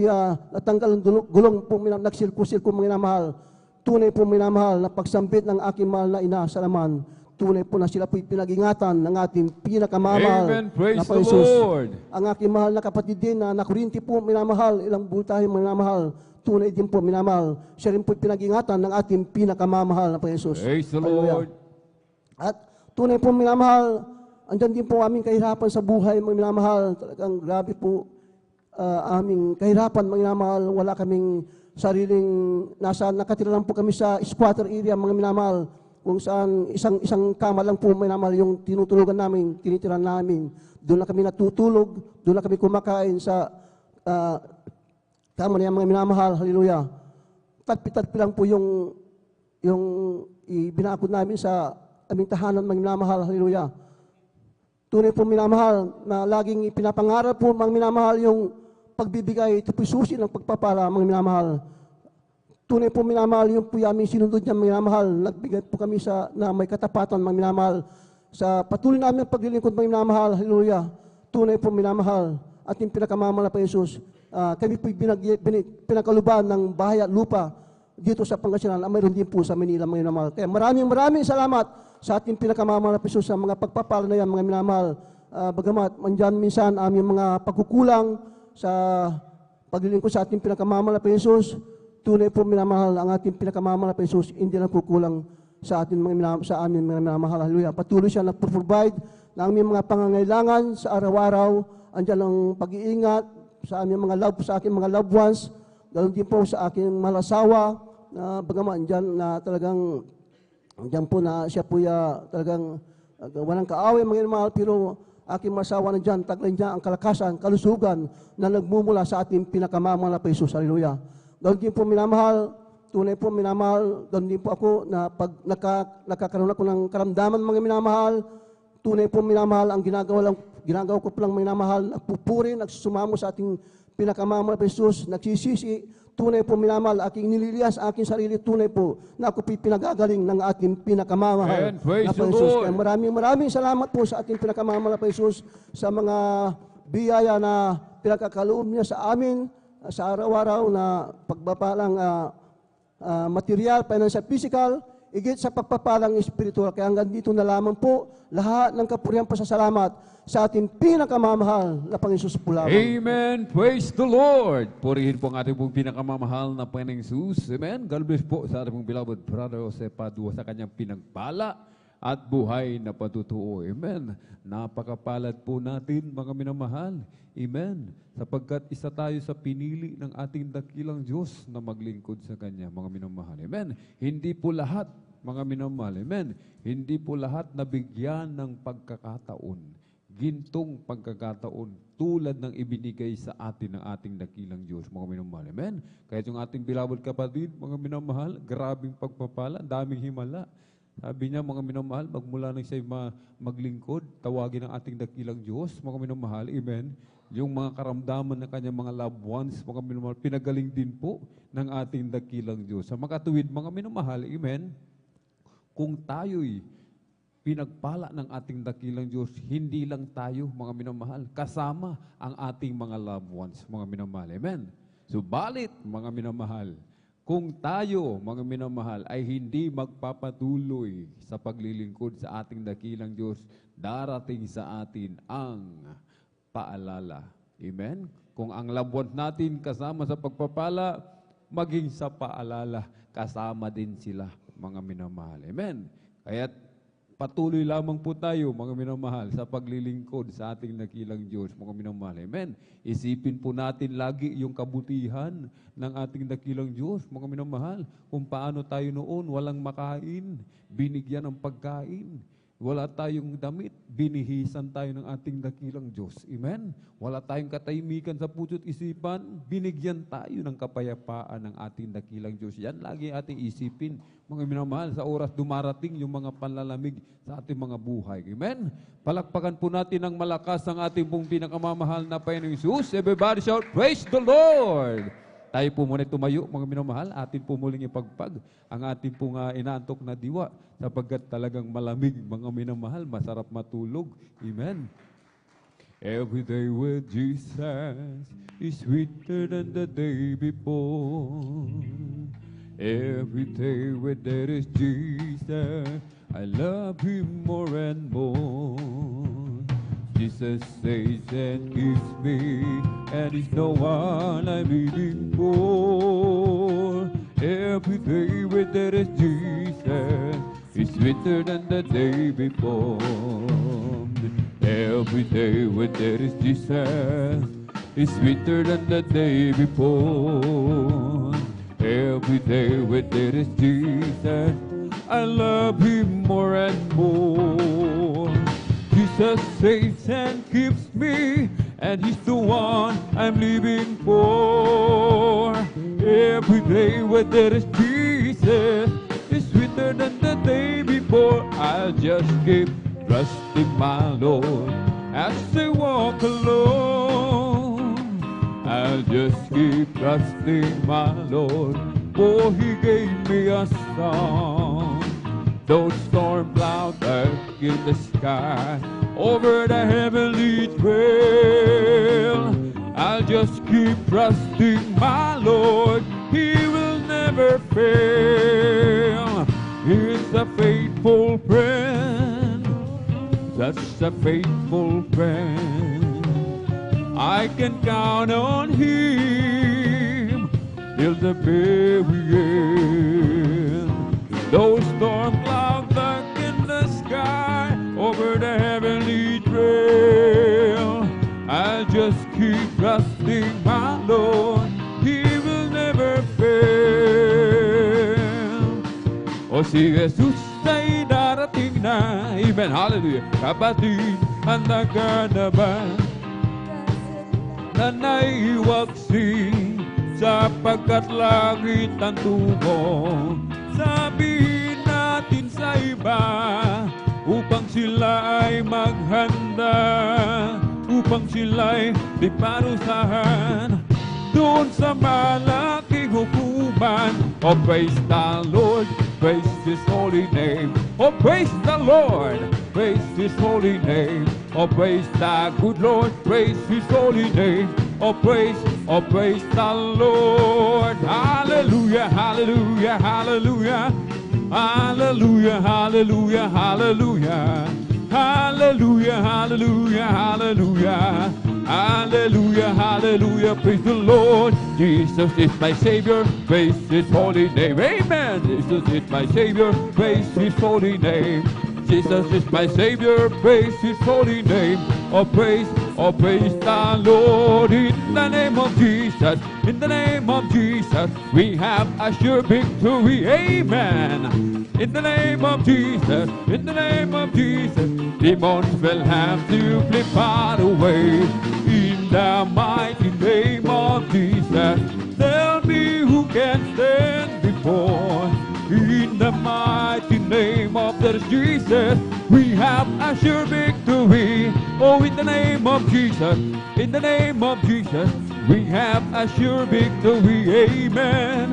natanggal ang gulong po, nagsilko-silko mga minamahal. Tunay po minamahal na pagsambit ng aking mahal na ina sa laman. Tunay po na sila po'y pinag-ingatan ng ating pinakamamahal Amen. Praise na the Jesus. Lord. Ang aking mahal na kapatid din na nakurinti po minamahal, ilang butahe minamahal, tunay din po minamahal. Siya rin po'y pinag-ingatan ng ating pinakamamahal na Jesus. Praise the Hallelujah. Lord. At tunay po minamahal, andyan din po aming kahirapan sa buhay mga minamahal. Talagang grabe po aming kahirapan mga minamahal. Wala kaming sariling, nakatira lang po kami sa squatter area mga minamahal, kung saan isang kama lang po minamahal yung tinutulugan namin, tinitiran namin. Doon na kami natutulog, doon na kami kumakain sa kama niya mga minamahal. Hallelujah. Tagpi-tagpi lang po yung ibinakod namin sa aming tahanan mga minamahal. Hallelujah. Tunay po minamahal na laging ipinapangarap po mga minamahal yung pagbibigay, ito po susi ng pagpapala mga minamahal. Tunay po minamahal yung po aming sinunod niya mga minamahal. Nagbigay po kami na may katapatan mga minamahal. Sa patuloy namin ang paglilingkod mga minamahal. Hallelujah. Tunay po minamahal. At yung pinakamamahal na pa Jesus. Kami po pinakaluban ng bahay at lupa dito sa Pangasinan. Mayroon din po sa Manila mga minamahal. Kaya maraming salamat sa ating pinakamamahal na pa Jesus sa mga pagpapala na yan mga minamahal. Bagamat mandyan minsan aming mga pagkukulang sa paglilingkod sa ating pinakamamahal na pa Jesus. Tunay po minamahal ang ating pinakamamahal na pa Jesus, hindi na kukulang sa amin mga minamahal. Hallelujah. Patuloy siya nagpo-provide ng aming mga pangangailangan sa araw-araw. Andiyan ang pag-iingat sa aming sa aking mga loved ones. Ganoon din po sa aking malasawa na bagaman andyan na talagang andyan po na siya po talagang walang kaaway mga minamahal, pero aking masawa na dyan, taglay niya ang kalakasan, kalusugan na nagmumula sa ating pinakamamahal na pa Jesus. Hallelujah. Ganoon din po minamahal, tunay po minamahal, ganoon din po ako na pag nakakaroon ako ng karamdaman mga minamahal, tunay po minamahal, ang ginagawa ko po lang minamahal, nagpupuri, nagsusumamo sa ating pinakamamahal na Jesus, nagsisisi, tunay po minamahal, aking nililias, aking sarili, tunay po, na ako pinagagaling ng ating pinakamamahal na pa Jesus. Kaya maraming salamat po sa ating pinakamamahal na pa Jesus, sa mga biyaya na pinagkakaloob niya sa amin, sa araw-araw na pagpapalang material, financial, physical, igit sa pagpapalang spiritual. Kaya hanggang dito na lamang po lahat ng kapurihan pasasalamat sa ating pinakamamahal na Panginoon po lamang. Amen. Praise the Lord. Purihin po ang ating pong pinakamamahal na Panginoong Jesus. Amen. God bless po sa ating pong beloved brother Jose Padua sa kanyang pinagpala at buhay na patutuo. Amen. Napakapalad po natin mga minamahal. Amen. Sapagkat isa tayo sa pinili ng ating dakilang Diyos na maglingkod sa Kanya, mga minamahal. Amen. Hindi po lahat, mga minamahal. Amen. Hindi po lahat nabigyan ng pagkakataon. Gintong pagkakataon tulad ng ibinigay sa atin ng ating dakilang Diyos, mga minamahal. Amen. Kahit yung ating beloved kapatid, mga minamahal, grabing pagpapala, daming himala. Sabi niya, mga minamahal, magmula nang siya maglingkod, tawagin ang ating dakilang Diyos, mga minamahal. Amen. Yung mga karamdaman ng kanyang mga loved ones, mga minamahal, pinagaling din po ng ating dakilang Diyos. Sa makatuwid, mga minamahal, amen, kung tayo'y pinagpala ng ating dakilang Diyos, hindi lang tayo, mga minamahal, kasama ang ating mga loved ones, mga minamahal. Amen. Subalit, mga minamahal, kung tayo, mga minamahal, ay hindi magpapatuloy sa paglilingkod sa ating dakilang Diyos, darating sa atin ang paalala. Amen? Kung ang loved ones natin kasama sa pagpapala, maging sa paalala, kasama din sila, mga minamahal. Amen? Kaya't patuloy lamang po tayo, mga minamahal, sa paglilingkod sa ating dakilang Diyos, mga minamahal. Amen? Isipin po natin lagi yung kabutihan ng ating dakilang Diyos, mga minamahal, kung paano tayo noon walang makain, binigyan ng pagkain. Wala tayong damit, binihisan tayo ng ating dakilang Diyos. Amen? Wala tayong katahimikan sa puso't isipan, binigyan tayo ng kapayapaan ng ating dakilang Diyos. Yan lagi ating isipin, mga minamahal, sa oras dumarating yung mga panlalamig sa ating mga buhay. Amen? Palakpakan po natin ng malakas ang ating pong pinakamamahal na Panginoong Jesus. Everybody shout, praise the Lord! Tayo po muna tumayo, mga minamahal, atin po muling ipagpag ang atin po inaantok na diwa sapagkat talagang malamig, mga minamahal, masarap matulog. Amen. Every day with Jesus is sweeter than the day before. Every day where there is Jesus, I love Him more and more. Jesus saves and gives me, and He's no one I'm living for. Every day where there is Jesus is sweeter than the day before. Every day where there is Jesus is sweeter than the day before. Every day where there is Jesus, I love Him more and more. Jesus saves and keeps me, and He's the one I'm living for. Every day where there is Jesus is sweeter than the day before. I'll just keep trusting my Lord as I walk alone. I'll just keep trusting my Lord, for He gave me a song. Those storm clouds dark in the sky, over the heavenly trail, I'll just keep trusting my Lord. He will never fail. He's a faithful friend, such a faithful friend. I can count on Him till the very end. Those storm clouds dark in the sky, over the heavenly trail, I'll just keep trusting my Lord. He will never fail. O si Jesus ay darating na. Amen. Hallelujah. Kapatid, handa ka na ba na naiwaksi sapagkat langit ang tubo? Sabihin natin sa iba upang sila ay maghanda, upang sila ay di parusahan doon sa malaking hukuman. Oh, praise the Lord, praise His holy name. Oh, praise the Lord, praise His holy name. Oh, praise the good Lord, praise His holy name. Oh, praise the Lord. Hallelujah, hallelujah, hallelujah. Hallelujah, hallelujah, hallelujah. Hallelujah, hallelujah, hallelujah. Hallelujah, hallelujah, praise the Lord. Jesus is my Savior, praise His holy name. Amen. Jesus is my Savior, praise His holy name. Jesus is my Savior, praise His holy name. Oh, praise the Lord. In the name of Jesus, in the name of Jesus, we have a sure victory. Amen. In the name of Jesus, in the name of Jesus, demons will have to flee far away. In the mighty name of Jesus, tell me who can stand before. In the mighty name of the Jesus, we have a sure victory. Oh, in the name of Jesus, in the name of Jesus, we have a sure victory. Amen.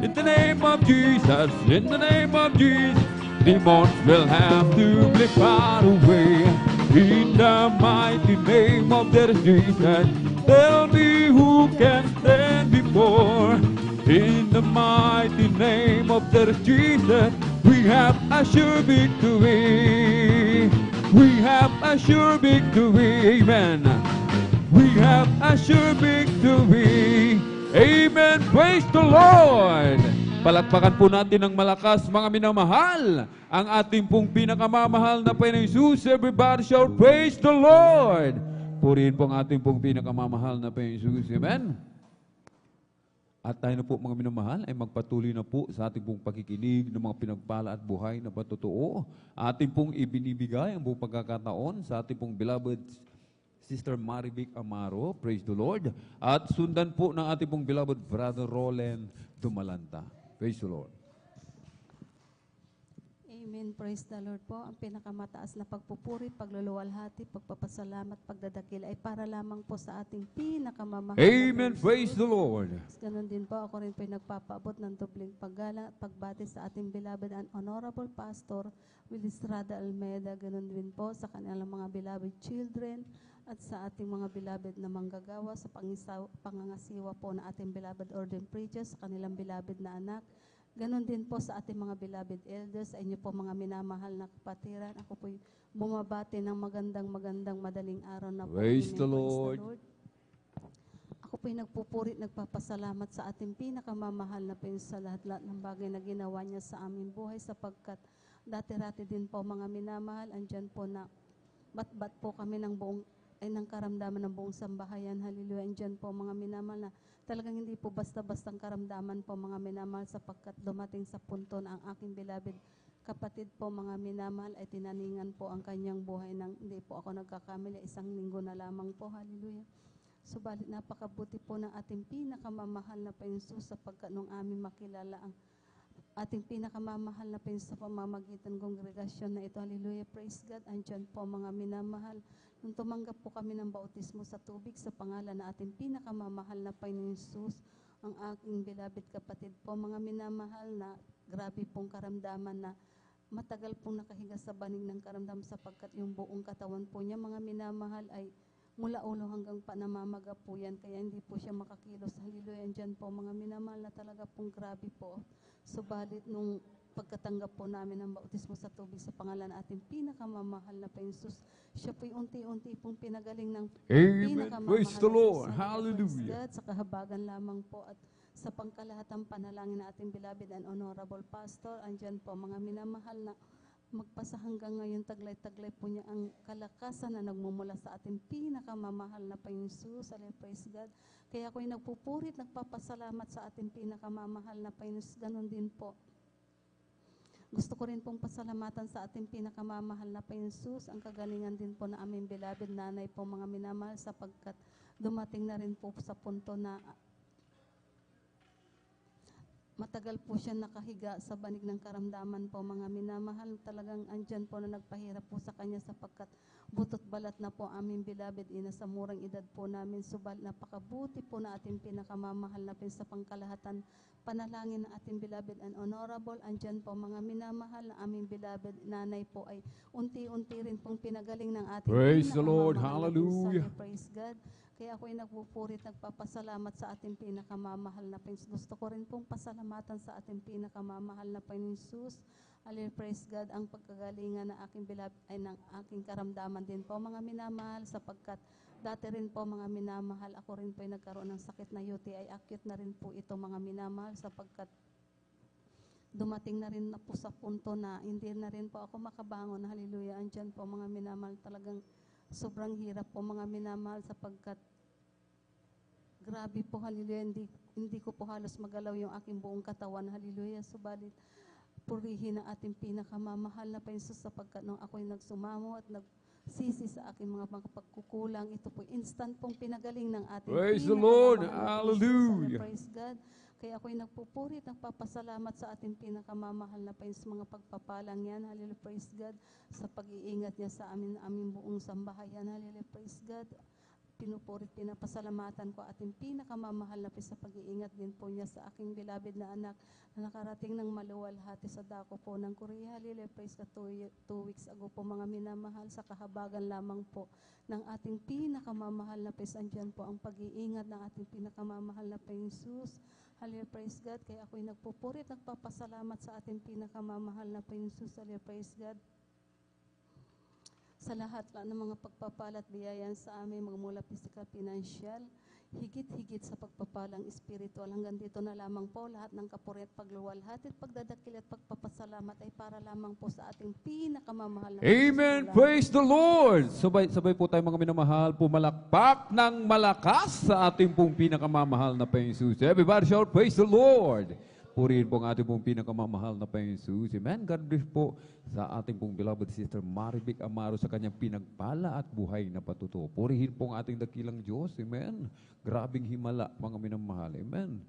In the name of Jesus, in the name of Jesus, demons will have to flee far away. In the mighty name of the Jesus, tell me who can stand before. In the mighty name of the Jesus, we have a sure victory. We have a sure victory. Amen. We have a sure victory. Amen. Praise the Lord. Palakpakan po natin ng malakas, mga minamahal, ang ating pong pinakamamahal na Panginoong Jesus. Everybody shout, praise the Lord. Purihin po ang ating pong pinakamamahal na Panginoong Jesus. Amen. At tayo na po, mga minamahal, ay magpatuloy na po sa ating pong pakikinig ng mga pinagpala at buhay na patotoo. Ating pong ibinibigay ang buong pagkakataon sa ating pong beloved Sister Marivic Amaro. Praise the Lord. At sundan po ng ating pong beloved Brother Roland Dumalanta. Praise the Lord. Amen. Praise the Lord po. Ang pinakamataas na pagpupuri, pagluluwalhati, pagpapasalamat, pagdadakil ay para lamang po sa ating pinakamamahal. Amen. Praise the Lord. Ganon din po, ako rin po nagpapaabot ng dobling paggalang at pagbati sa ating beloved and honorable pastor, Willis Rada Almeida. Ganon din po sa kanilang mga beloved children at sa ating mga beloved na manggagawa sa pangangasiwa po na ating beloved ordained preachers, sa kanilang beloved na anak. Ganon din po sa ating mga beloved elders, sa inyo po mga minamahal na kapatiran. Ako po'y bumabati ng magandang madaling araw na po. Praise Amen. the Lord. Ako po'y nagpupuri, nagpapasalamat sa ating pinakamamahal na Panginoon sa lahat-lahat ng bagay na ginawa niya sa aming buhay, sapagkat dati-rati din po mga minamahal, andyan po na bat-bat po kami ng ng karamdaman ng buong sambahayan. Hallelujah. Andyan po mga minamahal na talagang hindi po basta-bastang karamdaman po mga minamahal, sapagkat dumating sa punto na ang aking beloved kapatid po mga minamahal ay tinaningan po ang kanyang buhay ng hindi po ako nagkakamali, 1 linggo na lamang po. Hallelujah. Subalit napakabuti po ng ating pinakamamahal na Panginoon Jesus, sapagkat nung aming makilala ang ating pinakamamahal na Panginoon sa pamamagitan ng kongregasyon na ito. Hallelujah. Praise God. Andyan po mga minamahal. Nung tumanggap po kami ng bautismo sa tubig sa pangalan na ating pinakamamahal na Panginoon Jesus, ang aking beloved kapatid po, mga minamahal, na grabe pong karamdaman na matagal pong nakahiga sa banig ng karamdaman, sapagkat yung buong katawan po niya, mga minamahal, ay mula ulo hanggang panamamaga po yan, kaya hindi po siya makakilos. Hallelujah. Andyan po mga minamahal na talaga pong grabe po. Subalit nung pagkatanggap po namin ng bautismo sa tubig sa pangalan ng ating pinakamamahal na Panginoon Jesus, siya po'y unti-unti pong pinagaling ng Amen. pinakamamahal Praise the na Lord. Jesus. Hallelujah. God, sa kahabagan lamang po at sa pangkalahatang panalangin na ating beloved and honorable pastor, andyan po mga minamahal na magpasa hanggang ngayon, taglay-taglay po niya ang kalakasan na nagmumula sa ating pinakamamahal na Panginoon Jesus. Praise God. Kaya ako'y nagpupurit, nagpapasalamat sa ating pinakamamahal na Panginoon. Ganon din po. Gusto ko rin pong pasalamatan sa ating pinakamamahal na Panginoon Jesus, ang kagalingan din po na aming beloved nanay po mga minamahal, sapagkat dumating na rin po sa punto na matagal po siya nakahiga sa banig ng karamdaman po mga minamahal. Talagang andyan po na nagpahirap po sa kanya, sapagkat butot balat na po aming beloved ina sa murang edad po namin. Subalit napakabuti po na ating pinakamamahal na Panginoon sa pangkalahatan panalangin ng ating beloved and honorable. Andyan po mga minamahal na aming beloved nanay po ay unti-unti rin pong pinagaling ng ating Praise the Lord. pinakamamahal na Hallelujah. Panginoon. Praise God. Kaya ako'y nagpupurit, nagpapasalamat sa ating pinakamamahal na Panginoon. Gusto ko rin pong pasalamatan sa ating pinakamamahal na Panginoon Jesus. Hallelujah, praise God, ang pagkagalingan ng aking beloved ay ng aking karamdaman din po mga minamahal, sapagkat dati rin po mga minamahal, ako rin po ay nagkaroon ng sakit na UTI. Acute na rin po ito mga minamahal, sapagkat dumating na rin na po sa punto na hindi na rin po ako makabangon. Hallelujah, andyan po mga minamahal, talagang sobrang hirap po mga minamahal, sapagkat grabe po, hallelujah, hindi ko po halos magalaw yung aking buong katawan. Hallelujah, subalit purihin ang ating pinakamamahal na Panginoon, sapagkat nung ako'y nagsumamo at nagsisi sa aking mga pagkukulang, ito po instant pong pinagaling ng ating Praise the pinakamamahal Lord. na Panginoon. Hallelujah. Praise God. Kaya ako'y nagpupurit, nagpapasalamat sa ating pinakamamahal na Panginoon sa mga pagpapalang yan. Hallelujah, praise God. Sa pag-iingat niya sa aming buong sambahayan. Hallelujah, praise God. Pinupurit, pinapasalamatan ko ating pinakamamahal na Panginoon sa pag-iingat din po niya sa aking beloved na anak na nakarating ng maluwalhati sa dako po ng Korea. Hallelujah, praise God. 2 weeks ago po mga minamahal, sa kahabagan lamang po ng ating pinakamamahal na Panginoon. Andyan po ang pag-iingat ng ating pinakamamahal na Panginoon Jesus. Hallelujah, praise God. Kaya ako'y nagpupurit, nagpapasalamat sa ating pinakamamahal na Panginoon Jesus. Hallelujah, praise God. Sa lahat ng mga pagpapalat biyayan sa amin, magmula physical, financial, higit-higit sa pagpapalang spiritual. Hanggang dito na lamang po, lahat ng kapuri at pagluwalhati at pagdadakil at pagpapasalamat ay para lamang po sa ating pinakamamahal na Amen. Panginoon. Praise the Lord. Sabay po tayo mga minamahal, pumalakpak ng malakas sa ating pong pinakamamahal na Panginoon Jesus. Everybody shout, praise the Lord. Purihin po ang ating pong pinakamamahal na Panginoon Jesus. Amen. God bless po sa ating pong beloved sister Marivic Amaro sa kanyang pinagpala at buhay na patuto. Purihin po ang ating dakilang Diyos. Amen. Grabing himala, mga minamahal. Amen.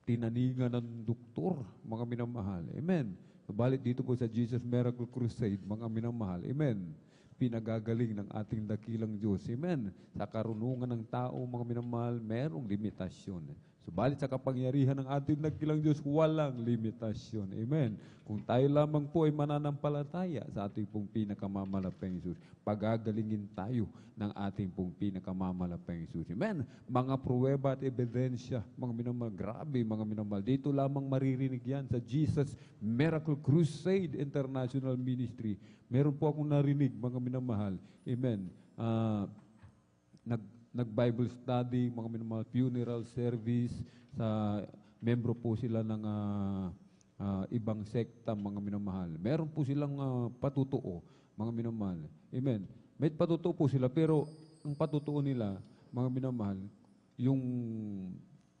Tinaningan ng doktor, mga minamahal. Amen. Subalit dito po sa Jesus Miracle Crusade, mga minamahal, amen, pinagagaling ng ating dakilang Diyos, amen. Sa karunungan ng tao, mga minamahal, merong limitasyon. Subalit sa kapangyarihan ng ating dakilang Diyos, walang limitasyon, amen. Kung tayo lamang po ay mananampalataya sa ating pong pinakamamalapang Jesus, pagagalingin tayo ng ating pong pinakamamalapang Jesus, amen. Mga pruweba at ebidensya, mga minamahal, grabe mga minamahal, dito lamang maririnig yan sa Jesus Miracle Crusade International Ministry. Meron po akong narinig, mga minamahal, amen, nag-Bible study, mga minamahal, funeral service, sa membro po sila ng ibang sekta, mga minamahal. Meron po silang patutuo, mga minamahal. Amen. May patutuo po sila, pero ang patutuo nila, mga minamahal, yung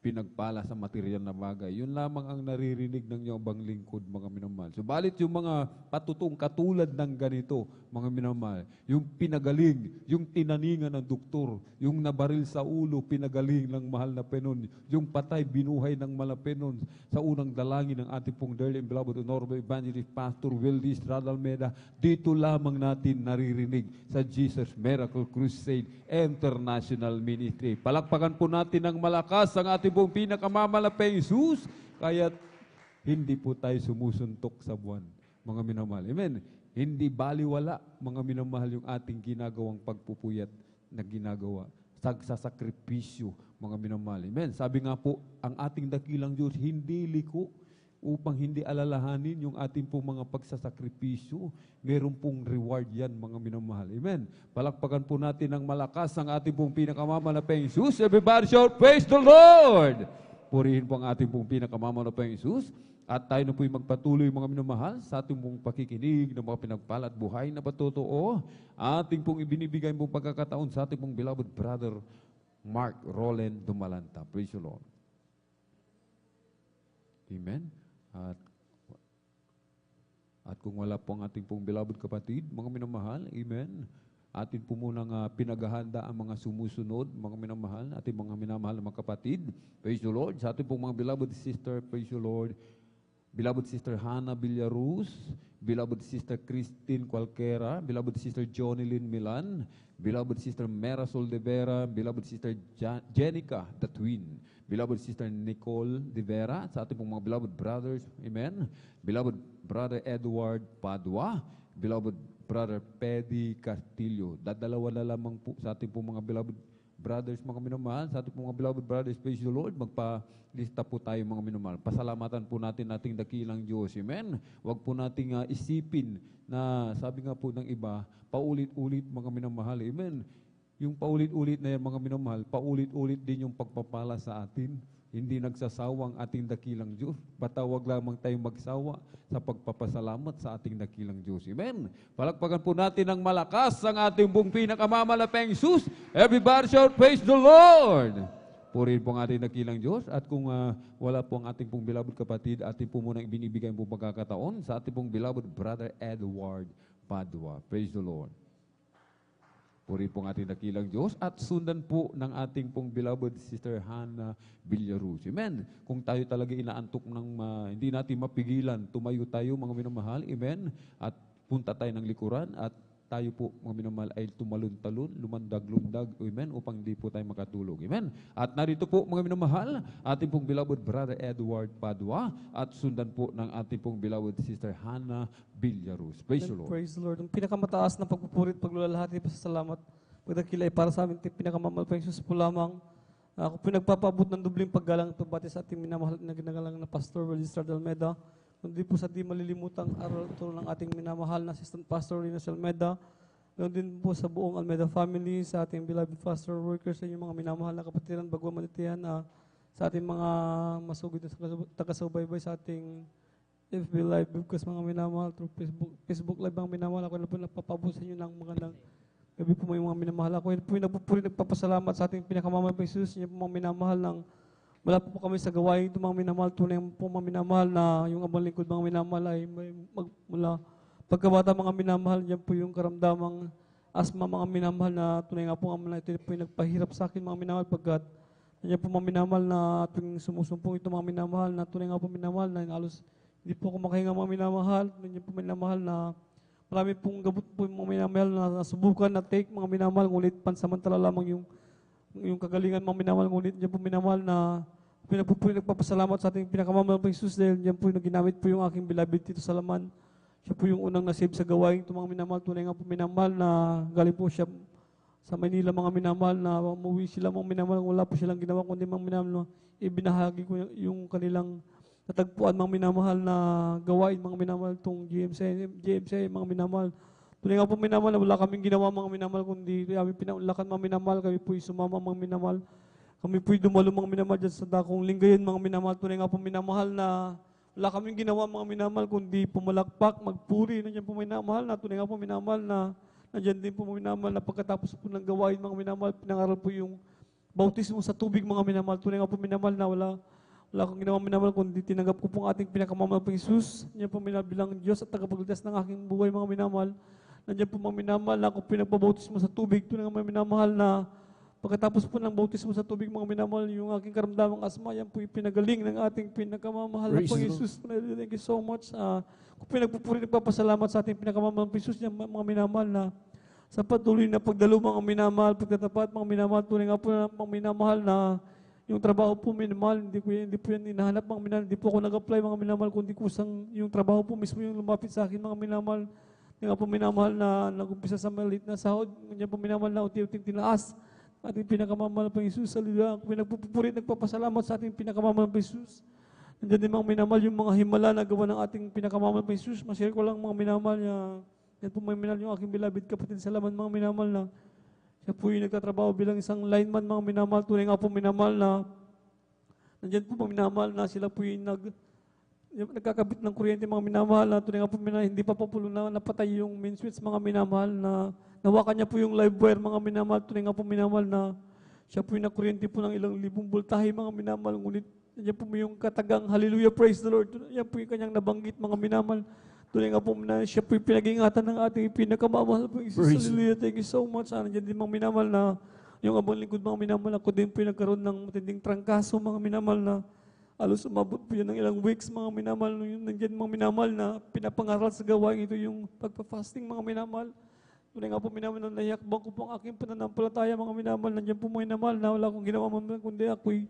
pinagpala sa material na bagay. Yun lamang ang naririnig ng iyong bang lingkod, mga minamahal. Subalit yung mga patutong katulad ng ganito, mga minamahal, yung pinagaling, yung tinaningan ng doktor, yung nabaril sa ulo, pinagaling ng mahal na Penon, yung patay, binuhay ng mahal na Penon, sa unang dalangin ng ating pong dearly and beloved Honorable Evangelist Pastor Wildy Estrada Almeida, dito lamang natin naririnig sa Jesus Miracle Crusade International Ministry. Palakpakan po natin ng malakas ang ating pong pinakamamalapang Jesus, kaya't hindi po tayo sumusuntok sa buwan, mga minamahal. Amen. Hindi baliwala, mga minamahal, yung ating ginagawang pagpupuyat na ginagawa sa sakripisyo, mga minamahal. Amen. Sabi nga po, ang ating dakilang Diyos hindi liko upang hindi alalahanin yung ating pong mga pagsasakripisyo. Meron pong reward yan, mga minamahal. Amen. Palakpakan po natin ng malakas ang ating pong pinakamamalapang Jesus. Everybody shout, praise the Lord! Purihin po ang ating pong pinakamamalapang Jesus. At tayo na po'y magpatuloy, mga minamahal, sa ating pong pakikinig ng mga pinagpala at buhay na patotoo. Ating pong ibinibigay pong pagkakataon sa ating pong beloved brother, Mark Roland Dumalanta. Praise the Lord. Amen. At kung wala po ang ating pong beloved kapatid, mga minamahal, amen, atin po munang pinaghahanda ang mga sumusunod, mga minamahal, ating mga minamahal na mga kapatid. Praise the Lord. Sa ating pong mga beloved sister, praise the Lord, beloved sister Hannah Villaruz, beloved sister Christine Cualquera, beloved sister Jonilyn Milan, beloved sister Marisol de Vera, beloved sister Jenica, the twin, beloved sister Nicole de Vera, sa ating pong mga beloved brothers, amen, beloved brother Edward Padua, beloved brother Pedi Castillo. Dadalawa na lamang po sa ating pong mga beloved brothers, mga minamahal, sa ating pong mga beloved brothers, praise the Lord, magpa-lista po tayo, mga minamahal. Pasalamatan po natin ating dakilang Diyos, amen. Huwag po nating isipin na, sabi nga po ng iba, paulit-ulit, mga minamahal, amen. Yung paulit-ulit na yan, mga minamahal, paulit-ulit din yung pagpapala sa atin. Hindi nagsasawang ating dakilang Diyos. Patawag lamang tayong magsawa sa pagpapasalamat sa ating dakilang Diyos. Amen. Palakpakan po natin ng malakas ang ating pong pinakamamalapang Jesus. Everybody shout, praise the Lord! Purihin po ang ating dakilang Diyos. At kung wala po ang ating pong beloved kapatid, ating po muna ibinibigay po pagkakataon sa ating pong beloved brother Edward Padua. Praise the Lord. Puri po ang ating dakilang Diyos at sundan po ng ating pong beloved sister Hannah Villaruz. Amen. Kung tayo talaga inaantok ng hindi natin mapigilan, tumayo tayo, mga minamahal. Amen. At punta tayo ng likuran at tayo po, mga minamahal, ay tumalon-talon, lumandag-lundag, amen, upang di po tayo makatulog. Amen. At narito po, mga minamahal, ating pong beloved brother Edward Padua at sundan po ng ating pong beloved sister Hannah Villaruz. Praise the Lord. Praise the Lord. Ang pinakamataas na pagpupurit, paglulalhati, pasasalamat, pagdakila ay para sa amin, pinakamamalapang Jesus po lamang. Ako pinagpapabot ng dubling paggalang ito bati sa ating minamahal na ginagalang na Pastor Wildy Estrada Almeida. Kundi po sa di malilimutang aral ito ng ating minamahal na Assistant Pastor Rina Almeida. Ganoon din po sa buong Almeida family, sa ating beloved pastor workers, sa inyong mga minamahal na kapatiran, bagwa manitihan, sa ating mga masugid na taga-subaybay sa ating FB Live, because mga minamahal through Facebook Live mga minamahal, ako na po nagpapabot sa inyo ng magandang gabi po may mga minamahal. Ako po nagpapasalamat sa ating pinakamamahal pa Jesus, inyo po mga minamahal ng wala po kami sa gawain ito, mga minamahal, tunay po mga minamahal na yung abang lingkod mga minamahal ay mula pagkabata mga minamahal, yan po yung karamdamang asma mga minamahal na tunay nga po nga ito po yung nagpahirap sa akin mga minamahal pagkat yan po mga minamahal na tuwing sumusumpong ito mga minamahal na tunay nga po minamahal na halos Hindi po ako makahinga mga minamahal. Nandiyan po minamahal na marami pong gabot po yung mga minamahal na nasubukan na take mga minamahal, ngunit pansamantala lamang yung kagalingan mga minamahal, ngunit nandiyan po minamahal na nagpapasalamat sa ating pinakamamahal ng Jesus dahil nandiyan po ginamit po yung aking beloved Tito Salaman. Siya po yung unang nasave sa gawain ito mga minamahal. Tunay nga po minamahal na galing po siya sa Manila mga minamahal na umuwi sila mga minamahal. Wala po silang ginawa kundi mga minamahal na ibinahagi ko yung kanilang natagpuan mga minamahal na gawain mga minamahal itong GMCA mga minamahal. Tunay nga po minamahal na wala kaming ginawa mga minamahal kundi kami pinaunlakan mga minamahal. Kami po sumama mga minamahal. Kami po dumalo mga minamahal dyan sa dakong linggayan mga minamahal. Tunay nga po minamahal na wala kaming ginawa mga minamahal kundi pumalakpak, magpuri. Nandiyan po minamahal na tunay nga po minamahal na nandiyan din po minamahal na pagkatapos po ng gawain mga minamahal, pinangaral po yung bautismo sa tubig mga minamahal. Tunay nga po minamahal na wala akong ginawa minamahal kundi tinanggap ko po ang ating pinakamamahal po Jesus. Nandiyan po minamahal bilang Diyos at tagapagligtas ng aking buhay mga minamahal. Nandiyan po mga minamahal na ako pinagpabautismo sa tubig. Tunay nga mga minamahal na pagkatapos po ng bautismo sa tubig mga minamahal, yung aking karamdamang asma, yan po yung pinagaling ng ating pinakamamahal na Panginoon Jesus. Thank you so much. Kung pinagpupuri, nagpapasalamat sa ating pinakamamahal na Jesus, mga minamahal na sa patuloy na pagdalo mga minamahal, pagtatapat mga minamahal, tunay nga po na mga minamahal na yung trabaho po minamahal, hindi po yan hinahanap mga minamahal, hindi po ako nag-apply mga minamahal, kundi kusang yung trabaho po mismo yung lumapit sa akin mga minamahal. Hindi nga po minamahal na nag-umpisa sa maliit na sahod, hindi po minamahal na unti-unting tinaas ating pinakamamahal ng Jesus. Hallelujah. Kung pinagpupurit, nagpapasalamat sa ating pinakamamahal ng Jesus. Nandiyan din mga minamahal yung mga himala na gawa ng ating pinakamamahal ng Jesus. Masira ko lang mga minamahal niya. Yan po mga minamahal yung aking beloved kapatid Salaman mga minamahal na siya po yung nagtatrabaho bilang isang lineman mga minamahal. Tunay nga po minamahal na nandiyan po mga minamahal na sila po yung nagkakabit ng kuryente mga minamahal na tunay nga po hindi pa po na napatay yung main switch mga minamahal na nawakan niya po yung live wire mga minamahal. Tunay nga po minamahal na siya po yung nakuryente po ng ilang libong voltahe mga minamahal. Ngunit yan po yung katagang hallelujah, praise the Lord. Yan po yung kanyang nabanggit mga minamahal. Tunay nga po na siya po yung pinag-ingatan ng ating pinakamamahal po Jesus. Hallelujah, thank you so much. Nandiyan din mga minamahal na yung abang lingkod mga minamahal. Ako din po yung nagkaroon ng matinding trangkaso mga minamahal na alos umabot po yan ng ilang weeks mga minamahal. Nandiyan mga minamahal na pinapangaral sa gawain ito yung pagpa-fasting mga minamahal. Tunay nga po minamahal na nahiyakbang ko po ang aking pananampalataya mga minamahal. Nandiyan po mga minamahal na wala akong ginawa mga kundi ako'y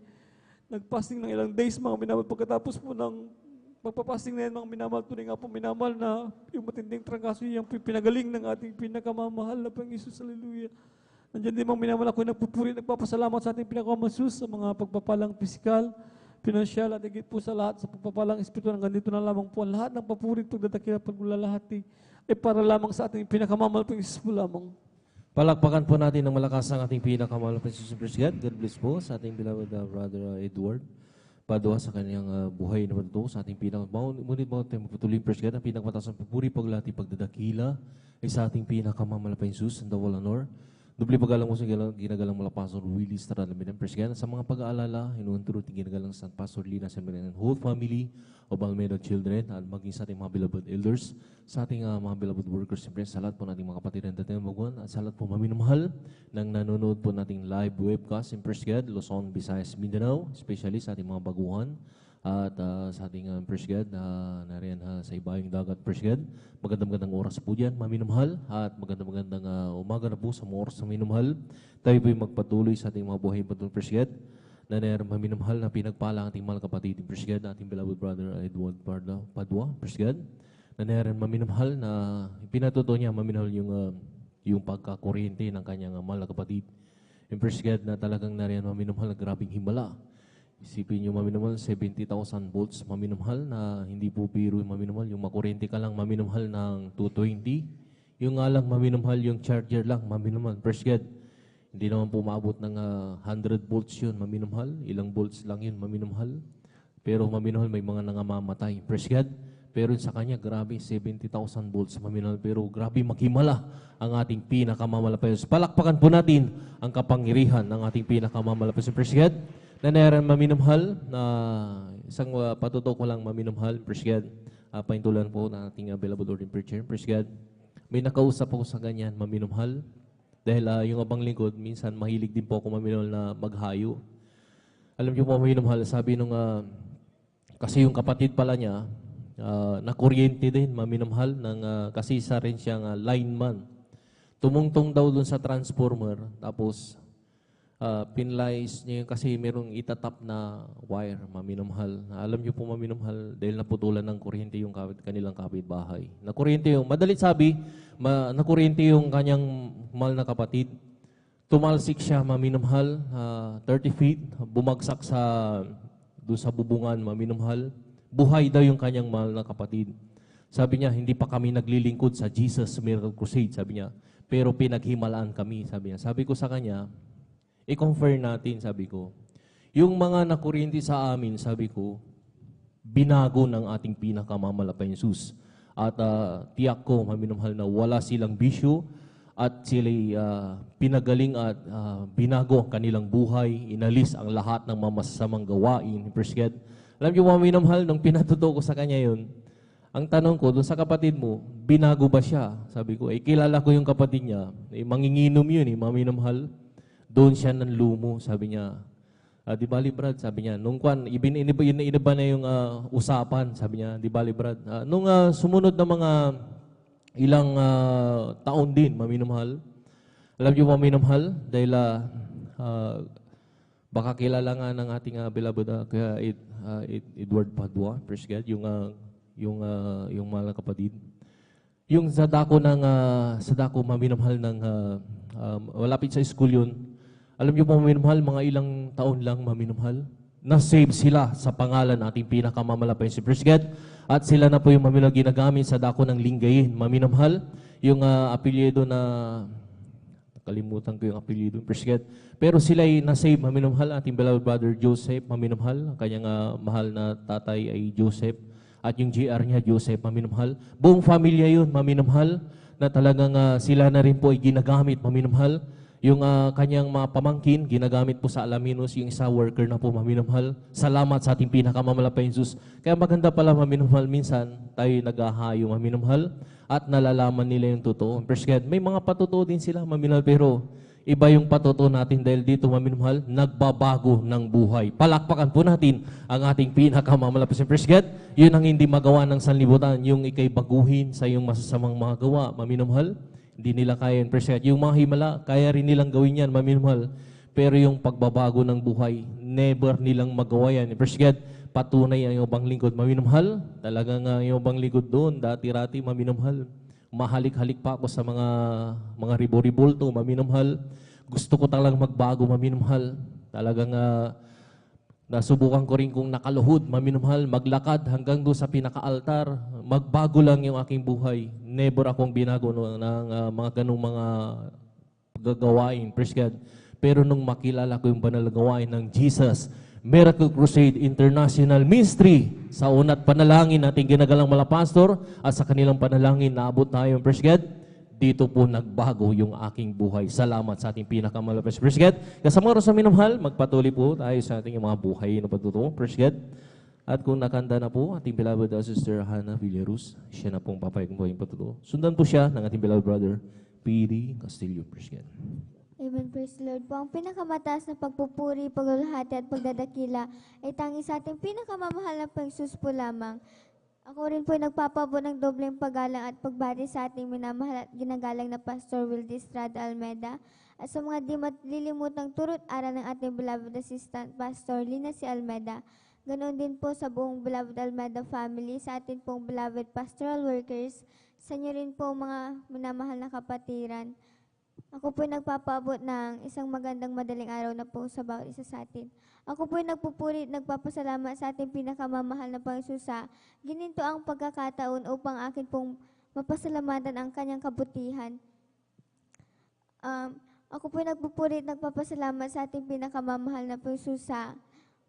nag-fasting ng ilang days mga minamahal. Pagkatapos po ng pagpapasting na yan mga minamahal, tunay nga po minamahal na yung matinding trangkaso yung pinagaling ng ating pinakamamahal na Panginoon Jesus. Hallelujah. Nandiyan din mga minamahal ako nagpupuri, nagpapasalamat sa ating pinakamamahal Jesus sa mga pagpapalang pisikal, pinansyal at higit po sa lahat sa pagpapalang espiritu. Hanggang dito na lamang po ang lahat ng papuri at pagdatakil at paglalahati ay para lamang sa ating pinakamamahal Panginoon Jesus po lamang. Palakpakan po natin ng malakas ang ating pinakamahal na Jesus. God bless po sa ating beloved Brother Edward Padua sa kanyang buhay na ito sa ating ngunit mga tayo magpatuloy, praise God, ang pinakamataas ng papuri, paglati, pagdadakila ay sa ating pinakamamahal na Jesus and the wall honor. Dubli pag-alang mo sa ginagalang mula Pastor Willie Stradamin, praise God. Sa mga pag-aalala, inuunturo at ginagalang sa Pastor Lina Sembrian and whole family of Almeida children at maging sa ating mga beloved elders, sa ating mga beloved workers, siyempre sa lahat po nating mga kapatid and dating maguan, at sa lahat po maminamahal ng nanonood po nating live webcast in praise God, Luzon, Visayas, Mindanao, especially sa ating mga baguhan, at sa ating praise God nariyan sa ibayong dagat, praise God. Magandang oras po dyan, maminamahal, at magandang umaga na po sa mga oras na minamahal. Tayo po magpatuloy sa ating mga buhay patulong, praise God, na narin maminamahal na pinagpala ang ating mahal kapatid, praise God, ating beloved brother Edward Padua, praise God, na narin maminamahal na pinatuto niya maminamahal yung pagkakuryente ng kanyang mahal na kapatid. And praise God na talagang narin maminamahal na grabing himala. Isipin nyo maminamahal, 70,000 volts maminamahal na hindi po biro yung maminamahal. Yung makuryente ka lang maminamahal ng 220. Yung nga lang maminamahal, yung charger lang maminamahal. Praise God. Hindi naman po maabot ng 100 volts yun maminamahal. Ilang volts lang yun maminamahal. Pero maminamahal may mga nangamamatay. Praise God. Pero sa kanya, grabe, 70,000 volts maminamahal. Pero grabe maghimala ang ating pinakamamalapas. Palakpakan po natin ang kapangyarihan ng ating pinakamamalapas. Praise God. Na naran maminamahal na isang patutok ko lang maminamahal, praise God. Pahintulan po na ating beloved Lord and Preacher, praise God. May nakausap ako sa ganyan, maminamahal. Dahil yung abang lingkod, minsan mahilig din po ako maminamahal na maghayo. Alam niyo po maminamahal, sabi nung, kasi yung kapatid pala niya, nakuryente din, maminamahal, kasi isa rin siyang lineman. Tumungtong daw dun sa transformer, tapos pinlays niya yun kasi merong itatap na wire, maminamahal. Alam niyo po, maminamahal, dahil naputulan ng kuryente yung kanilang kapitbahay. Nakuryente yung, madalit sabi, nakuryente yung kanyang mahal na kapatid. Tumalsik siya, maminamahal, 30 feet, bumagsak doon sa bubungan, maminamahal. Buhay daw yung kanyang mahal na kapatid. Sabi niya, hindi pa kami naglilingkod sa Jesus Miracle Crusade, sabi niya. Pero pinaghimalaan kami, sabi niya. Sabi ko sa kanya, i-confirm natin, sabi ko. Yung mga nakuryente sa amin, sabi ko, binago ng ating pinakamamalapay Jesus. At tiyak ko, maminamahal, na wala silang bisyo at sila'y pinagaling at binago ang kanilang buhay, inalis ang lahat ng mamasamang gawain. Alam niyo, maminamahal, nung pinatuto ko sa kanya yun, ang tanong ko, dun sa kapatid mo, binago ba siya? Sabi ko, kilala ko yung kapatid niya, manginginom yun, maminamahal. Doon siya nanlumo, sabi niya. Di bali Brad, sabi niya. Nung iniba na yung usapan, sabi niya, di bali Brad. Nung sumunod na mga ilang taon din, maminamahal. Alam niyo maminamahal, dahil baka kilala nga ng ating beloved kaya Edward Padua, praise God, yung mahal na kapatid. Yung sa dako maminamahal ng malapit sa school yun. Alam niyo po, maminamahal, mga ilang taon lang, maminamahal, na-save sila sa pangalan ating pinakamamalapay si Praise God. At sila na po yung maminamahal ginagamit sa dako ng Lingayen. Maminamahal, yung apelyido na, nakalimutan ko yung apelyido, Praise God. Pero sila ay na-save, maminamahal, ating beloved brother Joseph, maminamahal, ang kanyang mahal na tatay ay Joseph. At yung GR niya, Joseph, maminamahal. Buong pamilya yun, maminamahal, na talagang sila na rin po ay ginagamit, maminamahal. Yung kanyang mga pamangkin, ginagamit po sa Alaminos, yung isa worker na po, maminamahal. Salamat sa ating pinakamamalapay Jesus. Kaya maganda pala, maminamahal, minsan tayo naghahayo, maminamahal, at nalalaman nila yung totoo. Praise God. May mga patutuo din sila, maminamahal, pero iba yung patutuo natin dahil dito, maminamahal, nagbabago ng buhay. Palakpakan po natin ang ating pinakamamalapay. Praise God. Yun ang hindi magawa ng sanlibutan, yung ikay baguhin sa iyong masasamang mga gawa, maminamahal. Hindi nila kaya yun. Yung mga himala, kaya rin nilang gawin yan, maminamahal. Pero yung pagbabago ng buhay, never nilang magawa yan. Praise God, patunay ang iyong bang lingkod, maminamahal. Talagang iyong bang lingkod doon, dati-rati, maminamahal. Mahalik-halik pa ako sa mga ribo-ribolto, maminamahal. Gusto ko talagang magbago, maminamahal. Talagang nasubukan ko rin kung nakaluhod, maminamahal, maglakad hanggang doon sa pinaka-altar. Magbago lang yung aking buhay. Never akong binago ng mga ganung mga gagawain. Praise God. Pero nung makilala ko yung banal na gawain ng Jesus Miracle Crusade International Ministry, sa unat panalangin natin ginagalang mga pastor at sa kanilang panalangin naabot tayo. Praise God. Dito po nagbago yung aking buhay. Salamat sa ating pinakamalapit. Praise God. Kasama ko sa minamahal, magpatuloy po tayo sa ating mga buhay na pagtutuo. Praise God. At kung nakanda na po, ating beloved Sister Hannah Villaruz, siya na pong papayag ng buhay ng pagtutuo. Sundan po siya ng ating beloved brother, P.D. Castillo. Praise God. Amen, praise the Lord po. Ang pinakamataas na pagpupuri, paglulahati at pagdadakila ay tanging sa ating pinakamamahal na Panginoon po lamang. Ako rin po nagpapabot ng dobleng paggalang at pagbati sa ating minamahal at ginagalang na Pastor Wildy Estrada Almeida at sa mga di malilimutang turut aral ng ating beloved assistant Pastor Lina C. Almeida. Ganoon din po sa buong beloved Almeida family, sa ating pong beloved pastoral workers, sa inyo rin po mga minamahal na kapatiran. Ako po nagpapabot ng isang magandang madaling araw na po sa bawat isa sa atin. Ako po nagpupuri at nagpapasalamat sa ating pinakamamahal na Panginoon sa gininto ang pagkakataon upang akin pong mapasalamatan ang kanyang kabutihan. Ako po nagpupuri at nagpapasalamat sa ating pinakamamahal na Panginoon sa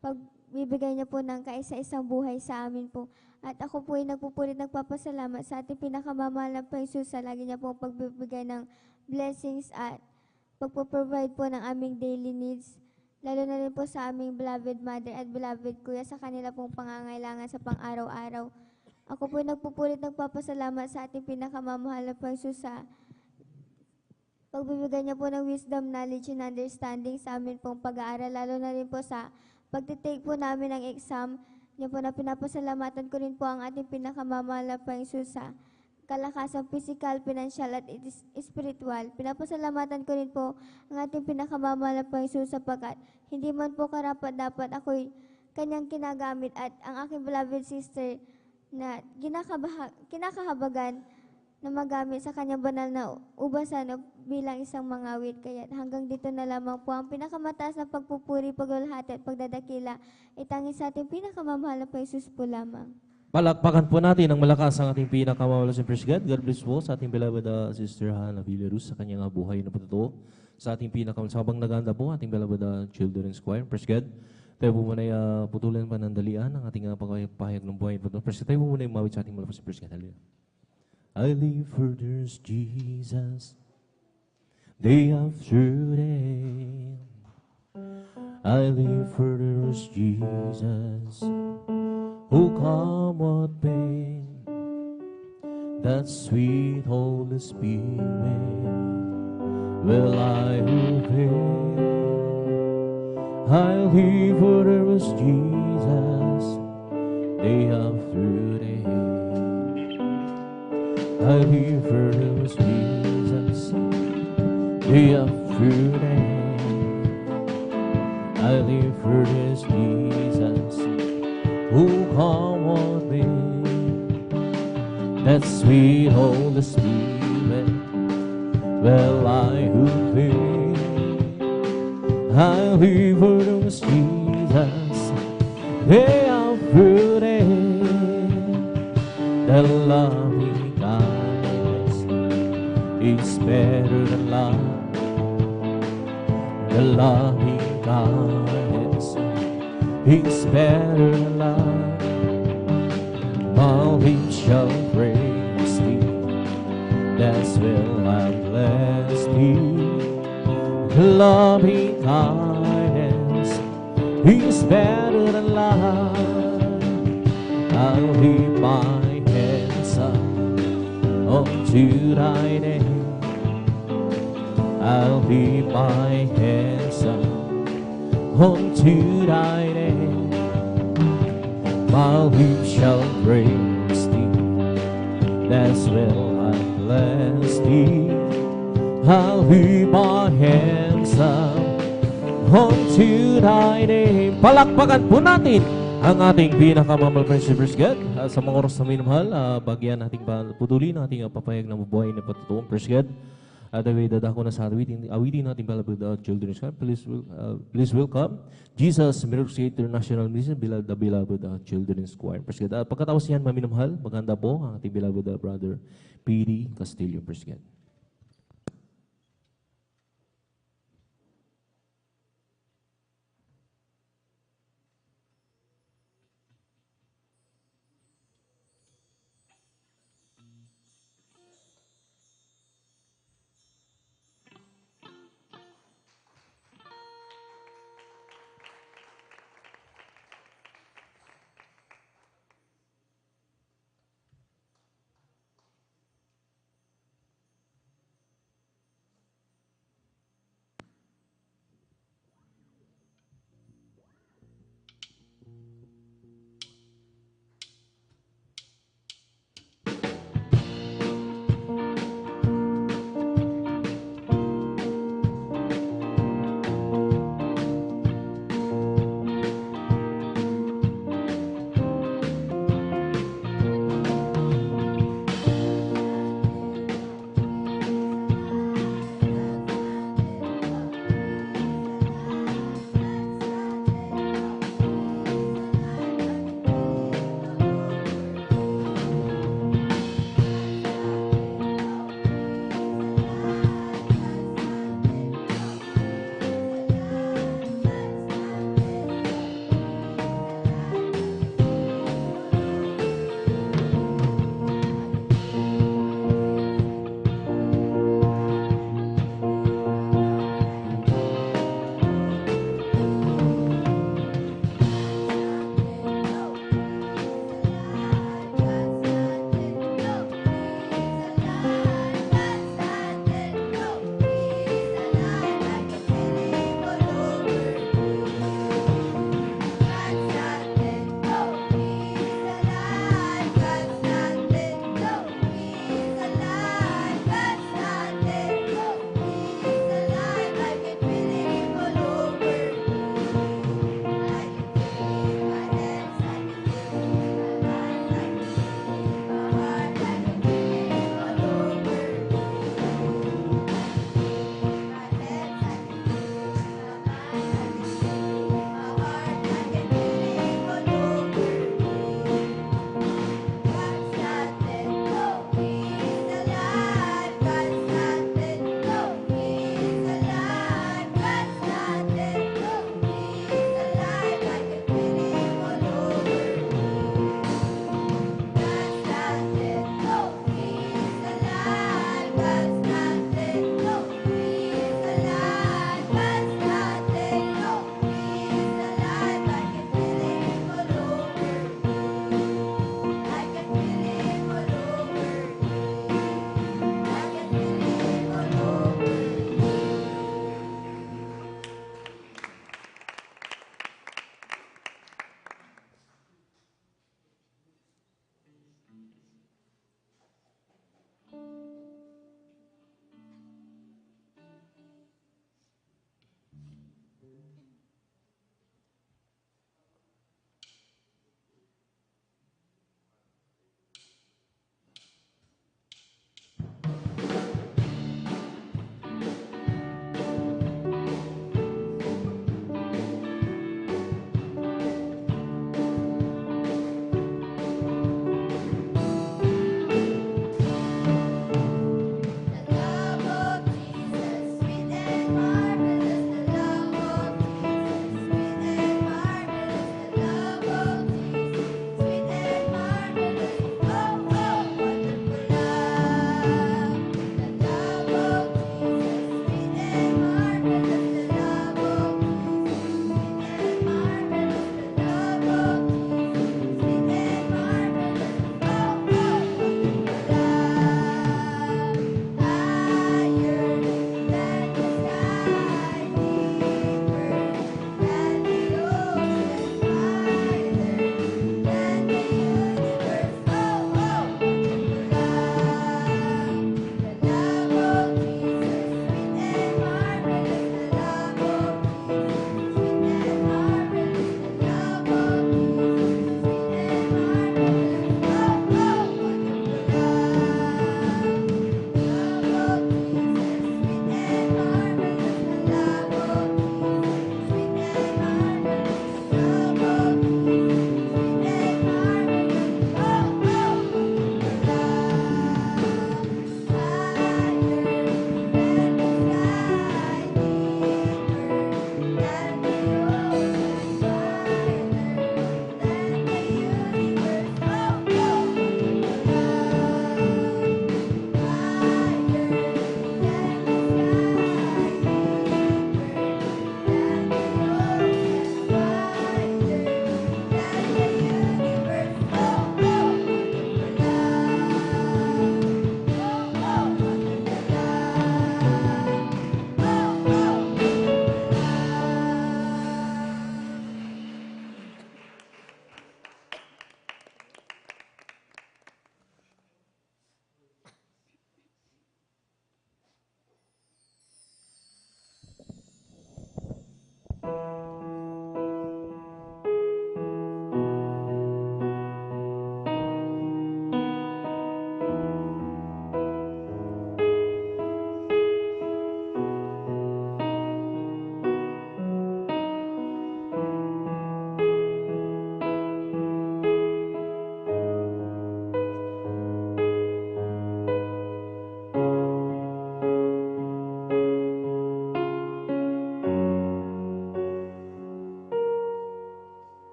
pagbibigay niya po ng kaisa-isang buhay sa amin po. At ako po ay nagpupuri at nagpapasalamat sa ating pinakamamahal na Panginoon sa lagi niya po pagbibigay ng blessings at pagpo-provide po ng aming daily needs, lalo na rin po sa aming beloved mother at beloved kuya sa kanila pong pangangailangan sa pang-araw-araw. Ako po nagpupulit nagpapasalamat sa ating pinakamamahal na Panginoon sa pagbibigay niya po ng wisdom, knowledge, and understanding sa amin pong pag-aaral, lalo na rin po sa pagtitake po namin ng exam Yan po na pinapasalamatan ko rin po ang ating pinakamamahal na Panginoong Jesus sa kalakasang physical, financial at spiritual. Pinapasalamatan ko rin po ang ating pinakamamahal na Panginoong Jesus sapagkat hindi man po karapat-dapat ako'y kanyang kinagamit at ang aking beloved sister na kinakahabagan na magamit sa kanyang banal na ubasan bilang isang mangawit. Kaya hanggang dito na lamang po ang pinakamataas na pagpupuri, paglulahati at pagdadakila itangin sa ating pinakamamahal na Panginoong Jesus po lamang. Palakpakan po natin ang malakas ang ating pinakamamahal na Praise God. God bless po sa ating beloved Sister Hannah Villaruz sa kanyang buhay na patutuo. Sa ating pinakamamahal, sabang naganda po ating beloved Children's Choir. Praise God. Tayo po muna putulan panandalian ang ating pahayag ng buhay na patutuo. Praise God. Tayo po muna umawit sa ating malakas Praise God. Hallelujah. I live for there's Jesus, day after day. I live for there's Jesus, who come what may. That sweet Holy Spirit will I obey. I live for there's Jesus, day after day. I live for those Jesus, day after day. I live for this Jesus, who come on me. That sweet Holy Spirit, well I obey. I live for those Jesus, day after day. The loving kindness is better than love. The loving kindness is better than love. My lips shall praise thee, that's will I bless thee. The loving kindness is better than love. I'll leave my unto thy name. I'll leave my hands up unto thy name. My lips shall praise thee, that's will I bless thee. I'll leave my hands up unto thy name. Palakpakan po natin ang ating pinakamamahal Praise God. Sa mga oras na minamahal, bagyan nating putulin ating papayag ng buhay na patutuong Praise God. Daway dadako na sa awitin nating beloved Children's Choir. Please welcome Jesus Miracle International Mission, the beloved Children's Choir. Praise God. Pagkatapos yan, maminamahal, maganda po ang ating beloved Brother P.D. Castillo. Praise God.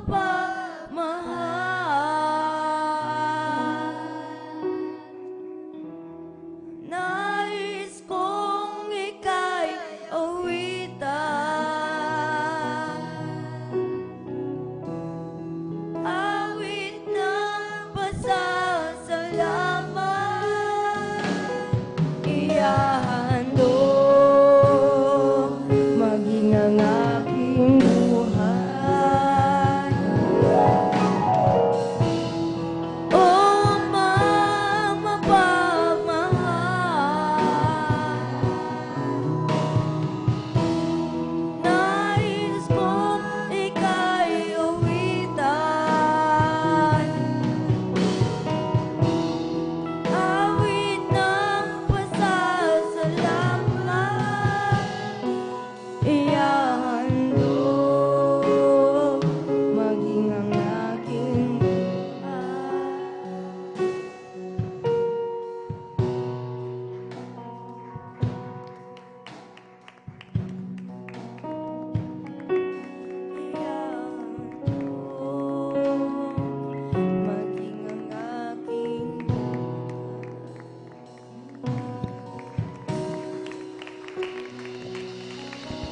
mapagmahal. Nais kong ika'y awitan, awit ng pasasalamat, ihahandog maging ang aking buhay. O Amang mapagmahal, nais kong ika'y awitan, awit ng pasasalamat, ihahandog maging ang aking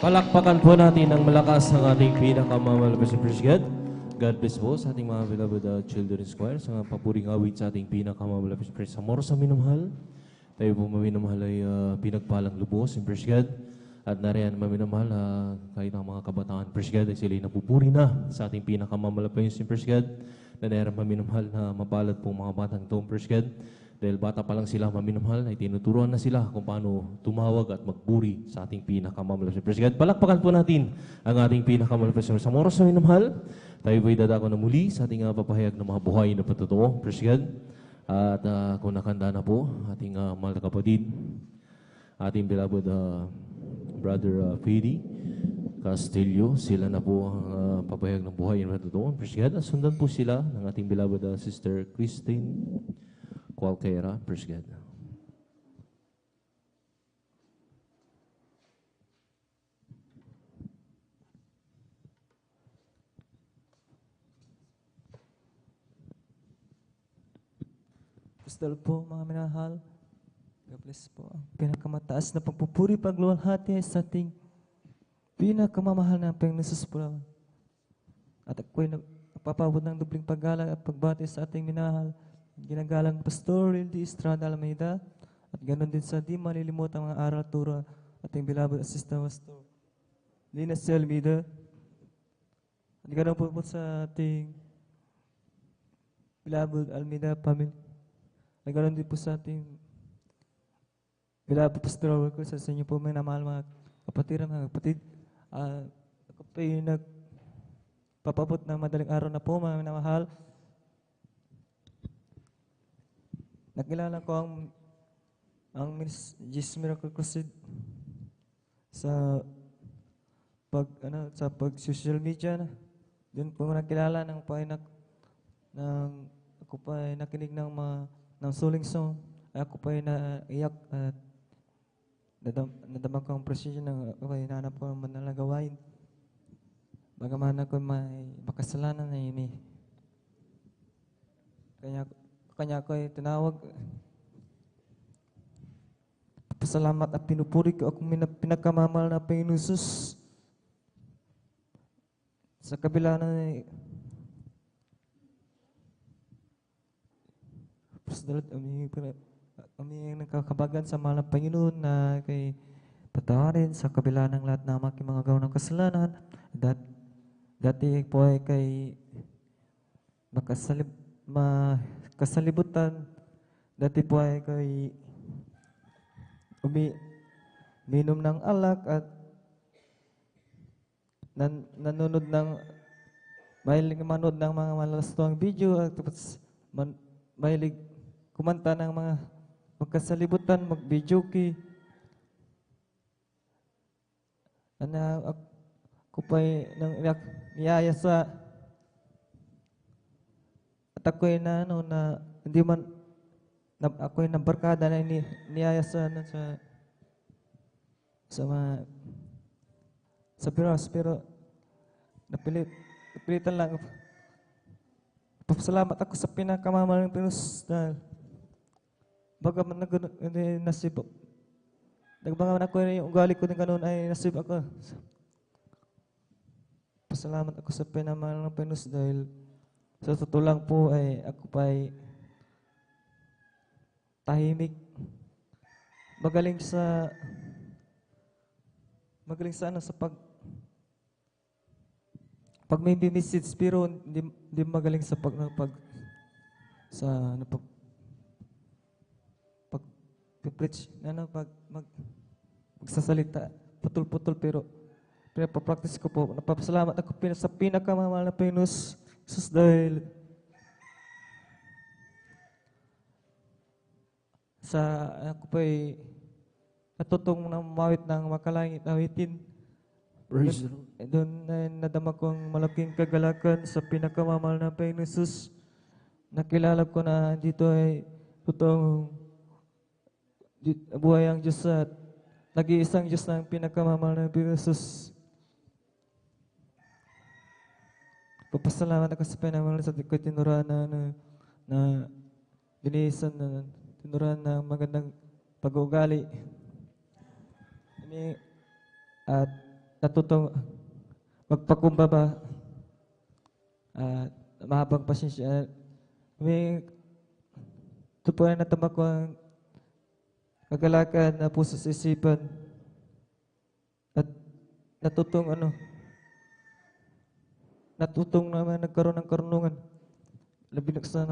Palakpakan po natin ng malakas ang ating pinakamamalakas na praise God. God bless po sa ating mga beloved children's choir sa mga papuring awit sa ating pinakamamalakas na praise. Amor sa minamahal, tayo po maminamahal ay pinagpalang lubos in praise God. At nariyan maminamahal, kahit ang mga kabataan praise God ay sila napupuri na sa ating pinakamamalakas na praise God. Na nariyan maminamahal na mapalad po mga batang ito praise God. Dahil bata pa lang sila maminamahal, ay tinuturuan na sila kung paano tumawag at magpuri sa ating pinakamamalakas na praise God. Palakpakan po natin ang ating pinakamamalakas na praise. Sa oras na minamahal, tayo po'y dadako na muli sa ating papahayag ng mga buhay na patotoo, praise God. At kung nakanda na po, ating mahal na kapatid, ating beloved Brother Fede Castillo, sila na po ang papahayag ng buhay na patotoo, praise God. At sundan po sila ng ating beloved Sister Christine Qualquera, praise God. Praise the Lord po mga minahal. God bless po. Ang pinakamataas na pagpupuri pagluwalhati sa ating pinakamamahal na Panginoon Jesus po. At ako'y nagpapabot ng dubling paggalang at pagbati sa ating minahal ginagalang Pastor Rildy Estrada Almeida at ganoon din sa di malilimot ang mga aral turo ating beloved assistant pastor Lina C. Almeida at ganoon po sa ating beloved Almeida family at ganoon din po sa ating beloved pastoral workers sa inyo po may namahal mga kapatid ako po yung nagpapabot ng madaling araw na po mga minamahal. Nakilala ko ang Miss Jesus Miracle Crusade sa pag social media na. Doon po nakilala ng ako pa ay nakinig ng suling song. Ako pa ay naiyak at nadamag ko ang precision ng ako ay nahanap ko ang manalagawain. Bagaman ako may makasalanan na yun eh. Kanya ko ay tinawag. Pasalamat at pinupuri ko akong pinagkamamahal na Panginoon Jesus. Sa kabila na aming nagkakabagan sa mahal na Panginoon na kay patawarin sa kabila ng lahat ng aking mga gawa ng kasalanan. Dati po ay kay kasalibutan. Dati po ay kay uminom ng alak at nanonood ng mahilig manood ng mga malalastuang video at tapos mahilig kumanta ng mga magkasalibutan, mag-videoke. Ako pa ay niyaya sa at ako'y hindi man ako'y nabarkada na niyaya sa piras pero napilitan lang Papasalamat ako sa pinakamamahal ng Pinos dahil bagaman nasib nagbangaman ako yung ugali ko din kanon ay nasib ako. Pasalamat ako sa pinamahal ng Pinos dahil sa totoo lang po ay ako pa ay tahimik. Magaling sa ano sa pag may message pero hindi magaling sa preach magsasalita putol-putol pero pinapapractice ko po. Napapasalamat ako sa pinakamamahal na Pinos Jesus dahil sa ako pa'y natutong na mawit ng makalangit awitin. Praise Doon na nadama ko ang malaking kagalakan sa pinakamamahal na Panginoon Jesus. Nakilala ko na dito ay totoong buhay ang Diyos at nag-iisang Diyos ng pinakamamahal na Panginoon Jesus. Papasalamat ako sa pinamahal sa ko tinuruan na binihisan na tinuruan na magandang pag-uugali. At natutong magpakumbaba at mahabang pasensya. Ito po ay natama ko ang kagalakan na puso sa isipan at natutong naman nagkaroon ng karunungan. Labi na sana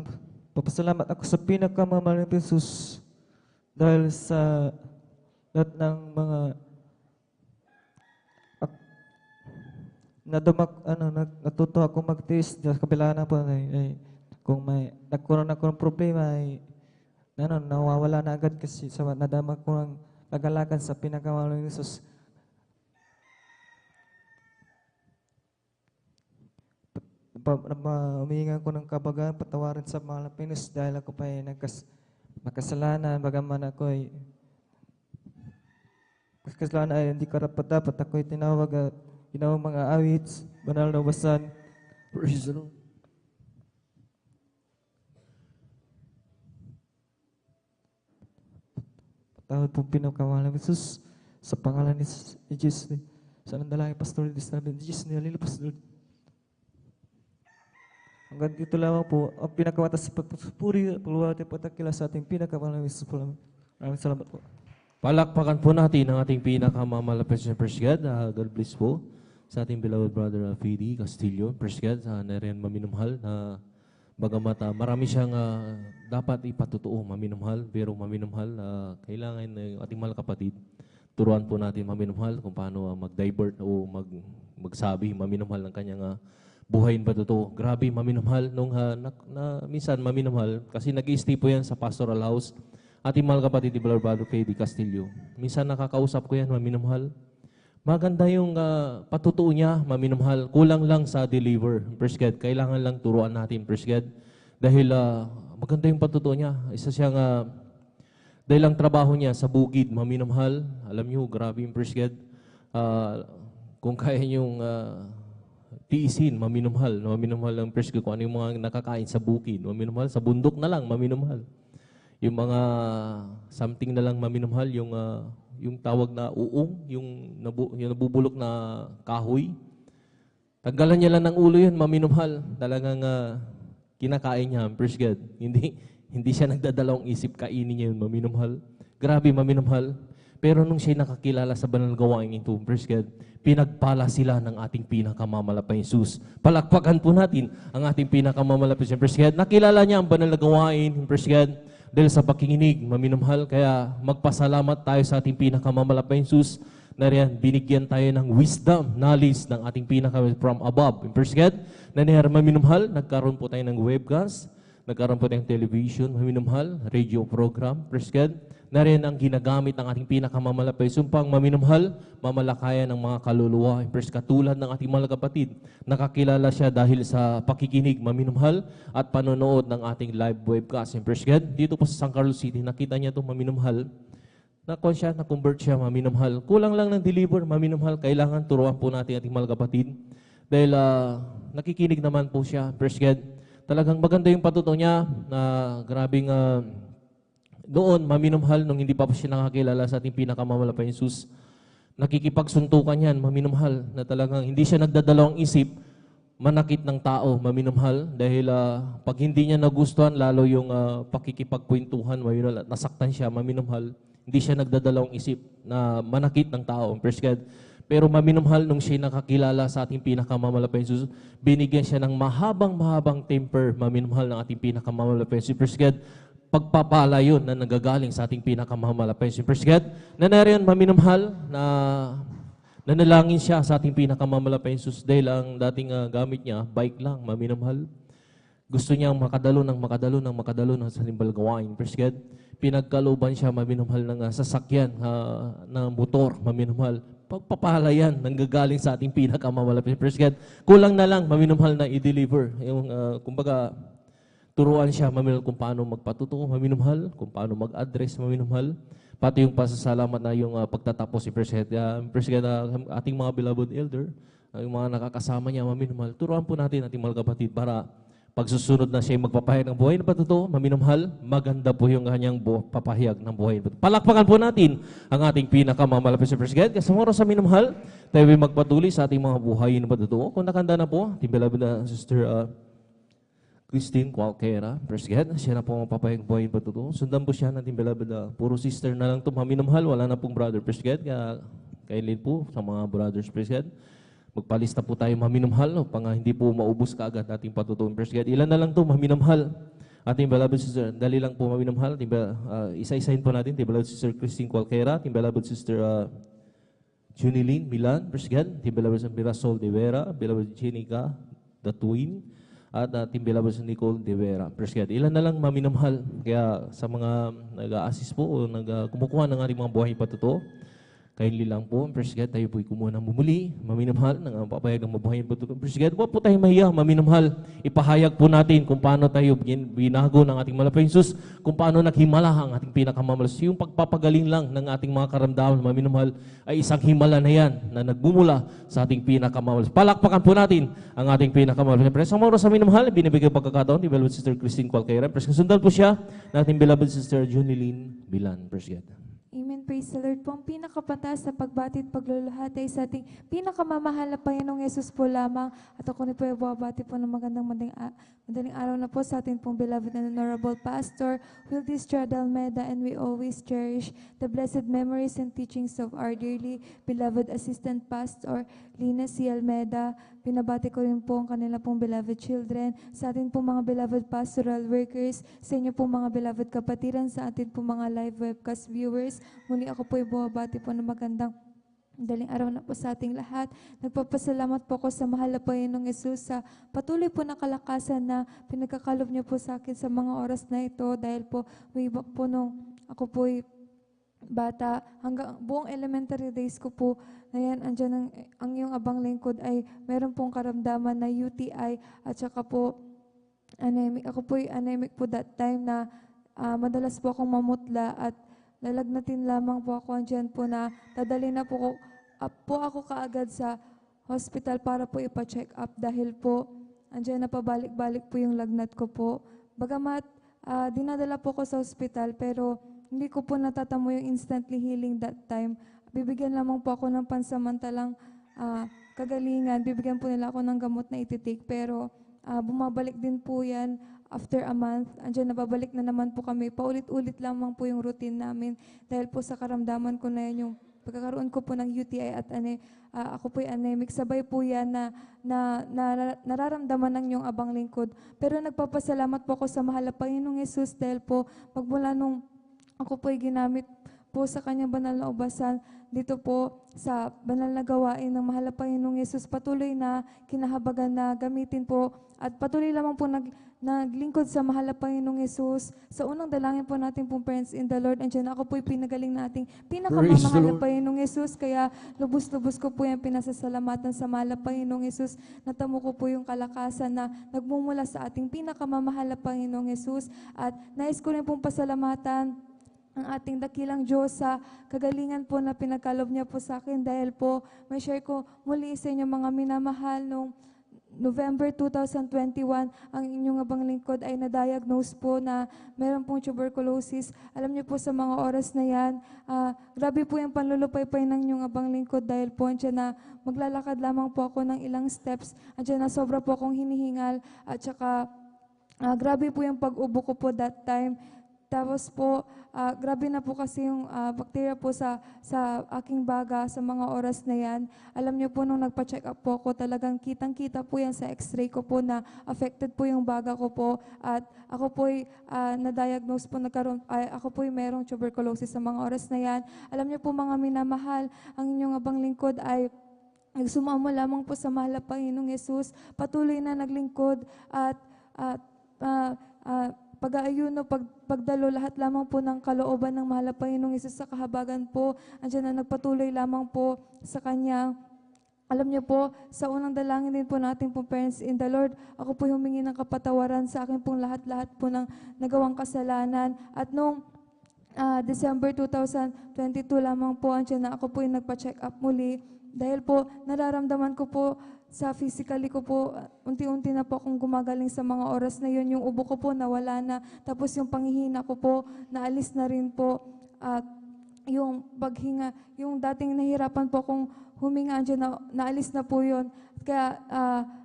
papasalamat ako sa pinakamamahal ng Jesus dahil sa lahat ng mga natuto ako mag-taste sa kabila na po kung may nagkaroon ako ng problema ay nawawala na agad kasi sa nadama ko ng kagalakan sa pinakamamahal ng Jesus. Umihingan ko ng kabagaan, patawarin sa mga Pinos dahil ako pa ay makasalanan, bagaman ako ay kasalanan ay hindi karapat-dapat ako ay tinawag at ginawang mga awits, banal na basan. Praise the Lord. Patawad pong pinakamahal ng Jesus sa pangalan ni Jesus. Sa nandalangin, Pastor Distrabin, Jesus ni Alilo, Pastor. Hanggang dito lamang po, ang pinakamatas sa pagpupuri at pagluwalhati at pagdakila sa ating pinakamahal ng Jesus po lamang. Maraming salamat po. Palakpakan po natin ang ating pinakamamalapit na Praise God. God bless po sa ating beloved brother Fidi Castillo. Praise God, nariyan maminumhal na bagamat marami siyang dapat ipatutuo maminumhal, pero maminumhal kailangan ng ating mahal kapatid. Turuan po natin maminumhal kung paano mag-divert o magsabi maminumhal ng kanyang buhayin ba totoo. Grabe maminumhal nung minsan maminumhal kasi nag-i-stay po yan sa pastoral house. Ating mahal kapatid, beloved brother Fidi Castillo. Minsan nakakausap ko yan maminumhal. Maganda yung patutuo niya, maminumhal. Kulang lang sa deliver. Praise God. Kailangan lang turuan natin, praise God. Dahil maganda yung patutuo niya. Isa siyang, dahil ang trabaho niya sa bukid, maminumhal. Alam niyo, grabe yung praise God. Kung kaya niyong tiisin, maminumhal. Maminumhal ang praise God. Kung ano yung mga nakakain sa bukid, maminumhal. Sa bundok na lang, maminumhal. Yung mga something na lang maminumhal, yung tawag na uong, yung nabubulok na kahoy. Tanggalan niya lang ng ulo yun, maminumhal. Talagang kinakain niya, praise God. Hindi siya nagdadalawang isip, kainin niya yun, maminumhal. Grabe, maminumhal. Pero nung siya nakakilala sa banal gawain ito, praise God, pinagpala sila ng ating pinakamamalapay Jesus. Palakpakan po natin ang ating pinakamamalapay Jesus, praise God. Nakilala niya ang banal na gawain, praise God. Dahil sa pakikinig, maminumhal, kaya magpasalamat tayo sa ating pinakamamalapay Jesus na riyan, binigyan tayo ng wisdom, knowledge ng ating from above. Praise God, na niya maminumhal, nagkaroon po tayo ng webcast, nagkaroon po tayong television, maminumhal, radio program, praise God, na rin ang ginagamit ng ating pinakamamalapay sumpang maminumhal, mamalakayan ng mga kaluluwa. Praise katulad ng ating mga kapatid, nakakilala siya dahil sa pakikinig, maminumhal, at panonood ng ating live webcast. Praise God, dito po sa San Carlos City, nakita niya itong maminumhal, na-convert siya, maminumhal. Kulang lang ng deliver, maminumhal, kailangan turuan po natin ating mga kapatid. Dahil nakikinig naman po siya, praise God, talagang maganda yung patuto niya na grabing noon, maminumhal, nung hindi pa po siya nakakilala sa ating pinakamamahal na Jesus, nakikipagsuntukan yan, maminumhal, na talagang hindi siya nagdadalawang isip, manakit ng tao, maminumhal, dahil pag hindi niya nagustuhan, lalo yung pakikipagkwentuhan, maminumhal, at nasaktan siya, maminumhal, hindi siya nagdadalawang isip na manakit ng tao, praise God. Pero maminumhal, nung siya nakakilala sa ating pinakamamahal na Jesus, binigyan siya ng mahabang temper, maminumhal ng ating pinakamamahal na Jesus, praise God. Pagpapala yun na nagagaling sa ating pinakamamahal na Jesus, praise God. Na nariyan maminumhal na nanalangin siya sa ating pinakamamahal na Jesus dahil ang dating gamit niya, bike lang, maminumhal. Gusto niyang makadalo ng sa limbal gawain, praise God. Pinagkalooban siya, maminumhal, ng sasakyan, ng motor, maminumhal. Pagpapala yan, nanggagaling sa ating pinakamamahal na praise God. Kulang na lang, maminumhal, na i-deliver. Yung, kumbaga, turuan siya, maminumhal, kung paano magpatuto, maminumhal, kung paano mag-address, maminumhal. Pati yung pasasalamat na yung pagtatapos si Praise God, ating mga beloved elder, yung mga nakakasama niya, maminumhal. Turuan po natin ating mga kapatid para pagsusunod na siya magpapahayag ng buhay na patuto, maminumhal, maganda po yung kanyang papahayag ng buhay. Palakpakan po natin ang ating pinakamalapit sa Praise God. Kasama oras sa minumhal, tayo ay magpatuloy sa ating mga buhay na patuto. Kung nakanda na po, ating beloved na Sister Christine Qualquera, praise God, siya na po ang papayag buhay pa totoo. Sundan po siya natin beloved puro sister na lang ito, maminumhal, wala na pong brother, praise God. Kailin po sa mga brothers, praise God. Magpalista po tayo maminumhal, upang hindi po maubos kaagad ating patutuin, praise God. Ilan na lang ito, maminumhal. Ating beloved sister, dali lang po maminumhal. Isa-isahin po natin, ating beloved sister Christine Qualquera, ating beloved sister Junilyn Milan, praise God. Ating beloved sister Mirasol de Vera, beloved Jenica, the twin, at ating beloved si Nicole de Vera. Praise God. Ilan na lang maminamahal. Kaya sa mga nag-a-assist po o kumukuha ng ating mga buhay patuto, kindly lang po, praise God, tayo po'y kumuha ng bumuli, maminamahal, ng papayag ng mabuhay patuto. Praise God, huwag po tayo mahiya, maminamahal. Ipahayag po natin kung paano tayo binago ng ating malapay Jesus, kung paano naghimala ang ating pinakamamalas. Yung pagpapagaling lang ng ating mga karamdaman, maminamahal, ay isang himala na yan na nagbumula sa ating pinakamamalas. Palakpakan po natin ang ating pinakamamalas. Praise ang mga sa minamahal, binibigay pagkakataon ni beloved Sister Christine Qualquera. Praise kasundan po siya ng ating beloved Sister Junilyn Bilan. Praise God. Amen. Praise the Lord po. Ang pinakapatas na pagbati at pagluluhatay sa ating pinakamamahal na Panginoong Yesus po lamang. At ako na po ay babati po ng madaling araw na po sa ating pong beloved and honorable Pastor Wildy Estrada Almeda, and we always cherish the blessed memories and teachings of our dearly beloved Assistant Pastor Lina C. Almeda. Pinabati ko rin po ang kanila pong beloved children, sa atin pong mga beloved pastoral workers, sa inyo pong mga beloved kapatiran, sa atin pong mga live webcast viewers. Muli ako po ay bumabati po ng magandang daling araw na po sa ating lahat. Nagpapasalamat po ako sa mahal na Panginoong Yesus sa patuloy po na kalakasan na pinagkakalob niyo po sa akin sa mga oras na ito, dahil po way back po nung ako po ay bata, hanggang buong elementary days ko po na yan, andyan ang iyong abang lingkod ay meron pong karamdaman na UTI at saka po anemic. Ako po ay anemic po that time na madalas po akong mamutla at lalagnatin lamang po ako, andyan po na dadali na po ako kaagad sa hospital para po ipa-check up, dahil po andyan na pabalik-balik po yung lagnat ko po. Bagamat dinadala po ko sa hospital, pero hindi ko po natatamo yung instantly healing that time. Bibigyan lamang po ako ng pansamantalang kagalingan. Bibigyan po nila ako ng gamot na ititake. Pero bumabalik din po yan after a month. Andiyan nababalik na naman po kami. Paulit-ulit lamang po yung routine namin. Dahil po sa karamdaman ko na yan, yung pagkakaroon ko po ng UTI at ako po yung anemic. Sabay po yan na nararamdaman ng yung abang lingkod. Pero nagpapasalamat po ako sa mahal na Panginoong Yesus, dahil po magmula nung ako po ay ginamit po sa kanyang banal na ubasan dito po sa banal na gawain ng mahal na Panginoong Yesus, patuloy na kinahabagan na gamitin po at patuloy lamang po naglingkod sa mahal na Panginoong Yesus. Sa unang dalangin po natin pong parents in the Lord, andyan ako po ay pinagaling nating pinakamamahal na Panginoong Yesus, kaya lubos-lubos ko po yung pinasasalamatan sa mahal na Panginoong Yesus. Natamo ko po yung kalakasan na nagmumula sa ating pinakamamahal na Panginoong Yesus, at nais ko rin pong pasalamatan ang ating dakilang Diyos sa kagalingan po na pinagkalob niya po sa akin, dahil po may share ko muli sa inyo mga minamahal November 2021, ang inyong abang lingkod ay na-diagnose po na meron pong tuberculosis. Alam niyo po sa mga oras na yan, grabe po yung panlulupaypay ng inyong abang lingkod dahil po andyan na maglalakad lamang po ako ng ilang steps. Andyan na sobra po akong hinihingal at saka grabe po yung pag-ubo ko po that time. Tapos po, grabe na po kasi yung bacteria po sa aking baga sa mga oras na yan. Alam niyo po, nung nagpa-check up po ako, talagang kitang-kita po yan sa x-ray ko po na affected po yung baga ko po. At ako po na-diagnose po, ako po merong tuberculosis sa mga oras na yan. Alam niyo po mga minamahal, ang inyong abang lingkod ay nagsumamo lamang po sa mahal na Panginoong Yesus. Patuloy na naglingkod at pag-aayuno, pagdalo, lahat lamang po ng kalooban ng mahal na Panginoong Hesus sa kahabagan po. Andiyan na nagpatuloy lamang po sa Kanya. Alam niyo po, sa unang dalangin din po natin po, parents in the Lord, ako po humingi ng kapatawaran sa akin pong lahat-lahat po ng nagawang kasalanan. At noong December 2022 lamang po, andiyan na ako po yung nagpa-check up muli. Dahil po, nararamdaman ko po, sa physically ko po, unti-unti na po akong gumagaling sa mga oras na yun. Yung ubo ko po nawala na. Tapos yung panghihina ko po, naalis na rin po. At yung paghinga, yung dating nahirapan po akong huminga dyan, naalis na po yun. Kaya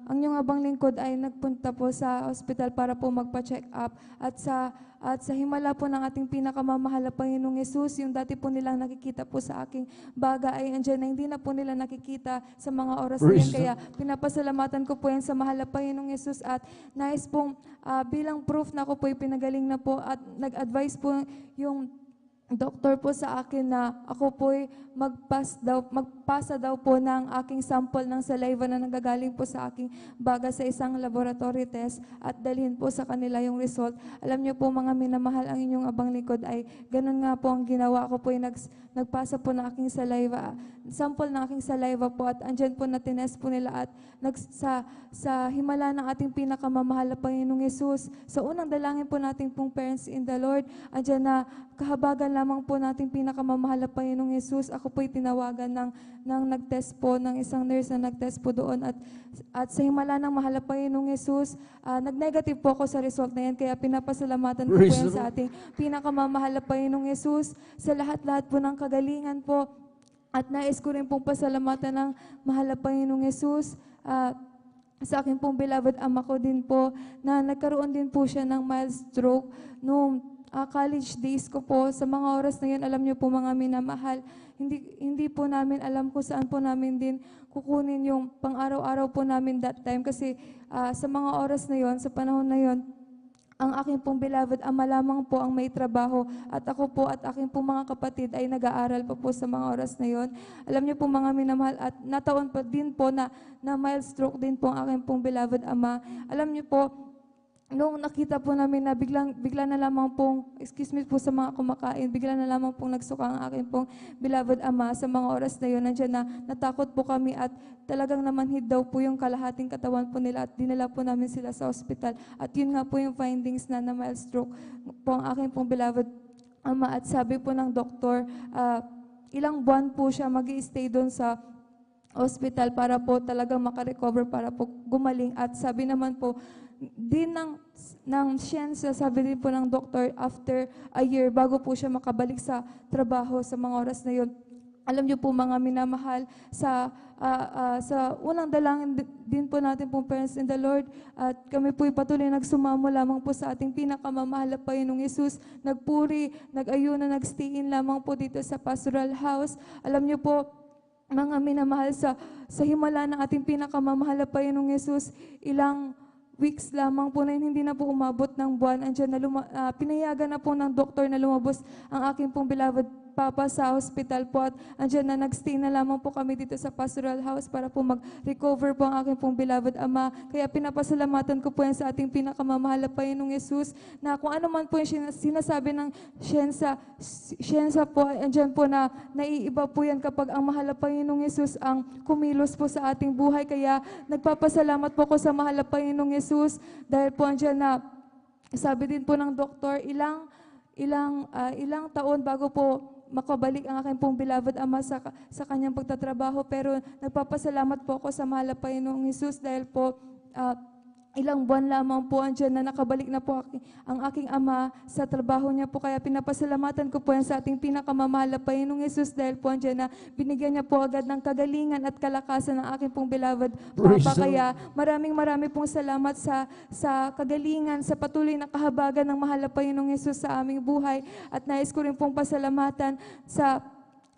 ang yung abang lingkod ay nagpunta po sa hospital para po magpa-check up. At sa himala po ng ating pinakamamahal na Panginoong Yesus, yung dati po nilang nakikita po sa aking baga ay andyan na hindi na po nila nakikita sa mga oras na yan. Kaya pinapasalamatan ko po yan sa mahal na Panginoong Yesus at nais pong bilang proof na ako po pinagaling na po at nag-advise po yung doktor po sa akin na ako po'y magpasa daw po ng aking sample ng saliva na nanggagaling po sa aking baga sa isang laboratory test at dalhin po sa kanila yung result. Alam niyo po mga minamahal, ang inyong abang lingkod ay ganun nga po ang ginawa. Ako po'y nagpasa po ng aking saliva, sample ng aking saliva po at andyan po na tinest po nila at sa himala ng ating pinakamamahal na Panginoong Yesus, sa unang dalangin po natin pong parents in the Lord, andyan na kahabagan lamang po nating pinakamamahal na Panginoong Yesus. Ako po'y tinawagan ng nag-test po, ng isang nurse na nag-test po doon at sa himala ng mahal na Panginoong Yesus, nag-negative po ako sa result na yan, kaya pinapasalamatan ko po yan sa ating pinakamamahal na Panginoong Yesus sa lahat-lahat po ng kagalingan po at nais ko rin pong pasalamatan ng mahal na Panginoong Yesus sa akin pong beloved ama ko din po na nagkaroon din po siya ng mild stroke noong college days ko po. Sa mga oras na yun, alam niyo po mga minamahal, hindi po namin alam kung saan po namin din kukunin yung pang-araw-araw po namin that time kasi sa mga oras na yon, sa panahon na yon, ang aking pong beloved ama lamang po ang may trabaho at ako po at aking pong mga kapatid ay nag-aaral pa po sa mga oras na yon. Alam niyo po mga minamahal at nataon pa din po na mild stroke din po ang aking pong beloved ama. Alam niyo po, nung nakita po namin na bigla na lamang pong, excuse me po sa mga kumakain, bigla na lamang pong nagsuka ang aking pong beloved ama sa mga oras na yun. Nandiyan na natakot po kami at talagang namanhid daw po yung kalahating katawan po nila at dinala po namin sila sa ospital. At yun nga po yung findings na mild stroke po ang aking pong beloved ama. At sabi po ng doktor, ilang buwan po siya mag-i-stay doon sa hospital para po talagang makarecover, para po gumaling. At sabi naman po, din ng siyensya, sabi din po ng doktor, after a year, bago po siya makabalik sa trabaho sa mga oras na yun. Alam niyo po mga minamahal, sa unang dalangin din po natin pong parents in the Lord, at kami po'y patuloy nagsumamo lamang po sa ating pinakamamahal na Panginoong Yesus, nagpuri, nag-ayuna, nag-stay in lamang po dito sa pastoral house. Alam niyo po, mga minamahal, sa himala ng ating pinakamamahal na Panginoong Yesus, ilang weeks lamang po na hindi na po umabot ng buwan. Andiyan na pinayagan na po ng doktor na lumabas ang aking pong beloved papa sa hospital po at andyan na nagstay na lamang po kami dito sa pastoral house para po mag-recover po ang aking pong beloved ama. Kaya pinapasalamatan ko po yan sa ating pinakamamahal na Panginoong Yesus na kung ano man po yung sinasabi ng siyensya po, andyan po na naiiba po yan kapag ang mahal na Panginoong Yesus ang kumilos po sa ating buhay. Kaya nagpapasalamat po ko sa mahal na Panginoong Yesus dahil po andyan na sabi din po ng doktor, ilang taon bago po makabalik ang aking pong beloved ama sa kanyang pagtatrabaho. Pero nagpapasalamat po ako sa mahal na Panginoong Hesus dahil po ilang buwan lamang po andyan na nakabalik na po ang aking ama sa trabaho niya po. Kaya pinapasalamatan ko po yan sa ating pinakamamahal na Panginoong Yesus dahil po andyan na binigyan niya po agad ng kagalingan at kalakasan ng aking pong beloved Praise Papa. the Kaya maraming pong salamat sa kagalingan, sa patuloy na kahabagan ng mahal na Panginoong Yesus sa aming buhay. At nais ko rin pong pasalamatan sa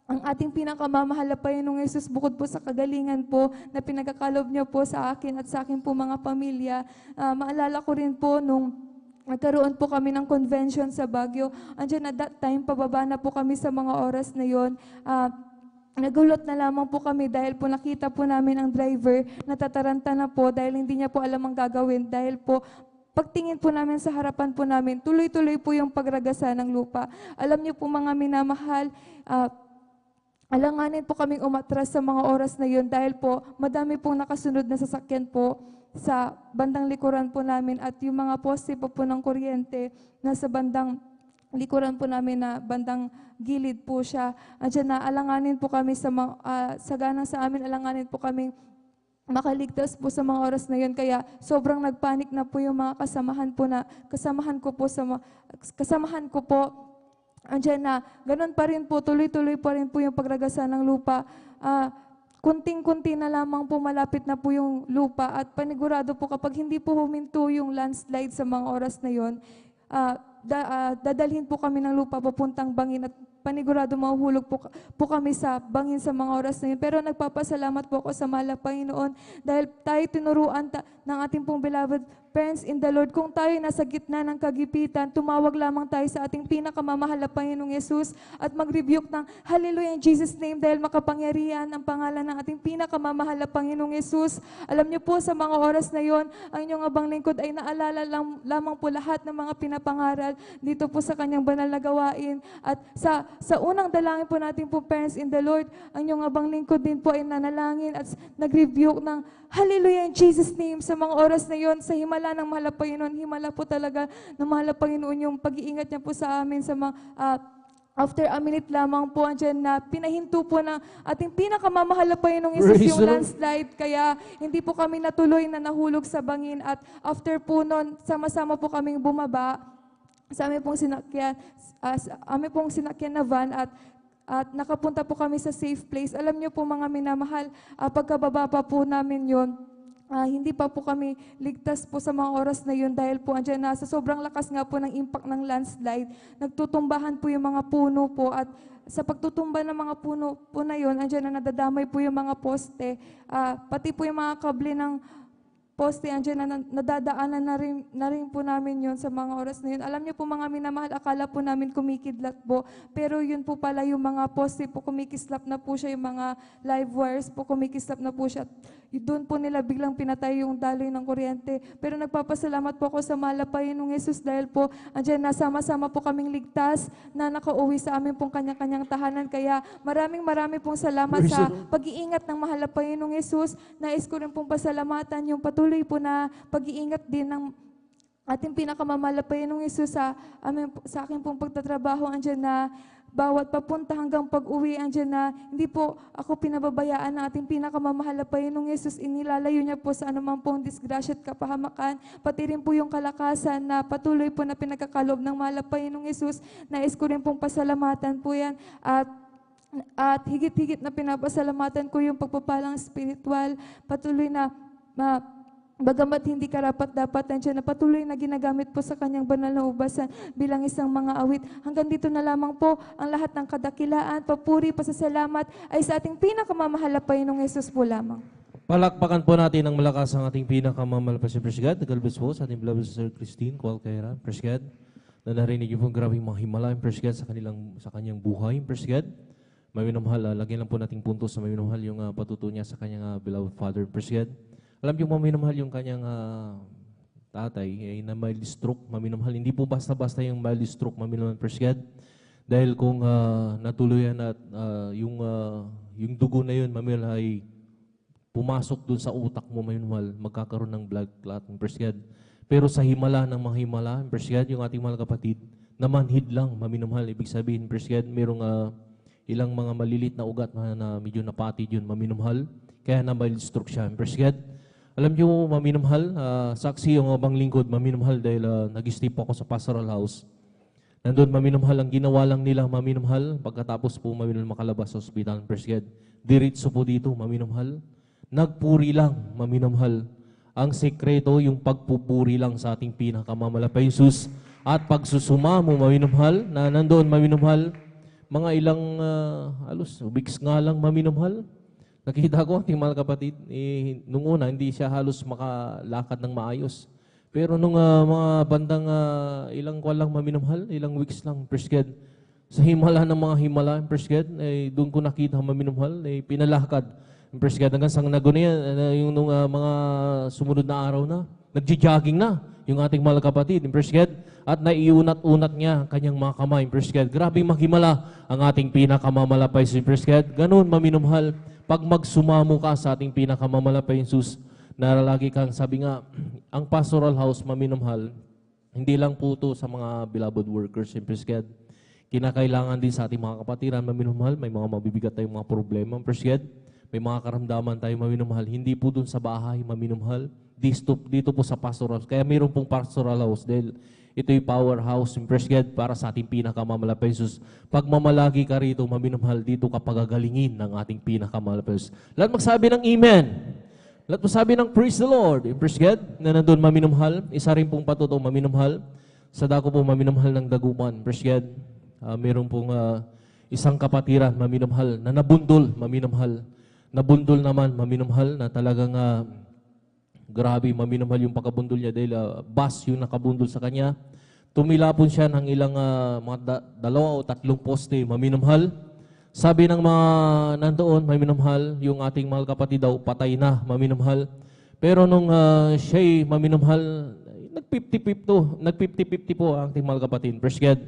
ang ating pinakamamahal na Panginoong Yesus, bukod po sa kagalingan po na pinagkakalob niyo po sa akin at sa akin po mga pamilya. Maalala ko rin po nung nagkaroon po kami ng convention sa Baguio. Andiyan at that time, pababa na po kami sa mga oras na yon. Nagulot na lamang po kami dahil po nakita po namin ang driver natataranta na po dahil hindi niya po alam ang gagawin. Dahil po pagtingin po namin sa harapan po namin, tuloy-tuloy po yung pagragasa ng lupa. Alam niyo po mga minamahal, alanganin po kaming umatras sa mga oras na yun dahil po madami pong nakasunod na sasakyan po sa bandang likuran po namin at yung mga poste po ng kuryente na sa bandang likuran po namin na bandang gilid po siya. Andiyan na alanganin po kami saganang sa amin, alanganin po kaming makaligtas po sa mga oras na yun. Kaya sobrang nagpanik na po yung mga kasamahan ko po. Andiyan na, ganun pa rin po, tuloy-tuloy pa rin po yung pagragasa ng lupa. Kunting-kunti na lamang po malapit na po yung lupa at panigurado po kapag hindi po huminto yung landslide sa mga oras na yon, dadalhin po kami ng lupa papuntang bangin at panigurado mahuhulog po kami sa bangin sa mga oras na yun. Pero nagpapasalamat po ako sa mahal na Panginoon dahil tayo tinuruan ng ating pong beloved parents in the Lord. Kung tayo nasa gitna ng kagipitan, tumawag lamang tayo sa ating pinakamamahal na Panginoong Yesus at mag-rebuke ng Hallelujah in Jesus' name dahil makapangyarihan ang pangalan ng ating pinakamamahal na Panginoong Yesus. Alam niyo po sa mga oras na yon, ang inyong abang lingkod ay naalala lamang po lahat ng mga pinapangaral dito po sa kanyang banal na gawain. At sa unang dalangin po natin po parents in the Lord, ang inyong abang lingkod din po ay nanalangin at nag-rebuke ng Hallelujah in Jesus' name sa mga oras na yon, sa himala ng mahal na Panginoon. Himala po talaga ng mahal na Panginoon yung pag-iingat niya po sa amin sa mga after a minute lamang po andyan na pinahinto po ng ating pinakamamahal na Panginoong Yesus yung landslide. Kaya hindi po kami natuloy na nahulog sa bangin at after po nun, sama-sama po kaming bumaba sa aming pong sinakyan na van at nakapunta po kami sa safe place. Alam niyo po mga minamahal, pagkababa pa po namin yon, hindi pa po kami ligtas po sa mga oras na yun dahil po andyan na sa sobrang lakas nga po ng impact ng landslide, nagtutumbahan po yung mga puno po at sa pagtutumba ng mga puno po na yun, andyan na nadadamay po yung mga poste, pati po yung mga kable ng poste, andyan na nadadaanan na rin po namin yon sa mga oras na yun. Alam niyo po mga minamahal, akala po namin kumikidlat po, pero yun po pala yung mga poste po, kumikislap na po siya, yung mga live wires po, kumikislap na po siya. Doon po nila biglang pinatay yung daloy ng kuryente. Pero nagpapasalamat po ako sa mahal na Panginoong Yesus dahil po andyan na sama-sama po kaming ligtas na nakauwi sa amin pong kanya-kanyang tahanan. Kaya maraming pong salamat sa pag-iingat ng mahal na Panginoong Yesus. Nais ko rin pong pasalamatan yung patuloy po na pag-iingat din ng ating pinakamamahal na Panginoong Yesus sa akin pong pagtatrabaho. Andyan na bawat papunta hanggang pag-uwi, andyan na hindi po ako pinababayaan ng ating pinakamamahal na Panginoong Yesus. Inilalayo niya po sa anumang pong disgrasya at kapahamakan, pati rin po yung kalakasan na patuloy po na pinagkakalob ng mahal na Panginoong Yesus. Nais ko rin pong pasalamatan po yan at higit-higit na pinapasalamatan ko yung pagpapalang spiritual, patuloy na bagamat hindi karapat-dapat, nandiyan na patuloy na ginagamit po sa kanyang banal na ubasan bilang isang mga awit. Hanggang dito na lamang po ang lahat ng kadakilaan, papuri, pasasalamat ay sa ating pinakamamahal na Panginoong Yesus po lamang. Palakpakan po natin ng malakas ang ating pinakamamahal pa si Praise God. Nagalbis po sa ating beloved Sister Christine Cualquiera, Praise God, na narinig yung grabing mga himala, Praise God, sa kanyang buhay, Praise God. May minamahal, lagyan lang po nating puntos sa may minamahal yung patuto niya sa kanyang beloved Father, Praise God. Alam niyo, maminamahal yung kanyang tatay ay na mild stroke, maminamahal. Hindi po basta-basta yung mild stroke, maminamahal, Praise God. Dahil kung natuluyan at yung dugo na yun, maminamahal, ay pumasok dun sa utak mo, maminamahal, magkakaroon ng blood clot, Praise God. Pero sa himala ng mga himala, Praise God, yung ating mga kapatid, namanhid lang, maminamahal. Ibig sabihin, Praise God, merong ilang mga malilit na ugat na medyo napatid yun, maminamahal. Kaya na mild stroke siya, Praise God. Alam niyo, maminamahal, saksi yung abang lingkod, maminamahal dahil nag-stay po ako sa pastoral house. Nandun, maminamahal, ang ginawa lang nila, maminamahal, pagkatapos po maminamahal makalabas sa hospital, Presged. Diritso po dito, maminamahal. Nagpuri lang, maminamahal. Ang sekreto, yung pagpupuri lang sa ating pinakamamamalapay Jesus. At pagsusumamo, maminamahal, na nandoon, maminamahal, mga ilang, halos, weeks nga lang, maminamahal. Nakita ko, ating mga kapatid, nung una, hindi siya halos makalakad ng maayos. Pero nung mga bandang ilang kwan lang maminamahal, ilang weeks lang, Presged, sa himala ng mga himala, Presged, doon ko nakita maminamahal, pinalakad, Presged, hanggang sa nagunia, yung nung mga sumunod na araw na, nagji-jogging na yung ating mga kapatid, Presged, at naiunat-unat niya ang kanyang mga kamay, Presged. Grabe maghimala ang ating pinakamamalapay si Presged. Ganun maminamahal, pag magsumamo ka sa ating pinakamamalapay Jesus, na lagi kang sabi nga, ang pastoral house, maminamahal, hindi lang po ito sa mga beloved workers, Presged. Kinakailangan din sa ating mga kapatiran, maminamahal, may mga mabibigat tayong mga problema, Presged. May mga karamdaman tayong maminamahal. Hindi po dun sa bahay, maminamahal. Dito po sa pastoral house. Kaya mayroon pong pastoral house dahil ito'y powerhouse, Presged, para sa ating pinakamamalapay Jesus. Pag mamalagi ka rito, maminamahal, dito ka pagagalingin ng ating pinakamamalapay Jesus. Lahat magsabi ng Amen. Lahat magsabi ng Praise the Lord. Presged, na nandun maminamahal. Isa rin pong patuto, maminamahal. Sa dako po, maminamahal ng dagupan. Presged, mayroon pong isang kapatiran, maminamahal, na nabundol, maminamahal. Nabundol naman, maminamahal, na talagang grabe, maminamahal yung pagkabundol niya dahil bus yung nakabundol sa kanya. Tumilapon siya ng ilang mga 2 o 3 poste, maminamahal. Sabi ng mga nandoon, maminamahal, yung ating mahal kapatid daw, patay na, maminamahal. Pero nung siya'y maminamahal, nag-50-50 po ang ating mahal kapatid. Presged.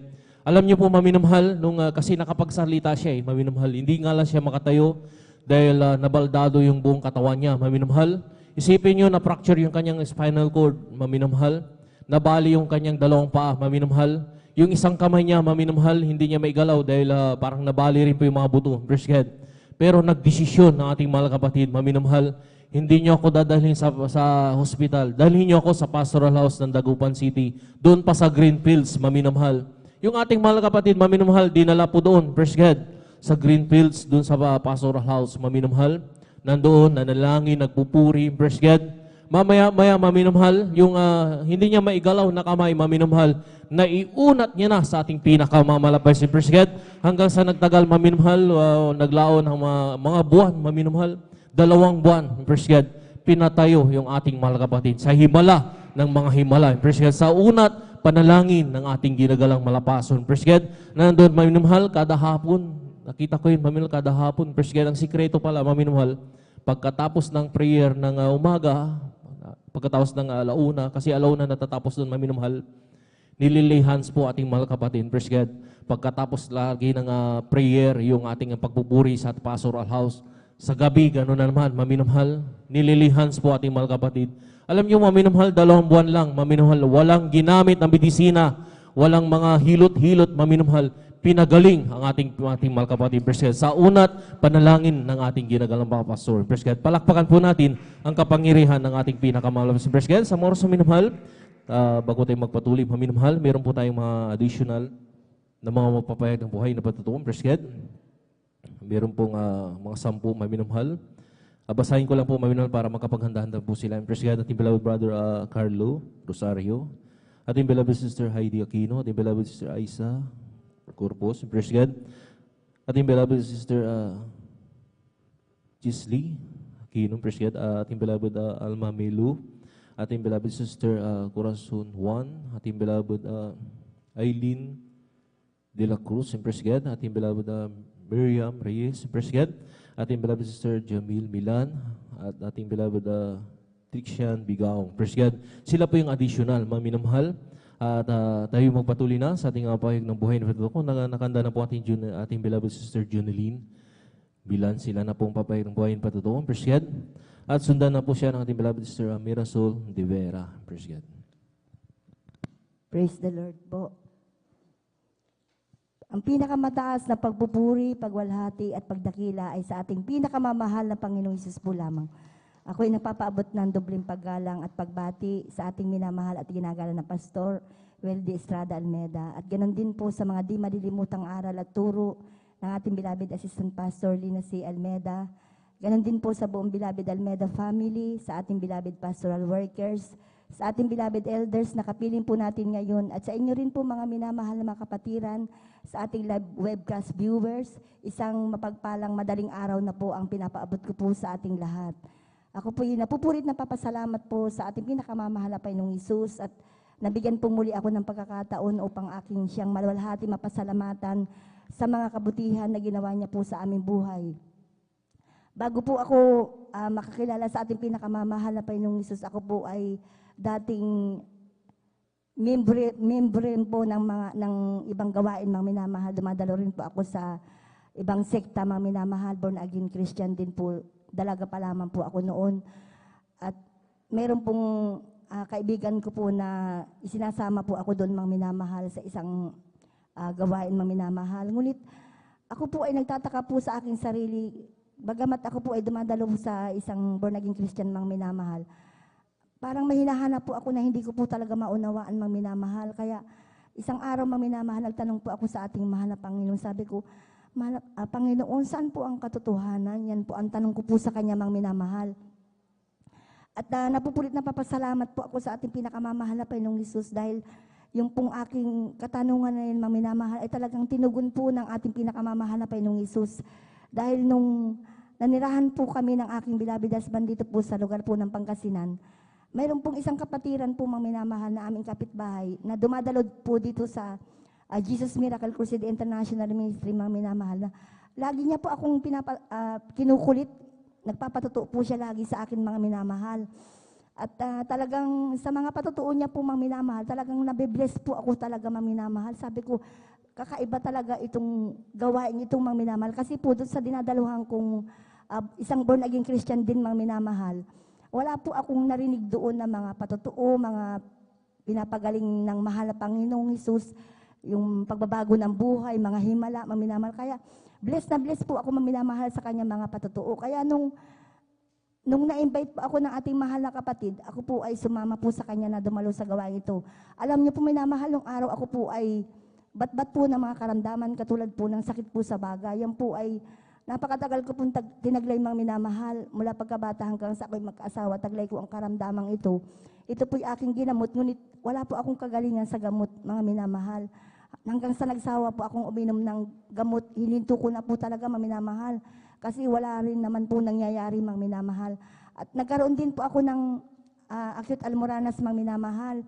Alam niyo po, maminamahal, nung kasi nakapagsalita siya, maminamahal, hindi nga lang siya makatayo dahil nabaldado yung buong katawan niya, maminamahal. Isipin nyo, na-fracture yung kanyang spinal cord, maminamahal. Nabali yung kanyang 2 paa, maminamahal. Yung isang kamay niya, maminamahal, hindi niya maigalaw dahil parang nabali rin po yung mga buto, Presged. Pero nagdesisyon ng ating mga kapatid, maminamahal, hindi niyo ako dadalhin sa hospital. Dalhin niyo ako sa pastoral house ng Dagupan City. Doon pa sa Greenfields, maminamahal. Yung ating mga kapatid, maminamahal, dinala po doon, Presged, sa Greenfields, doon sa pastoral house, maminamahal. Nandoon, nanalangin, nagpupuri, Presged. Mamaya-maya, maminamahal, yung hindi niya maigalaw na kamay, maminamahal, naiunat niya na sa ating pinakamamalapay si Presged. Hanggang sa nagtagal, maminamahal, naglaon ng mga buwan, maminamahal, 2 buwan, Presged. Pinatayo yung ating mahal kapatid sa himala ng mga himala, Presged. Sa unat, panalangin ng ating ginagalang malapason, Presged. Nandoon, maminamahal, kada hapon, nakita ko yun, maminamahal, kada hapon, Presged. Ang sikreto pala, maminamahal, pagkatapos ng prayer ng umaga, pagkatapos ng alauna, kasi alauna natatapos doon, maminamahal, nililay hands po ating mahal kapatid, Presged. Pagkatapos lagi ng prayer, yung ating pagpupuri sa pastoral house, sa gabi, gano'n na naman, maminamahal, nililay hands po ating mahal kapatid. Alam niyo, maminamahal, 2 buwan lang, maminamahal, walang ginamit ng medisina, walang mga hilot-hilot, maminamahal, pinagaling ang ating mahal kapatid, Presged. Sa unat, panalangin ng ating ginagalang mga pastor, Presged. Palakpakan po natin ang kapangyarihan ng ating pinakamahal si Presged. Sa oras na minamahal, bago tayo magpatuloy, maminamahal, meron po tayong mga additional na mga magpapayag ng buhay na patutuon, Presged. Meron pong mga 10 maminamahal. Basahin ko lang po maminamahal para makapaghandaan po sila. Presged, ating beloved brother Carlo Rosario, ating beloved sister Heidi Aquino, ating beloved sister Aisa Corpus, Presged, ating beloved sister Gisli Aquino, Presged, ating beloved Alma Melu, ating beloved sister Corazon Juan, ating beloved Aileen de la Cruz, Presged, ating beloved Miriam Reyes, Presged, ating beloved sister Jamil Milan, at ating beloved Trixian Bigaong, Presged. Sila po yung additional, maminamahal. At tayo magpatuloy na sa ating pahayag ng buhay na patutuko. Nakanda na po ating beloved sister Juneline Bilan. Sila na pong papahayag ng buhay na patutuko, Presged. At sundan na po siya ng ating beloved sister Mirasol de Vera, Presged. Praise the Lord po. Ang pinakamataas na pagpupuri, pagwalhati at pagdakila ay sa ating pinakamamahal na Panginoong Hesus po lamang. Ako ay nagpapaabot ng dobleng paggalang at pagbati sa ating minamahal at ginagalang na Pastor Weldy Estrada Almeda. At ganoon din po sa mga di malilimutang aral at turo ng ating beloved Assistant Pastor Lina C. Almeda. Ganon din po sa buong beloved Almeda family, sa ating beloved pastoral workers, sa ating beloved elders na kapiling po natin ngayon, at sa inyo rin po mga minamahal na mga kapatiran, sa ating live webcast viewers, isang mapagpalang madaling araw na po ang pinapaabot ko po sa ating lahat. Ako po yung napupurit na papasalamat po sa ating pinakamamahal na Panginoong Hesus at nabigyan po muli ako ng pagkakataon upang aking siyang maluwalhati mapasalamatan sa mga kabutihan na ginawa niya po sa aming buhay. Bago po ako makakilala sa ating pinakamamahal na Panginoong Hesus, ako po ay dating membre po ng ibang gawain, mga minamahal. Dumadalo rin po ako sa ibang sekta, mga minamahal, born again Christian din po. Dalaga pa lamang po ako noon. At meron pong kaibigan ko po na isinasama po ako doon, mga minamahal, sa isang gawain, mga minamahal. Ngunit ako po ay nagtataka po sa aking sarili, bagamat ako po ay dumadalo sa isang born again Christian, mga minamahal, parang may hinahanap po ako na hindi ko po talaga maunawaan, mga minamahal. Kaya isang araw, mga minamahal, nagtanong po ako sa ating mahal na Panginoon. Sabi ko, Panginoon, saan po ang katotohanan? Yan po ang tanong ko po sa Kanya, mga minamahal. At napupulit na papasalamat po ako sa ating pinakamamahal na Panginoong Hesus dahil yung pong aking katanungan na yun, mga minamahal, ay talagang tinugon po ng ating pinakamamahal na Panginoong Hesus. Dahil nung nanirahan po kami ng aking beloved husband dito po sa lugar po ng Pangasinan, mayroon pong isang kapatiran po, mga minamahal, na aming kapitbahay na dumadalo po dito sa Jesus Miracle Crusade International Ministry, mga minamahal, na lagi niya po akong kinukulit. Nagpapatutuo po siya lagi sa akin, mga minamahal. At talagang sa mga patutuo niya po, mga minamahal, talagang nabibless po ako talaga, mga minamahal. Sabi ko, kakaiba talaga itong gawain itong, mga minamahal. Kasi po doon sa dinadaluhan kong isang born again Christian din, mga minamahal, wala po akong narinig doon na mga patutuo, mga pinapagaling ng mahal na Panginoong Hesus, yung pagbabago ng buhay, mga himala, mga minamahal. Kaya blessed na blessed po ako, mga minamahal, sa kanya mga patutuo. Kaya nung na-invite po ako ng ating mahal na kapatid, ako po ay sumama po sa kanya na dumalo sa gawain ito. Alam niyo po, minamahal, nung araw ako po ay bat-bat po ng mga karamdaman, katulad po ng sakit po sa baga. Yan po ay napakatagal ko pong tinaglay, mga minamahal, mula pagkabata hanggang sa ako'y mag-asawa, taglay ko ang karamdamang ito. Ito po'y aking ginamot, ngunit wala po akong kagalingan sa gamot, mga minamahal. Hanggang sa nagsawa po akong uminom ng gamot, hininto ko na po talaga, mga minamahal. Kasi wala rin naman po nangyayari, mga minamahal. At nagkaroon din po ako ng acute almoranas, mga minamahal.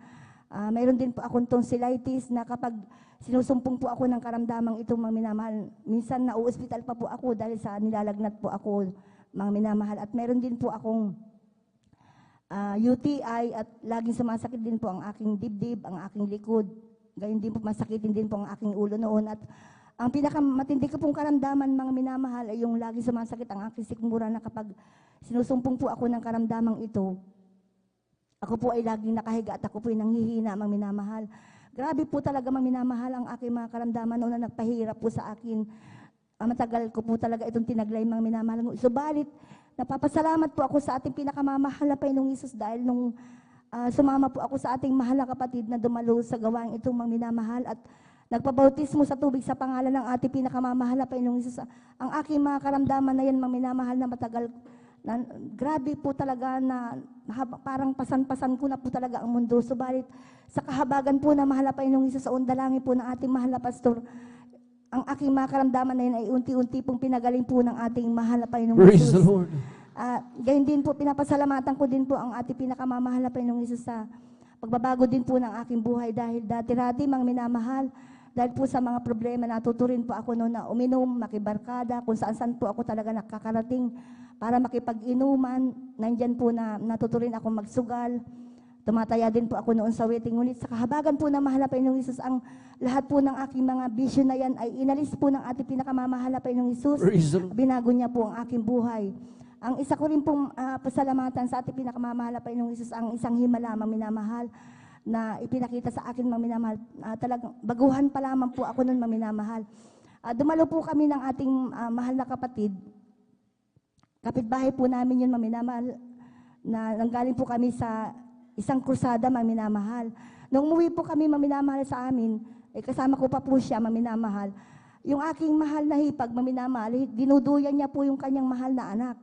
Mayroon din po akong tonsillitis na kapag sinusumpong po ako ng karamdamang ito, mga minamahal, minsan na-hospital pa po ako dahil sa nilalagnat po ako, mga minamahal. At mayroon din po akong UTI at laging sumasakit din po ang aking dibdib, ang aking likod. Gayon din po, masakitin din po ang aking ulo noon. At ang pinakamatindi ko pong karamdaman, mga minamahal, ay yung laging sumasakit ang aking sikmura na kapag sinusumpong po ako ng karamdamang ito, ako po ay laging nakahiga at ako po ay nanghihina, mga minamahal. Grabe po talaga, mga minamahal, ang aking mga karamdaman noon na nagpahirap po sa akin. Matagal ko po talaga itong tinaglay, mga minamahal. Subalit, napapasalamat po ako sa ating pinakamamahal na Panginoong Hesus dahil nung sumama po ako sa ating mahal na kapatid na dumalo sa gawain itong, mga minamahal, at nagpabautismo sa tubig sa pangalan ng ating pinakamamahal na Panginoong Hesus. Ang aking mga karamdaman na yan, mga minamahal, na matagal, grabe po talaga na parang pasan-pasan ko na po talaga ang mundo. Subalit sa kahabagan po na mahal na Panginoong Hesus, sa undalangin po ng ating mahal na pastor, ang aking mga karamdaman na yun ay unti-unti pong pinagaling po ng ating mahal na Panginoong Hesus. Praise the Lord. Gayon din po, pinapasalamatan ko din po ang ating pinakamamahal na Panginoong Hesus sa pagbabago din po ng aking buhay dahil dati-rati, mga minamahal, dahil po sa mga problema, natuturin po ako noon na uminom, makibarkada, kung saan-saan po ako talaga nakakarating para makipag-inuman. Nandyan po na natuturin ako magsugal. Tumataya din po ako noon sa waiting. Ngunit sa kahabagan po ng mahal na Panginoong Hesus, ang lahat po ng aking mga bisyo na yan ay inalis po ng ating pinakamamahal na Panginoong Hesus. Binago niya po ang aking buhay. Ang isa ko rin pong pasalamatan sa ating pinakamamahal na Panginoong Hesus, ang isang himala, mga minamahal, na ipinakita sa akin, mga minamahal. Talagang baguhan pa lamang po ako noon, mga minamahal. Dumalo po kami ng ating mahal na kapatid. Kapitbahay po namin yun, mga minamahal. na nanggaling po kami sa isang krusada, mga minamahal. Nung umuwi po kami, mga minamahal, sa amin, kasama ko pa po siya, mga minamahal. Yung aking mahal na hipag, mga minamahal, dinuduyan niya po yung kanyang mahal na anak.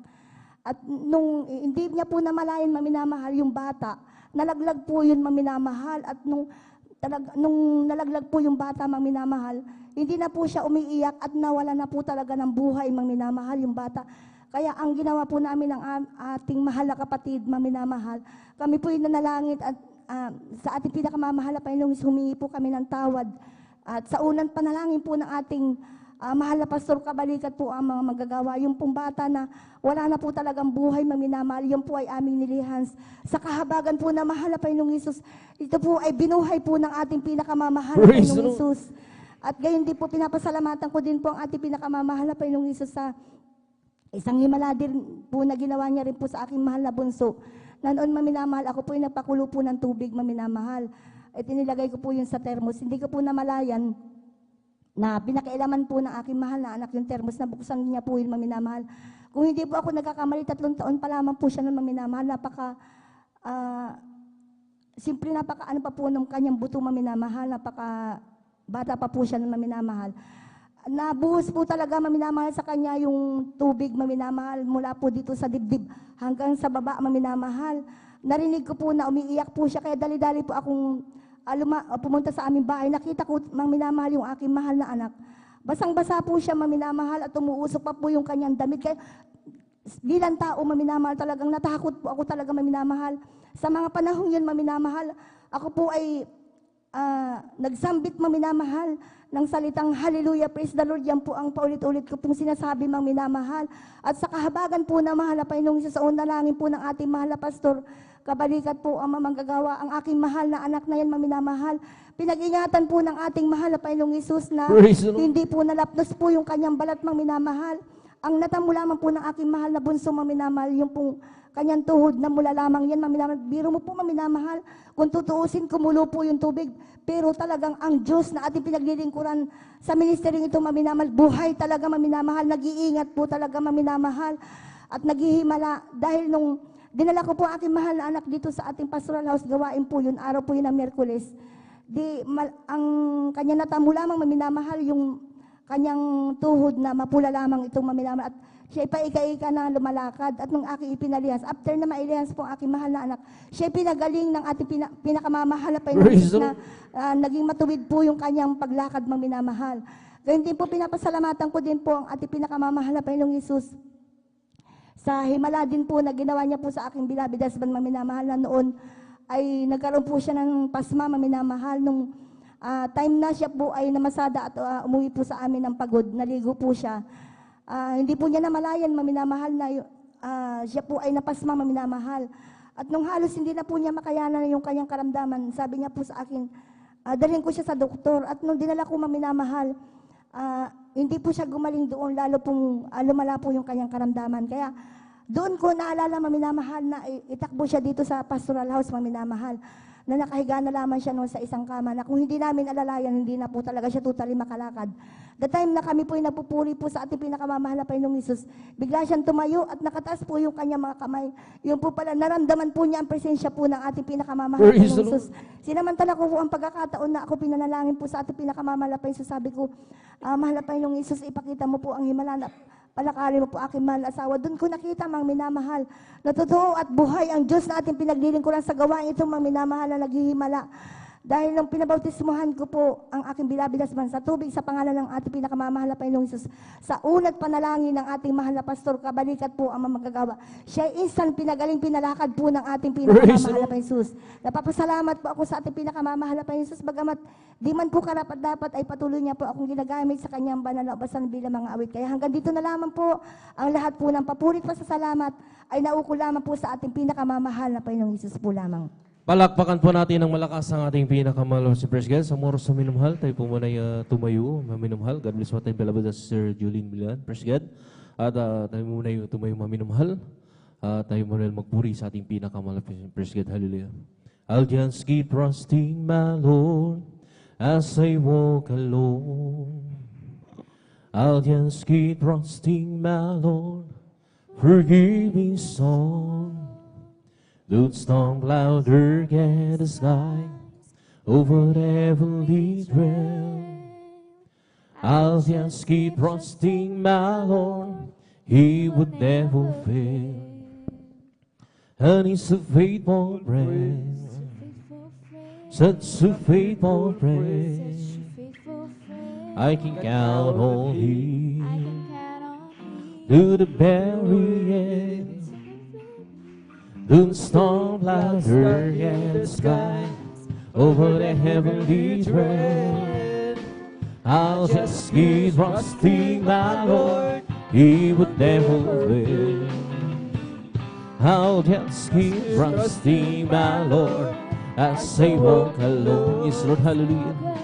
At nung hindi niya po namalayan, mga minamahal, yung bata, nalaglag po yun, mga minamahal. At nung nalaglag po yung bata, mga minamahal, hindi na po siya umiiyak at nawala na po talaga ng buhay, mga minamahal, yung bata. Kaya ang ginawa po namin ng ating mahal na kapatid, mga minamahal, kami po yung nanalangit at sa ating pinakamamahal na Panginoon, humingi po kami ng tawad. At sa unang panalangin po ng ating mahal na Pastor Kabalikat po ang mga magagawa. Yung pong bata na wala na po talagang buhay, mga minamahal, yun po ay aming nilihan. Sa kahabagan po na mahal na Panginoong Isus, ito po ay binuhay po ng ating pinakamamahal na Panginoong Isus. At gayon din po, pinapasalamatan ko din po ang ating pinakamamahal na Panginoong Isus sa isang himala din po na ginawa niya rin po sa aking mahal na bunso. Na noon, maminamahal, ako po ay nagpakulo po ng tubig, maminamahal. At inilagay ko po yun sa termos. Hindi ko po namalayan na pinakailaman po ng aking mahal na anak yung termos na buksan niya po yun, maminamahal. Kung hindi po ako nagkakamali, 3 taon pa lamang po siya nun, maminamahal. Simple ano pa po ng kanyang buto, maminamahal. Bata pa po siya nun, maminamahal. Nabuhos po talaga, maminamahal, sa kanya yung tubig, maminamahal, mula po dito sa dibdib hanggang sa baba, maminamahal. Narinig ko po na umiiyak po siya, kaya dali-dali po akong pumunta sa aming bahay. Nakita ko, maminamahal, yung aking mahal na anak. Basang-basa po siya, maminamahal, at umuusok pa po yung kanyang damit. Kaya bilang tao, maminamahal, talagang natakot po ako talaga, maminamahal. Sa mga panahon yun, maminamahal, ako po ay nagsambit, maminamahal, ng salitang hallelujah, praise the Lord. Yan po ang paulit-ulit ko pong sinasabi, mga minamahal. At sa kahabagan po na mahal na Panginoong Isus, sa unalangin po ng ating mahal na Pastor Kabalikat po ang mamanggagawa, ang aking mahal na anak na yan, mga minamahal. Pinag-ingatan po ng ating mahal na Panginoong Isus na hindi po nalapnos po yung kanyang balat, mga minamahal. Ang natamo lamang po ng aking mahal na bunso, mga minamahal, yung pong kanyang tuhod na mula lamang yan, mga minamahal. Biro mo po, mga minamahal, kung tutuusin, kumulo po yung tubig. Pero talagang ang Diyos na ating pinaglilingkuran sa ministering ito, mga minamahal, buhay talaga, mga minamahal, nag-iingat po talaga, mga minamahal, at naghihimala. Dahil nung dinala ko po ang aking mahal na anak dito sa ating pastoral house, gawain po yun, araw po yun ng Miyerkules. Ang kanya natamo lamang, mga minamahal, yung kanyang tuhod na mapula lamang itong maminamahal. At siya ipaika-ika na lumalakad. At nung aking ipinalihas, after na mailihas po ang aking mahal na anak, siya pinagaling ng ating pinakamamahal na Panginoon na naging matuwid po yung kanyang paglakad, mga minamahal. Gayun din po, pinapasalamatan ko din po ang ating pinakamamahal na Panginoong Isus. Sa himala din po na ginawa niya po sa aking beloved husband, mga minamahal, na noon ay nagkaroon po siya ng pasma, mga minamahal, nung time na siya po ay namasada at umuwi po sa amin ng pagod, naligo po siya. Hindi po niya namalayan, maminamahal, na siya po ay napasma, maminamahal. At nung halos hindi na po niya makayanan yung kanyang karamdaman, sabi niya po sa akin, dalhin ko siya sa doktor. At nung dinala ko, maminamahal, hindi po siya gumaling doon, lalo pong lumala po yung kanyang karamdaman. Kaya doon ko naalala, maminamahal, na itakbo siya dito sa pastoral house, maminamahal, na nakahiga na lamang siya noon sa isang kama, na kung hindi namin alalayan, hindi na po talaga siya totally makalakad. The time na kami po ay napupuri po sa ating pinakamamahal na Panginoong Isus, bigla siyang tumayo at nakataas po yung kanyang mga kamay. Yun po pala, naramdaman po niya ang presensya po ng ating pinakamamahal na Panginoong Isus. Sinamantala ko po ang pagkakataon na ako pinanalangin po sa ating pinakamamahal na Panginoong Isus. Sabi ko, mahal na Panginoong Isus, ipakita mo po ang himala na palakarin mo po aking mahal na asawa. Doon ko nakita, mga minamahal, na totoo at buhay ang Diyos na ating pinaglilingkuran sa gawain ito, mga minamahal, na naghihimala. Dahil nung pinabautismuhan ko po ang aking beloved husband sa tubig sa pangalan ng ating pinakamamahal na Panginoong Isus, sa unat panalangin ng ating mahal na Pastor Kabalikat po ang mamagagawa. Siya instant pinagaling, pinalakad po ng ating pinakamamahal na Panginoong Isus. Napapasalamat po ako sa ating pinakamamahal na Panginoong Isus, bagamat di man po karapat-dapat ay patuloy niya po akong ginagamit sa kanyang banal na ubasan bilang mga awit. Kaya hanggang dito na lamang po ang lahat po ng papurit pa sa salamat ay nauko lamang po sa ating pinakamamahal na Panginoong Isus po lamang. Palakpakan po natin ng malakas ang ating pinakamahal si Praise God. Sa oras sa minumhal, tayo po muna tumayo, minumhal. God bless po tayong beloved na Sir Julene Milan. Praise God. At tayo muna tumayo, minumhal. Tayo muna magpuri sa ating pinakamahal. Praise God. Hallelujah. I'll just keep trusting my Lord as I walk alone. I'll just keep trusting my Lord, forgiving song. Don't storm louder get the sky over the heavenly realm. I'll just keep trusting my Lord, He would never fail. And He's a faithful friend, such a faithful friend. I can count on Him to the very end. Don't storm louder in the sky over the heavenly realm. I'll just keep trusting my Lord, He would never fail. I'll just keep trusting my Lord as I walk alone. Yes, Lord, hallelujah.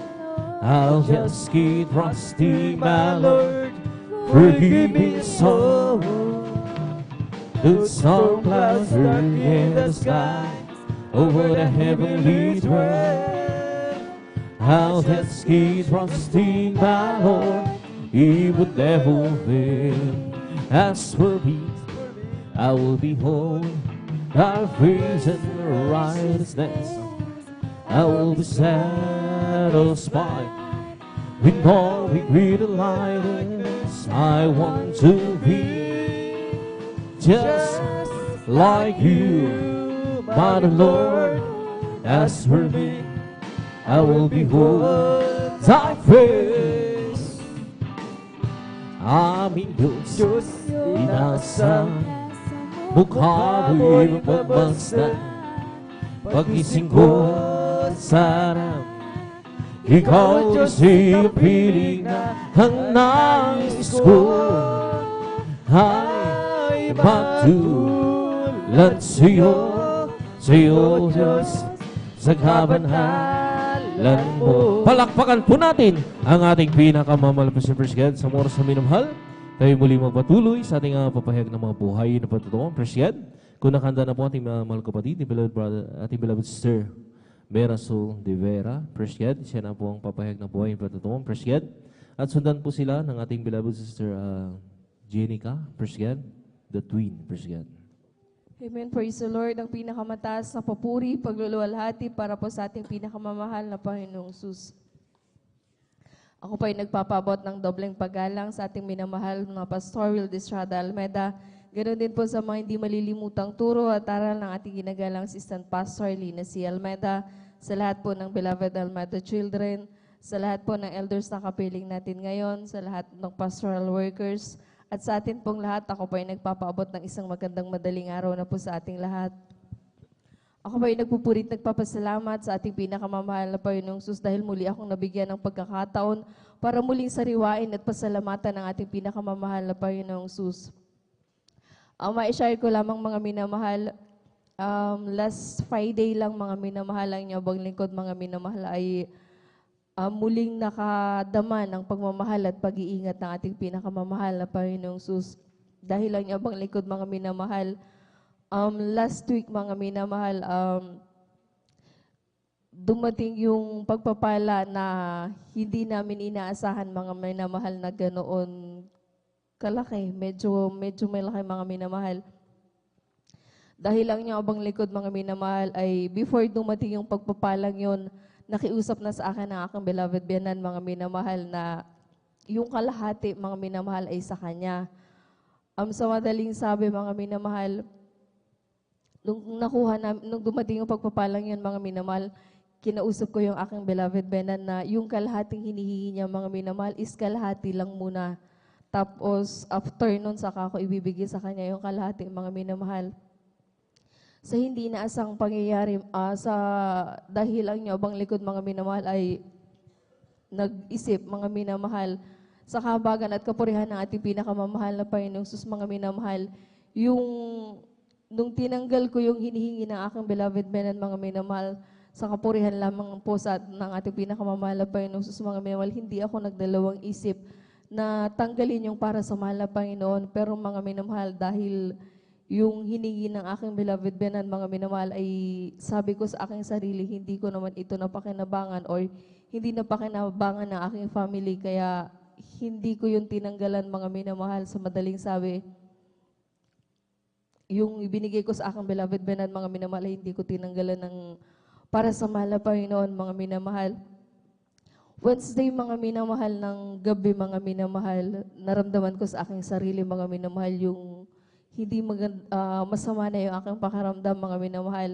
I'll just keep trusting my Lord, forgiving soul. The storm clouds in the sky over the heavenly realm. I'll just keep trusting my Lord, He would never fail. As for me, I will behold Thy face and righteousness. I will be satisfied with all the great delights. I want to be just like You, my Lord. As for me, I will behold Thy face. Aming Diyos, inasa mukha mo'y magbagmasdan. Pagising ko sana Ikaw kasi ang piling na ang nais ko ay matulad sa'yo Diyos, sa kabanhalan mo. Palakpakan po natin ang ating pinakamamalapit na Praise God. Sa oras na minamahal, tayo muli magpatuloy sa ating papahayag ng mga buhay na patutungan. Praise God. Kung nakanda na po ating mga mahal kapatid, ating beloved sister, Merasol de Vera, praise God. Siya na po ang papahayag ng buhay na patutungan. Praise God. At sundan po sila ng ating beloved sister, Jenica, praise God. The twin, praise God. Amen. Praise the Lord. Ang pinakamataas na papuri, pagluluwalhati para po sa ating pinakamamahal na Panginoong Sus. Ako po ay nagpapabot ng dobleng paggalang sa ating minamahal na Pastor Will Estrada Almeda. Ganoon din po sa mga hindi malilimutang turo at aral ng ating ginagalang Assistant Pastor Lina C. Almeda, sa lahat po ng beloved Almeda children, sa lahat po ng elders na kapiling natin ngayon, sa lahat ng pastoral workers, at sa atin pong lahat, ako po ay nagpapaabot ng isang magandang madaling araw na po sa ating lahat. Ako po ay nagpupurit, nagpapasalamat sa ating pinakamamahal na Panginoong Sus dahil muli akong nabigyan ng pagkakataon para muling sariwain at pasalamatan ng ating pinakamamahal na Panginoong Sus. Ma-share ko lamang mga minamahal, last Friday lang mga minamahal ang inyong lingkod mga minamahal ay muling nakadama ng pagmamahal at pag-iingat ng ating pinakamamahal na Panginoong Sus. Dahil ang inyong lingkod mga minamahal, last week mga minamahal, dumating yung pagpapala na hindi namin inaasahan mga minamahal na ganoon kalaki. Medyo malaki mga minamahal. Dahil ang inyong lingkod mga minamahal ay before dumating yung pagpapalang yon, nakiusap na sa akin ang aking beloved biyanan, mga minamahal, na yung kalahati, mga minamahal, ay sa kanya. Sa madaling sabi, mga minamahal, nung dumating yung pagpapalang yun, mga minamahal, kinausap ko yung aking beloved biyanan na yung kalahating hinihingi niya, mga minamahal, is kalahati lang muna. Tapos, after nun, saka ako ibibigay sa kanya yung kalahati, mga minamahal. Sa hindi inaasang pangyayari, dahil ang inyong likod mga minamahal ay nag-isip mga minamahal sa kahabagan at kapurihan ng ating pinakamamahal na Panginoong Sus mga minamahal, nung tinanggal ko yung hinihingi ng aking beloved men and mga minamahal sa kapurihan lamang po ng ating pinakamamahal na Panginoong Sus mga minamahal, hindi ako nagdalawang isip na tanggalin yung para sa mahal na Panginoon. Pero mga minamahal, dahil yung hiningi ng aking beloved benan, mga minamahal, ay sabi ko sa aking sarili, hindi ko naman ito napakinabangan or hindi napakinabangan ng aking family, kaya hindi ko yung tinanggalan, mga minamahal. Sa madaling sabi, yung ibinigay ko sa aking beloved Benan, mga minamahal, ay hindi ko tinanggalan ng para sa mahal na Panginoon, mga minamahal. Wednesday, mga minamahal, ng gabi, mga minamahal, naramdaman ko sa aking sarili, mga minamahal, yung hindi masama na yung aking pakaramdam, mga minamahal.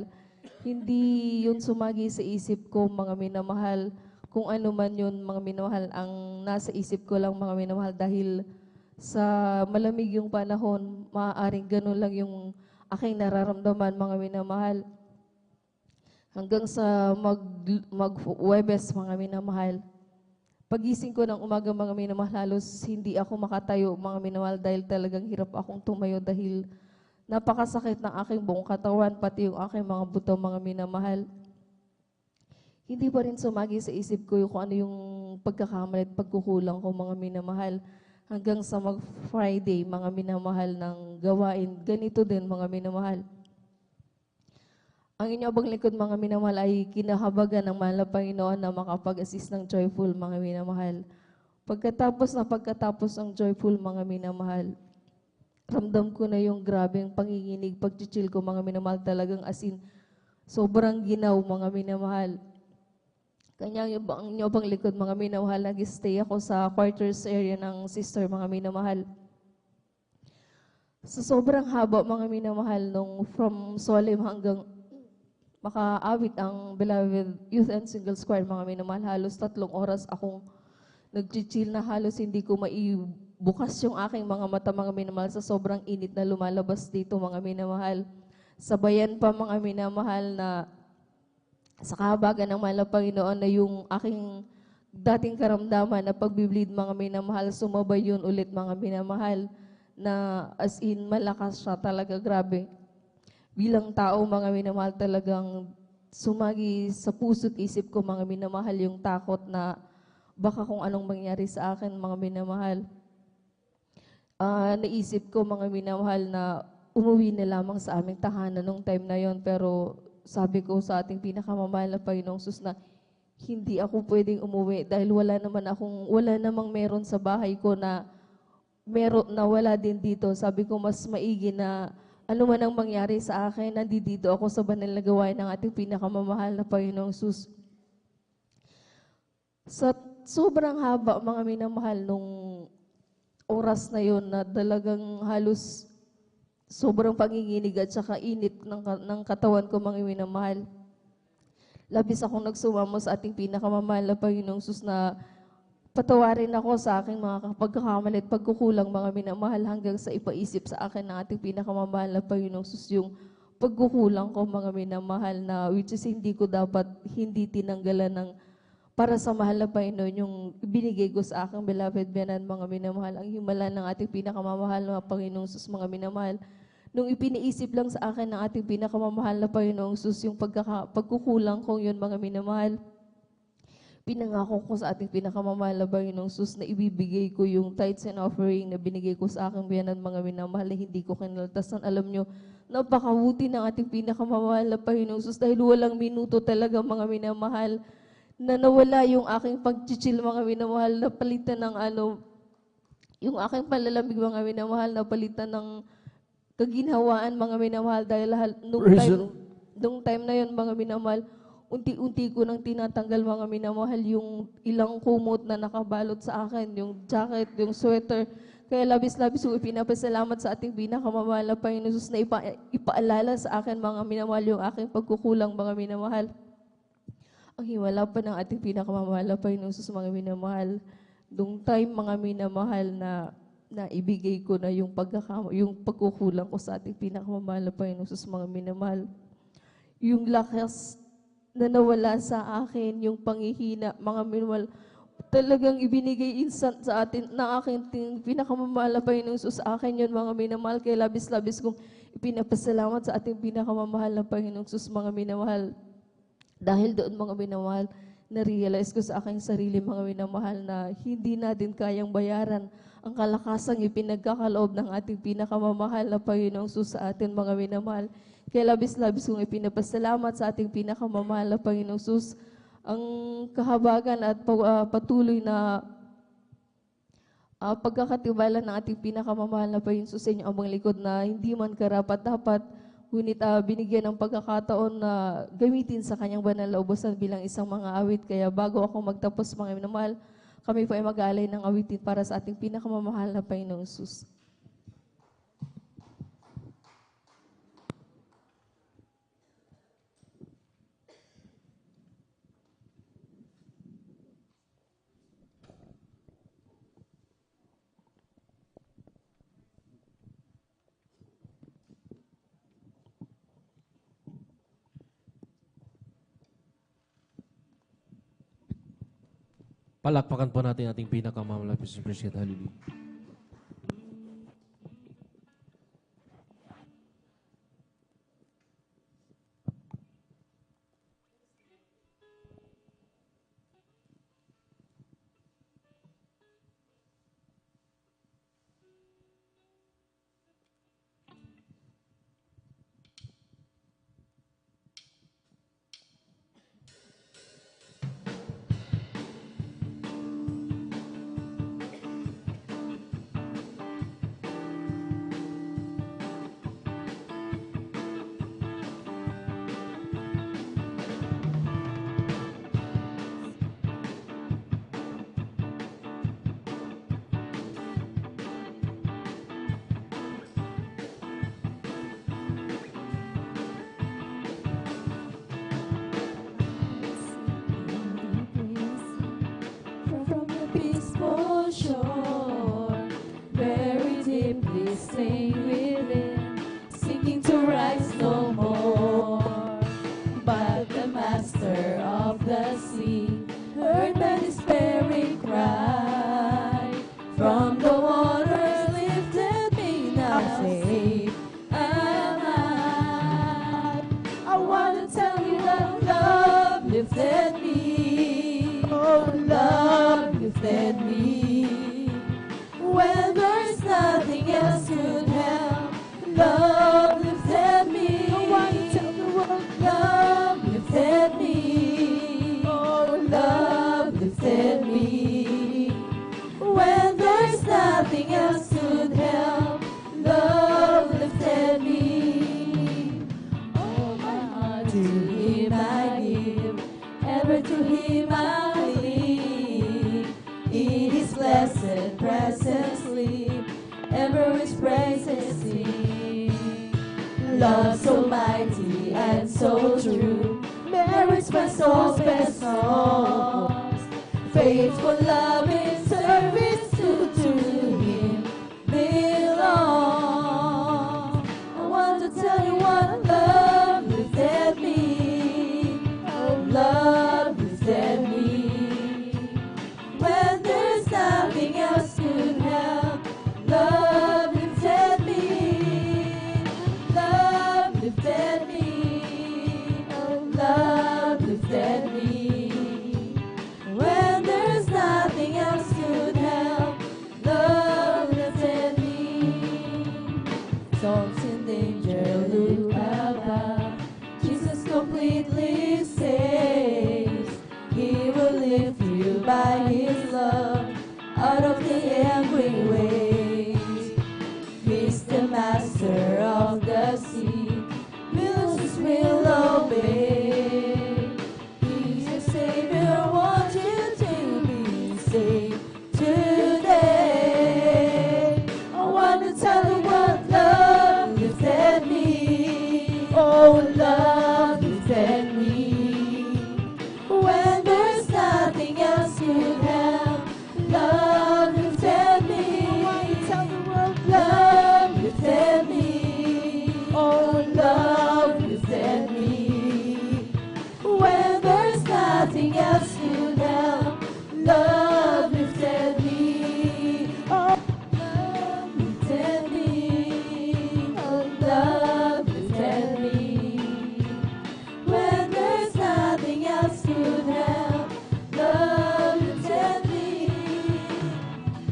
Hindi yun sumagi sa isip ko, mga minamahal, kung ano man yun, mga minamahal, ang nasa isip ko lang, mga minamahal, dahil sa malamig yung panahon, maaaring ganun lang yung aking nararamdaman, mga minamahal. Hanggang sa mag-Webes, mga minamahal. Pagising ko ng umaga, mga minamahal, halos hindi ako makatayo, mga minamahal, dahil talagang hirap akong tumayo dahil napakasakit ng aking buong katawan, pati yung aking mga buto, mga minamahal. Hindi pa rin sumagi sa isip ko kung ano yung pagkakamali at pagkukulang ko, mga minamahal. Hanggang sa mag-Friday, mga minamahal, ng gawain, ganito din, mga minamahal. Ang inyo abang likod, mga minamahal, ay kinahabagan ng mahal na Panginoon na makapag-assist ng joyful, mga minamahal. Pagkatapos ng joyful, mga minamahal, ramdam ko na yung grabeng panginginig, pag-chill ko, mga minamahal, talagang as in, sobrang ginaw, mga minamahal. Kanya ang inyo abang likod, mga minamahal, nag-stay ako sa quarters area ng sister, mga minamahal. Sa sobrang haba, mga minamahal, nung from Solim hanggang makaawit ang Beloved Youth and Singles Choir, mga minamahal, halos 3 oras akong nag-chill na halos hindi ko maibukas yung aking mga mata, mga minamahal, sa sobrang init na lumalabas dito, mga minamahal. Sabayan pa, mga minamahal, na sa kahabagan ng mahal na Panginoon na yung aking dating karamdaman na pagbibleed, mga minamahal, sumabay yun ulit, mga minamahal, na as in malakas siya talaga, grabe. Bilang tao, mga minamahal, talagang sumagi sa puso't isip ko, mga minamahal, yung takot na baka kung anong mangyari sa akin, mga minamahal. Naisip ko, mga minamahal, na umuwi na lamang sa aming tahanan nung time na yon, pero sabi ko sa ating pinakamamahal na Panginoong Sus na hindi ako pwedeng umuwi dahil wala namang meron sa bahay ko na wala din dito. Sabi ko, mas maigi na ano man ang mangyari sa akin, nandito ako sa banal na gawain ng ating pinakamamahal na Panginoong Sus. Sa sobrang haba, mga minamahal, nung oras na yon na talagang halos sobrang panginginig at saka init ng katawan ko, mga minamahal. Labis akong nagsumamo sa ating pinakamamahal na Panginoong Sus na patawarin ako sa aking mga pagkakamali at pagkukulang, mga minamahal, hanggang sa ipaisip sa akin ng ating pinakamamahal na Panginoong Sus yung pagkukulang ko, mga minamahal, na which is hindi tinanggalan ng para sa mahal na Panginoon yung binigay ko sa aking beloved Benan, mga minamahal, ang himala ng ating pinakamamahal na Panginoong Sus, mga minamahal. Nung ipiniisip lang sa akin ng ating pinakamamahal na Panginoong Sus yung pagkukulang ko yun, mga minamahal, pinangako ko sa ating pinakamamahal na Panginoong Sus na ibibigay ko yung tithes and offering na binigay ko sa aking biyanan, mga minamahal, na hindi ko kinaltasan. Alam nyo, napakabuti ng ating pinakamamahal na Panginoong Sus dahil walang minuto talaga, mga minamahal, na nawala yung aking pag-chill, mga minamahal, na palitan ng yung aking palalamig, mga minamahal, na palitan ng kaginhawaan, mga minamahal, dahil nung time na yun, mga minamahal, unti-unti ko nang tinatanggal, mga minamahal, yung ilang kumot na nakabalot sa akin, yung jacket, yung sweater. Kaya labis-labis ko ipinapasalamat sa ating pinakamamahal na Panginoon Sus na ipaalala sa akin, mga minamahal, yung aking pagkukulang, mga minamahal. Ang himala pa ng ating pinakamamahal na Panginoon Sus, mga minamahal, nung time, mga minamahal, na ibigay ko na yung pagkukulang ko sa ating pinakamamahal na Panginoon Sus, mga minamahal. Yung lakas na nawala sa akin, yung panghihina, mga minamahal, talagang ibinigay instant sa atin ng aking pinakamamahal na Panginoong Sus sa akin yun, mga minamahal. Kaya labis-labis kong ipinapasalamat sa ating pinakamamahal na Panginoong Sus, mga minamahal. Dahil doon, mga minamahal, na-realize ko sa aking sarili, mga minamahal, na hindi natin kayang bayaran ang kalakasang ipinagkakaloob ng ating pinakamamahal na Panginoong Sus sa atin, mga minamahal. Kaya labis-labis kong ipinapasalamat sa ating pinakamamahal na Panginoong Sus ang kahabagan at patuloy na pagkakatiwala ng ating pinakamamahal na Panginoon sa inyo amang likod na hindi man karapat-dapat, ngunit binigyan ng pagkakataon na gamitin sa kanyang banal na ubusan bilang isang mga awit. Kaya bago ako magtapos mga minamahal, kami po ay mag-aalay ng awitin para sa ating pinakamamahal na Panginoong Jesus. Palakpakan po natin ating pinakamamalakas na President. Hallelujah. From the peaceful shore, very deeply staying within, seeking to rise no more. But the master of the sea heard my despairing cry. From the waters lifted me now safe and high. I want to tell you that love lifted me. Oh, love lifted me. When there's nothing else could help, love lifted me. I want to tell the world, love lifted me. Oh, love lifted me. When there's nothing else could help, love lifted me. Oh, my heart to Him I give, ever to Him I live. In His blessed presence live, ever His praises sing. Love so mighty and so true merits my soul's best songs. Faithful love in service to Him belongs. I want to tell you what love lifted me. Oh, love lifted me. When there's nothing else could help, love lifted me. Love lifted me. Oh, love lifted me. When there's nothing else could help, love lifted me. Souls in danger, look above. Jesus completely saves. He will lift you by His love out of the angry waves. He's the master of the sea. Millions will obey. He's your Savior, want you to be saved today. I want to tell you what love lifted me. Oh, love lifted me. When there's nothing else could help, love lifted me. I want to tell the world, love lifted me. Oh, love lifted me. When there's nothing else could help, love lifted me. Oh, love lifted me. Oh, love lifted me. When there's nothing else could help, love lifted me.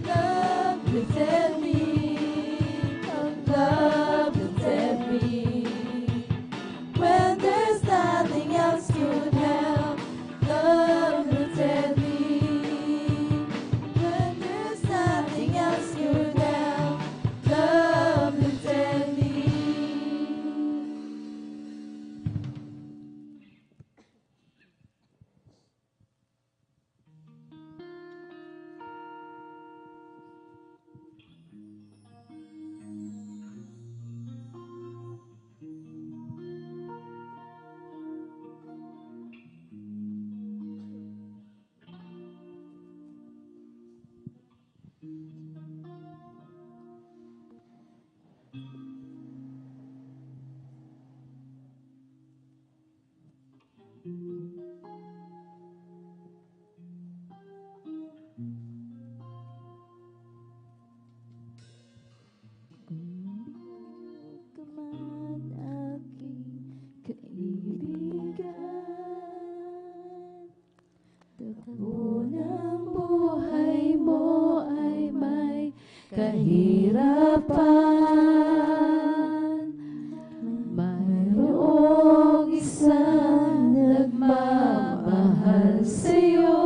Love lifted me. Oh, love lifted me. When there's nothing else could help, love Unang buhay mo ay may kahirapan. Mayroong isang nagmamahal sa'yo.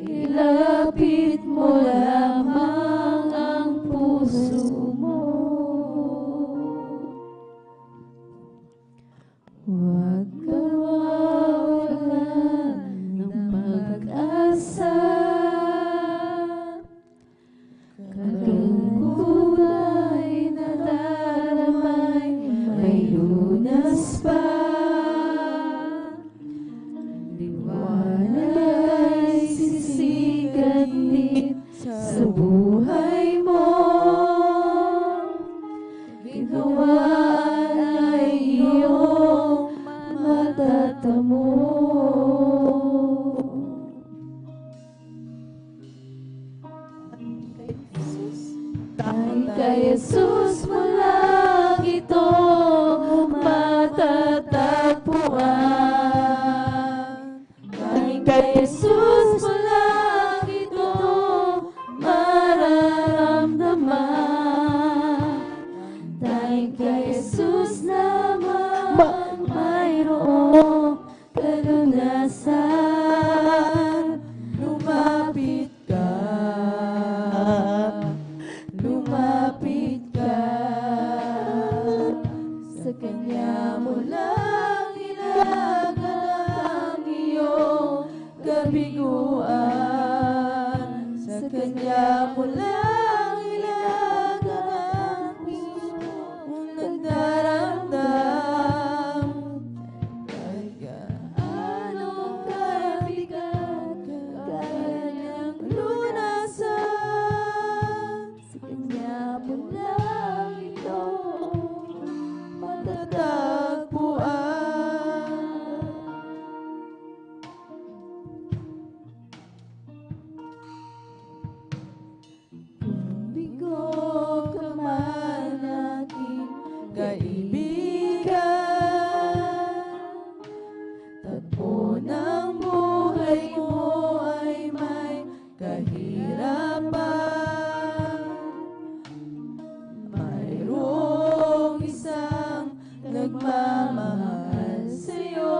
Ilapit mo lamang ang puso mo. Huwag kang mawalan ng pag-asa. Kalungkutan na daramay, may lunas pa. Liwanag ay sisiganit sa buhay mo. Ginawaan ay iyong matatamo. Dahil kay Jesus mo lang ito matatagpuan. Dahil kay Jesus mo lang ito mararamdaman. Dahil kay Jesus lamang mayroong kalunasan. Lumapit ka, lumapit ka. Sa Kanya mo lang ilagan ang iyong kabiguan. Sa Kanya mo lang ilagan ang iyong nagdaramdam. Anong kabigat kaya niyang lunasan? Sa Kanya mo lang ito matatagpuan. Kung bigo ka man aking kaibigan, tagpo ng buhay mo ay may kahirapan. Mayroong isang nagmamahal sa'yo.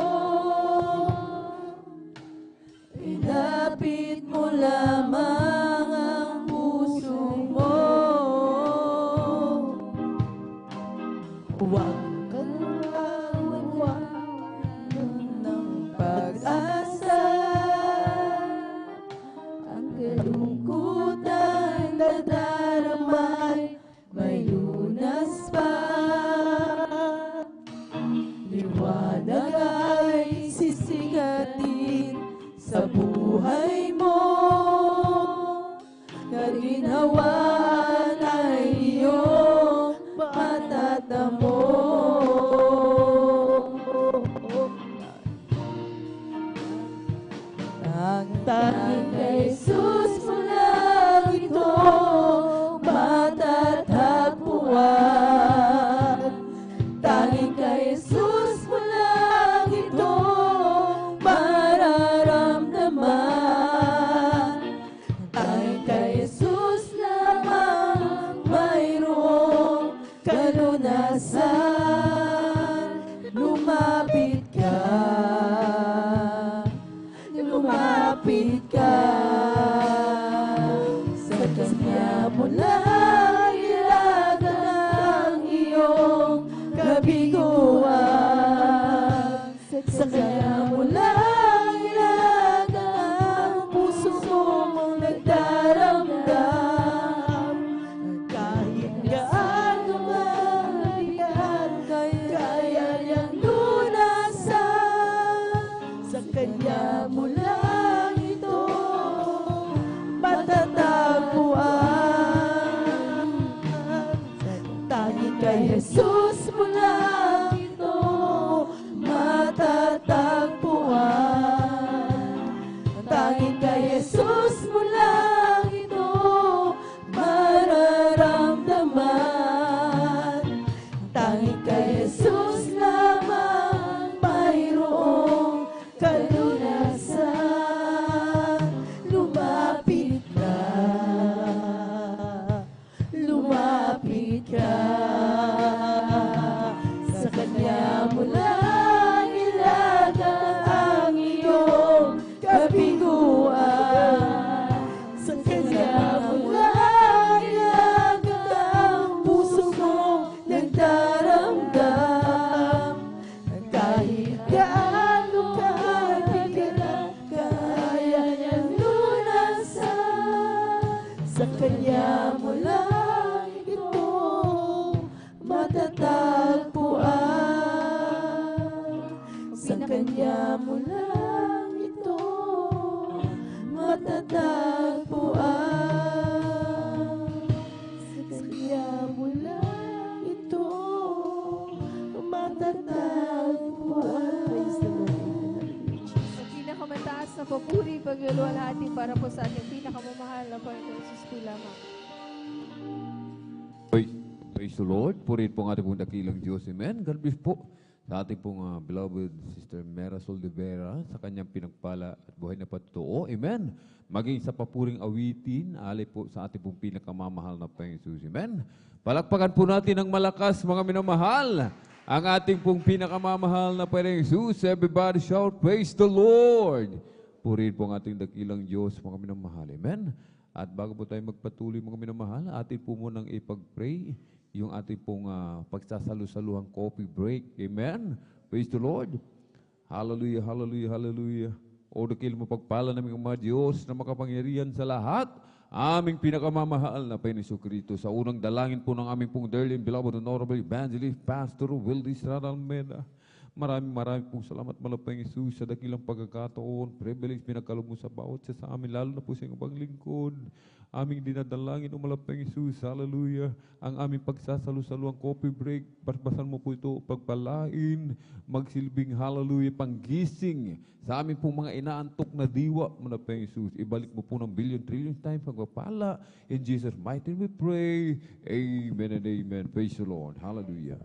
Ilapit mo lamang ang puso mo. Huwag kang mawalan ng pag-asa. Ang kalungkutan na daramay, may lunas pa. Liwanag ay sisigatin sa buhay mo. Kaginhawaan ay iyong matatamo. Ang tanging kay Jesus mo lang ito matatagpuan. Tanging kay Jesus mo lang ito mararamdaman. Tanging kay Jesus lang Sa Kanya mo lang ito matatagpuan. Sa Kanya mo lang ito matatagpuan. Praise the Lord. Sa pinakamataas na papuri, pagluluwalhati para po sa ating pinakamamahal na Panginoon Jesus po lamang. Praise the Lord. Purihin po ang ating pong dakilang Diyos. Amen. God bless po sa ating pong beloved Sister Mera Soldevera sa kanyang pinagpala at buhay na patutuo. Amen. Maging sa papuring awitin, alay po sa ating pong pinakamamahal na Panginoon Jesus. Amen. Palakpakan po natin ng malakas, mga minamahal, ang ating pong pinakamamahal na Panginoon Jesus. Everybody shout, praise the Lord. Purihin po ang ating dakilang Diyos, mga minamahal. Amen. At bago po tayo magpatuloy, mga minamahal, atin po munang ipag-pray yung ating pong pagsasalu-saluhang coffee break. Amen? Praise the Lord. Hallelujah, hallelujah, hallelujah. O dakil mo pagpala namin ang mga Diyos na makapangyarihan sa lahat. Aming pinakamamahal na Panginoon Kristo. Sa unang dalangin po ng aming pong dearly and beloved honorable evangelist, Pastor Wildy Estrada Almeda. Maraming pong salamat malapang Jesus sa dakilang pagkakataon, privilege pinagkaloob mo sa bawat isa sa amin, lalo na po sa iyong paglingkod. Aming dinadalangin o malapang Jesus, hallelujah, ang aming pagsasalu-saluang coffee break, basbasan mo po ito, pagpalain, magsilbing hallelujah, panggising sa aming pong mga inaantok na diwa, malapang Jesus. Ibalik mo po ng billion-trillion time pagpapala. In Jesus' mighty name we pray. Amen and amen. Praise the Lord. Hallelujah.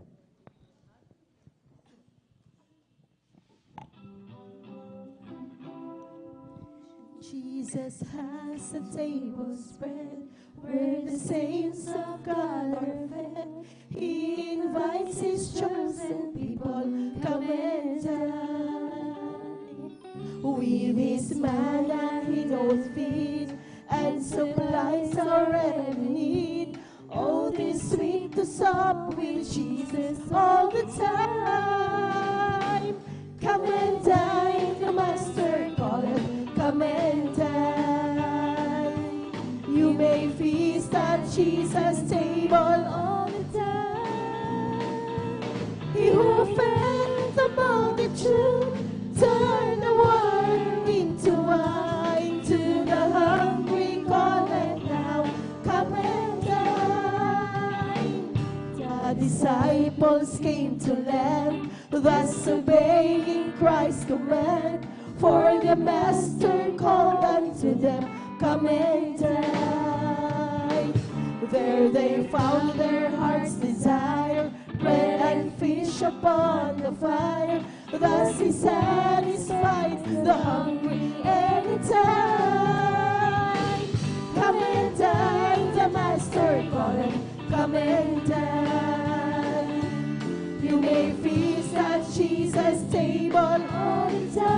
Jesus has a table spread where the saints of God are fed. He invites His chosen people, come and dine. With His manna He doth feed and supplies our every need. Oh, 'tis sweet to sup with Jesus all the time. Come and dine, the Master calleth. Come and dine. You may feast at Jesus' table all the time. He who fed the multitude turned the water into wine. To the hungry calleth now, come and dine. The disciples came to land, thus obeying Christ's command. For the Master called unto them, come and dine. There they found their heart's desire, bread and fish upon the fire. Thus He satisfied the hungry anytime. Come and dine, the Master calleth, come and dine. You may feast at Jesus' table all the time.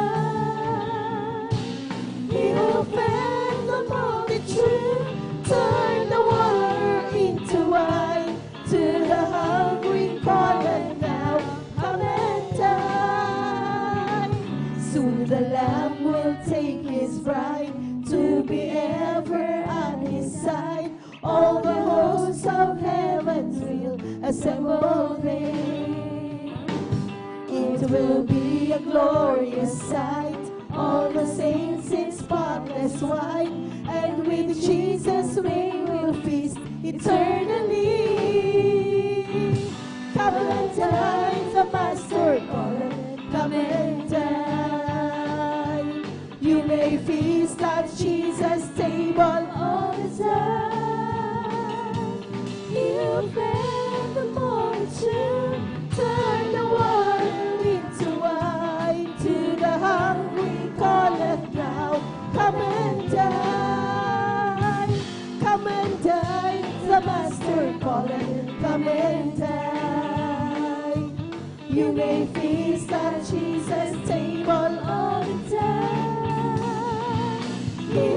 He who fed the multitude turned the water into wine. To the hungry calleth now, come and dine. Soon the Lamb will take His bride to be ever on His side. All the hosts of heaven will assemble there. It will be a glorious sight. All the saints in spotless white, and with Jesus we will feast eternally. Come and dine, the Master calleth, come and dine. You may feast at Jesus' table all the time. You fed the multitude, turn the water into wine. To the hungry calleth now, come and dine. Come and dine, the Master calleth, come and dine. You may feast at Jesus' table all the time. He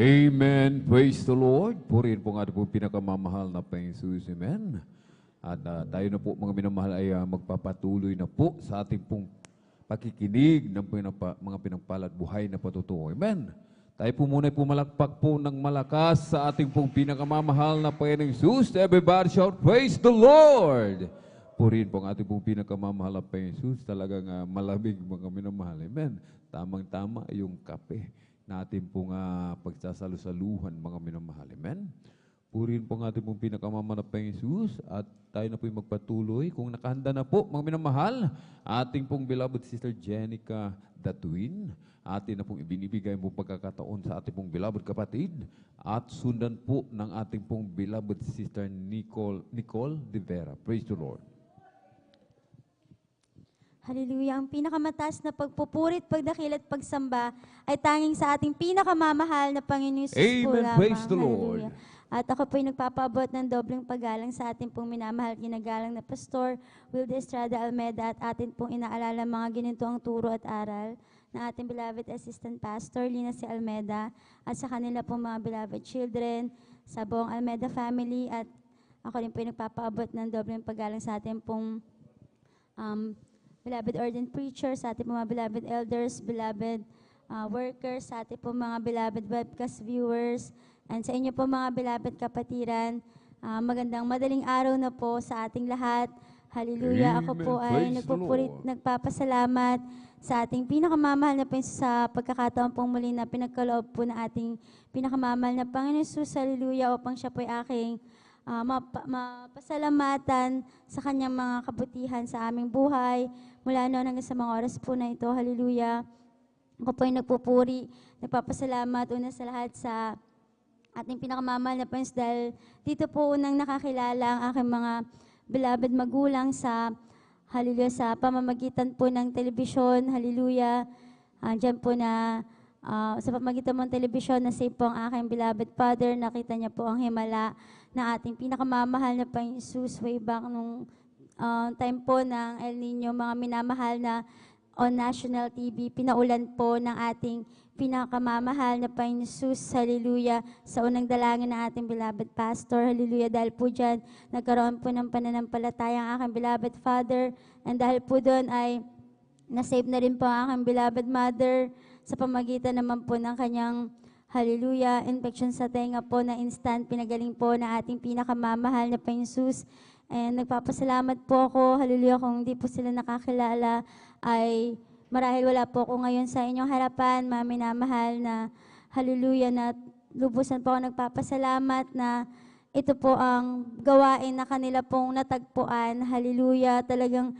Amen. Praise the Lord. Purihin po nga po pinakamamahal na Panginoon Jesus. Amen. At tayo na po mga minamahal ay magpapatuloy na po sa ating pong pakikinig ng mga pinagpalad buhay na patutuo. Amen. Tayo po muna pumalakpak po ng malakas sa ating pong pinakamamahal na Panginoong Jesus. Everybody shout, praise the Lord! Purihin po ang ating pong pinakamamahal na Panginoong Jesus. Talagang malamig mga minamahal. Amen. Tamang-tama yung kape natin pong pagsasalusaluhan mga minamahal. Amen. Purihin po ang ating pong pinakamamahal na Panginoong Jesus at tayo na po yung magpatuloy. Kung nakahanda na po mga minamahal, ating pong beloved Sister Jenica Datuin, atin na pong ibinibigay mo pagkakataon sa ating pong beloved kapatid at sundan po ng ating pong beloved Sister Nicole De Vera. Praise the Lord. Hallelujah. Ang pinakamataas na pagpupurit, pagdakil at pagsamba ay tanging sa ating pinakamamahal na Panginoon Jesus po Amen. lamang. Praise the Lord. Hallelujah. At ako po'y nagpapaabot ng dobleng paggalang sa ating pong minamahal at ginagalang na Pastor Wilde Estrada Almeda at atin pong inaalala mga ginintuang turo at aral na ating beloved Assistant Pastor Lina C. Almeda at sa kanila pong mga beloved children, sa buong Almeda family at ako rin po'y nagpapaabot ng dobleng paggalang sa ating pong beloved ordained preachers, sa ating mga beloved elders, beloved workers, sa ating po mga beloved webcast viewers, and sa inyo po mga beloved kapatiran, magandang madaling araw na po sa ating lahat. Hallelujah. Amen. Ako po ay Praise the nagpupurit, Lord. nagpapasalamat sa ating pinakamamahal na Panginoon sa pagkakataon pong muli na pinagkaloob po na ating pinakamamahal na Panginoon Jesus. Hallelujah. Upang siya po ay aking mapasalamatan sa kanyang mga kabutihan sa aming buhay mula noon hanggang sa mga oras po na ito. Hallelujah. Ako po ay nagpupuri, nagpapasalamat una sa lahat sa ating pinakamamahal na Panginoon dahil dito po unang nakakilala ang aking mga beloved magulang sa hallelujah, sa pamamagitan po ng telebisyon. Hallelujah. Diyan po na sa pamamagitan mo ng telebisyon na save po ang aking beloved father. Nakita niya po ang himala na ating pinakamamahal na Panginoon Jesus way back nung time po ng El Nino, mga minamahal na on national TV, pinaulan po ng ating pinakamamahal na Panginoon Jesus, hallelujah, sa unang dalangin ng ating beloved pastor, hallelujah, dahil po dyan, nagkaroon po ng pananampalataya ang aking beloved father, and dahil po doon ay nasave na rin po ang aking beloved mother, sa pamagitan naman po ng kanyang hallelujah, infection sa tenga po na instant, pinagaling po na ating pinakamamahal na Panginoon Jesus. And nagpapasalamat po ako, hallelujah, kung hindi po sila nakakilala, ay marahil wala po ako ngayon sa inyong harapan, mga minamahal na hallelujah, na lubusan po ako nagpapasalamat na ito po ang gawain na kanila pong natagpuan, hallelujah, talagang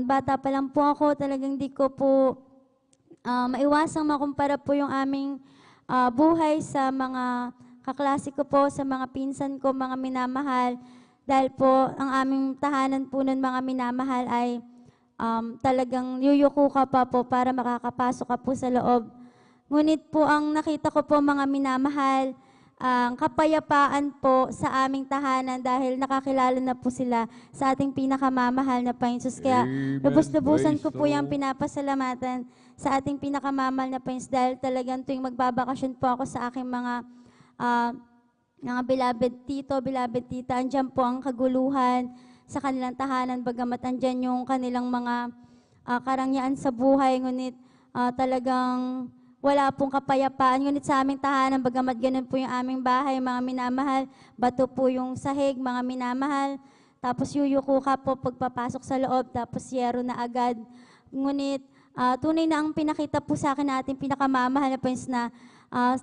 bata pa lang po ako, talagang di ko po maiwasang makumpara po yung aming buhay sa mga kaklase ko po, sa mga pinsan ko, mga minamahal. Dahil po, ang aming tahanan po nun, mga minamahal, ay talagang yuyuko ka pa po para makakapasok ka po sa loob. Ngunit po, ang nakita ko po, mga minamahal, ang kapayapaan po sa aming tahanan dahil nakakilala na po sila sa ating pinakamamahal na Panginoon Jesus. Kaya lubos-lubusan ko po yung pinapasalamatan sa ating pinakamamahal na Panginoon dahil talagang tuwing magbabakasyon po ako sa aking mga beloved tito, beloved tita, andyan po ang kaguluhan sa kanilang tahanan, bagamat andyan yung kanilang mga karangyaan sa buhay, ngunit talagang wala pong kapayapaan. Ngunit sa aming tahanan, bagamat ganun po yung aming bahay, mga minamahal, bato po yung sahig, mga minamahal, tapos yuyuko ka po pagpapasok sa loob, tapos yero na agad. Ngunit tunay na ang pinakita po sa akin natin pinakamamahal na Panginoon na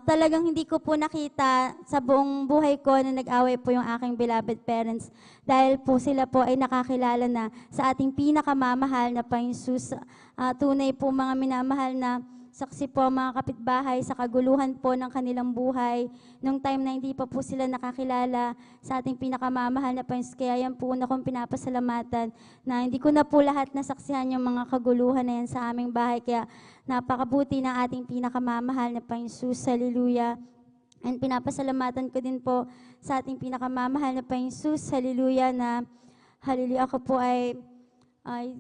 talagang hindi ko po nakita sa buong buhay ko na nag-away po yung aking beloved parents dahil po sila po ay nakakilala na sa ating pinakamamahal na Panginoon Jesus. Tunay po mga minamahal na saksi po mga kapitbahay sa kaguluhan po ng kanilang buhay nung time na hindi pa po sila nakakilala sa ating pinakamamahal na Panginoon. Kaya yan po una kong pinapasalamatan na hindi ko na po lahat nasaksihan yung mga kaguluhan na yan sa aming bahay. Kaya napakabuti ng ating pinakamamahal na Panginoon Jesus. Hallelujah. And pinapasalamatan ko din po sa ating pinakamamahal na Panginoon Jesus. Hallelujah na hallelujah ako po ay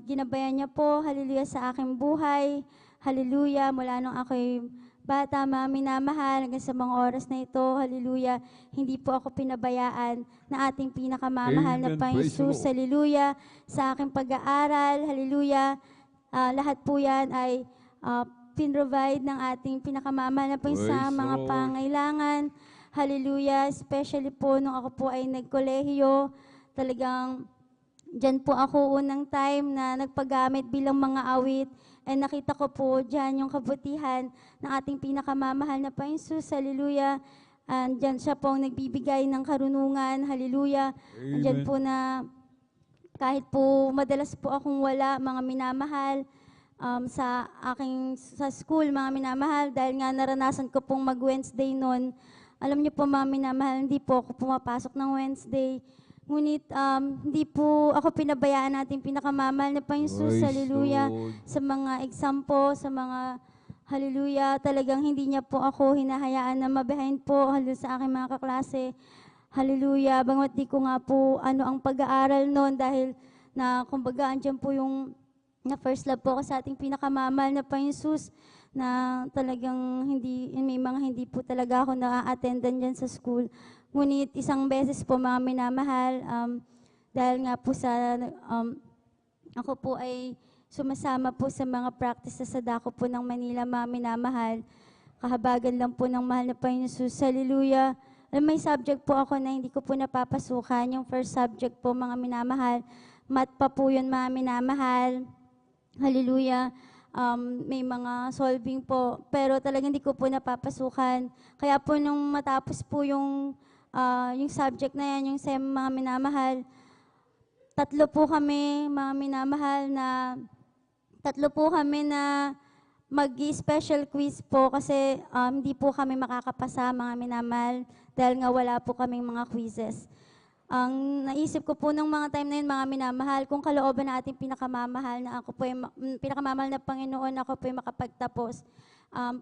ginabayan niya po. Hallelujah sa aking buhay. Hallelujah, mula nung ako'y bata, mga minamahal, hanggang sa mga oras na ito, hallelujah, hindi po ako pinabayaan na ating pinakamamahal na Amen. Panginoon Praise the Jesus, Lord. hallelujah, sa aking pag-aaral, hallelujah, lahat po yan ay pinrovide ng ating pinakamamahal na Panginoon sa Praise the mga Lord. pangailangan, hallelujah, especially po nung ako po ay nagkolehiyo, talagang dyan po ako unang time na nagpagamit bilang mga awit. And nakita ko po dyan yung kabutihan ng ating pinakamamahal na Panginoon Jesus. Hallelujah. And dyan siya po ang nagbibigay ng karunungan. Hallelujah. And dyan Amen. po na kahit po madalas po akong wala, mga minamahal, sa school, mga minamahal, dahil nga naranasan ko pong mag-Wednesday noon. Alam niyo po mga minamahal, hindi po ako pumapasok ng Wednesday. Ngunit hindi po ako pinabayaan natin pinakamamahal na Panginoon Jesus, Praise the hallelujah, Lord. sa mga exam po, sa mga hallelujah, talagang hindi niya po ako hinahayaan na mabehind po hallelujah, sa aking mga kaklase. Hallelujah, bangwat di ko nga po ano ang pag-aaral noon dahil na kumbaga andyan po yung na first love po ako sa ating pinakamamahal na Panginoon Jesus na talagang may mga hindi po talaga ako na-attendan dyan sa school. Ngunit isang beses po mga minamahal, dahil nga po sa, ako po ay sumasama po sa mga practice sa dako po ng Manila, mga minamahal. Kahabagan lang po ng mahal na Panginoon Jesus. Hallelujah. May subject po ako na hindi ko po napapasukan. Yung first subject po, mga minamahal. Math pa po yun, mga minamahal. Hallelujah. May mga solving po. Pero talagang hindi ko po napapasukan. Kaya po nung matapos po yung subject na yan, yung SEM, mga minamahal, tatlo po kami na mag-special quiz po kasi hindi po kami makakapasa, mga minamahal, dahil nga wala po kaming mga quizzes. Ang naisip ko po nung mga time na yun, mga minamahal, kung kalooban na ating pinakamamahal na ako po pinakamamahal na Panginoon, ako po ay makapagtapos.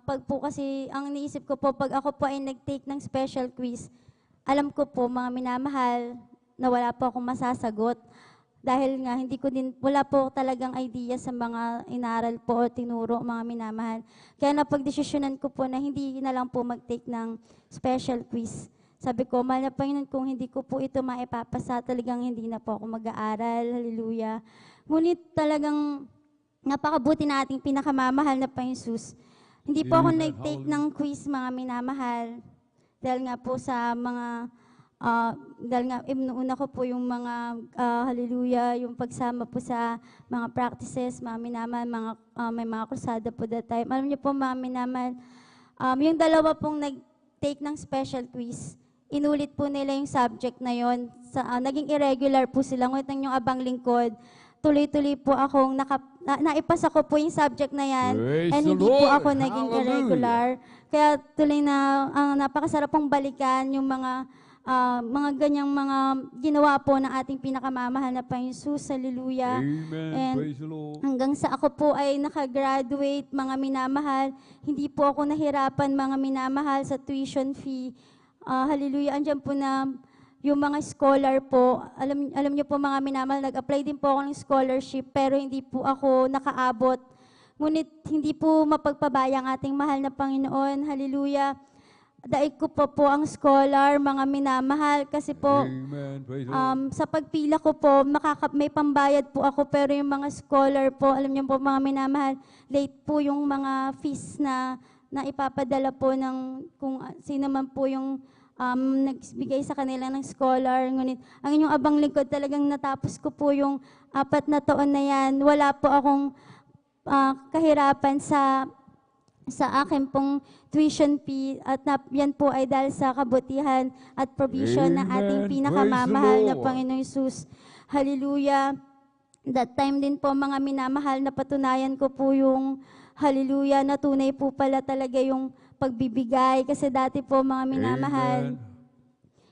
Pag po kasi, ang naisip ko po, pag ako po ay nag-take ng special quiz, alam ko po, mga minamahal, na wala po akong masasagot. Dahil nga, wala po talagang idea sa mga inaral po o tinuro, mga minamahal. Kaya napagdesisyonan ko po na hindi na lang po mag-take ng special quiz. Sabi ko, mahal na Panginoon, kung hindi ko po ito maipapasa, talagang hindi na po ako mag-aaral. Hallelujah. Ngunit talagang napakabuti na ating pinakamamahal na Panginoon Jesus. Hindi po ako Amen. nag-take ng quiz, mga minamahal. Dahil nga po sa mga, dahil nga inuuna ko po yung mga, hallelujah, yung pagsama po sa mga practices, mga minamahal, may mga krusada po that time. Alam niyo po, mga minamahal, yung dalawa pong nag-take ng special quiz, inulit po nila yung subject na yon. Naging irregular po sila. Ngunit ang yung abang lingkod, tuloy-tuloy po akong naipasa ko po yung subject na yan. Praise And the hindi po Lord. ako naging irregular. Kaya tuloy na, napakasarap pong balikan yung mga ganyang mga ginawa po ng ating pinakamamahal na Panginoon Jesus. Hallelujah. Amen. And Praise the Lord. hanggang sa ako po ay nakagraduate, mga minamahal, hindi po ako nahirapan, mga minamahal, sa tuition fee. Hallelujah. Andyan po na yung mga scholar po, alam niyo po mga minamahal, nag-apply din po ako ng scholarship pero hindi po ako nakaabot. Ngunit hindi po mapagpabaya ang ating mahal na Panginoon. Hallelujah. Daig ko po ang scholar, mga minamahal, kasi po Amen. Praise the Lord. sa pagpila ko po, may pambayad po ako pero yung mga scholar po, alam niyo po mga minamahal, late po yung mga fees na ipapadala po ng kung sino man po yung nagbigay sa kanila ng scholar. Ngunit ang inyong abang lingkod, talagang natapos ko po yung 4 na taon na yan. Wala po akong kahirapan sa akin pong tuition fee at yan po ay dahil sa kabutihan at provision ng ating Amen. pinakamamahal Praise the na Lord. Panginoon Jesus. Hallelujah. That time din po, mga minamahal, na patunayan ko po yung hallelujah, na tunay po pala talaga yung pagbibigay. Kasi dati po, mga minamahal,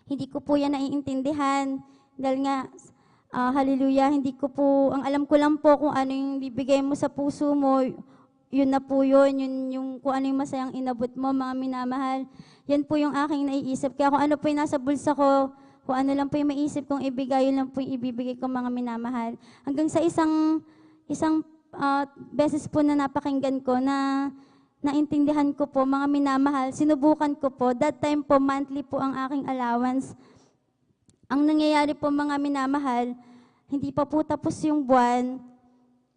hindi ko po yan naiintindihan. Dahil nga, hallelujah, hindi ko po, ang alam ko lang po kung ano yung bibigay mo sa puso mo, yun na po yun, yung kung ano yung masayang inabot mo, mga minamahal. Yan po yung aking naiisip. Kaya kung ano po yung nasa bulsa ko, kung ano lang po yung maisip kong ibigay, yun lang po yung ibibigay ko, mga minamahal. Hanggang sa isang beses po na napakinggan ko na naintindihan ko po, mga minamahal, sinubukan ko po. That time po, monthly po ang aking allowance. Ang nangyayari po, mga minamahal, hindi pa po tapos yung buwan,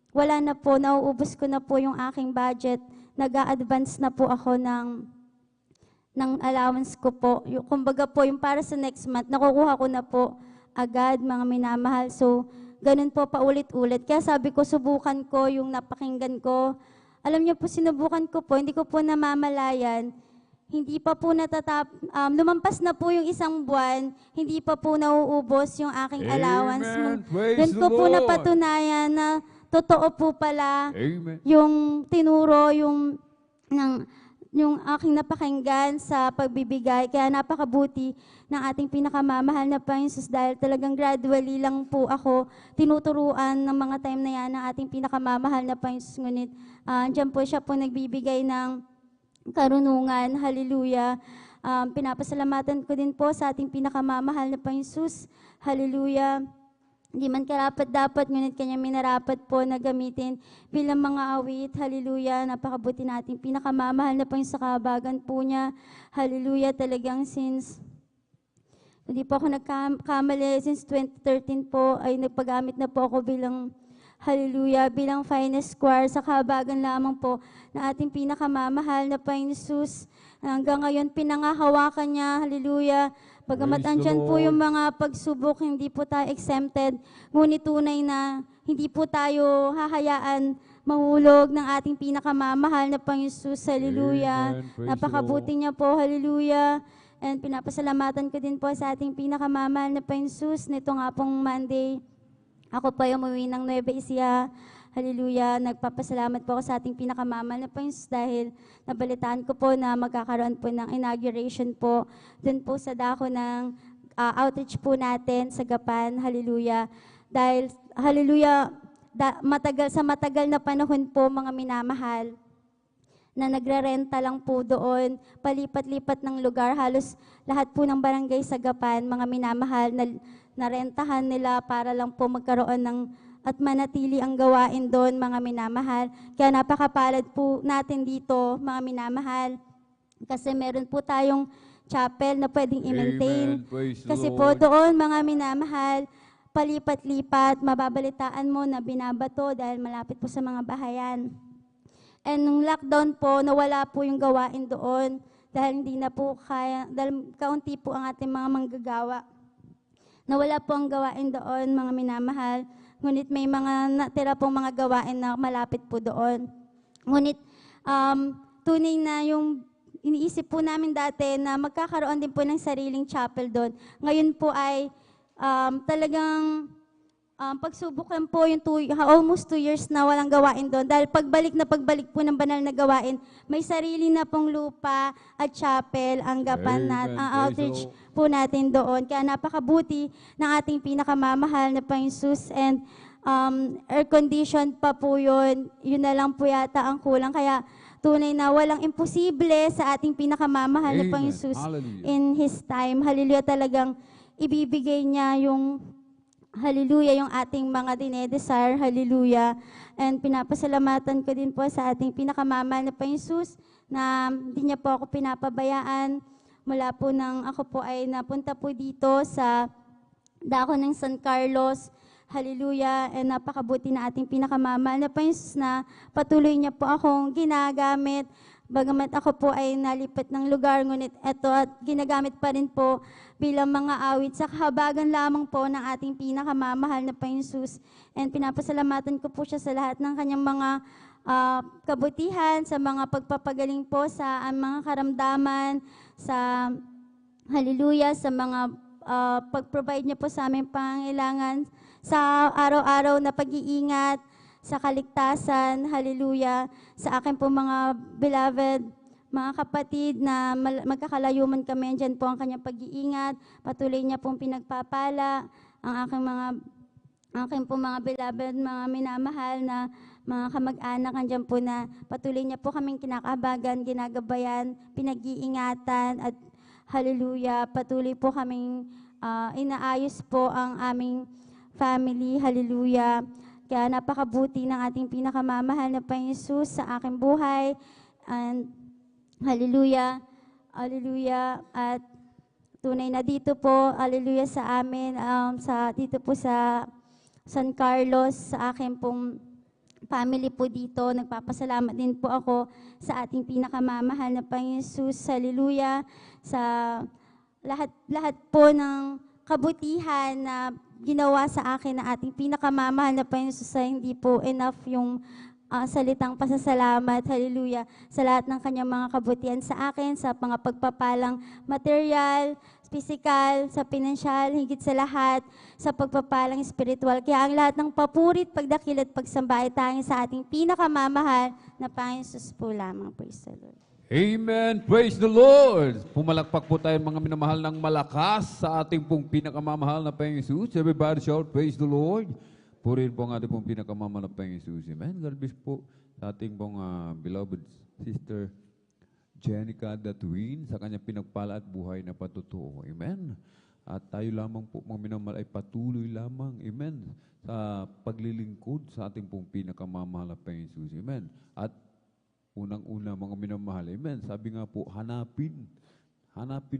wala na po, nauubos ko na po yung aking budget. Nag-a-advance na po ako ng allowance ko po. Yung, kumbaga po, yung para sa next month, nakukuha ko na po agad, mga minamahal. So, ganun po paulit-ulit. Kaya sabi ko, subukan ko yung napakinggan ko. Alam niyo po, sinubukan ko po, hindi ko po namamalayan. Hindi pa po lumampas na po yung isang buwan, hindi pa po nauubos yung aking allowance. Doon ko po napatunayan na totoo po pala yung tinuro, yung aking napakinggan sa pagbibigay. Kaya napakabuti ng ating pinakamamahal na Panginoon Jesus dahil talagang gradually lang po ako tinuturuan ng mga time na yan ng ating pinakamamahal na Panginoon Jesus. Ngunit dyan po siya po nagbibigay ng karunungan. Hallelujah. Pinapasalamatan ko din po sa ating pinakamamahal na Panginoon Jesus. Hallelujah. Hindi man karapat-dapat, ngunit kanya minarapat po na gamitin bilang mga awit. Hallelujah. Napakabuti natin. Pinakamamahal na Panginoon sa kahabagan po niya. Hallelujah. Talagang since hindi po ako nagkamali, since 2013 po ay nagpagamit na po ako bilang hallelujah, bilang finest choir sa kahabagan lamang po na ating pinakamamahal na Panginoon Jesus. Hanggang ngayon pinangahawakan niya, hallelujah. Bagamat andyan po yung mga pagsubok, hindi po tayo exempted. Ngunit tunay na hindi po tayo hahayaan mahulog ng ating pinakamamahal na Panginoon Jesus. Hallelujah. Napakabuti niya po. Hallelujah. And pinapasalamatan ko din po sa ating pinakamamahal na Panginoon Jesus. Nito nga pong Monday, ako po ay umuwi ng Nueva Ecija. Hallelujah. Nagpapasalamat po ako sa ating pinakamamahal na Panginoon Jesus dahil nabalitaan ko po na magkakaroon po ng inauguration po dun po sa dako ng outreach po natin sa Gapan. Hallelujah. Dahil, hallelujah, matagal na panahon po, mga minamahal, na nagrarenta lang po doon, palipat-lipat ng lugar. Halos lahat po ng barangay sa Gapan, mga minamahal, na rentahan nila para lang po magkaroon ng at manatili ang gawain doon, mga minamahal. Kaya napakapalad po natin dito, mga minamahal, kasi meron po tayong chapel na pwedeng i-maintain. Kasi po doon, mga minamahal, palipat-lipat, mababalitaan mo na binabato dahil malapit po sa mga bahayan. And nung lockdown po, nawala po yung gawain doon dahil hindi na po kaya, dahil kaunti po ang ating mga manggagawa. Nawala po ang gawain doon, mga minamahal. Ngunit may mga natira pong mga gawain na malapit po doon. Ngunit tunay na yung iniisip po namin dati na magkakaroon din po ng sariling chapel doon. Ngayon po ay talagang pagsubukan po yung almost 2 years na walang gawain doon. Dahil pagbalik po ng banal na gawain, may sarili na pong lupa at chapel, ang Gapan ang outreach po natin doon. Kaya napakabuti ng ating pinakamamahal na Panginoon Jesus, and air condition pa po yun. Yun na lang po yata ang kulang. Kaya tunay na walang imposible sa ating pinakamamahal na Panginoon Jesus in His time. Hallelujah, talagang ibibigay niya yung hallelujah, yung ating mga dinedesire. Hallelujah. And pinapasalamatan ko din po sa ating pinakamamahal na Panginoon Jesus na hindi niya po ako pinapabayaan. Mula po nang ako po ay napunta po dito sa dako ng San Carlos. Hallelujah. And napakabuti na ating pinakamamahal na Panginoon Jesus na patuloy niya po akong ginagamit. Bagamat ako po ay nalipat ng lugar, ngunit eto at ginagamit pa rin po bilang mga awit sa kahabagan lamang po ng ating pinakamamahal na Panginoon Jesus. And pinapasalamatan ko po siya sa lahat ng kanyang mga kabutihan, sa mga pagpapagaling po sa mga karamdaman, sa hallelujah, sa mga pag-provide niya po sa aming pangangailangan, sa araw-araw na pag-iingat, sa kaligtasan, hallelujah, sa akin po mga beloved, mga kapatid na magkakalayuman kami, dyan po ang kanyang pag-iingat, patuloy niya pong pinagpapala, ang aking po mga beloved, mga minamahal na mga kamag-anak, andyan po na patuloy niya po kaming kinakabagan, ginagabayan, pinag-iingatan, at hallelujah, patuloy po kaming inaayos po ang aming family, hallelujah. Kaya napakabuti ng ating pinakamamahal na Panginoon Jesus sa aking buhay. And hallelujah, hallelujah. At tunay na dito po, hallelujah sa amin, dito po sa San Carlos, sa akin pong family po dito. Nagpapasalamat din po ako sa ating pinakamamahal na Panginoon Jesus, hallelujah, sa lahat po ng kabutihan na ginawa sa akin na ating pinakamamahal na Panginoon Jesus. Hindi po enough yung salitang pasasalamat, hallelujah, sa lahat ng kanyang mga kabutihan sa akin, sa mga pagpapalang material, physical, sa pinansyal, higit sa lahat, sa pagpapalang spiritual. Kaya ang lahat ng papurit, pagdakil at pagsamba ay tanging sa ating pinakamamahal na Panginoon Jesus po lamang. Praise the Lord. Amen. Praise the Lord. Pumalakpak po tayo mga minamahal ng malakas sa ating pong pinakamamahal na Panginoon Jesus. Everybody shout, praise the Lord. Purihin po ang ating pong pinakamamahal na Panginoon Jesus. Amen. God bless po sa ating pong beloved sister Jenica Datuin sa kanyang pinagpala at buhay na patutuo. Amen. At tayo lamang po mga minamahal ay patuloy lamang. Amen. Sa paglilingkod sa ating pong pinakamamahal na Panginoon Jesus. Amen. At unang-una mga minamahal, amen. Sabi nga po, hanapin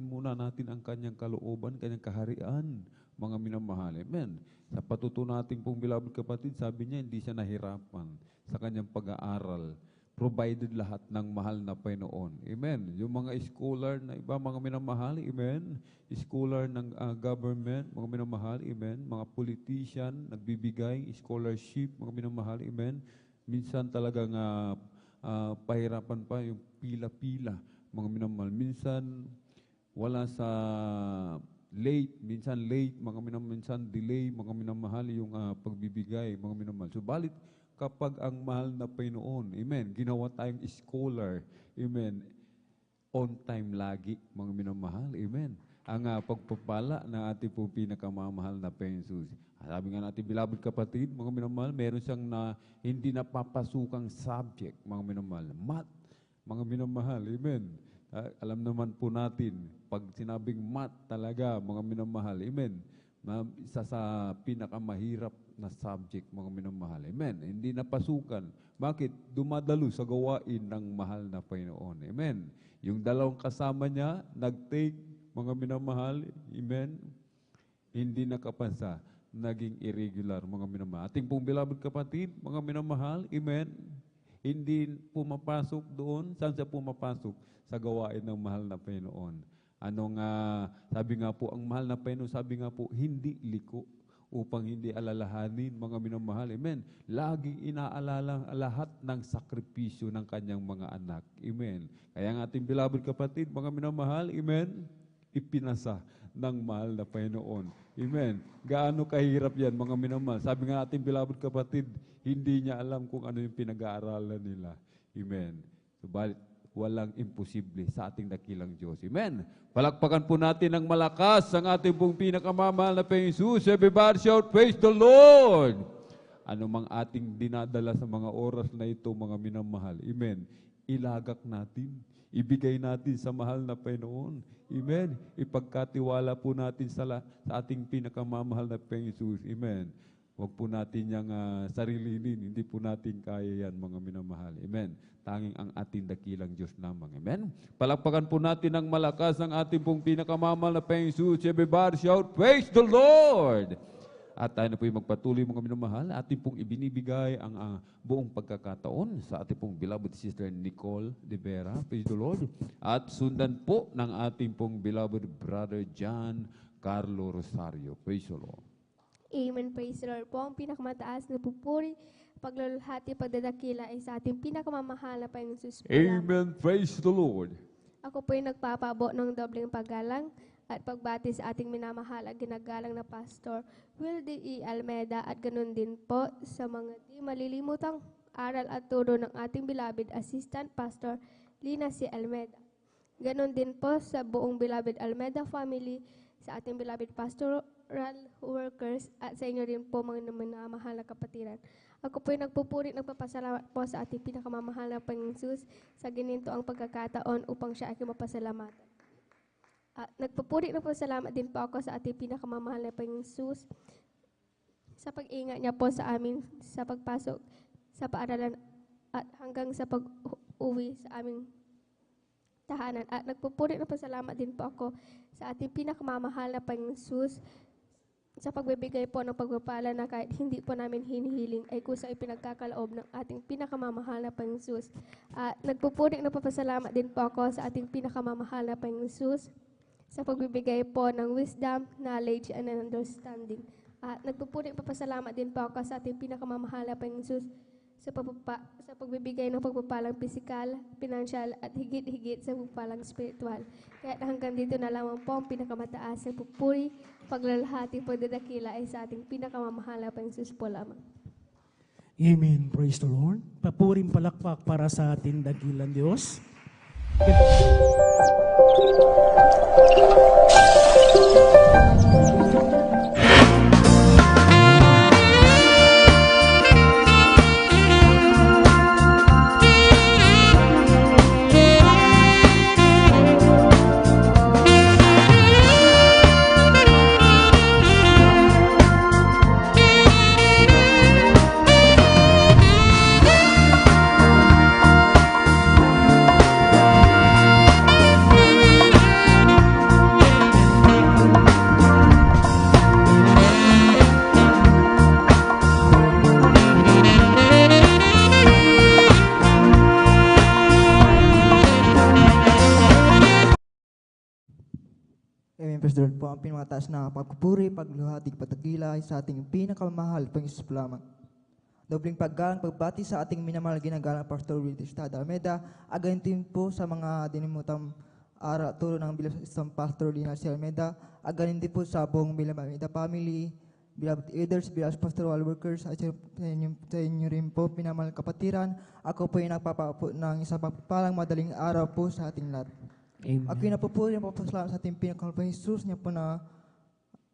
muna natin ang kanyang kalooban, kanyang kaharian, mga minamahal, amen. Sa patuto nating pong beloved kapatid, sabi niya, hindi siya nahirapan sa kanyang pag-aaral. Provided lahat ng mahal na Panginoon. Amen. Yung mga scholar na iba, mga minamahal, amen. Scholar ng government, mga minamahal, amen. Mga politician, nagbibigay, scholarship, mga minamahal, amen. Minsan talagang pahirapan pa yung pila-pila, mga minamahal. Minsan wala sa minsan late, mga minamahal, minsan delay, mga minamahal yung pagbibigay, mga minamahal. Subalit, kapag ang mahal na Panginoon, amen, ginawa tayong scholar, amen, on time lagi, mga minamahal, amen. Ang pagpapala ng ating pong pinakamamahal na Panginoon Jesus. Sabi nga natin, beloved kapatid, mga minamahal, meron siyang hindi napapasukang subject, mga minamahal. Math, mga minamahal, amen. Alam naman po natin, pag sinabing math talaga, mga minamahal, amen. Isa sa pinakamahirap na subject, mga minamahal, amen. Hindi napasukan. Bakit? Dumadalo sa gawain ng mahal na Panginoon, amen. Yung dalawang kasama niya, nag-take, mga minamahal, amen. Hindi nakapansa. Naging irregular, mga minamahal. Ating pong beloved kapatid, mga minamahal, amen, hindi pumapasok doon. Saan siya pumapasok? Sa gawain ng mahal na Panginoon. Sabi nga po, ang mahal na Panginoon, sabi nga po, hindi liko upang hindi alalahanin, mga minamahal, amen. Laging inaalala lahat ng sakripisyo ng kanyang mga anak, amen. Kaya ang ating beloved kapatid, mga minamahal, amen, ipinasa ng mahal na Panginoon. Amen. Gaano kahirap yan, mga minamahal. Sabi nga ating beloved kapatid, hindi niya alam kung ano yung pinag-aaralan nila. Amen. Subalit, walang imposible sa ating dakilang Diyos. Amen. Palakpakan po natin ng malakas ang ating pong pinakamamahal na Panginoon Jesus. Everybody shout, praise the Lord! Ano mang ating dinadala sa mga oras na ito, mga minamahal. Amen. Ilagak natin. Ibigay natin sa mahal na Panginoon. Amen. Ipagkatiwala po natin sa ating pinakamamahal na Panginoon Jesus. Amen. Huwag po natin yung sarilinin. Hindi po natin kaya yan, mga minamahal. Amen. Tanging ang ating dakilang Diyos lamang. Amen. Palakpakan po natin ng malakas ang ating pong pinakamamahal na Panginoon Jesus. Everybody shout, praise the Lord! At tayo na po yung magpatuloy, mga minamahal. Ating pong ibinibigay ang buong pagkakataon sa ating pong beloved sister Nicole de Vera. Praise the Lord. At sundan po ng ating pong beloved brother John Carlo Rosario. Praise the Lord. Amen. Praise the Lord po. Ang pinakamataas na pupuri, pagluluhati, pagdadakila ay sa ating pinakamamahal na Panginoon Jesus. Amen. Praise the Lord. Ako po ay nagpapabo ng dobleng paggalang at pagbati sa ating minamahal at ginagalang na Pastor Wildy E. Almeida at ganun din po sa mga di malilimutang aral at turo ng ating beloved Assistant Pastor Lina C. Almeida. Ganun din po sa buong beloved Almeida family, sa ating beloved pastoral workers at sa inyo rin po mga minamahal na kapatiran. Ako po ay nagpupuri, nagpapasalamat po sa ating pinakamamahal na Panginoon Jesus sa gininto ang pagkakataon upang siya ay mapasalamatan. Nagpupuri na po salamat din po ako sa ating pinakamamahal na Panginoon Jesus sa pag-ingat niya po sa amin sa pagpasok sa paaralan at hanggang sa uwi sa aming tahanan. At nagpupuri na pasalamat din po ako sa ating pinakamamahal na Panginoong Hesus sa pagbibigay po ng pagpapala na kahit hindi po namin hinihiling ay kusang ipinagkakalaob ng ating pinakamamahal na Panginoong Hesus. At nagpupuri na pasalamat din po ako sa ating pinakamamahal na Panginoong Hesus sa pagbibigay po ng wisdom, knowledge, and understanding. At nagpupuri na pasalamat din po ako sa ating pinakamamahal na Panginoong Hesus sa pagbibigay ng pagpapalang pisikal, pinansyal, at higit-higit sa pagpapalang spiritual. Kaya hanggang dito na lamang po ang pinakamataas na pupuri, paglalahati, pagdadakila ay sa ating pinakamamahal na Panginoong Hesus po lamang. Amen. Praise the Lord. Papuring palakpak para sa ating dakilang Diyos. Amen. Praise the Lord po. Ang pinamataas na pagpupuri, pagluhati, pagdakila ay sa ating pinakamahal, Panginoon po lamang. Dobling paggalang, pagbati sa ating minamahal ginagalang Pastor Willie Estrada Almeida, agantin po sa mga dinimutang araw tulo ng bilang isang Pastor Lina C. Almeida, aganin din po sa buong bilang Almeida family, beloved elders, beloved pastoral workers, at sa inyo rin po, pinamahal kapatiran. Ako po yung nagpapapo ng isang pagpapalang madaling araw po sa ating lahat. Amen. Ako'y napupuri ng papasalamat sa ating pinakamahal na Jesus niya po na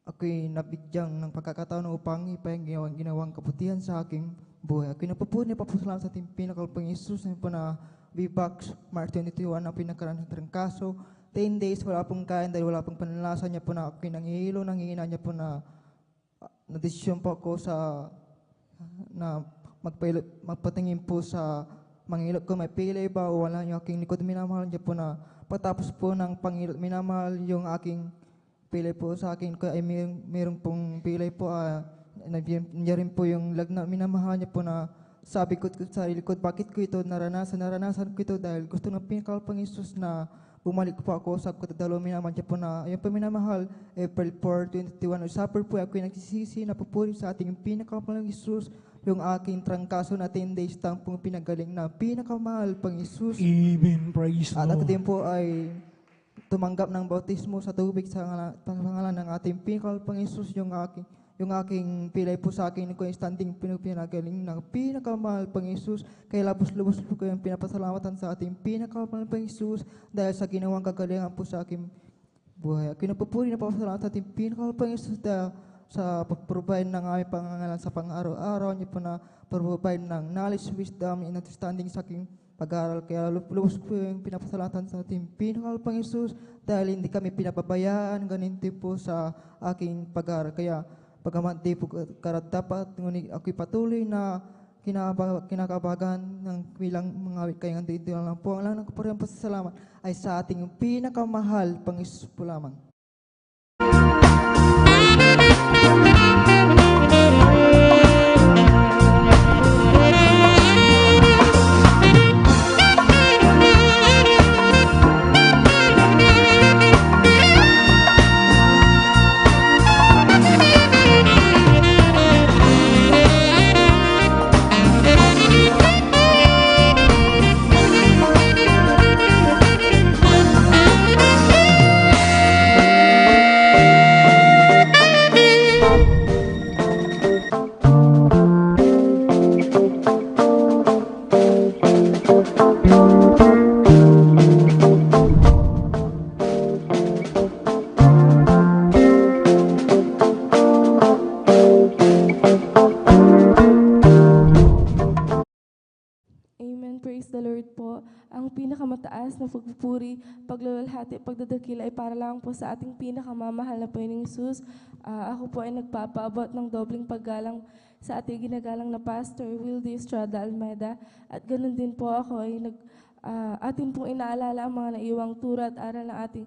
ako'y nabigyang ng pagkakataon upang ipahing ginawang kabutihan sa aking buhay. Ako'y napupuri ng papasalamat sa ating pinakamahal na Jesus niya po na way back March 2021 ang pinakaroon ng trangkaso. 10 days wala pong kain dahil wala pong panlasa niya po na ako'y nangihilo, nangihina niya po na na-desisyon po ako sa na magpatingin po sa mangilot ko, may pilay ba o wala yung aking likod. Minamahal niya po na patapos po ng pangilot, minamahal yung aking pilay po sa akin. Kaya ay mayroong pong pilay po, nandiyan rin po yung lagnat. Minamahal niya po na sabi ko sa sarili ko, bakit ko ito naranasan ko ito dahil gusto ng pinakal pang Isus na bumalik po ako sa katadalo. Minamahal niya po na, ayun po minamahal, April 4, 2021, supper po ako yung nagsisisi na pupuri sa ating pinakal pang Isus, yung aking trangkaso na 10 days tampong pinagaling na pinakamahal pang Isus. Amen. Praise At Lord. ako din po ay tumanggap ng bautismo sa tubig sa pangalan ng ating pinakal pang Isus, yung aking pilay po sa akin ko yung standing pinagaling ng pinakamahal pang Isus. Kaya labos-lubos po ko yung pinapasalamatan sa ating pinakamahal pang Isus dahil sa ginawang kagalingan po sa aking buhay. Kinapupuri na papasalamat sa ating pinakamahal pang Isus dahil sa pag-provide ng aming pangangalan sa pang-araw-araw niyo po na pag-provide ng knowledge, wisdom, and understanding sa aking pag-aaral. Kaya lubos po yung pinapasalatan sa ating pinakamahal pang Isus dahil hindi kami pinapabayaan, ganito po sa aking pag-aaral. Kaya pagamat di po dapat, ngunit ako'y patuloy na kinakabagan ng bilang mga kayang dito lang po. Ang lang ng pasasalamat ay sa ating pinakamahal pang Isus po lamang. pinakamataas na pagpupuri, pagluwalhati, pagdadakila ay para lang po sa ating pinakamamahal na Panginoong Hesus. Ako po ay nagpapaabot ng dobling paggalang sa ating ginagalang na Pastor Willie Estrada Almeida. At ganun din po ako ay atin pong inaalala ang mga naiwang turo at aral ng ating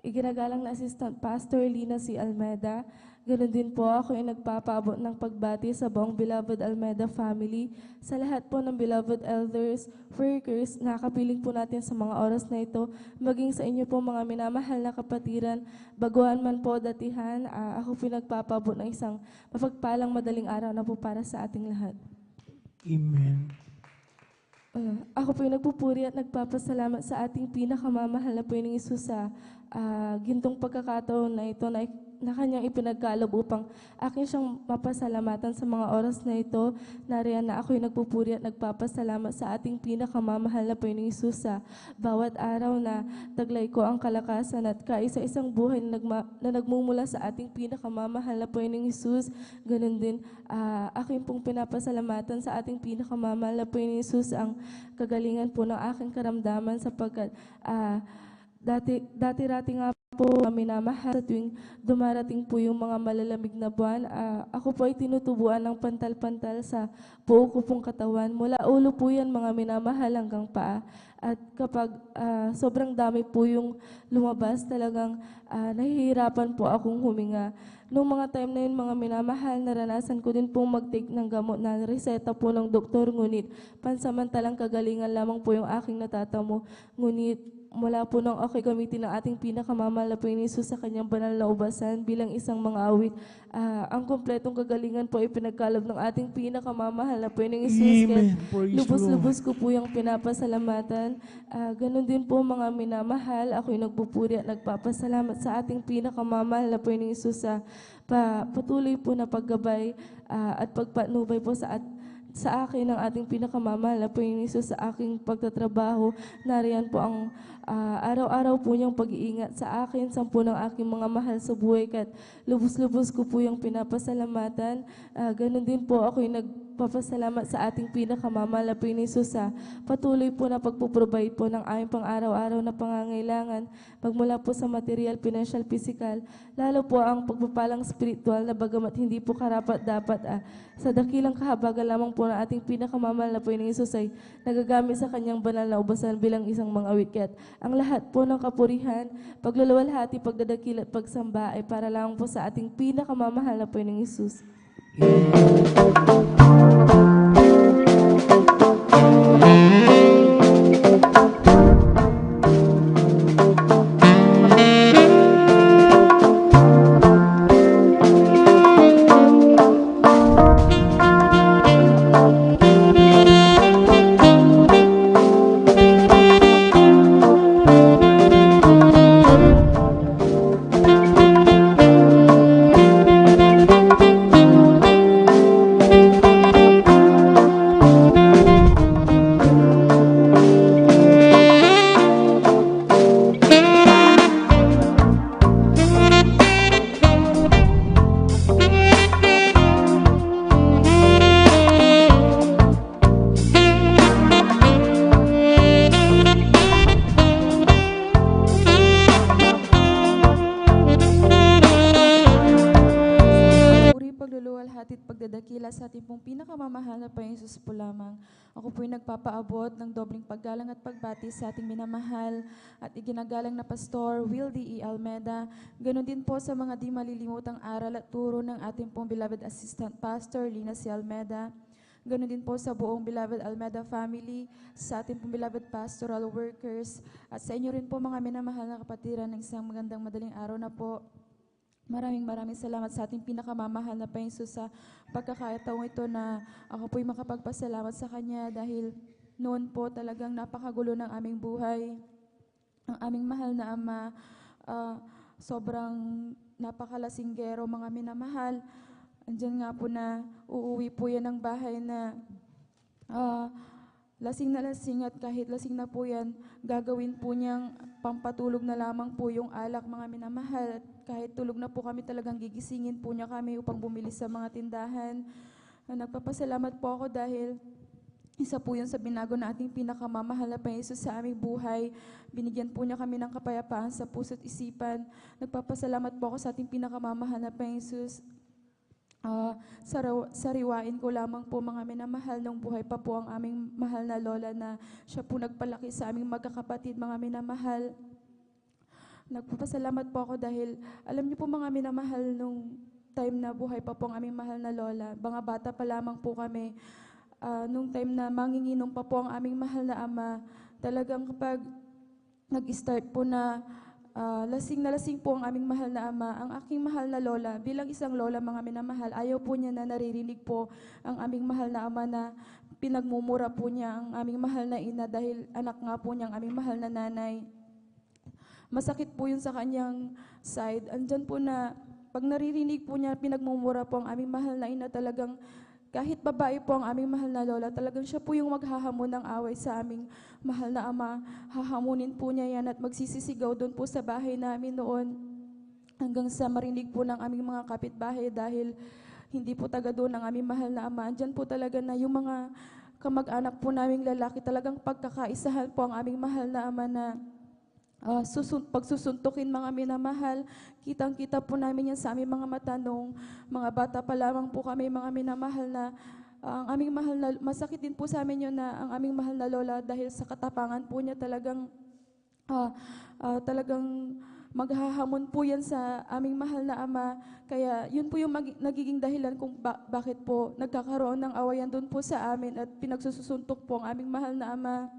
iginagalang na Assistant Pastor Lina C. Almeda. Ganon din po ako ay nagpapaabot ng pagbati sa buong Beloved Almeda family, sa lahat po ng Beloved Elders, workers, nakapiling po natin sa mga oras na ito, maging sa inyo po mga minamahal na kapatiran, baguhan man po datihan, ako po nagpapaabot ng isang mapagpalang madaling araw na po para sa ating lahat. Amen. Ako po yung nagpupuri at nagpapasalamat sa ating pinakamamahal na Panginoong Hesus sa gintong pagkakataon na ito na kanyang ipinagkaloob upang akin siyang mapasalamatan sa mga oras na ito. Nariyan na ako'y nagpupuri at nagpapasalamat sa ating pinakamamahal na Panginoong Hesus sa bawat araw na taglay ko ang kalakasan at kaisa-isang buhay na nagmumula sa ating pinakamamahal na Panginoong Hesus. Ganun din, aking pong pinapasalamatan sa ating pinakamamahal na Panginoong Hesus ang kagalingan po ng aking karamdaman sapagkat dati-rati nga po minamahal sa tuwing dumarating po yung mga malalamig na buwan. Ako po ay tinutubuan ng pantal-pantal sa buo ko pong katawan. Mula ulo po yan mga minamahal hanggang paa. At kapag sobrang dami po yung lumabas, talagang nahihirapan po akong huminga. Noong mga time na yun, mga minamahal, naranasan ko din pong mag-take ng gamot na reseta po ng doktor, ngunit pansamantalang kagalingan lamang po yung aking natatamo. Ngunit mula po nang ako'y gamitin ng ating pinakamamahal na Panginoong Hesus sa kanyang banal na ubasan bilang isang mga awit, ang kompletong kagalingan po ay pinagkaloob ng ating pinakamamahal na Panginoong Hesus. Amen. Praise the Lubos-lubos ko po yung pinapasalamatan. Ganon din po mga minamahal, ako'y nagpupuri at nagpapasalamat sa ating pinakamamahal na Panginoong Hesus sa patuloy po na paggabay at pagpatnubay po sa akin ng ating pinakamamahal na Panginoong Hesus sa aking pagtatrabaho. Nariyan po ang araw-araw po niyang pag-iingat sa akin, sampu ng aking mga mahal sa buhay, kat lubos-lubos ko po yung pinapasalamatan. Ganon din po ako'y nagpapasalamat sa ating pinakamamahal na Panginoong Hesus sa patuloy po na pagpuprovide po ng aming pang-araw-araw na pangangailangan, magmula po sa material, financial, physical, lalo po ang pagpapalang spiritual na bagamat hindi po karapat-dapat sa dakilang kahabagan lamang po ng ating pinakamamahal na Panginoong Hesus ay nagagamit sa kanyang banal na ubasan bilang isang mga awit. Kaya't ang lahat po ng kapurihan, pagluluwalhati, pagdadakil at pagsamba ay para lamang po sa ating pinakamamahal na Panginoong Hesus. pagdadakila sa ating pong pinakamamahal na Panginoong Hesus po lamang. Ako po'y nagpapaabot ng dobling paggalang at pagbati sa ating minamahal at iginagalang na Pastor Will D. E. Almeda. Ganon din po sa mga di malilimutang aral at turo ng ating pong beloved Assistant Pastor Lina C. Almeda. Ganon din po sa buong beloved Almeda family, sa ating pong beloved pastoral workers, at sa inyo rin po mga minamahal na kapatiran ng isang magandang madaling araw na po. Maraming salamat sa ating pinakamamahal na Panginoon Hesus sa pagkakataong ito na ako po'y makapagpasalamat sa Kanya dahil noon po talagang napakagulo ng aming buhay. Ang aming mahal na Ama, sobrang napakalasinggero mga minamahal. Andyan nga po na uuwi po yan ng bahay na lasing na lasing, at kahit lasing na po yan, gagawin po niyang pampatulog na lamang po yung alak mga minamahal. At kahit tulog na po kami, talagang gigisingin po niya kami upang bumili sa mga tindahan. Nagpapasalamat po ako dahil isa po yun sa binago na ating pinakamamahal na Panginoon Hesus sa aming buhay. Binigyan po niya kami ng kapayapaan sa puso't isipan. Nagpapasalamat po ako sa ating pinakamamahal na Panginoon Hesus. sariwain ko lamang po mga minamahal nung buhay pa po ang aming mahal na lola na siya po nagpalaki sa aming magkakapatid, mga minamahal. Nagpapasalamat po ako dahil alam niyo po mga minamahal nung time na buhay pa po ang aming mahal na lola. Mga bata pa lamang po kami. Nung time na manginginom pa po ang aming mahal na ama, talagang kapag nag-start po na lasing na lasing po ang aming mahal na ama, ang aking mahal na lola, bilang isang lola mga minamahal, ayaw po niya na naririnig po ang aming mahal na ama na pinagmumura po niya ang aming mahal na ina dahil anak nga po niya ang aming mahal na nanay. Masakit po yun sa kanyang side. Andyan po na pag naririnig po niya, pinagmumura po ang aming mahal na ina, talagang kahit babae po ang aming mahal na lola, talagang siya po yung maghahamon ng away sa aming mahal na ama. Hahamunin po niya yan at magsisisigaw doon po sa bahay namin noon hanggang sa marinig po ng aming mga kapitbahay dahil hindi po taga doon ang aming mahal na ama. Andyan po talaga na yung mga kamag-anak po naming lalaki, talagang pagkakaisahan po ang aming mahal na ama na pagsusuntukin mga minamahal. Kitang-kita po namin yan sa aming mga mata nung mga bata pa lamang po kami mga minamahal na ang aming mahal na, masakit din po sa amin yun na ang aming mahal na lola dahil sa katapangan po niya talagang maghahamon po yan sa aming mahal na ama. Kaya yun po yung nagiging dahilan kung bakit po nagkakaroon ng awayan doon po sa amin at pinagsusuntok po ang aming mahal na ama.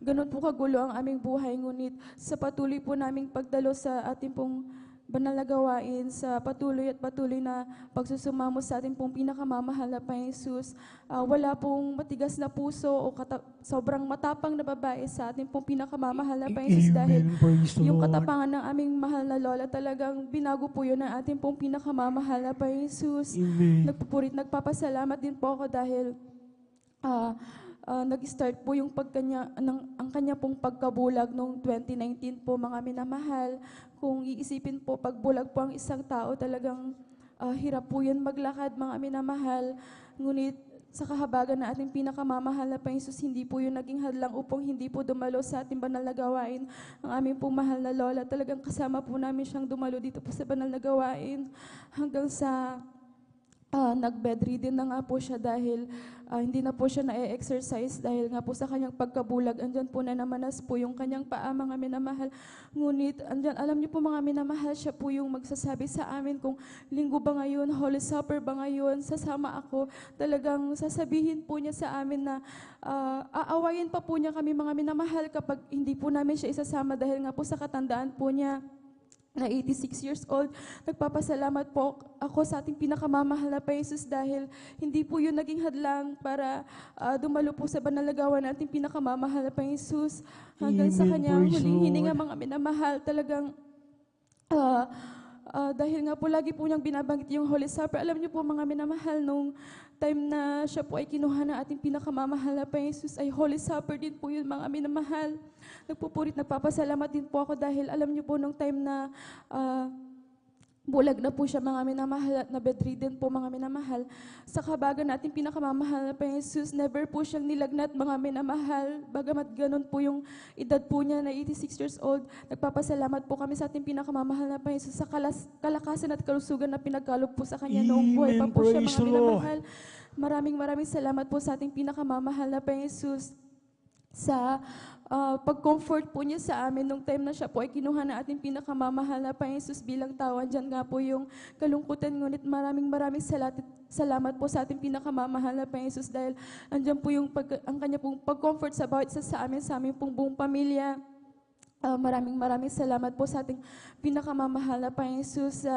Ganon po kagulo ang aming buhay, ngunit sa patuloy po naming pagdalo sa ating pong banal na gawain, sa patuloy na pagsusumamo sa ating pong pinakamamahal na Panginoon Jesus, wala pong matigas na puso o sobrang matapang na babae sa ating pong pinakamamahal na Panginoon Jesus dahil yung katapangan ng aming mahal na lola talagang binago po yun ng ating pong pinakamamahal na Panginoon Jesus. Nagpapasalamat din po ako dahil nag-start po yung ang kanya pong pagkabulag noong 2019 po mga minamahal. Kung iisipin po, pagbulag po ang isang tao, talagang hirap po yun maglakad mga minamahal. Ngunit sa kahabagan na ating pinakamamahal na Panginoon Jesus, hindi po yun naging hadlang upang hindi po dumalo sa ating banal na gawain. Ang aming pong mahal na lola, talagang kasama po namin siyang dumalo dito po sa banal na gawain hanggang sa nag-bedridden na nga po siya dahil hindi na po siya na-exercise dahil nga po sa kanyang pagkabulag. Andyan po na namanas po yung kanyang paa mga minamahal. Ngunit andyan, alam niyo po mga minamahal, siya po yung magsasabi sa amin kung linggo ba ngayon, Holy Supper ba ngayon, sasama ako. Talagang sasabihin po niya sa amin na aawayin pa po niya kami mga minamahal kapag hindi po namin siya isasama dahil nga po sa katandaan po niya na 86 years old. Nagpapasalamat po ako sa ating pinakamamahal na Panginoon Jesus dahil hindi po yun naging hadlang para dumalo po sa banal na gawa na ating pinakamamahal na Panginoon Jesus. Hanggang sa kanyang huling hininga mga minamahal, talagang dahil nga po lagi po niyang binabanggit yung Holy Supper. Alam niyo po mga minamahal, nung time na siya po ay kinuha ng ating pinakamamahal na Panginoon Jesus, ay Holy Supper din po yun mga minamahal. Nagpapasalamat din po ako dahil alam niyo po nung time na bulag na po siya mga minamahal at na bedridden po mga minamahal. Sa kabagan natin pinakamamahal na Panginoon Jesus, never po siyang nilagnat mga minamahal. Bagamat ganun po yung edad po niya na 86 years old, nagpapasalamat po kami sa ating pinakamamahal na Panginoon Jesus sa kalakasan at kalusugan na pinagkaloob po sa kanya noong buhay pa po siya mga minamahal. Maraming salamat po sa ating pinakamamahal na Panginoon Jesus sa pag-comfort po niya sa amin nung time na siya po ay kinuha na ating pinakamamahal na Panginoon Jesus bilang tao. Andyan nga po yung kalungkutan, ngunit maraming salamat po sa ating pinakamamahal na Panginoon Jesus dahil andyan po yung ang kanya pong pag-comfort sa bawat isa sa amin pong buong pamilya. Maraming salamat po sa ating pinakamamahal na Panginoon Jesus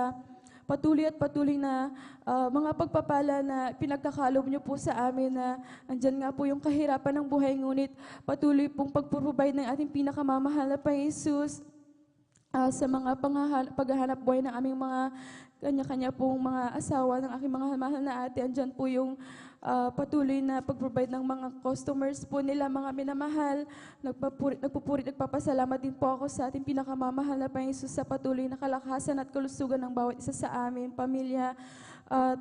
patuloy na mga pagpapala na pinagkakalob niyo po sa amin na andyan nga po yung kahirapan ng buhay, ngunit patuloy pong pag-provide ng ating pinakamamahal na Panginoon Jesus sa mga paghahanap buhay ng aming mga kanya-kanya pong mga asawa ng aking mga mahal na ate. Andyan po yung patuloy na pag-provide ng mga customers po nila mga minamahal. Nagpapasalamat din po ako sa ating pinakamamahal na Panginoon Jesus sa patuloy na kalakasan at kalusugan ng bawat isa sa amin, pamilya. At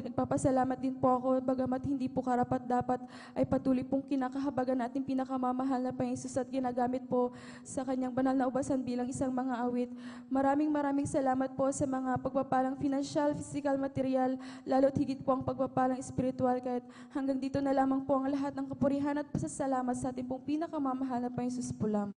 nagpapasalamat din po ako, bagamat hindi po karapat-dapat, ay patuloy pong kinakahabagan natin pinakamamahal na Panginoon Jesus at ginagamit po sa kanyang banal na ubasan bilang isang mga awit. Maraming salamat po sa mga pagpapalang financial, physical, material, lalo't higit po ang pagpapalang spiritual. Kahit hanggang dito na lamang po ang lahat ng kapurihan at pasasalamat sa ating pong pinakamamahal na Panginoon Jesus po lamang.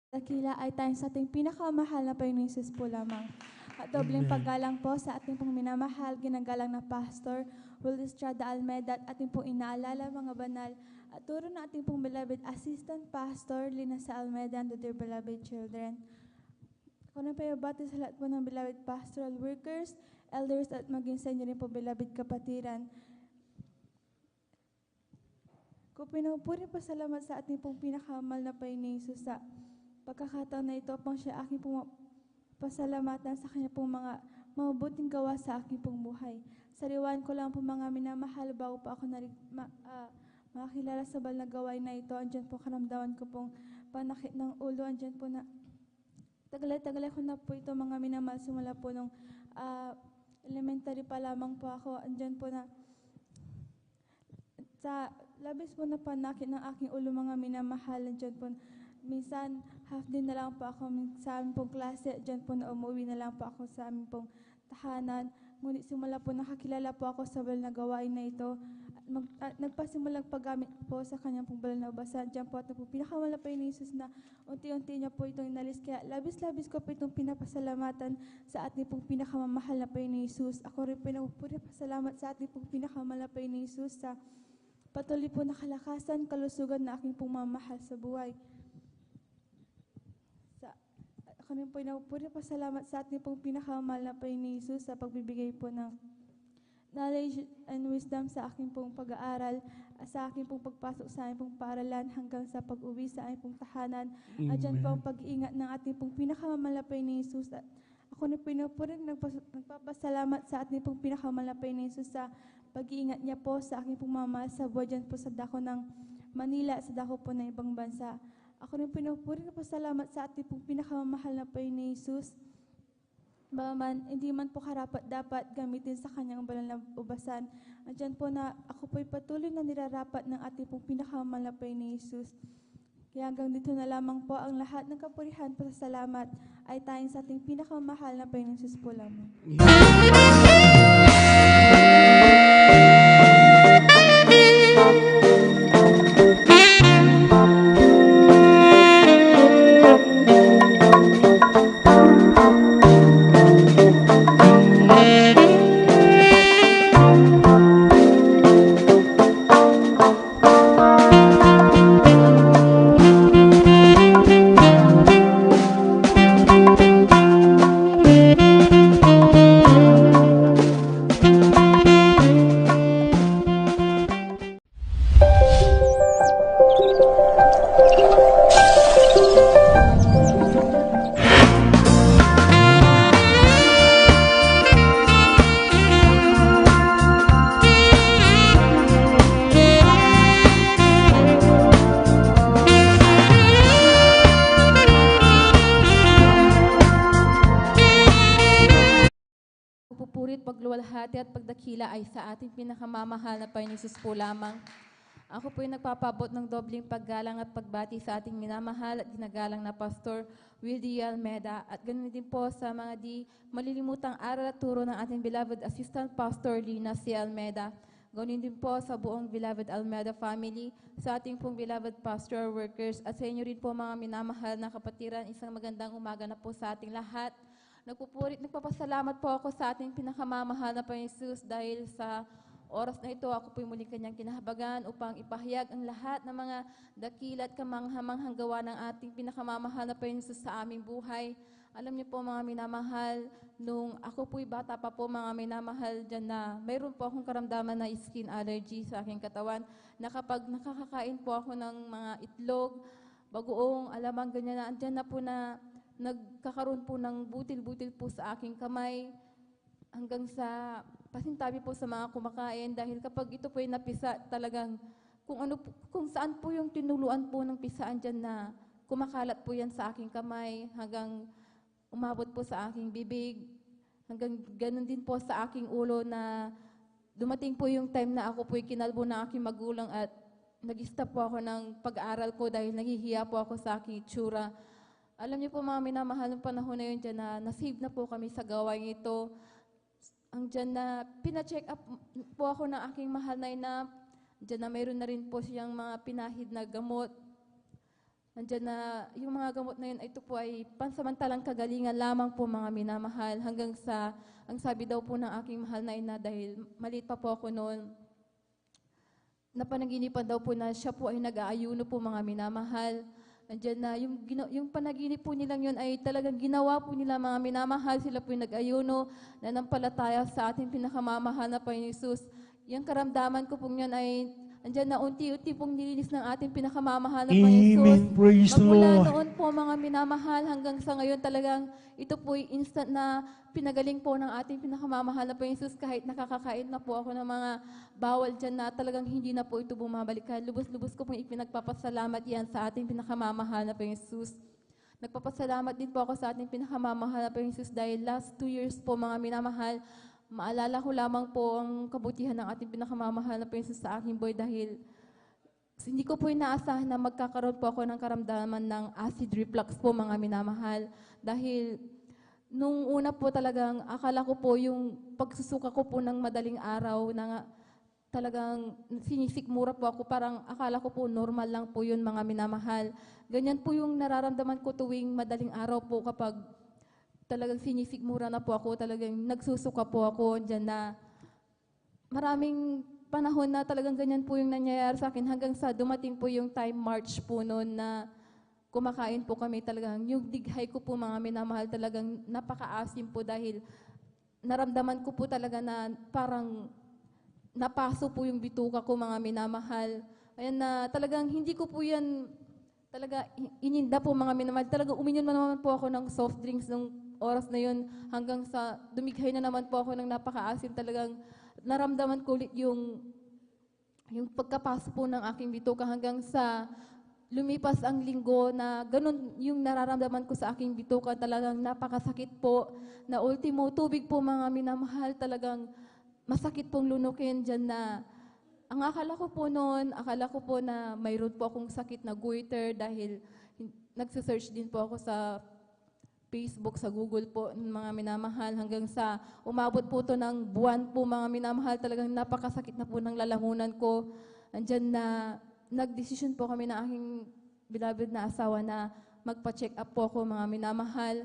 Dakila ay tayo sa ating pinakamahal na Panginoon Jesus po lamang. At dobleng paggalang po sa ating pong minamahal, ginagalang na Pastor Will Estrada Almeda at ating pong inaalala mga banal at turo na ating pong beloved Assistant Pastor Lina sa Almeda and the dear beloved children. Ako na payabati sa lahat po ng beloved pastoral workers, elders at maging sa inyo rin po beloved kapatiran. Ko pinupuri pasalamat sa ating pong pinakamal na Panginoon Jesus sa pagkakataon na ito pang siya aking pong pasalamatan sa kanya pong mga mabuting gawa sa aking pong buhay. Sariwan ko lang po mga minamahal bago pa ako makakilala sa banal na gawain na ito. Andyan po karamdaman ko pong panakit ng ulo. Andyan po na tagalay ko na po ito mga minamahal simula po nung elementary pa lamang po ako, andyan po na sa labis po na panakit ng aking ulo mga minamahal, andyan po minsan half day na lang po ako sa aming pong klase, andyan po na umuwi na lang po ako sa aming pong tahanan. Ngunit simula po nakakilala po ako sa banal na gawain na ito. Nagpasimulang paggamit po sa kanyang pong banal na ubasan. Diyan po at po pinakamalapay ni Jesus na unti-unti niya po itong inalis. Kaya labis-labis ko po itong pinapasalamatan sa ating pong pinakamamahal na Panginoon ni Jesus. Ako rin po nagpapasalamat sa ating pong pinakamalapay ni Jesus sa patuloy po na kalakasan, kalusugan na aking pong mamahal sa buhay. Ako rin po nagpapasalamat sa ating pong pinakamamahal na Panginoon ni Jesus sa pagbibigay po ng knowledge and wisdom sa aking pong pag-aaral, sa aking pong pagpasok sa aking pong paaralan hanggang sa pag-uwi sa aking pong tahanan. At dyan po ang pag-iingat ng ating pong pinakamalapay ni Jesus. At ako na po rin nagpapasalamat sa ating pong pinakamalapay ni Jesus sa pag-iingat niya po sa aking pong mama sa buhay dyan po sa dako ng Manila, sa dako po ng ibang bansa. Ako rin po rin nagpapasalamat sa ating pong pinakamamahal na Panginoon ni Jesus. Hindi man po karapat dapat gamitin sa kanyang banal na ubasan. Andyan po na ako po'y patuloy na nirarapat ng ating pong pinakamalapay ni Jesus. Kaya hanggang dito na lamang po ang lahat ng kapurihan po sa salamat ay tayong sa ating pinakamahal na Panginoon Jesus po lamang. Pupurit, pagluwalhati at pagdakila ay sa ating pinakamamahal na Panginoon Jesus po lamang. Ako po ay nagpapabot ng dobling paggalang at pagbati sa ating minamahal at ginagalang na Pastor Wildy Almeda at ganoon din po sa mga di malilimutang aral at turo ng ating beloved Assistant Pastor Lina C. Almeda. Ganoon din po sa buong beloved Almeda family, sa ating pong beloved pastor workers at sa inyo rin po mga minamahal na kapatiran. Isang magandang umaga na po sa ating lahat. Nagpapasalamat po ako sa ating pinakamamahal na Panginoon Jesus dahil sa oras na ito ako po'y muling kanyang kinahabagan upang ipahayag ang lahat ng mga dakila at kamanghamanghang gawa ng ating pinakamamahal na Panginoon Jesus sa aming buhay. Alam niyo po mga minamahal, nung ako po'y bata pa po mga minamahal dyan na mayroon po akong karamdaman na skin allergy sa aking katawan na kapag nakakakain po ako ng mga itlog, bagoong, alamang ganyan na, andyan na po na nagkakaroon po ng butil-butil po sa aking kamay hanggang sa pasintabi po sa mga kumakain dahil kapag ito po ay napisa talagang kung saan po yung tinuluan po ng pisaan dyan na kumakalat po yan sa aking kamay hanggang umabot po sa aking bibig hanggang ganun din po sa aking ulo na dumating po yung time na ako po ay kinalbo ng aking magulang at nag-stop po ako ng pag-aaral ko dahil nahihiya po ako sa aking itsura. Alam niyo po mga minamahal ng panahon na yun dyan na nasave na po kami sa gawain ito. Ang dyan na pina-check up po ako ng aking mahal na ina. Dyan na mayroon na rin po siyang mga pinahid na gamot. Andyan na yung mga gamot na yun, ito po ay pansamantalang kagalingan lamang po mga minamahal. Hanggang sa, ang sabi daw po ng aking mahal na ina dahil maliit pa po ako noon, napanaginipan daw po na siya po ay nag-aayuno po mga minamahal. Andyan na, yung panaginip po nilang yun ay talagang ginawa po nila mga minamahal. Sila po yung nag-ayuno, nanampalataya sa ating pinakamamahal na Panginoon Jesus. Yung karamdaman ko po yun ay, andyan na unti-unti pong nilinis ng ating pinakamamahal na Panginoon Jesus. Praise the Magmula Lord. noon po mga minamahal hanggang sa ngayon talagang ito po ay instant na pinagaling po ng ating pinakamamahal na Panginoon Jesus kahit nakakakain na po ako ng mga bawal dyan na talagang hindi na po ito bumabalikan. Lubos-lubos ko pong ipinagpapasalamat yan sa ating pinakamamahal na Panginoon Jesus. Nagpapasalamat din po ako sa ating pinakamamahal na Panginoon Jesus dahil last 2 years po mga minamahal, maalala ko lamang po ang kabutihan ng ating pinakamamahal na Panginoon Jesus sa aking buhay dahil hindi ko po inaasahan na magkakaroon po ako ng karamdaman ng acid reflux po mga minamahal. Dahil nung una po talagang akala ko po yung pagsusuka ko po ng madaling araw na talagang sinisikmura po ako, parang akala ko po normal lang po yun mga minamahal. Ganyan po yung nararamdaman ko tuwing madaling araw po kapag talagang sinisikmura na po ako, talagang nagsusuka po ako dyan na maraming panahon na talagang ganyan po yung nangyayari sa akin hanggang sa dumating po yung time March po noon na kumakain po kami talagang. Yung dighay ko po mga minamahal talagang napakaasim po dahil naramdaman ko po talaga na parang napaso po yung bituka ko mga minamahal. Ayan na talagang hindi ko po yan talaga ininda po mga minamahal. Talaga uminom na naman po ako ng soft drinks nung oras na yun hanggang sa dumighay na naman po ako ng napakaasim. Talagang naramdaman ko ulit yung pagkapaso po ng aking bituka hanggang sa lumipas ang linggo na ganun yung nararamdaman ko sa aking bituka. Talagang napakasakit po na ultimo tubig po mga minamahal. Talagang masakit pong lunukin dyan na ang akala ko po noon, akala ko po na mayroon po akong sakit na goiter dahil nagsisearch din po ako sa Facebook, sa Google po mga minamahal hanggang sa umabot po to ng buwan po mga minamahal. Talagang napakasakit na po ng lalamunan ko. Andyan na nagdesisyon po kami na aking beloved na asawa na magpa-check up po ako mga minamahal.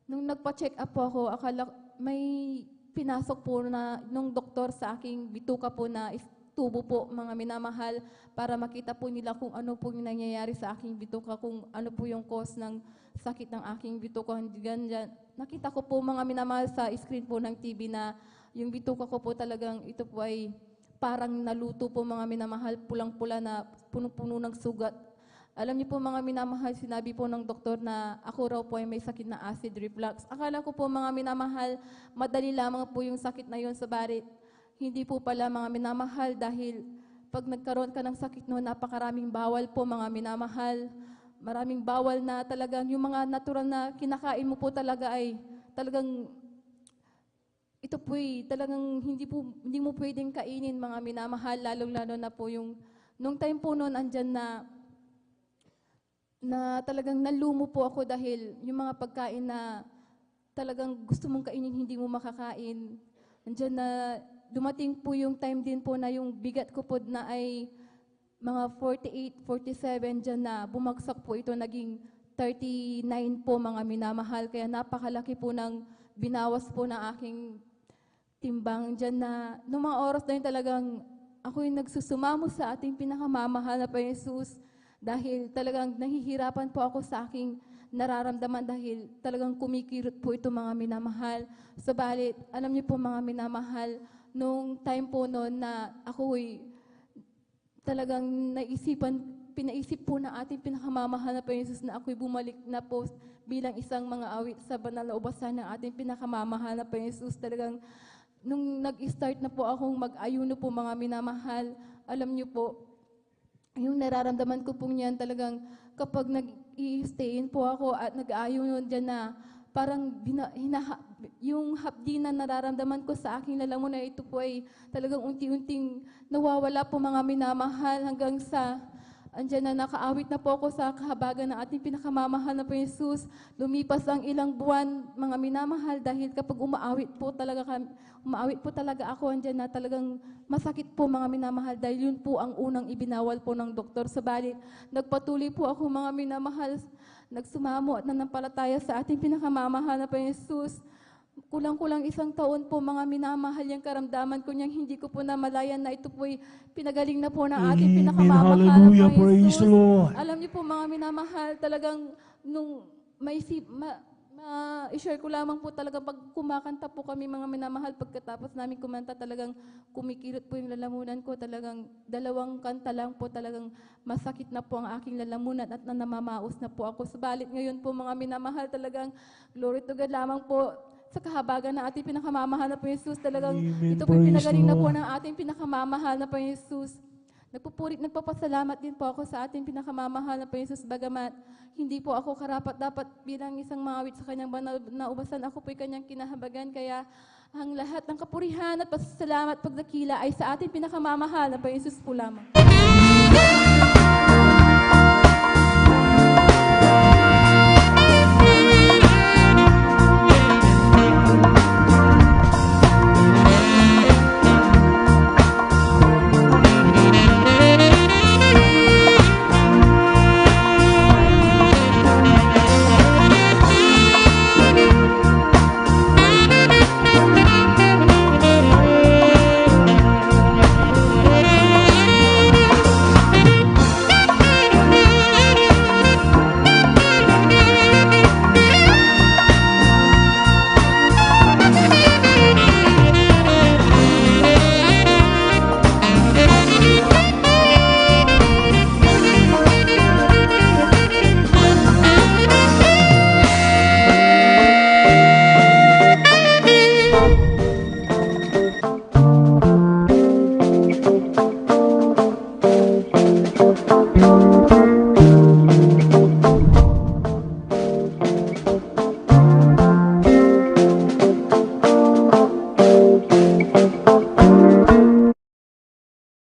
Nung nagpa-check up po ako, akala may pinasok po na nung doktor sa aking bituka po na tubo po mga minamahal para makita po nila kung ano po yung nangyayari sa aking bituka, kung ano po yung cause ng sakit ng aking bituka. Nakita ko po mga minamahal sa screen po ng TV na yung bituka ko po talagang ito po ay parang naluto po mga minamahal, pulang-pula na puno-puno ng sugat. Alam niyo po mga minamahal, sinabi po ng doktor na ako raw po ay may sakit na acid reflux. Akala ko po mga minamahal, madali lamang po yung sakit na yun sa barit. Hindi po pala mga minamahal dahil pag nagkaroon ka ng sakit noon, napakaraming bawal po mga minamahal. Maraming bawal na talagang yung mga natural na kinakain mo po talaga ay talagang ito po talagang hindi mo pwedeng kainin mga minamahal, lalong-lalo na po yung nung time po noon andyan na talagang nalumo po ako dahil yung mga pagkain na talagang gusto mong kainin, hindi mo makakain. Andyan na dumating po yung time din po na yung bigat ko po na ay mga 48, 47 dyan na bumagsak po ito, naging 39 po mga minamahal. Kaya napakalaki po ng binawas po ng aking timbang dyan na noong mga oras na yun talagang ako yung nagsusumamo sa ating pinakamamahal na Panginoon Jesus dahil talagang nahihirapan po ako sa aking nararamdaman dahil talagang kumikirot po ito mga minamahal. Subalit, alam niyo po mga minamahal, nung time po noon na ako'y talagang pinaisip po ng ating pinakamamahal na Panginoon Jesus na ako'y bumalik na po bilang isang mga awit sa banal na ubasan ng ating pinakamamahal na Panginoon Jesus. Talagang nung nag-start na po akong mag-ayuno po mga minamahal, alam niyo po, yung nararamdaman ko po niyan talagang kapag nag-i-stayin po ako at nag-ayuno dyan na parang yung hapdi na nararamdaman ko sa aking lalamunan ito po ay talagang unti-unting nawawala po mga minamahal hanggang sa andyan na nakaawit na po ako sa kahabagan ng ating pinakamamahal na Panginoon Jesus. Lumipas ang ilang buwan mga minamahal dahil kapag umaawit po talaga ako andyan na talagang masakit po mga minamahal dahil yun po ang unang ibinawal po ng doktor. Subalit nagpatuloy po ako mga minamahal, nagsumamo at nanampalataya sa ating pinakamamahal na Panginoon Jesus. Kulang-kulang 1 taon po mga minamahal yung karamdaman ko niyang hindi ko po namalayan na ito po'y pinagaling na po ng ating pinakamamahal na Hallelujah, Panginoon praise the Jesus. Lord. Alam niyo po mga minamahal, talagang nung i-share ko lamang po talaga pag kumakanta po kami mga minamahal, pagkatapos namin kumanta talagang kumikirot po yung lalamunan ko, talagang 2 kanta lang po talagang masakit na po ang aking lalamunan at namamaos na po ako. Subalit ngayon po mga minamahal, talagang glory to God lamang po sa kahabagan ng ating pinakamamahal na Panginoon Jesus. Talagang Amen. ito po Praise pinagaling the na po Lord. ng ating pinakamamahal na Panginoon Jesus. Nagpapasalamat din po ako sa ating pinakamamahal na Panginoon Jesus, bagamat hindi po ako karapat-dapat bilang isang mawit sa kanyang banal na ubasan, ako po'y kanyang kinahabagan, kaya ang lahat ng kapurihan at pasasalamat pagdakila ay sa ating pinakamamahal na Panginoon Jesus po lamang.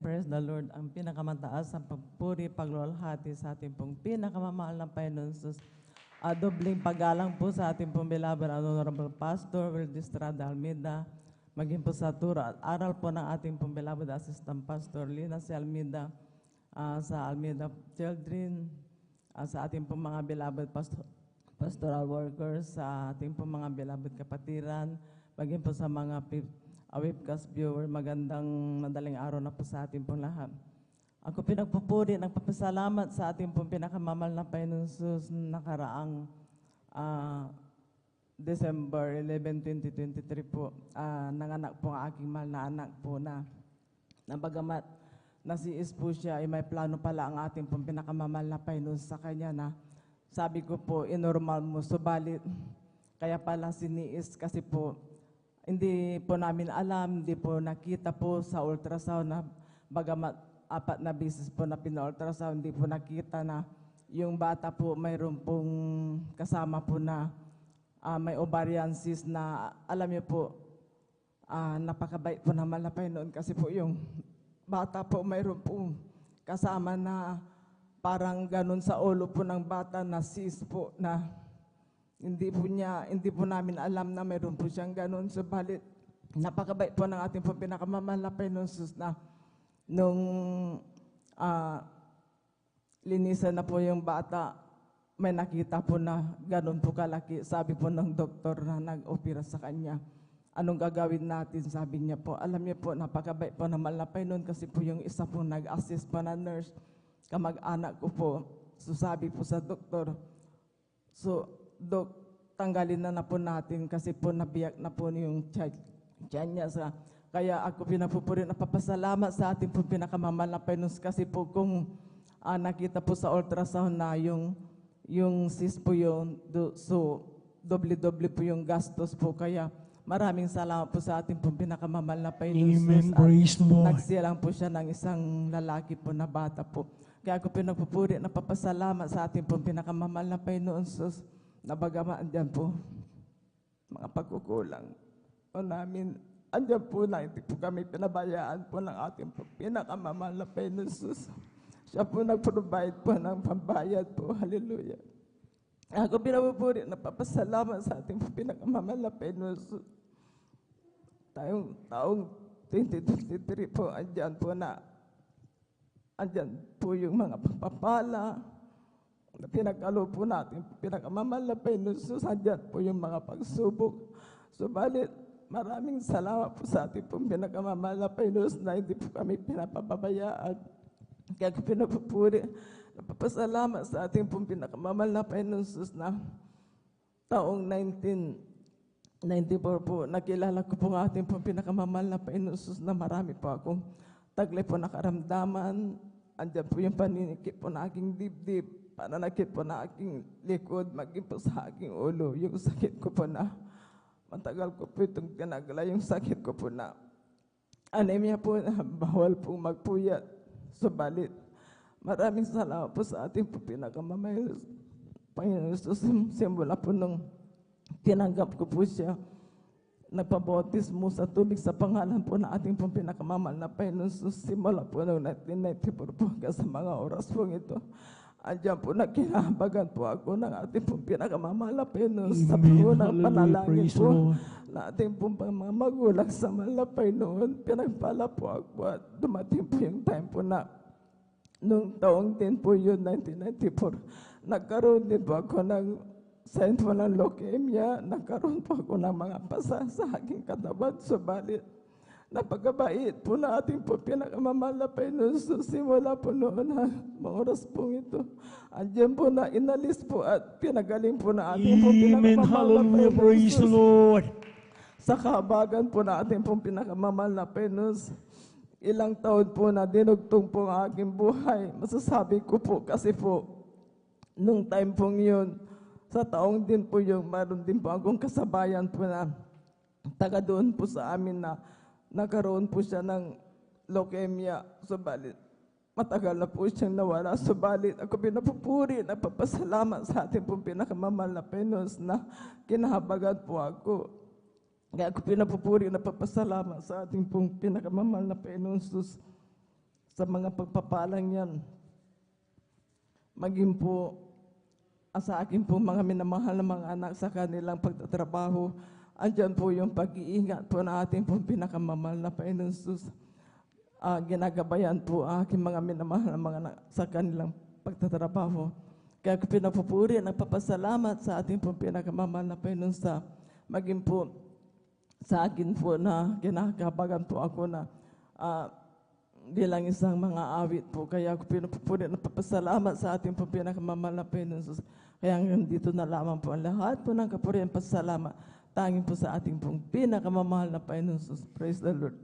Praise the Lord, ang pinakamataas ang pagpuri, pagluwalhati sa ating pong pinakamamahal na Panginoon Jesus. Dobling paggalang po sa ating pong beloved Honorable Pastor Wildy Estrada Almeida, maging po sa turo at aral po ng ating pong beloved Assistant Pastor Lina C. Almeida, sa Almeida Children, sa ating pong mga beloved pastoral workers, sa ating pong mga beloved kapatiran, maging po sa mga webcast viewer, magandang madaling araw na po sa ating pong lahat. Ako pinagpupuri, nagpapasalamat sa ating pong pinakamamahal na Panginoon Jesus nakaraang December 11, 2023 po. Nanganak po ang aking mahal na anak po na bagamat nasiis po siya, ay may plano pala ang ating pong pinakamamahal na Panginoon sa kanya na sabi ko po, inormal mo, subalit kaya pala siniis kasi po hindi po namin alam, hindi po nakita po sa ultrasound na bagamat 4 na beses po na pina-ultrasound, hindi po nakita na yung bata po mayroon pong kasama po na may ovarian cyst na alam niyo po, napakabait po naman na Panginoon kasi po yung bata po mayroon po kasama na parang ganun sa ulo po ng bata na cyst po na hindi po namin alam na mayroon po siyang ganun. Subalit, napakabait po ng ating po pinakamamahal na Panginoon Jesus na nung linisan na po yung bata, may nakita po na ganun po kalaki. Sabi po ng doktor na nag-opera sa kanya, anong gagawin natin? Sabi niya po, alam niyo po, napakabait po ng mahal na Panginoon kasi po yung isa po nag-assist po na nurse, kamag-anak ko po. So sabi po sa doktor, Dok, tanggalin na po natin kasi po nabiyak na po yung tiyan niya. Kaya ako pinapupuri, napapasalamat sa ating po pinakamamahal na Panginoon kasi po kung nakita po sa ultrasound na yung cyst po yun, so doble-doble po yung gastos po. Kaya maraming salamat po sa ating po pinakamamahal na Panginoon. Amen, praise the Lord. Nagsilang po siya ng isang lalaki po na bata po. Kaya ako pinapupuri, napapasalamat sa ating po pinakamamahal na Panginoon Jesus. Nabagamaan dyan po, mga pagkukulang po namin. Andyan po na, hindi po kami pinabayaan po ng ating pinakamamahal na Panginoon Jesus. Siya po nag-provide po ng pambayad po. Hallelujah. Ako pinapupuri, napapasalamat sa ating pinakamamahal na Panginoon Jesus. Taong 2023 po, andyan po yung mga pagpapala, na pinagkalo po natin, pinakamamahal na Panginoon Jesus, andyan po yung mga pagsubok. Subalit, maraming salamat po sa ating pong pinakamamahal na Panginoon na hindi po kami pinapababayaan. Kaya ko pinapupuri, napapasalamat sa ating pong pinakamamahal na Panginoon Jesus na taong 1994 po, nakilala ko po ang ating pong pinakamamahal na Panginoon Jesus na marami po akong taglay po na karamdaman. Andyan po yung paninikip po na aking dibdib, pananakit po na aking likod, maging po sa aking ulo. Yung sakit ko po na, matagal ko po itong tinagala, yung sakit ko po na anemia po na bawal po magpuyat. Subalit, maraming salamat po sa ating po pinakamamahal Panginoon Jesus. Simula po nung tinanggap ko po siya, nagpabautismo sa tubig sa pangalan po na ating pong pinakamamahal na Panginoon Jesus. Simula po noong 1994 po hanggang sa mga oras po ito. Andiyan po na kinahabagan po ako ng ating pong pinakamamahal na Panginoon sa pangunang panalangin po na ating pong mga magulang sa mahal na Panginoon. Pinagpala po ako at dumating po yung time po na nung taong din po yun, 1994, nagkaroon din po ako ng sign po ng leukemia, nagkaroon po ako ng mga pasa sa aking katawan. Subalit, napagabait po na ating po pinakamamahal na Panginoon. Simula po noon ha, mga oras po ito. Andiyan po na inalis po at pinagaling po na ating po pinakamamahal na Panginoon. Praise the Lord. Sa kahabagan po na ating pong pinakamamahal na Panginoon, ilang taon po na dinugtong po ang aking buhay. Masasabi ko po kasi po, nung time pong yun, sa taong din po yung mayroon din po akong kasabayan po na taga doon po sa amin na nagkaroon po siya ng leukemia. Subalit, matagal na po siyang nawala. Subalit, ako pinapupuri, nagpapasalamat sa ating pong pinakamamahal na Panginoon na kinahabagan po ako. Kaya ako pinapupuri, nagpapasalamat sa ating pong pinakamamahal na Panginoon sa mga pagpapalang yan. Maging po sa akin po mga minamahal na mga anak sa kanilang pagtatrabaho, andyan po yung pag-iingat po na ating pong pinakamamahal na Panginoon Jesus. Ginagabayan po aking mga minamahal na mga anak sa kanilang pagtatrabaho. Kaya ako pinapupuri, nagpapasalamat sa ating pong pinakamamahal na Panginoon sa maging po sa akin po na kinakabagan po ako na bilang isang mga awit po. Kaya ako pinupupuri na papasalamat sa ating po pinakamamahal na Panginoon Jesus. Kaya hanggang dito na lamang po ang lahat po ng kapurihan pasalamat. Tanging po sa ating pong pinakamamahal na Panginoon Jesus. Praise the Lord.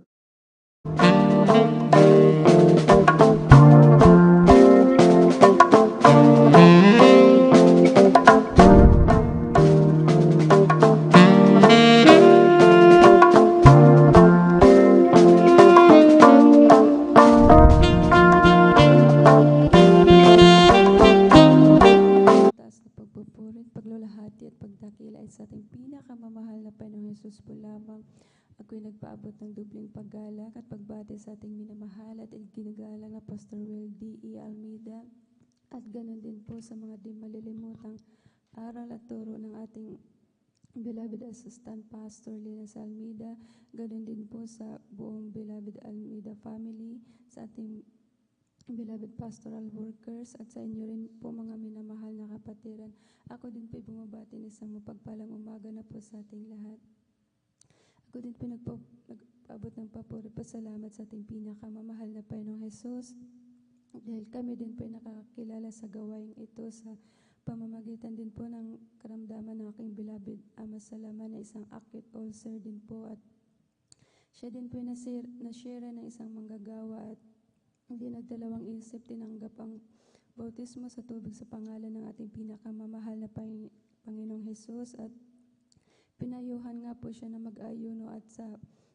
sa ating pinakamamahal na Panginoong Hesus po lamang. Ako'y nagpaabot ng dubling paggalak at pagbati sa ating minamahal at ginagalang na Pastor Will D.E. Almeida at ganun din po sa mga di malilimutang aral at turo ng ating beloved assistant Pastor Linas Almeida, ganun din po sa buong beloved Almeida family, sa ating beloved pastoral workers at sa inyo rin po mga minamahal na kapatiran. Ako din po bumabati ng isang mapagpalang umaga na po sa ating lahat. Ako din po nagpaabot ng papuri pasalamat sa ating pinakamamahal na Panginoong Hesus dahil kami din po nakakakilala sa gawain ito sa pamamagitan din po ng karamdaman ng aking beloved Ama Salama na isang acute ulcer din po at siya din po na-share ng isang manggagawa at hindi nagdalawang isip tinanggap ang bautismo sa tubig sa pangalan ng ating pinakamamahal na Panginoong Hesus at pinayuhan nga po siya na mag-ayuno at sa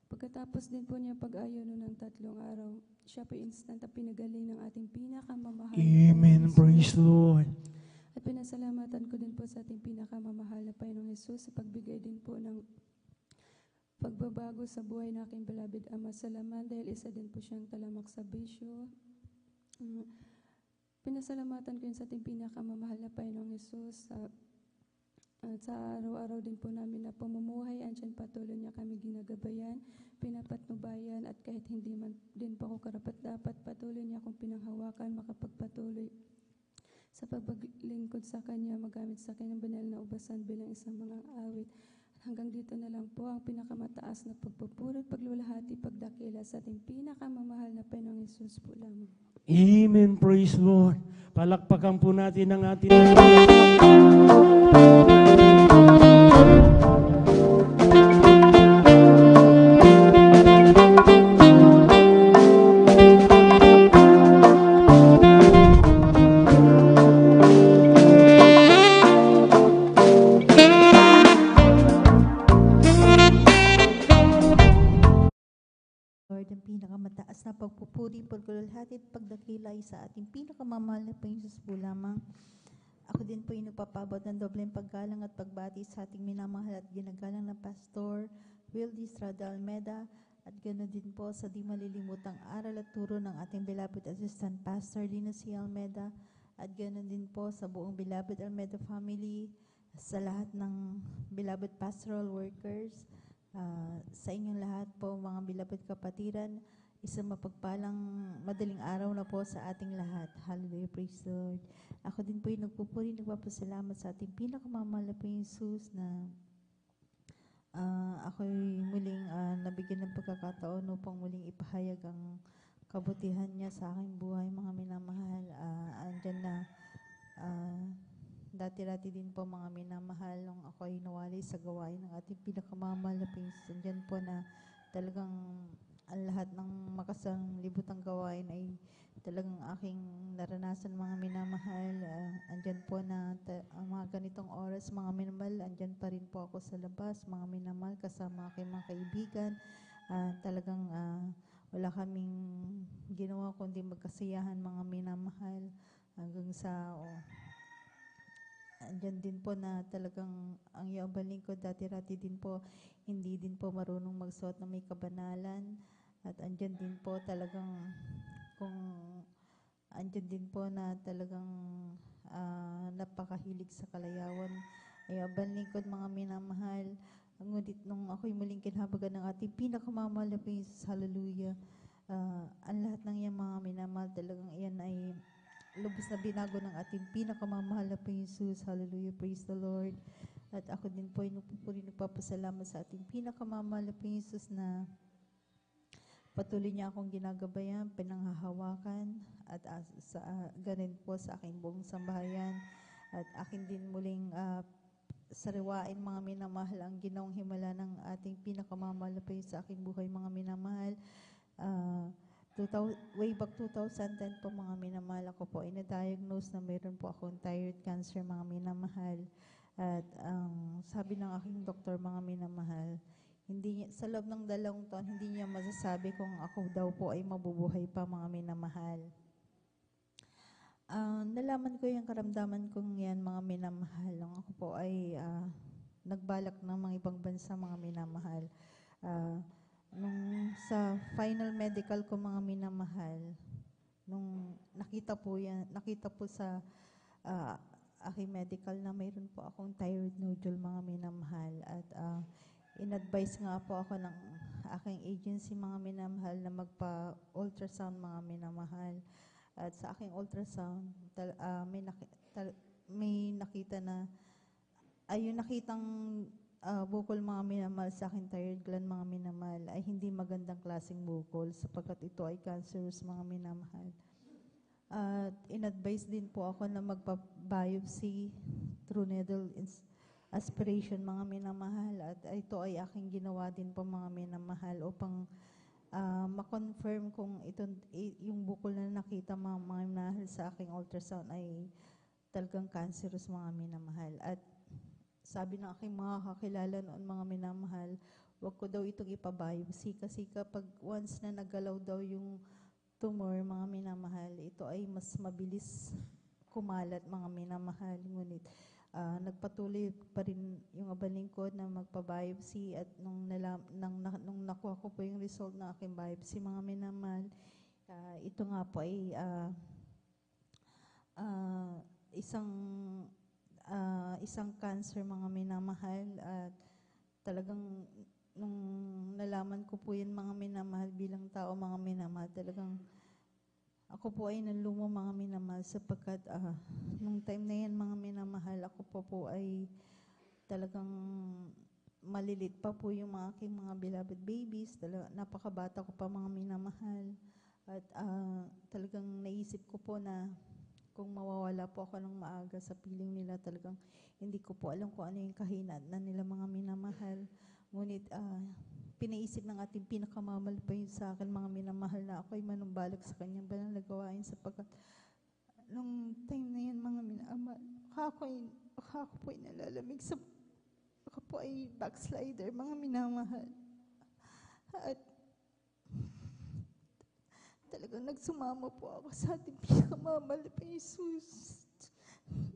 pagkatapos din po niya pag-ayuno ng 3 araw, siya po instant na pinagaling ng ating pinakamamahal. Amen. Praise the Lord. At pinasalamatan ko din po sa ating pinakamamahal na Panginoong Hesus sa pagbigay din po ng pagbabago sa buhay ng aking beloved Ama Salaman dahil isa din po siyang talamak sa bisyo. Pinasalamatan ko yun sa ating pinakamamahal na Panginoong Hesus at sa araw-araw din po namin na pamumuhay, andyan patuloy niya kami ginagabayan, pinapatnubayan at kahit hindi man din po ako karapat-dapat, patuloy niya akong pinanghawakan, makapagpatuloy sa paglingkod sa Kanya, magamit sa Kanyang banal na ubasan bilang isang mga awit. Hanggang dito na lang po ang pinakamataas na pagpupuri at paglulahati, pagdakila sa ating pinakamamahal na Panginoong Hesus po lamang. Amen. Praise the Lord. Palakpakan po natin ang ating Lord, ang pinakamataas na pagpupuri, pagluwalhati at pagdakila sa ating pinakamamahal na Panginoong Jesus po lamang. Ako din po ay nagpapabot ng dobleng paggalang at pagbati sa ating minamahal at ginagalang na Pastor Wildy Estrada Almeda, at ganoon din po sa di malilimutang aral at turo ng ating beloved Assistant Pastor Lina C. Almeda, at ganoon din po sa buong beloved Almeda family, sa lahat ng beloved pastoral workers, sa inyong lahat po mga beloved kapatiran, isang mapagpalang madaling araw na po sa ating lahat. Hallelujah, praise the Lord. Ako din po yung nagpupuri, nagpapasalamat sa ating pinakamamahal na Panginoong Jesus na ako'y muling nabigyan ng pagkakataon upang muling ipahayag ang kabutihan niya sa aking buhay, mga minamahal. Andyan na dati-dati din po mga minamahal nung ako ay nawali sa gawain ng ating pinakamamahal na Panginoon. Andyan po na talagang ang lahat ng makasang libutang gawain ay talagang aking naranasan, mga minamahal. Andyan po na mga ganitong oras, mga minamahal, andyan pa rin po ako sa labas, mga minamahal, kasama aking mga kaibigan. Talagang wala kaming ginawa kundi magkasiyahan, mga minamahal, hanggang sa andyan din po na talagang ang yabaling ko dati-rati din po, hindi din po marunong magsuot na may kabanalan. At andyan din po talagang andyan din po na talagang napakahilig sa kalayawan. Ay yabaling ko, mga minamahal. Ngunit nung ako'y muling kinahabagan ng ating pinakamamahal na Panginoon, hallelujah. Ang lahat ng iyang mga minamahal, talagang iyan ay lubos na binago ng ating pinakamamahal na Panginoon. Hallelujah, praise the Lord. At ako din po ay nagpupuri, nagpapasalamat sa ating pinakamamahal na Panginoon na patuloy niya akong ginagabayan, pinanghahawakan, at ganun po sa aking buong sambahayan. At akin din muling sariwain, mga minamahal, ang ginawang himala ng ating pinakamamahal na Panginoon sa aking buhay, mga minamahal. Way back 2010 po, mga minamahal, ako po ay na-diagnose na mayroon po akong thyroid cancer, mga minamahal. At sabi ng aking doktor, mga minamahal, sa loob ng 2 taon, hindi niya masasabi kung ako daw po ay mabubuhay pa, mga minamahal. Nalaman ko yung karamdaman kong yan, mga minamahal, nung ako po ay nagbalak ng mga ibang bansa, mga minamahal. Nung sa final medical ko, mga minamahal, nung nakita po sa aking medical na mayroon po akong thyroid nodule, mga minamahal. At in-advise nga po ako ng aking agency, mga minamahal, na magpa-ultrasound, mga minamahal. At sa aking ultrasound, may nakita na, yung nakitang bukol, mga minamahal, sa aking thyroid gland, mga minamahal, ay hindi magandang klaseng bukol sapagkat ito ay cancerous, mga minamahal. At in-advise din po ako na magpa-biopsy through needle aspiration, mga minamahal. At ito ay aking ginawa din po, mga minamahal, upang ma-confirm kung yung bukol na nakita, mga minamahal, sa aking ultrasound ay talagang cancerous, mga minamahal. At sabi ng aking mga kakilala noon, mga minamahal, wag ko daw itong ipabiopsy kasi kapag once na naggalaw daw yung tumor, mga minamahal, ito ay mas mabilis kumalat, mga minamahal. Ngunit nagpatuloy pa rin yung abaling ko na magpa-biopsy, at nung nakuha ko po yung result ng aking biopsy, mga minamahal, ito nga po ay isang cancer, mga minamahal. At talagang nung nalaman ko po yan, mga minamahal, bilang tao, mga minamahal, talagang ako po ay nanlumo, mga minamahal, sapagkat nung time na yan, mga minamahal, ako po ay talagang malilit pa po yung mga aking mga beloved babies. Napakabata ko pa, mga minamahal. At talagang naisip ko po na kung mawawala po ako ng maaga sa piling nila, talagang hindi ko po alam kung ano yung kahinaan na nila, mga minamahal. Ngunit pinaisip ng ating pinakamamahal pa yun sa akin, mga minamahal, na ako'y manumbalik sa kanyang banal na gawain, sapagkat nung time na yan, mga minamahal, ako po ay nalalamig ako po ay backslider, mga minamahal. At talagang nagsumama po ako sa ating pinakamamahal na Jesus.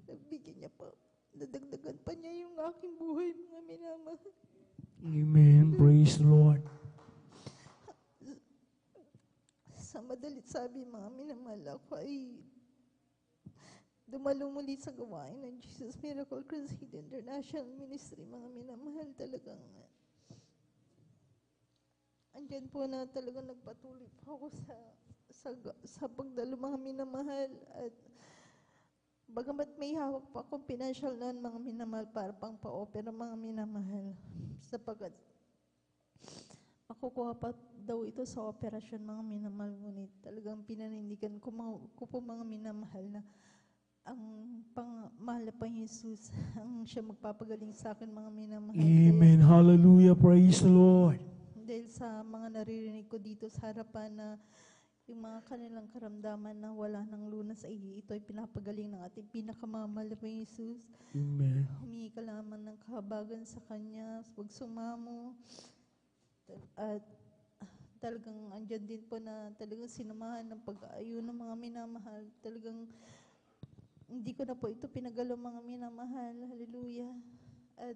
Nabigyan niya po, nadagdagan pa niya yung aking buhay, mga minamahal. Amen. Praise the Lord. Sa madalit sabi, mga minamahal, ako ay dumalo muli sa gawain ng Jesus Miracle Crusade International Ministry, mga minamahal. Talagang andyan po na talagang nagpatuloy po ako sa pagdalo, mga minamahal. At bagamat may hawak pa akong financial noon, mga minamahal, para pang pa-opera, mga minamahal, sapagkat makukuha pa daw ito sa operasyon, mga minamahal. Ngunit talagang pinanindigan ko po, mga minamahal, na ang mahal na pang Jesus ang siya magpapagaling sa akin, mga minamahal. Amen. Hallelujah. Praise the Lord. Dahil sa mga naririnig ko dito sa harapan na yung mga kanilang karamdaman na wala ng lunas, ay ito ay pinapagaling ng ating pinakamamahal na Jesus. Amen. Humingi ka lamang ng kahabagan sa Kanya, huwag sumamo. At talagang andyan din po na talagang sinamahan ng pag-aayon ng mga minamahal. Talagang hindi ko na po ito pinagalo, mga minamahal. Hallelujah. At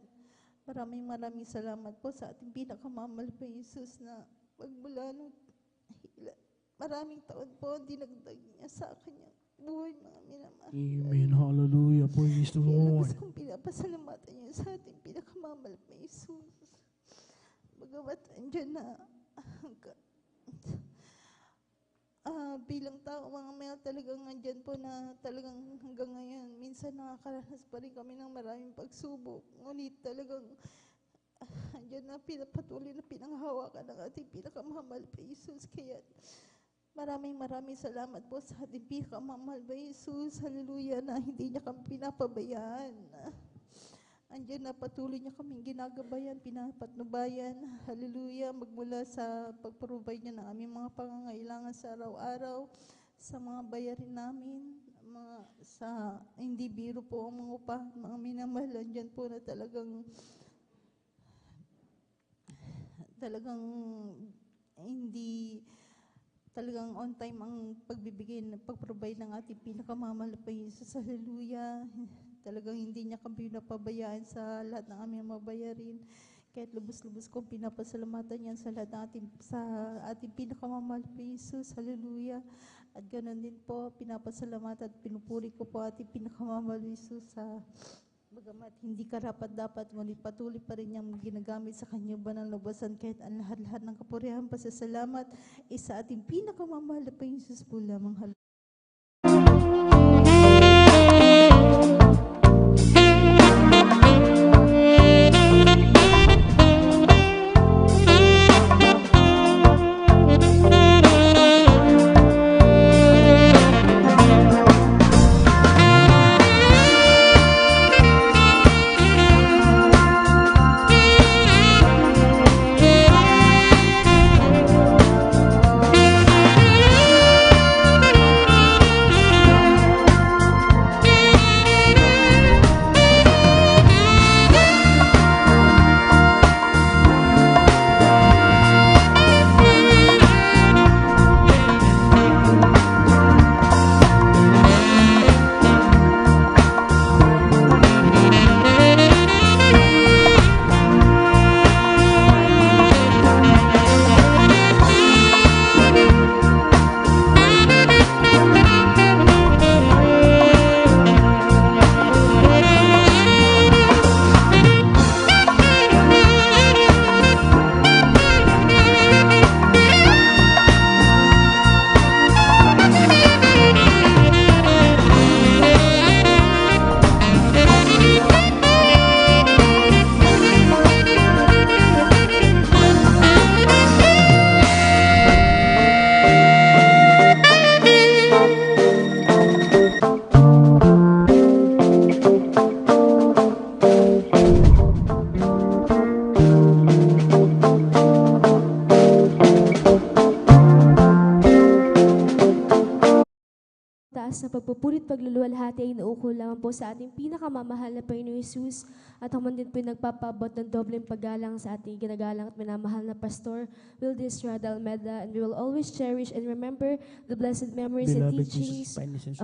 maraming salamat po sa ating pinakamamahal na Jesus na magmula nung maraming taon po, dinagdag niya sa akin yung buhay, mga minamahal. Amen. Hallelujah. Praise the Lord. Kaya kung pinapasalamatan niyo sa ating pinakamamahal na Jesus. Bagamat andyan na bilang tao, mga maya, talagang andyan po na talagang hanggang ngayon, minsan nakakaranas pa rin kami ng maraming pagsubok. Ngunit talagang andyan na pinapatuloy na pinanghawakan ng ating pinakamamahal na Jesus. Kaya maraming salamat po sa ating pinakamamahal na Jesus. Hallelujah, na hindi niya kami pinapabayaan. Andyan na patuloy niya kaming ginagabayan, pinapatnubayan. Hallelujah, magmula sa pag-provide niya ng aming mga pangangailangan sa araw-araw, sa mga bayarin namin, sa hindi biro po ang mga upahan, mga minamahal. Andyan po na talagang hindi talagang on time ang pagbibigay, pag-provide ng ating pinakamamahal na Jesus. Hallelujah. Talagang hindi niya kami napabayaan sa lahat ng aming mabayarin. Kahit lubos-lubos kong pinapasalamatan yan sa lahat ng ating pinakamamahal na Jesus. Hallelujah. At ganoon din po, pinapasalamatan at pinupuri ko po ating pinakamamahal na Jesus sa bagamat hindi karapat-dapat, ngunit patuloy pa rin niyang ginagamit sa kanyang banal na lubasan, kahit ang lahat-lahat ng kapurihan, pasasalamat, sa ating pinakamamahal na Jesus po lamang. taas na pagpupurit pagluluwalhati ay naukol lamang po sa ating pinakamamahal na Panginoong Hesus at ako man din po yung nagpapaabot ng dobleng paggalang sa ating ginagalang at minamahal na Pastor Wildy Estrada Almeda, and we will always cherish and remember the blessed memories and Beloved teachings Jesus, kindness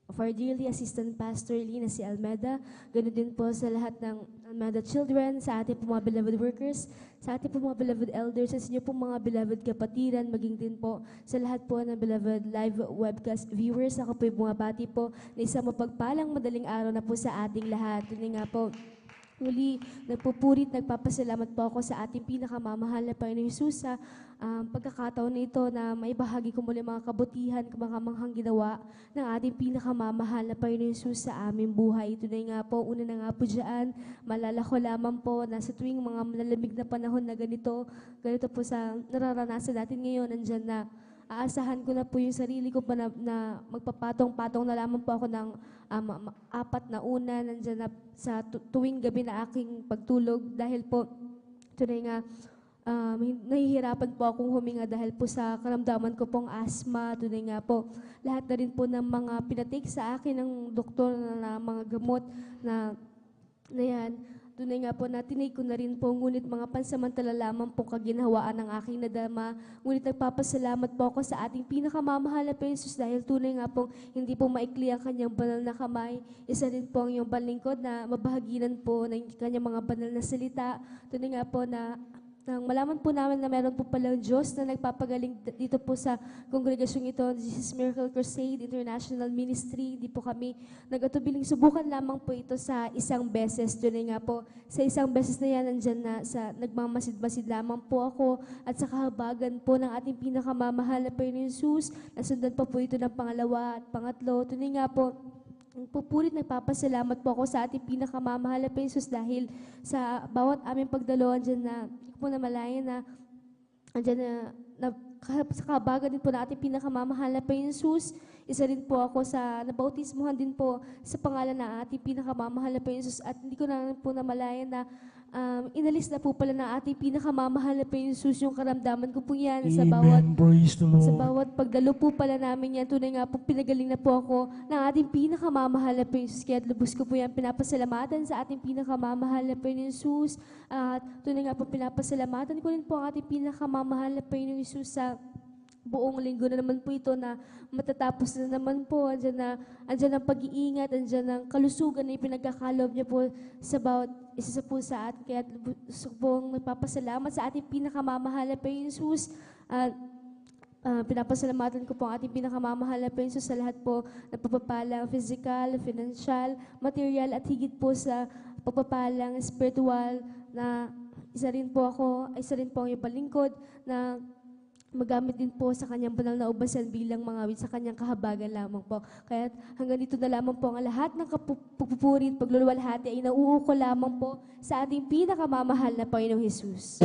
of our dearly assistant pastor Lina C. Almeda, ganoon din po sa lahat ng Almeda children, sa ating po mga beloved workers, sa ating po mga beloved elders, sa inyo po mga beloved kapatiran, maging din po sa lahat po ng beloved live webcast viewers. Ako po yung bumabati po na isang mapagpalang madaling araw na po sa ating lahat. Yun nga po, muli, nagpupurit, nagpapasalamat po ako sa ating pinakamamahal na Panginoong Hesus sa pagkakataon na ito na maibahagi ko muli mga kabutihan, kamanghang ginawa ng ating pinakamamahal na Panginoong Hesus sa aming buhay. Ito na nga po, una na nga po dyan, malala ko lamang po na sa tuwing mga malalamig na panahon na ganito po sa nararanasan natin ngayon, nandyan na aasahan ko na po yung sarili ko pa na magpapatong-patong na lamang po ako ng 4 na una nandyan na sa tuwing gabi na aking pagtulog dahil po tunay nga nahihirapan po akong huminga dahil po sa karamdaman ko pong asthma. Tunay nga po lahat na rin po ng mga pinatake sa akin ng doktor na mga gamot na yan. Tunay nga po na tinake ko na rin po, ngunit mga pansamantala lamang po kaginhawaan ng aking nadama. Ngunit nagpapasalamat po ako sa ating pinakamamahal na Panginoon dahil tunay nga po hindi po maikli ang kanyang banal na kamay. Isa rin po ang iyong balingkod na mabahaginan po ng kanyang mga banal na salita. Tunay nga po na nang malaman po namin na meron po palang Diyos na nagpapagaling dito po sa kongregasyong ito, Jesus Miracle Crusade International Ministry. Di po kami nag-atubiling subukan lamang po ito sa isang beses. Tunay nga po, sa isang beses na yan, nandyan na sa nagmamasid-masid lamang po ako at sa kahabagan po ng ating pinakamamahal na Panginoong Hesus. Nasundan pa po ito ng pangalawa at pangatlo. Tunay nga po, pupulit nagpapasalamat po ako sa ating pinakamamahal na Panginoon dahil sa bawat aming pagdalo, andyan na, hindi ko po namalayan na, andyan na sa kabagan din po na ating pinakamamahal na Panginoon. Isa rin po ako sa nabautismuhan din po sa pangalan na ating pinakamamahal na Panginoon at hindi ko na po namalayan na inalis na po pala na ating pinakamamahal na Panginoon yung karamdaman ko po yan. Sa bawat pagdalo po pala namin yan, tunay nga po pinagaling na po ako ng ating pinakamamahal na Panginoon. Kaya lubos ko po yan pinapasalamatan sa ating pinakamamahal na Panginoon. At tunay nga po pinapasalamatan ko rin po ang ating pinakamamahal na Panginoon sa buong linggo na naman po ito na matatapos na naman po. Andyan ang pag-iingat, andyan ang kalusugan na ipinagkakalob niya po sa bawat isa po sa atin. Kaya gusto pong magpapasalamat sa ating pinakamamahal na Panginoon. At pinapasalamatan ko po ang ating pinakamamahal na Panginoon sa lahat po na pagpapalang physical, financial, material at higit po sa pagpapalang spiritual na isa rin po ang iyong palingkod na magamit din po sa kanyang banal na ubasan bilang mga awit sa kanyang kahabagan lamang po. Kaya hanggang dito na lamang po ang lahat ng pagpupuri at pagluluwalhati ay nauuko lamang po sa ating pinakamamahal na Panginoong Hesus.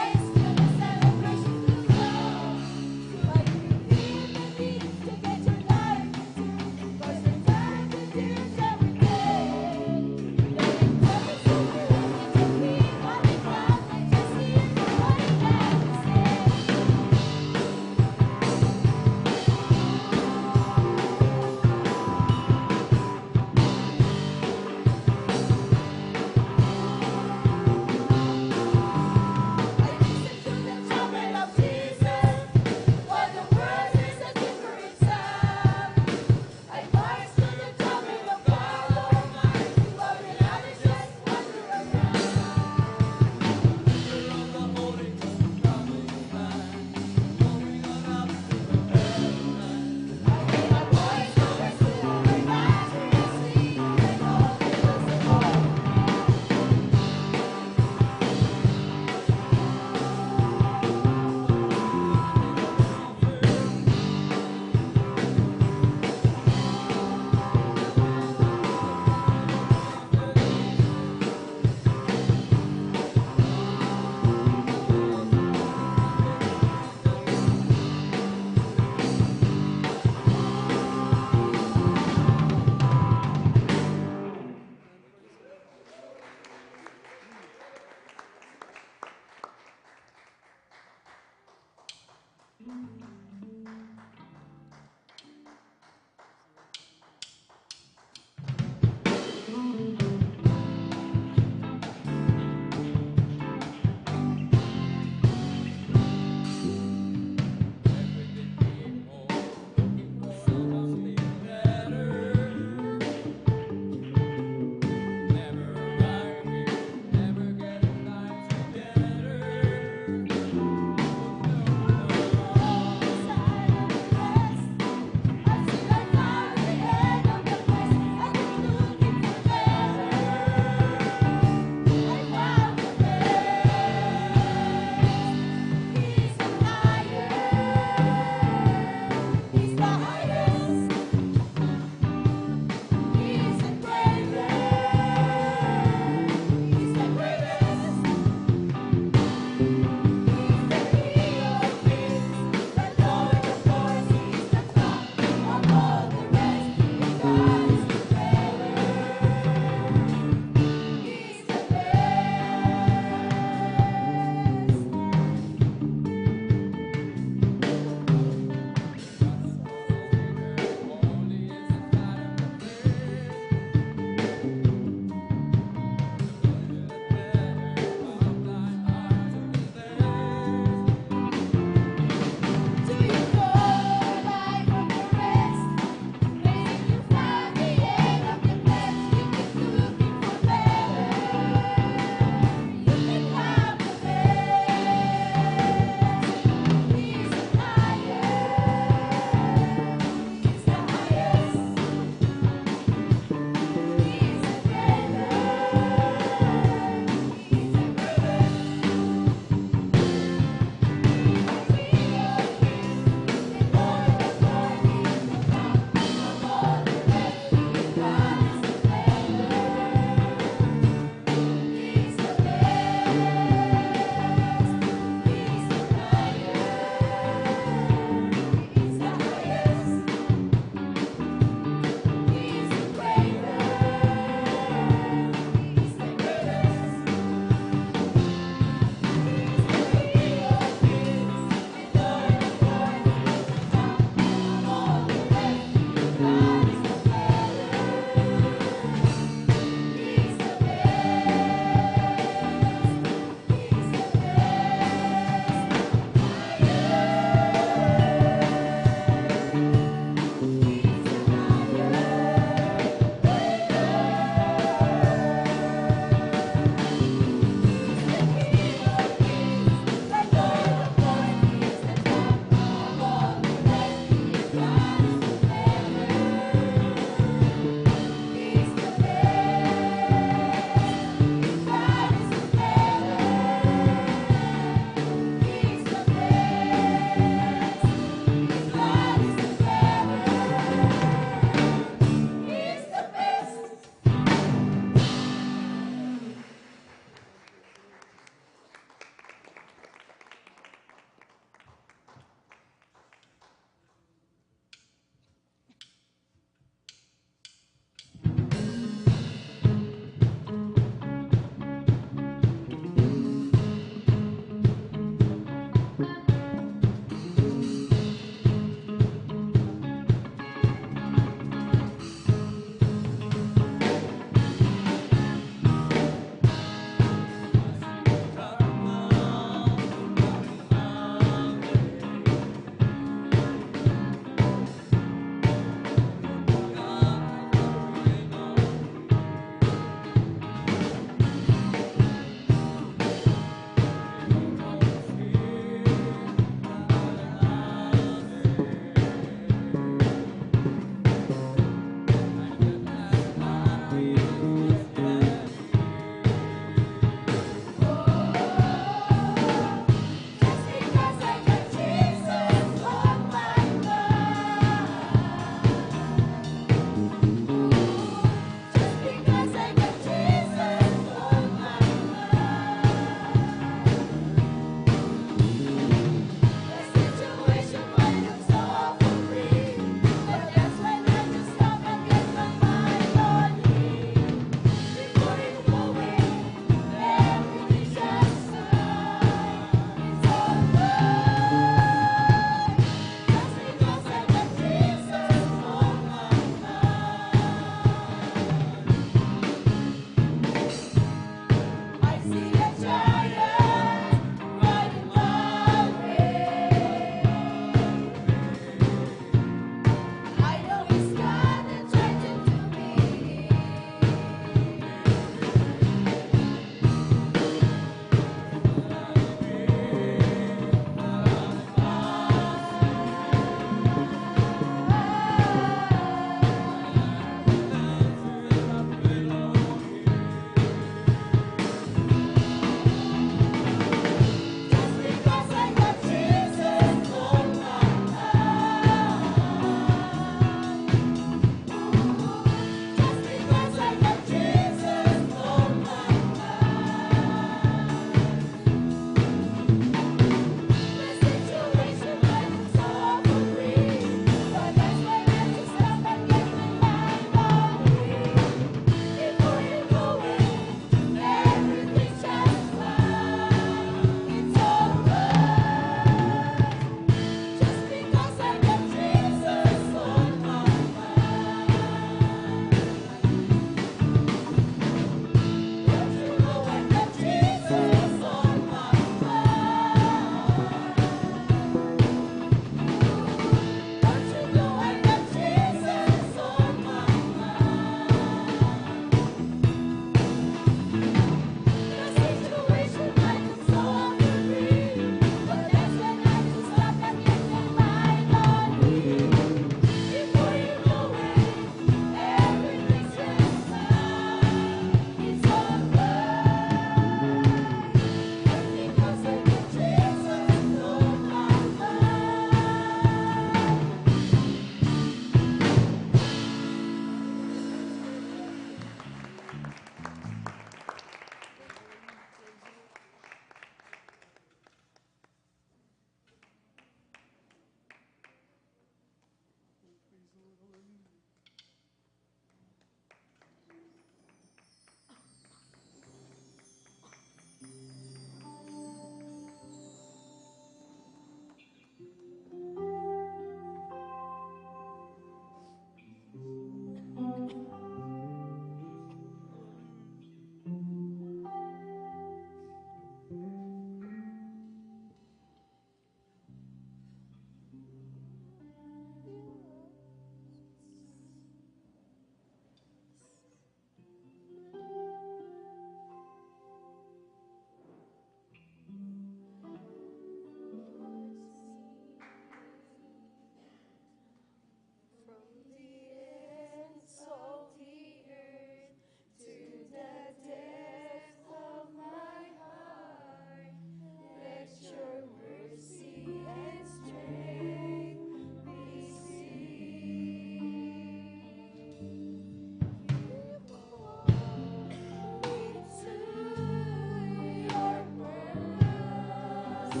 Till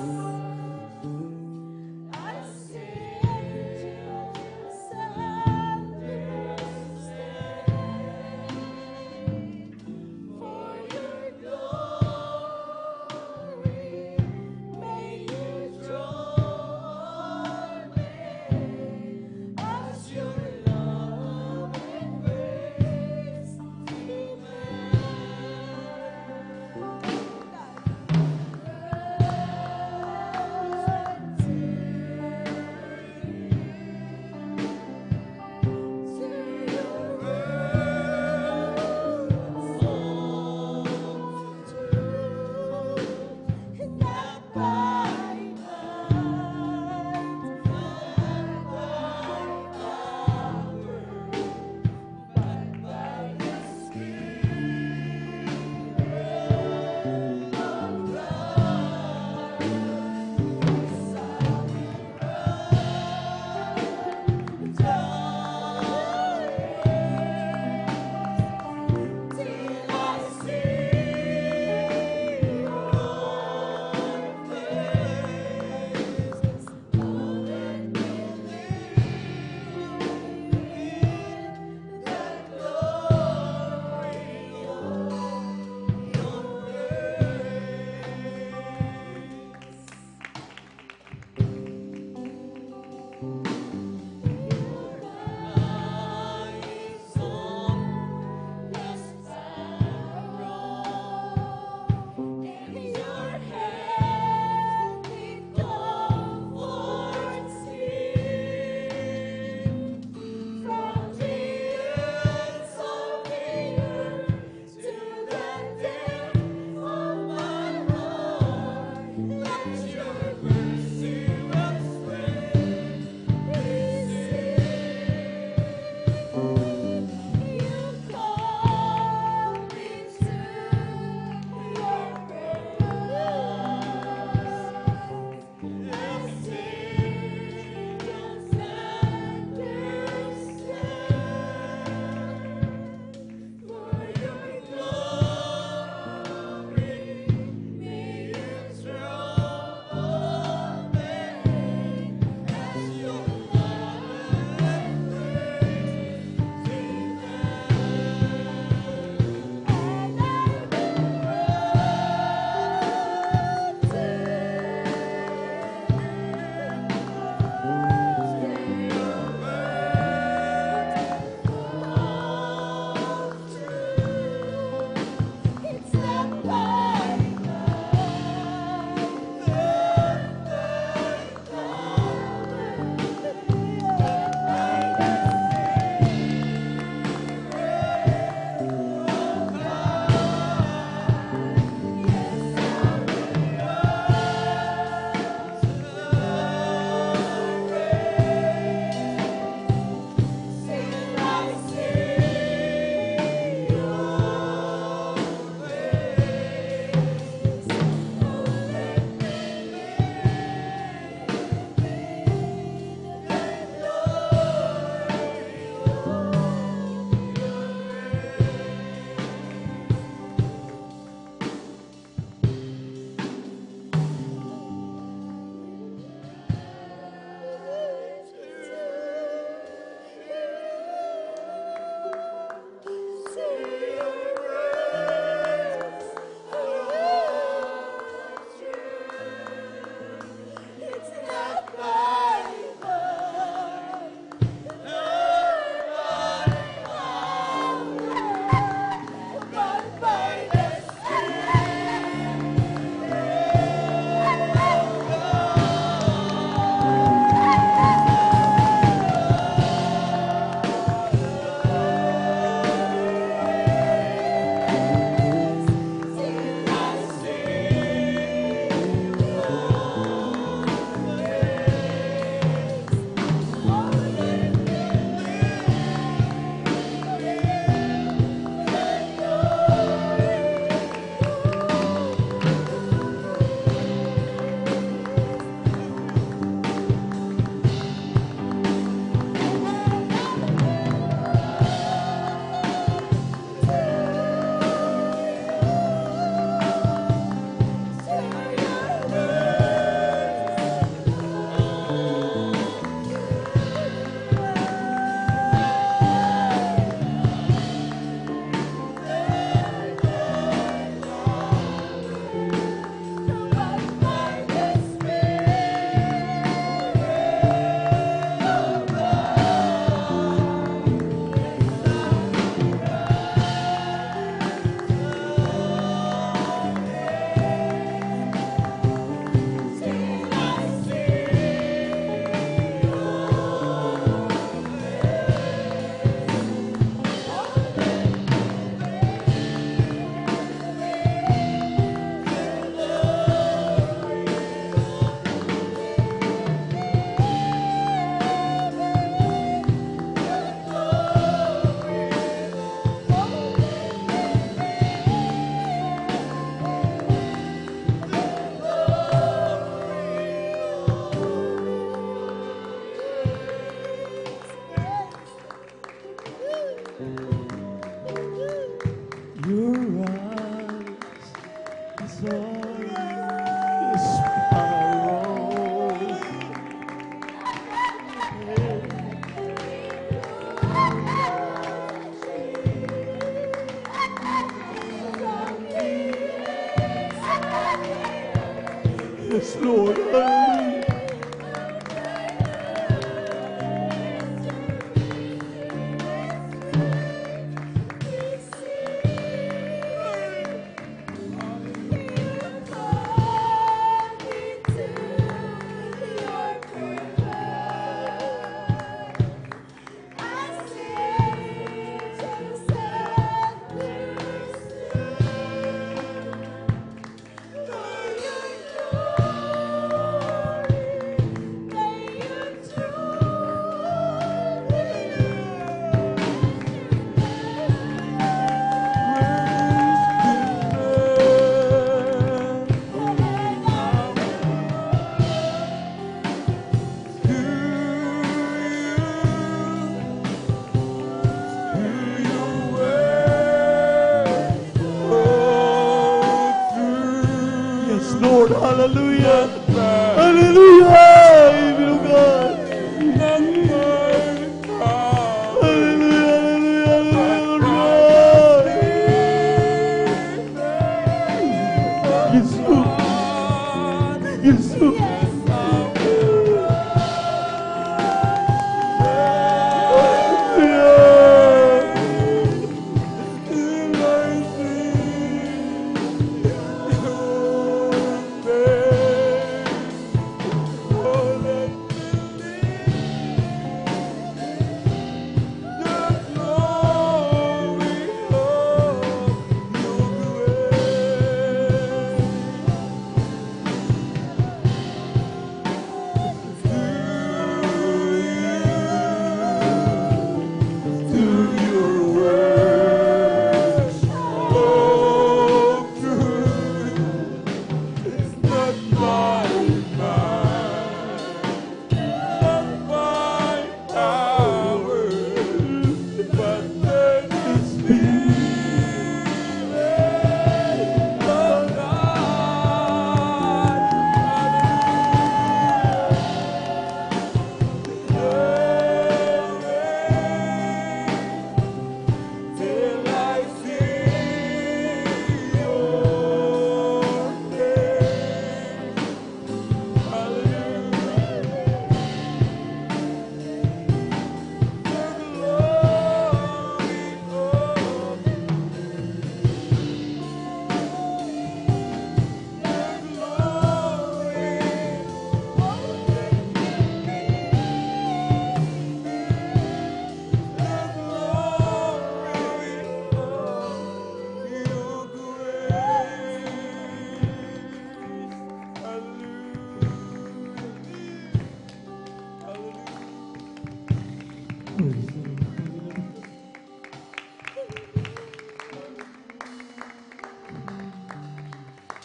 I see your face. Yes, Lord. Hallelujah. Yes, Lord. Hallelujah. Hallelujah. Amen, oh God. Yes, Lord. Yes, Lord.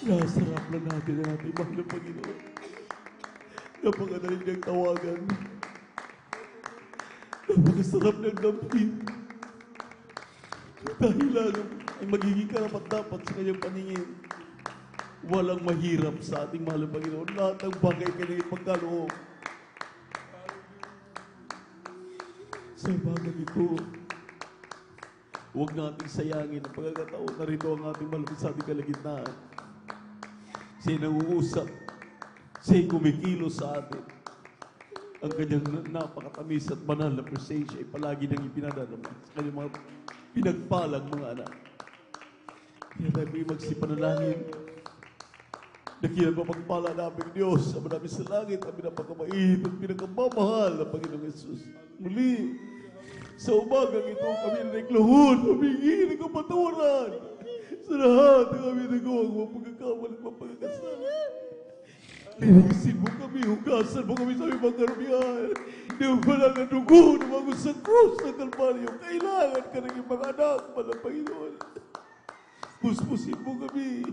Nasarap lang natin ang ating mahal na Panginoon. Napakadali niyang tawagan. Napakasarap niyang damhin. Dahil lang ay magiging karapat-dapat sa kanyang paningin. Walang mahirap sa ating mahal na Panginoon. Lahat ng bagay kanyang ipagkaloob. Sa bagay ito, huwag nating sayangin ang pagkakataon na rito ang ating malapit sa ating kalagitnaan. Siya'y nangungusap, siya'y kumikilos sa atin. Ang kanyang napakatamis at banal na presensya ay palagi nang ipinadadama sa kanyang mga pinagpalang mga anak. Kaya tayo may magsipanalangin na kinagpapagpala namin Diyos sa namin sa langit ang pinapagkamait at pinagkamamahal na Panginoong Yesus. Muli, sa umagang ito kami nagluhod, humingi ng kapatawaran sa lahat ng kami nagawang mga pagkakamali at mga pagkakasala. Linisin mo kami, hugasan mo kami sa aming mga karamihan. Hindi mo pala ng dugo na mga sa krus ng Kalbaryo. Kailangan ka ng ibang anak, malang Panginoon. Puspusin mo kami.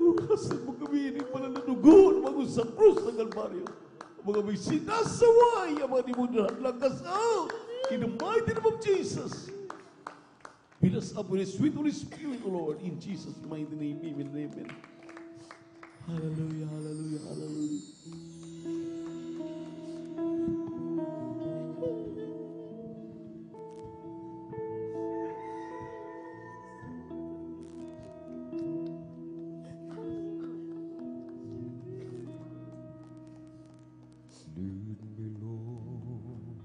Hugasan mo kami, hindi pala ng dugo na mga sa krus ng Kalbaryo. Mga may sinasaway ang mga dimudahan. Lakas out! In the mighty name of Jesus. Fill us up with His sweet Holy Spirit, O Lord. In Jesus' mighty name, amen and amen. Hallelujah, hallelujah, hallelujah. Lead me, Lord.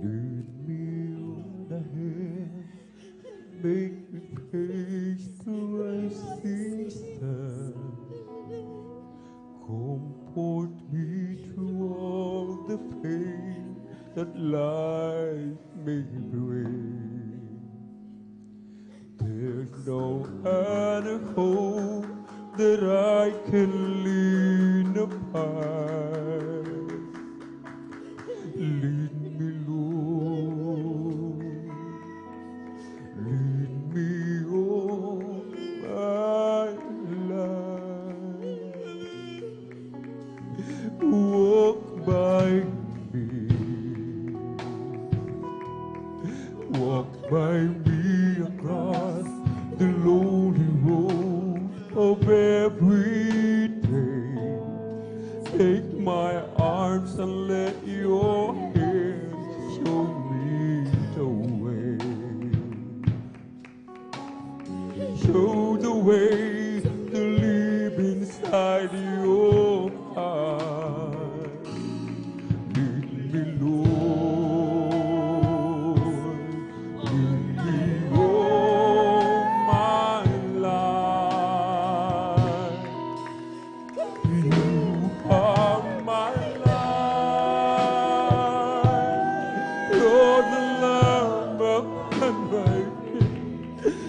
Lead me on the hand. Make me face the rising sun. Comfort me through all the pain that life may bring. There's no other hope that I can lean upon. Lead me, Lord. Lead me all my life. Walk by me. Walk by me across the lonely road of every day. Take my arms and let your hands show me the way. Show the way to live inside your heart. Lead me, Lord. Lead me all my life. You are my life. You're the lamb upon my feet.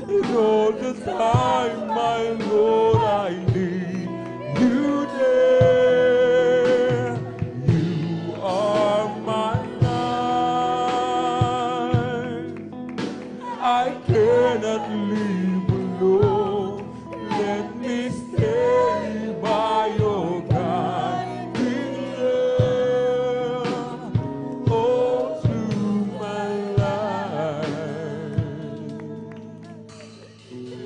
And all the time, my Lord, I need you there. You are my life. I cannot live alone. Let me stay by your guiding love all through my life.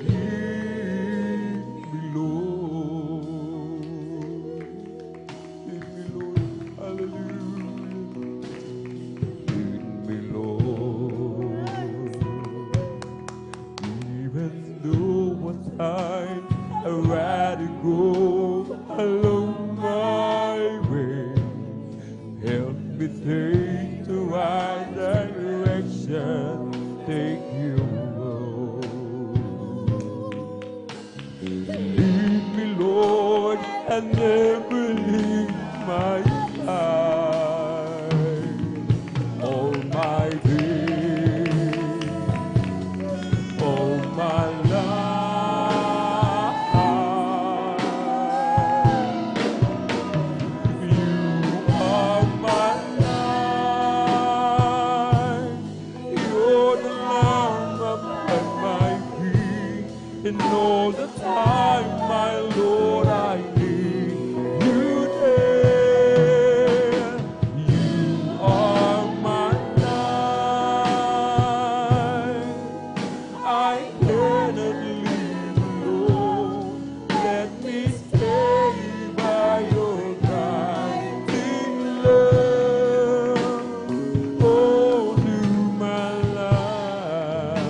Lead me, Lord. Lead me, Lord. Hallelujah. Lead me, Lord. Even though at times I'd rather go along my way, help me take the right direction. Take you, Lord. Lead me, Lord, and never leave my side. All my days, all my life, you are my life. You're the lamb upon my feet, and all the time, my Lord, I need you there. You are my life. I cannot live alone. Let me stay by your guiding love all through my life.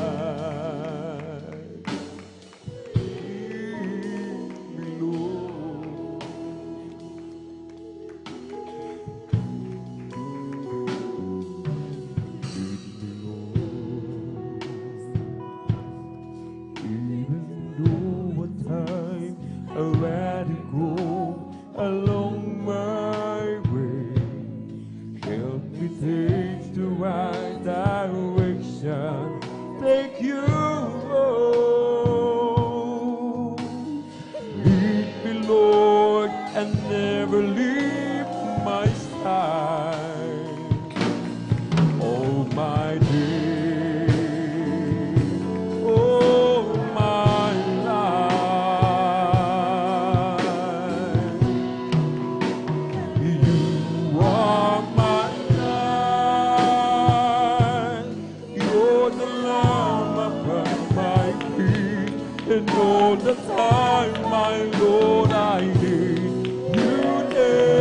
Lead me, Lord. Even though at times I'd rather go along my way, help me take the right direction. Take you, Lord. Lead me, Lord, and never leave my side. All my days, all my life, you are my life. You're the lamb upon my feet, and all the time, my Lord, I need you there.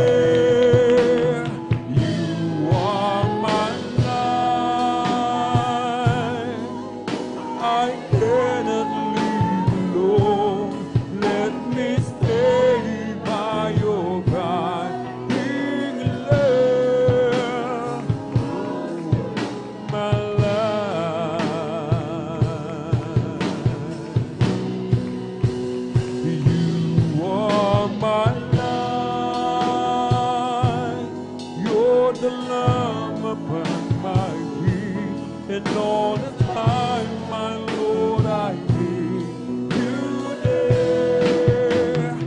and all the time, my Lord, I need you there.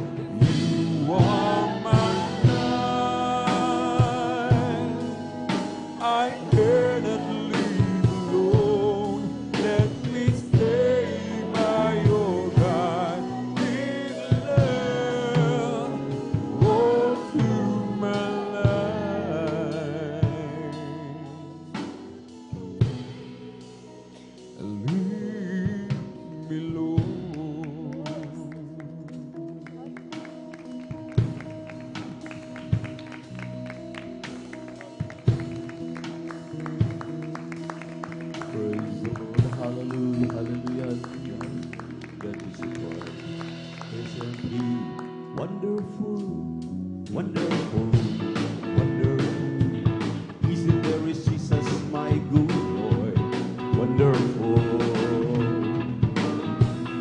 You are my life. I cannot live alone. Let me stay by your guiding love all through my life. Leave me, Lord. Praise the Lord. Hallelujah, hallelujah, hallelujah. That is the word. Isn't He wonderful, wonderful, wonderful? Isn't there is Jesus, my good Lord? Wonderful.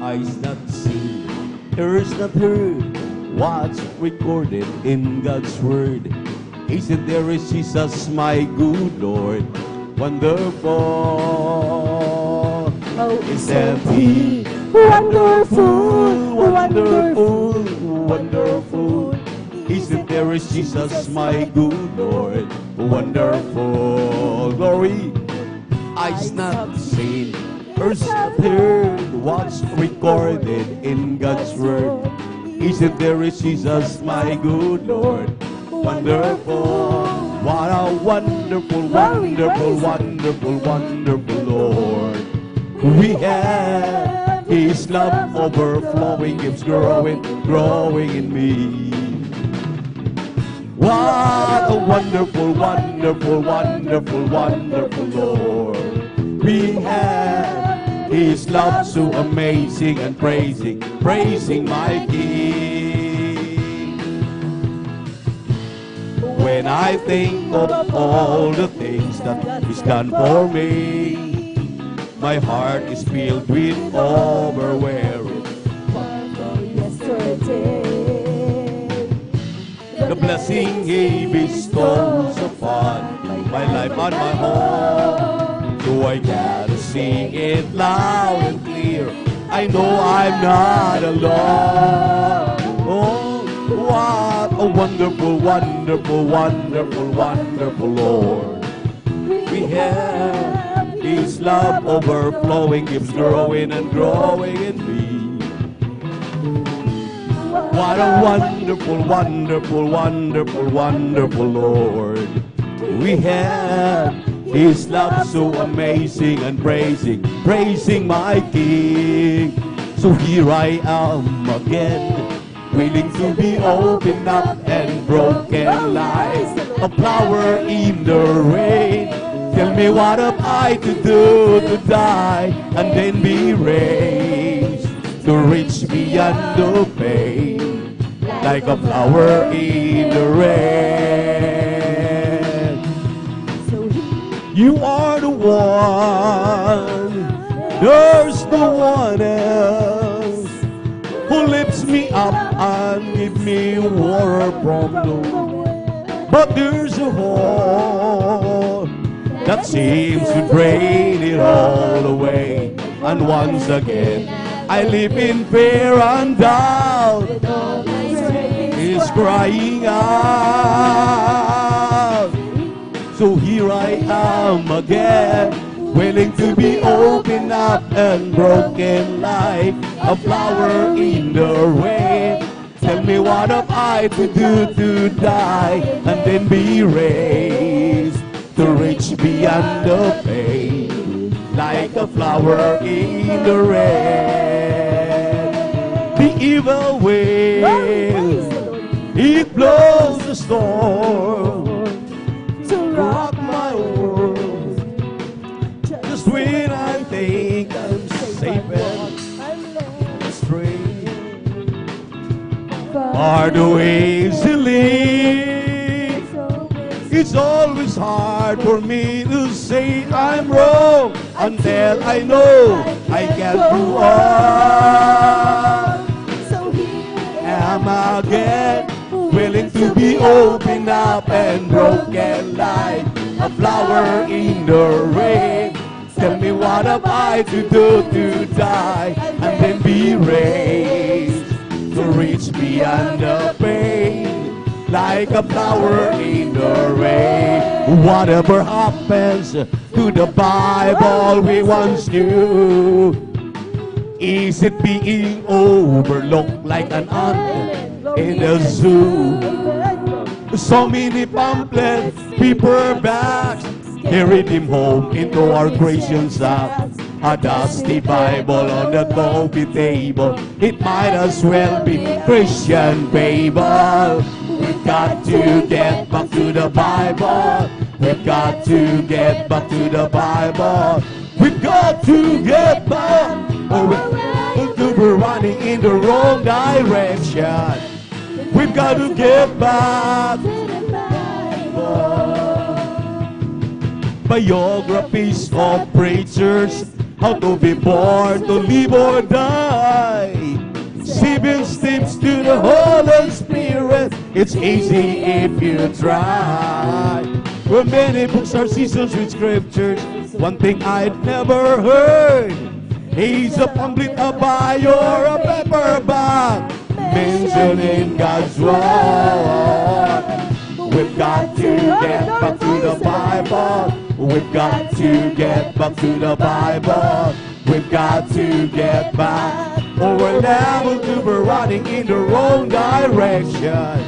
Eyes not seen, ears not heard, what's recorded in God's word? Isn't there is Jesus, my good Lord? Wonderful. Oh, Isn't He wonderful, wonderful, wonderful? Isn't there is Jesus, my good Lord? Wonderful. Glory. Eyes not seen, ears not heard, what's recorded in God's word? Isn't there is Jesus, my good Lord? Wonderful. What a wonderful, wonderful, wonderful, wonderful Lord. We have His love overflowing, keeps growing, growing in me. What a wonderful, wonderful, wonderful, wonderful Lord. We have His love so amazing and praising, praising my King. When I think of all the things that He's done for me, my heart is filled with overwhelming. The blessing He bestows upon my life and my home. So I gotta sing it loud and clear. I know I'm not alone. Oh, what a wonderful, wonderful, wonderful, wonderful Lord. We have His love overflowing, keeps growing and growing in me. What a wonderful, wonderful, wonderful, wonderful Lord. We have His love so amazing and praising, praising my King. So here I am again, willing to be opened up and broken like a flower in the rain. Tell me what have I to do to die and then be raised to reach beyond the pain, like a flower in the rain. You are the one, there's no one else who lifts me up and give me water from the well. But there's a hole that seems to drain it all away. And once again, I live in fear and doubt. Is crying out. So here I am again, willing to be opened up and broken like a flower in the rain. Tell me what have I to do to die and then be raised to reach beyond the pain, like a flower in the rain. The evil wind, it blows the storm to rock my world. Just when I think I'm safe and astray, are the ways to lead. It's always hard for me to say I'm wrong until I know I can't move on. Am I again willing to be opened up and broken like a flower in the rain? Tell me what have I to do to die and then be raised to reach beyond the pain, like a flower in the rain. Whatever happens to the Bible we once knew, is it being overlooked like an ant in the zoo? So many pamphlets, paperbacks, carried him home into our gracious house. A dusty Bible on the coffee table, it might as well be Christian Bible. We've got to get back to the Bible. We've got to get back to the Bible. We've got to get back, or we're running in the wrong direction. We've got to get back to the Bible. Biographies of preachers, how to be born, to live or die. 7 steps to the Holy Spirit, it's easy if you try. Well, many books are seasoned with scriptures. One thing I'd never heard is a pamphlet, a bio, or a paperback mentioning God's word. We've got to get back to the Bible. We've got to get back to the Bible. We've got to get back, or we're liable to be running in the wrong direction.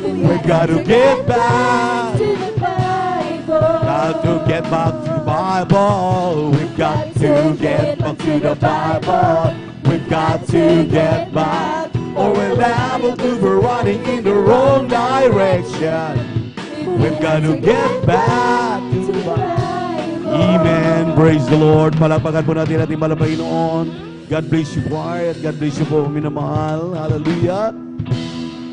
We've got to get back to the Bible. Got to get back to the Bible. We've got to get back to the Bible. We've got to get back, or we're liable to be running in the wrong direction. We've got to get back to the Bible. Amen. Praise the Lord. Palakpakan po natin ating mahal na Panginoon. God bless you, choir. God bless you po, minamahal. Hallelujah.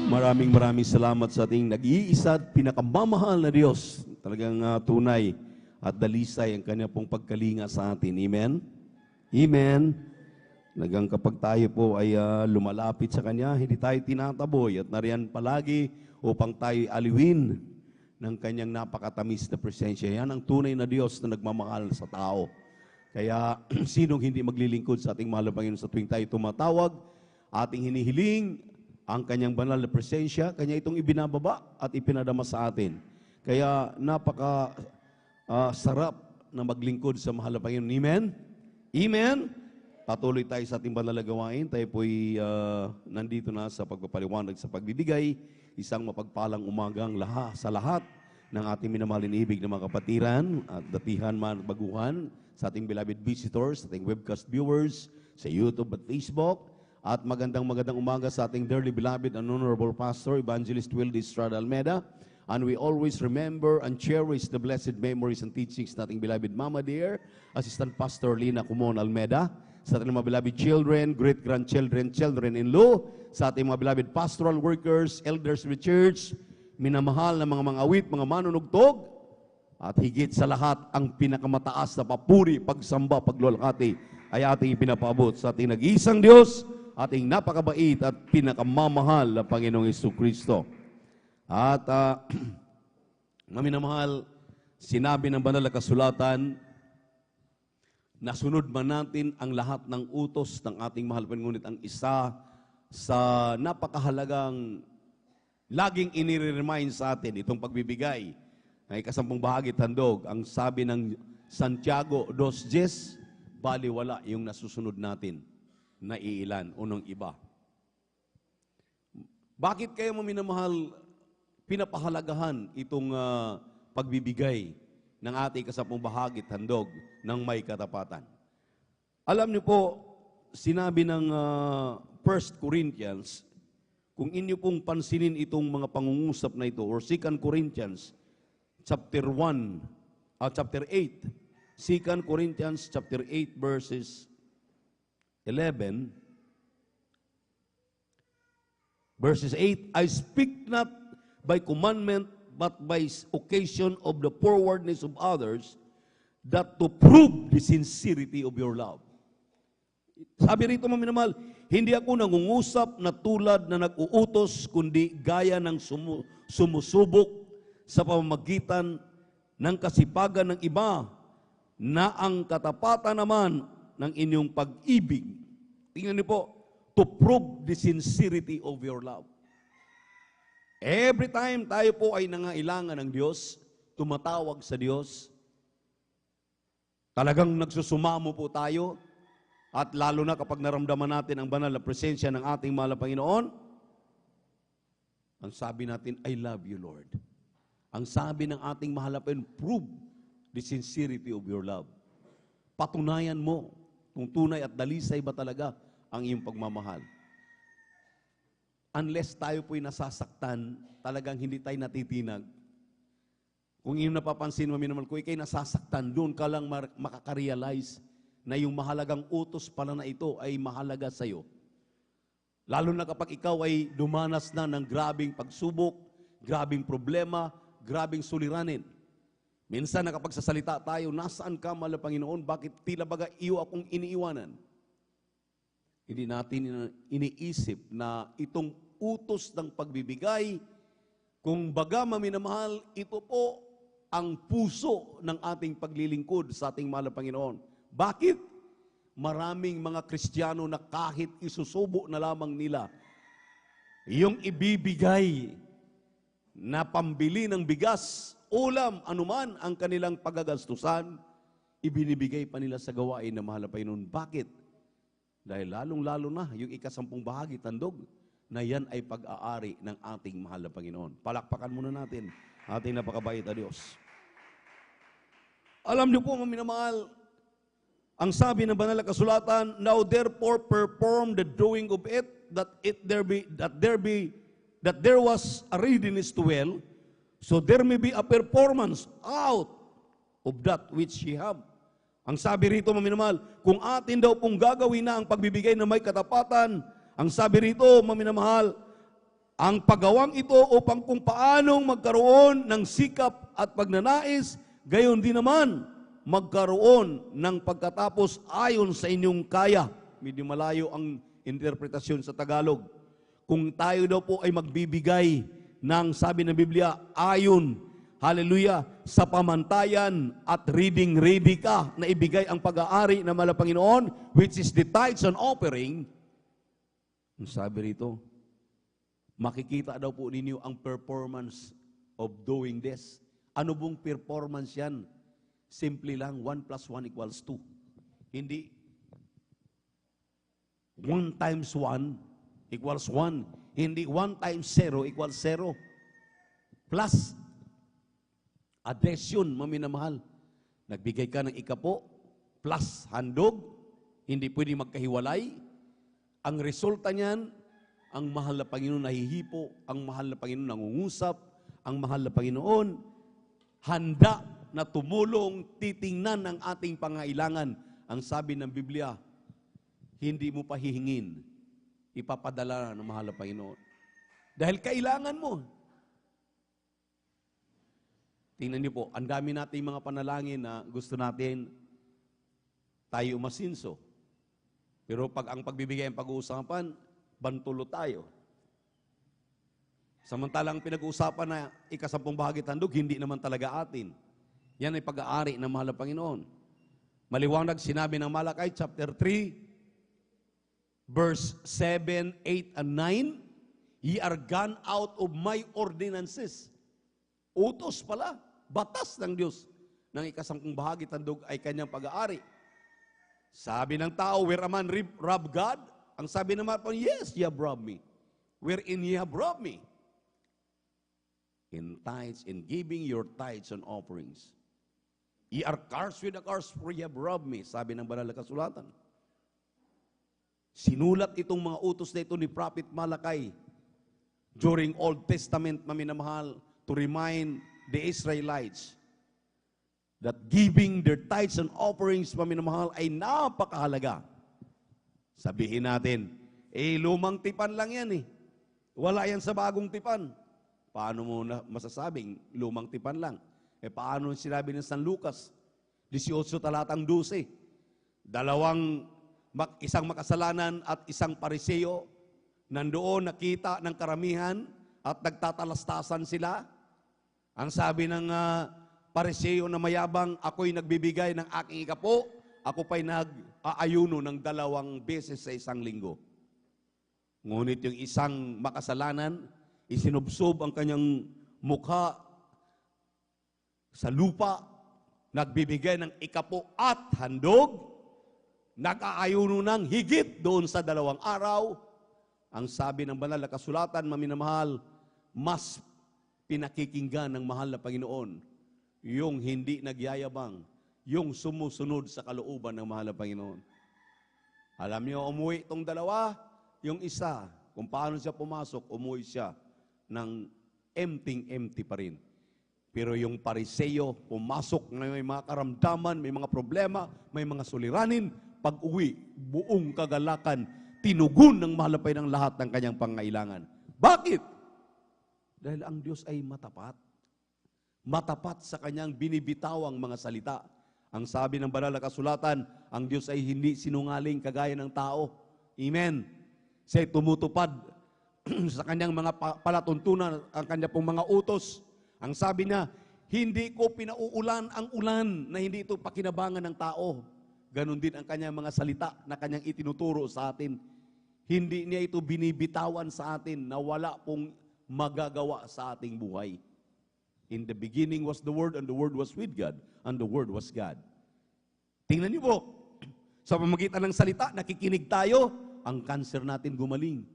Maraming salamat sa ating nag-iisa at pinakamamahal na Diyos. Talagang tunay at dalisay ang kanya pong pagkalinga sa atin. Amen. Amen. Nagang kapag tayo po ay lumalapit sa Kanya, hindi tayo tinataboy at nariyan palagi upang tayo aliwin ng Kanyang napakatamis na presensya. Yan ang tunay na Diyos na nagmamahal sa tao. Kaya sinong hindi maglilingkod sa ating mahal na Panginoon sa tuwing tayo tumatawag, ating hinihiling ang Kanyang banal na presensya, Kanya itong ibinababa at ipinadama sa atin. Kaya napaka sarap na maglingkod sa mahal na Panginoon. Amen? Amen? Patuloy tayo sa ating banal na gawain. Tayo po'y nandito na sa pagpapaliwanag sa pagbibigay. Isang mapagpalang umagang sa lahat ng ating minamahalin ibig na mga kapatiran at datihan man at baguhan, sa ating beloved visitors, sa ating webcast viewers, sa YouTube at Facebook. At magandang umaga sa ating dearly beloved and honorable pastor, Evangelist Wildy Estrada Almeda. And we always remember and cherish the blessed memories and teachings ng ating beloved Mama Dear, Assistant Pastor Lina Cumon Almeda, sa ating mga beloved children, great-grandchildren, children-in-law, sa ating mga beloved pastoral workers, elders of the church, minamahal na mga awit, mga manunugtog, at higit sa lahat, ang pinakamataas na papuri, pagsamba, paglulhati, ay ating ipinapaabot sa ating nag-iisang Diyos, ating napakabait at pinakamamahal na Panginoong Jesucristo. At minamahal, sinabi ng banal na kasulatan, nasunod man natin ang lahat ng utos ng ating mahal Panginoon, ngunit ang isa sa napakahalagang laging inire-remind sa atin itong pagbibigay ay kasampung bahagi handog. Ang sabi ng Santiago 2:10, baliwala yung nasusunod natin na iilan o ng iba. Bakit kaya mo minamahal pinapahalagahan itong pagbibigay ng ating kasampung bahagi handog ng may katapatan? Alam niyo po, sinabi ng 1 Corinthians, kung inyo pong pansinin itong mga pangungusap na ito, or 2 Corinthians chapter 8, 2 Corinthians chapter 8 verses 11, verses 8, I speak not by commandment, but by occasion of the forwardness of others, that to prove the sincerity of your love. Sabi rito, mga minamahal, hindi ako nangungusap na tulad na nag-uutos, kundi gaya ng sumusubok sa pamamagitan ng kasipagan ng iba, na ang katapatan naman ng inyong pag-ibig, tingnan niyo po, to prove the sincerity of your love. Every time tayo po ay nangailangan ng Diyos, tumatawag sa Diyos, talagang nagsusumamo po tayo, at lalo na kapag naramdaman natin ang banal na presensya ng ating mahal na Panginoon, ang sabi natin, I love you, Lord. Ang sabi ng ating mahal na Panginoon, prove the sincerity of your love. Patunayan mo kung tunay at dalisay ba talaga ang iyong pagmamahal. Unless tayo po'y nasasaktan, talagang hindi tayo natitinag. Kung iyong napapansin mo, minamahal ko, ikay nasasaktan, doon ka lang makakarealize na yung mahalagang utos pala na ito ay mahalaga sa iyo. Lalo na kapag ikaw ay dumanas na ng grabing pagsubok, grabing problema, grabing suliranin. Minsan na kapag sasalita tayo, nasaan ka, mahal na Panginoon? Bakit tila baga iyo akong iniiwanan? Hindi natin iniisip na itong utos ng pagbibigay, kung baga maminamahal, ito po ang puso ng ating paglilingkod sa ating mahal na Panginoon. Bakit? Maraming mga Kristiyano na kahit isusubo na lamang nila, yung ibibigay na pambili ng bigas, ulam, anuman ang kanilang pagagastusan, ibinibigay pa nila sa gawain na mahal na Panginoon. Bakit? Dahil lalong-lalo na yung ikasampung bahagi tandog na yan ay pag-aari ng ating mahal na Panginoon. Palakpakan muna natin ating napakabait na Diyos. Alam niyo po, mga minamahal, ang sabi ng banal na kasulatan, now therefore perform the doing of it, that there was a readiness to well, so there may be a performance out of that which ye have. Ang sabi rito, mga minamahal, kung atin daw pong gagawin na ang pagbibigay na may katapatan, ang sabi rito, mga minamahal, ang paggawang ito upang kung paanong magkaroon ng sikap at pagnanais, gayon din naman, magkaroon ng pagkatapos ayon sa inyong kaya. Medyo malayo ang interpretasyon sa Tagalog. Kung tayo daw po ay magbibigay ng, sabi ng Biblia, ayon, hallelujah, sa pamantayan at ready ka na ibigay ang pag-aari ng mahal na Panginoon, which is the tithes and offering, ang sabi rito, makikita daw po ninyo ang performance of doing this. Ano bang performance yan? Simple lang, 1 plus 1 equals 2. Hindi 1 times 1 equals 1. Hindi 1 times 0 equals 0. Plus, addition, maminamahal. Nagbigay ka ng ikapo, plus handog, hindi pwede magkahiwalay. Ang resulta niyan, ang mahal na Panginoon nahihipo, ang mahal na Panginoon nangungusap, ang mahal na Panginoon handa na tumulong, titingnan ang ating pangailangan. Ang sabi ng Biblia, hindi mo pa hihingin, ipapadala ng mahal na Panginoon. Dahil kailangan mo. Tingnan niyo po, ang dami nating mga panalangin na gusto natin tayo umasinso. Pero pag ang pagbibigay ang pag-uusapan, bantulo tayo. Samantalang pinag-uusapan na ikasampung bahagi tandog, hindi naman talaga atin. Yan ay pag-aari ng mahal na Panginoon. Maliwanag sinabi ng Malakay chapter 3, verse 7, 8, and 9, ye are gone out of my ordinances. Utos pala, batas ng Diyos ng ikasampung bahagi tandog ay kanyang pag-aari. Sabi ng tao, where a man rob God? Ang sabi ng mga Panginoon, yes, ye have robbed me. Wherein ye have robbed me? In tithes, in giving your tithes and offerings. Ye are cursed with a curse, for ye have robbed me. Sabi ng banal na kasulatan. Sinulat itong mga utos na ito ni Prophet Malakay during Old Testament, maminamahal, to remind the Israelites that giving their tithes and offerings, maminamahal, ay napakahalaga. Sabihin natin, lumang tipan lang yan eh. Wala yan sa bagong tipan. Paano mo na masasabing lumang tipan lang? Paano sinabi ng San Lucas, 18 talatang 12, isang makasalanan at isang pariseo, nandoon nakita ng karamihan at nagtatalastasan sila. Ang sabi ng pariseo na mayabang, ako'y nagbibigay ng aking ikapo, ako pa'y nag-aayuno ng 2 beses sa isang linggo. Ngunit yung isang makasalanan, isinubsob ang kanyang mukha sa lupa, nagbibigay ng ikapo at handog, nag-aayuno ng higit doon sa 2 araw. Ang sabi ng banal na kasulatan, maminamahal, mas pinakikinggan ng mahal na Panginoon yung hindi nagyayabang, yung sumusunod sa kalooban ng mahal na Panginoon. Alam niyo, umuwi itong 2, yung isa, kung paano siya pumasok, umuwi siya ng empty pa rin. Pero yung pariseo, pumasok na may mga karamdaman, may mga problema, may mga suliranin, pag-uwi, buong kagalakan, tinugon ng mahalapay ng lahat ng kanyang pangailangan. Bakit? Dahil ang Diyos ay matapat. Matapat sa kanyang binibitawang mga salita. Ang sabi ng banal na kasulatan, ang Diyos ay hindi sinungaling kagaya ng tao. Amen. Siya'y tumutupad sa kanyang mga palatuntunan, ang kanyang pong mga utos. Ang sabi niya, hindi ko pinauulan ang ulan na hindi ito pakinabangan ng tao. Ganon din ang kanyang mga salita na kanyang itinuturo sa atin. Hindi niya ito binibitawan sa atin na wala pong magagawa sa ating buhay. In the beginning was the Word, and the Word was with God, and the Word was God. Tingnan niyo po, sa pamamagitan ng salita, nakikinig tayo, ang cancer natin gumaling.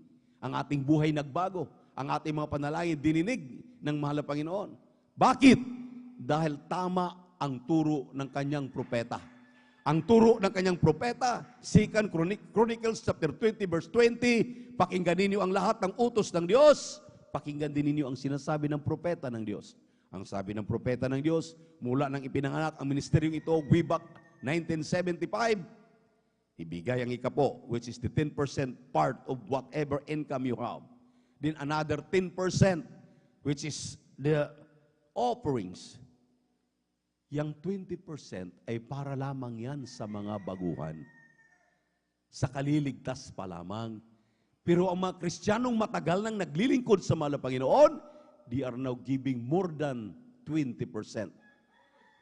Ang ating buhay nagbago. Ang ating mga panalangin dininig ng mahal na Panginoon. Bakit? Dahil tama ang turo ng kanyang propeta. Ang turo ng kanyang propeta, 2 Chronicles chapter 20 verse 20, pakinggan ninyo ang lahat ng utos ng Diyos, pakinggan din ninyo ang sinasabi ng propeta ng Diyos. Ang sabi ng propeta ng Diyos, mula nang ipinanganak ang ministeryong ito, way back 1975, ibigay ang ikapo, which is the 10% part of whatever income you have. Then another 10%, which is the offerings. Yang 20% ay para lamang yan sa mga baguhan. Sa kaliligtas pa lamang. Pero ang mga Kristiyanong matagal nang naglilingkod sa mahal na Panginoon, they are now giving more than 20%.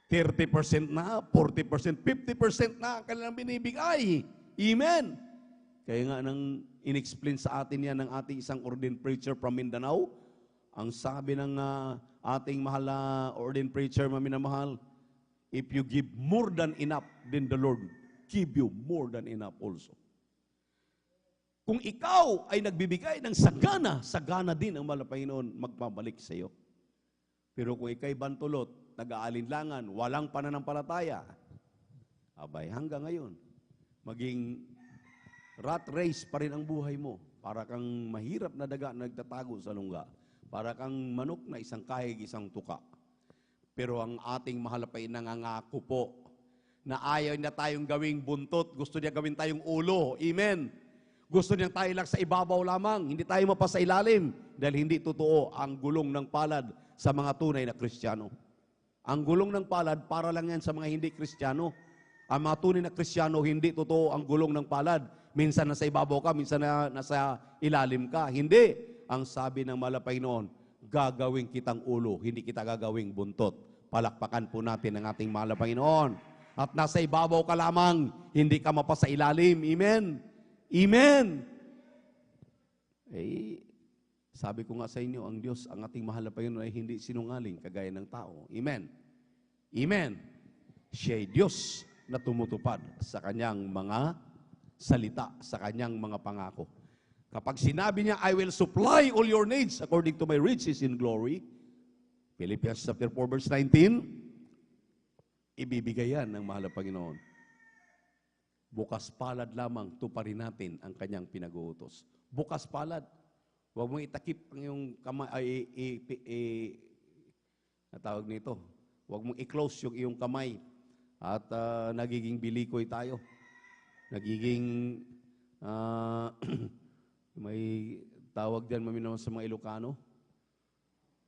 30% na, 40%, 50% na ang kanilang binibigay. Amen. Kaya nga nang inexplain sa atin yan ng ating isang ordained preacher from Mindanao, ang sabi ng ating mahal na ordained preacher, maminamahal, if you give more than enough, then the Lord give you more than enough also. Kung ikaw ay nagbibigay ng sagana, sagana din ang mahal na Panginoon magpabalik sa iyo. Pero kung ikay bantulot, nag-aalinlangan, walang pananampalataya, abay hanggang ngayon, maging rat race pa rin ang buhay mo. Para kang mahirap na daga na nagtatago sa lungga. Para kang manok na isang kahig, isang tuka. Pero ang ating mahal pa nangangako po na ayaw na tayong gawing buntot, gusto niya gawin tayong ulo. Amen. Gusto niya tayo lang sa ibabaw lamang, hindi tayo mapasa ilalim dahil hindi totoo ang gulong ng palad sa mga tunay na Kristiyano. Ang gulong ng palad para lang yan sa mga hindi Kristiyano. Ang mga tunay na Kristiyano, hindi totoo ang gulong ng palad. Minsan nasa ibabaw ka, minsan nasa ilalim ka. Hindi. Ang sabi ng mahal na Panginoon, gagawin kitang ulo, hindi kita gagawing buntot. Palakpakan po natin ang ating mahal na Panginoon. At nasa ibabaw ka lamang, hindi ka mapasa ilalim. Amen. Amen. Sabi ko nga sa inyo, ang Diyos, ang ating mahal na Panginoon ay hindi sinungaling kagaya ng tao. Amen. Amen. Siya ay Diyos na tumutupad sa kanyang mga salita, sa kanyang mga pangako. Kapag sinabi niya, I will supply all your needs according to my riches in glory, Philippians chapter 4 verse 19, ibibigay yan ng mahal na Panginoon. Bukas palad lamang, tuparin natin ang kanyang pinag-uutos. Bukas palad. Huwag mong itakip ang iyong kamay, natawag nito. Huwag mong i-close yung iyong kamay at nagiging bilikoy tayo. Nagiging may tawag dyan maminaw sa mga Ilocano.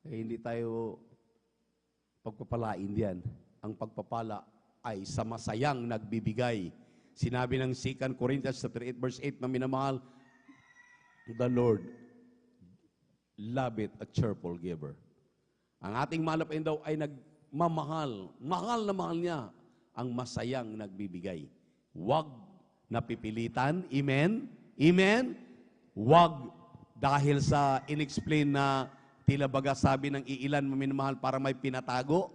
Hindi tayo pagpapalain diyan. Ang pagpapala ay sa masayang nagbibigay. Sinabi ng 2 Corinthians 8 verse 8 na minamahal, the Lord loveth a cheerful giver. Ang ating mahal na Panginoon daw ay mamahal, mahal na mahal niya ang masayang nagbibigay. Huwag napipilitan. Amen? Amen? Huwag dahil sa inexplain na tila baga sabi ng iilan maminamahal para may pinatago.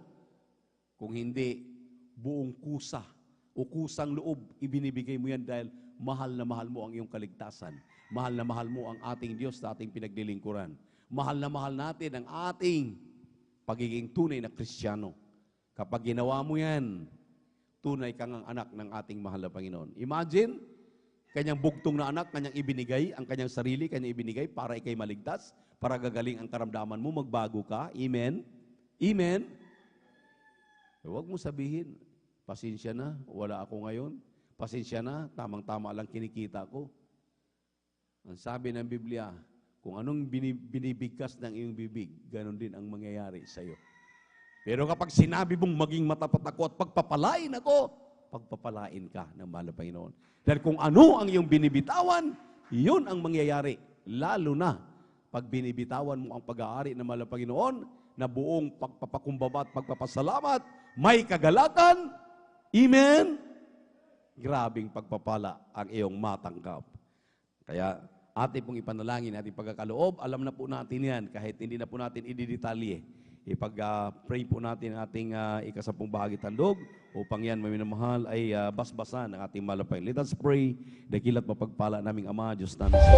Kung hindi, buong kusa o kusang loob, ibinibigay mo yan dahil mahal na mahal mo ang iyong kaligtasan. Mahal na mahal mo ang ating Diyos na ating pinaglilingkuran. Mahal na mahal natin ang ating pagiging tunay na Kristiyano. Kapag ginawa mo yan, tunay kang ang anak ng ating mahal na Panginoon. Imagine, kanyang bugtong na anak, kanyang ibinigay, ang kanyang sarili, kanyang ibinigay para ikay maligtas, para gagaling ang karamdaman mo, magbago ka. Amen? Amen? Huwag mo sabihin, pasensya na, wala ako ngayon. Pasensya na, tamang-tama lang kinikita ko. Ang sabi ng Biblia, kung anong binibigkas ng iyong bibig, ganon din ang mangyayari sa iyo. Pero kapag sinabi mong maging matapat ako at pagpapalain ako, pagpapalain ka ng mahal na Panginoon. Dahil kung ano ang iyong binibitawan, yun ang mangyayari. Lalo na pag binibitawan mo ang pag-aari ng mahal na Panginoon, na buong pagpapakumbaba at pagpapasalamat, may kagalakan. Amen? Grabing pagpapala ang iyong matanggap. Kaya ating pong ipanalangin, ating pagkakaloob, alam na po natin yan, kahit hindi na po natin ididetalye. Ipag-pray po natin ang ating ika-10 bahagi tandog upang yan, maminamahal, ay basbasan ng ating malapay. Let us pray, dakilat mapagpala naming Ama, Diyos namin sa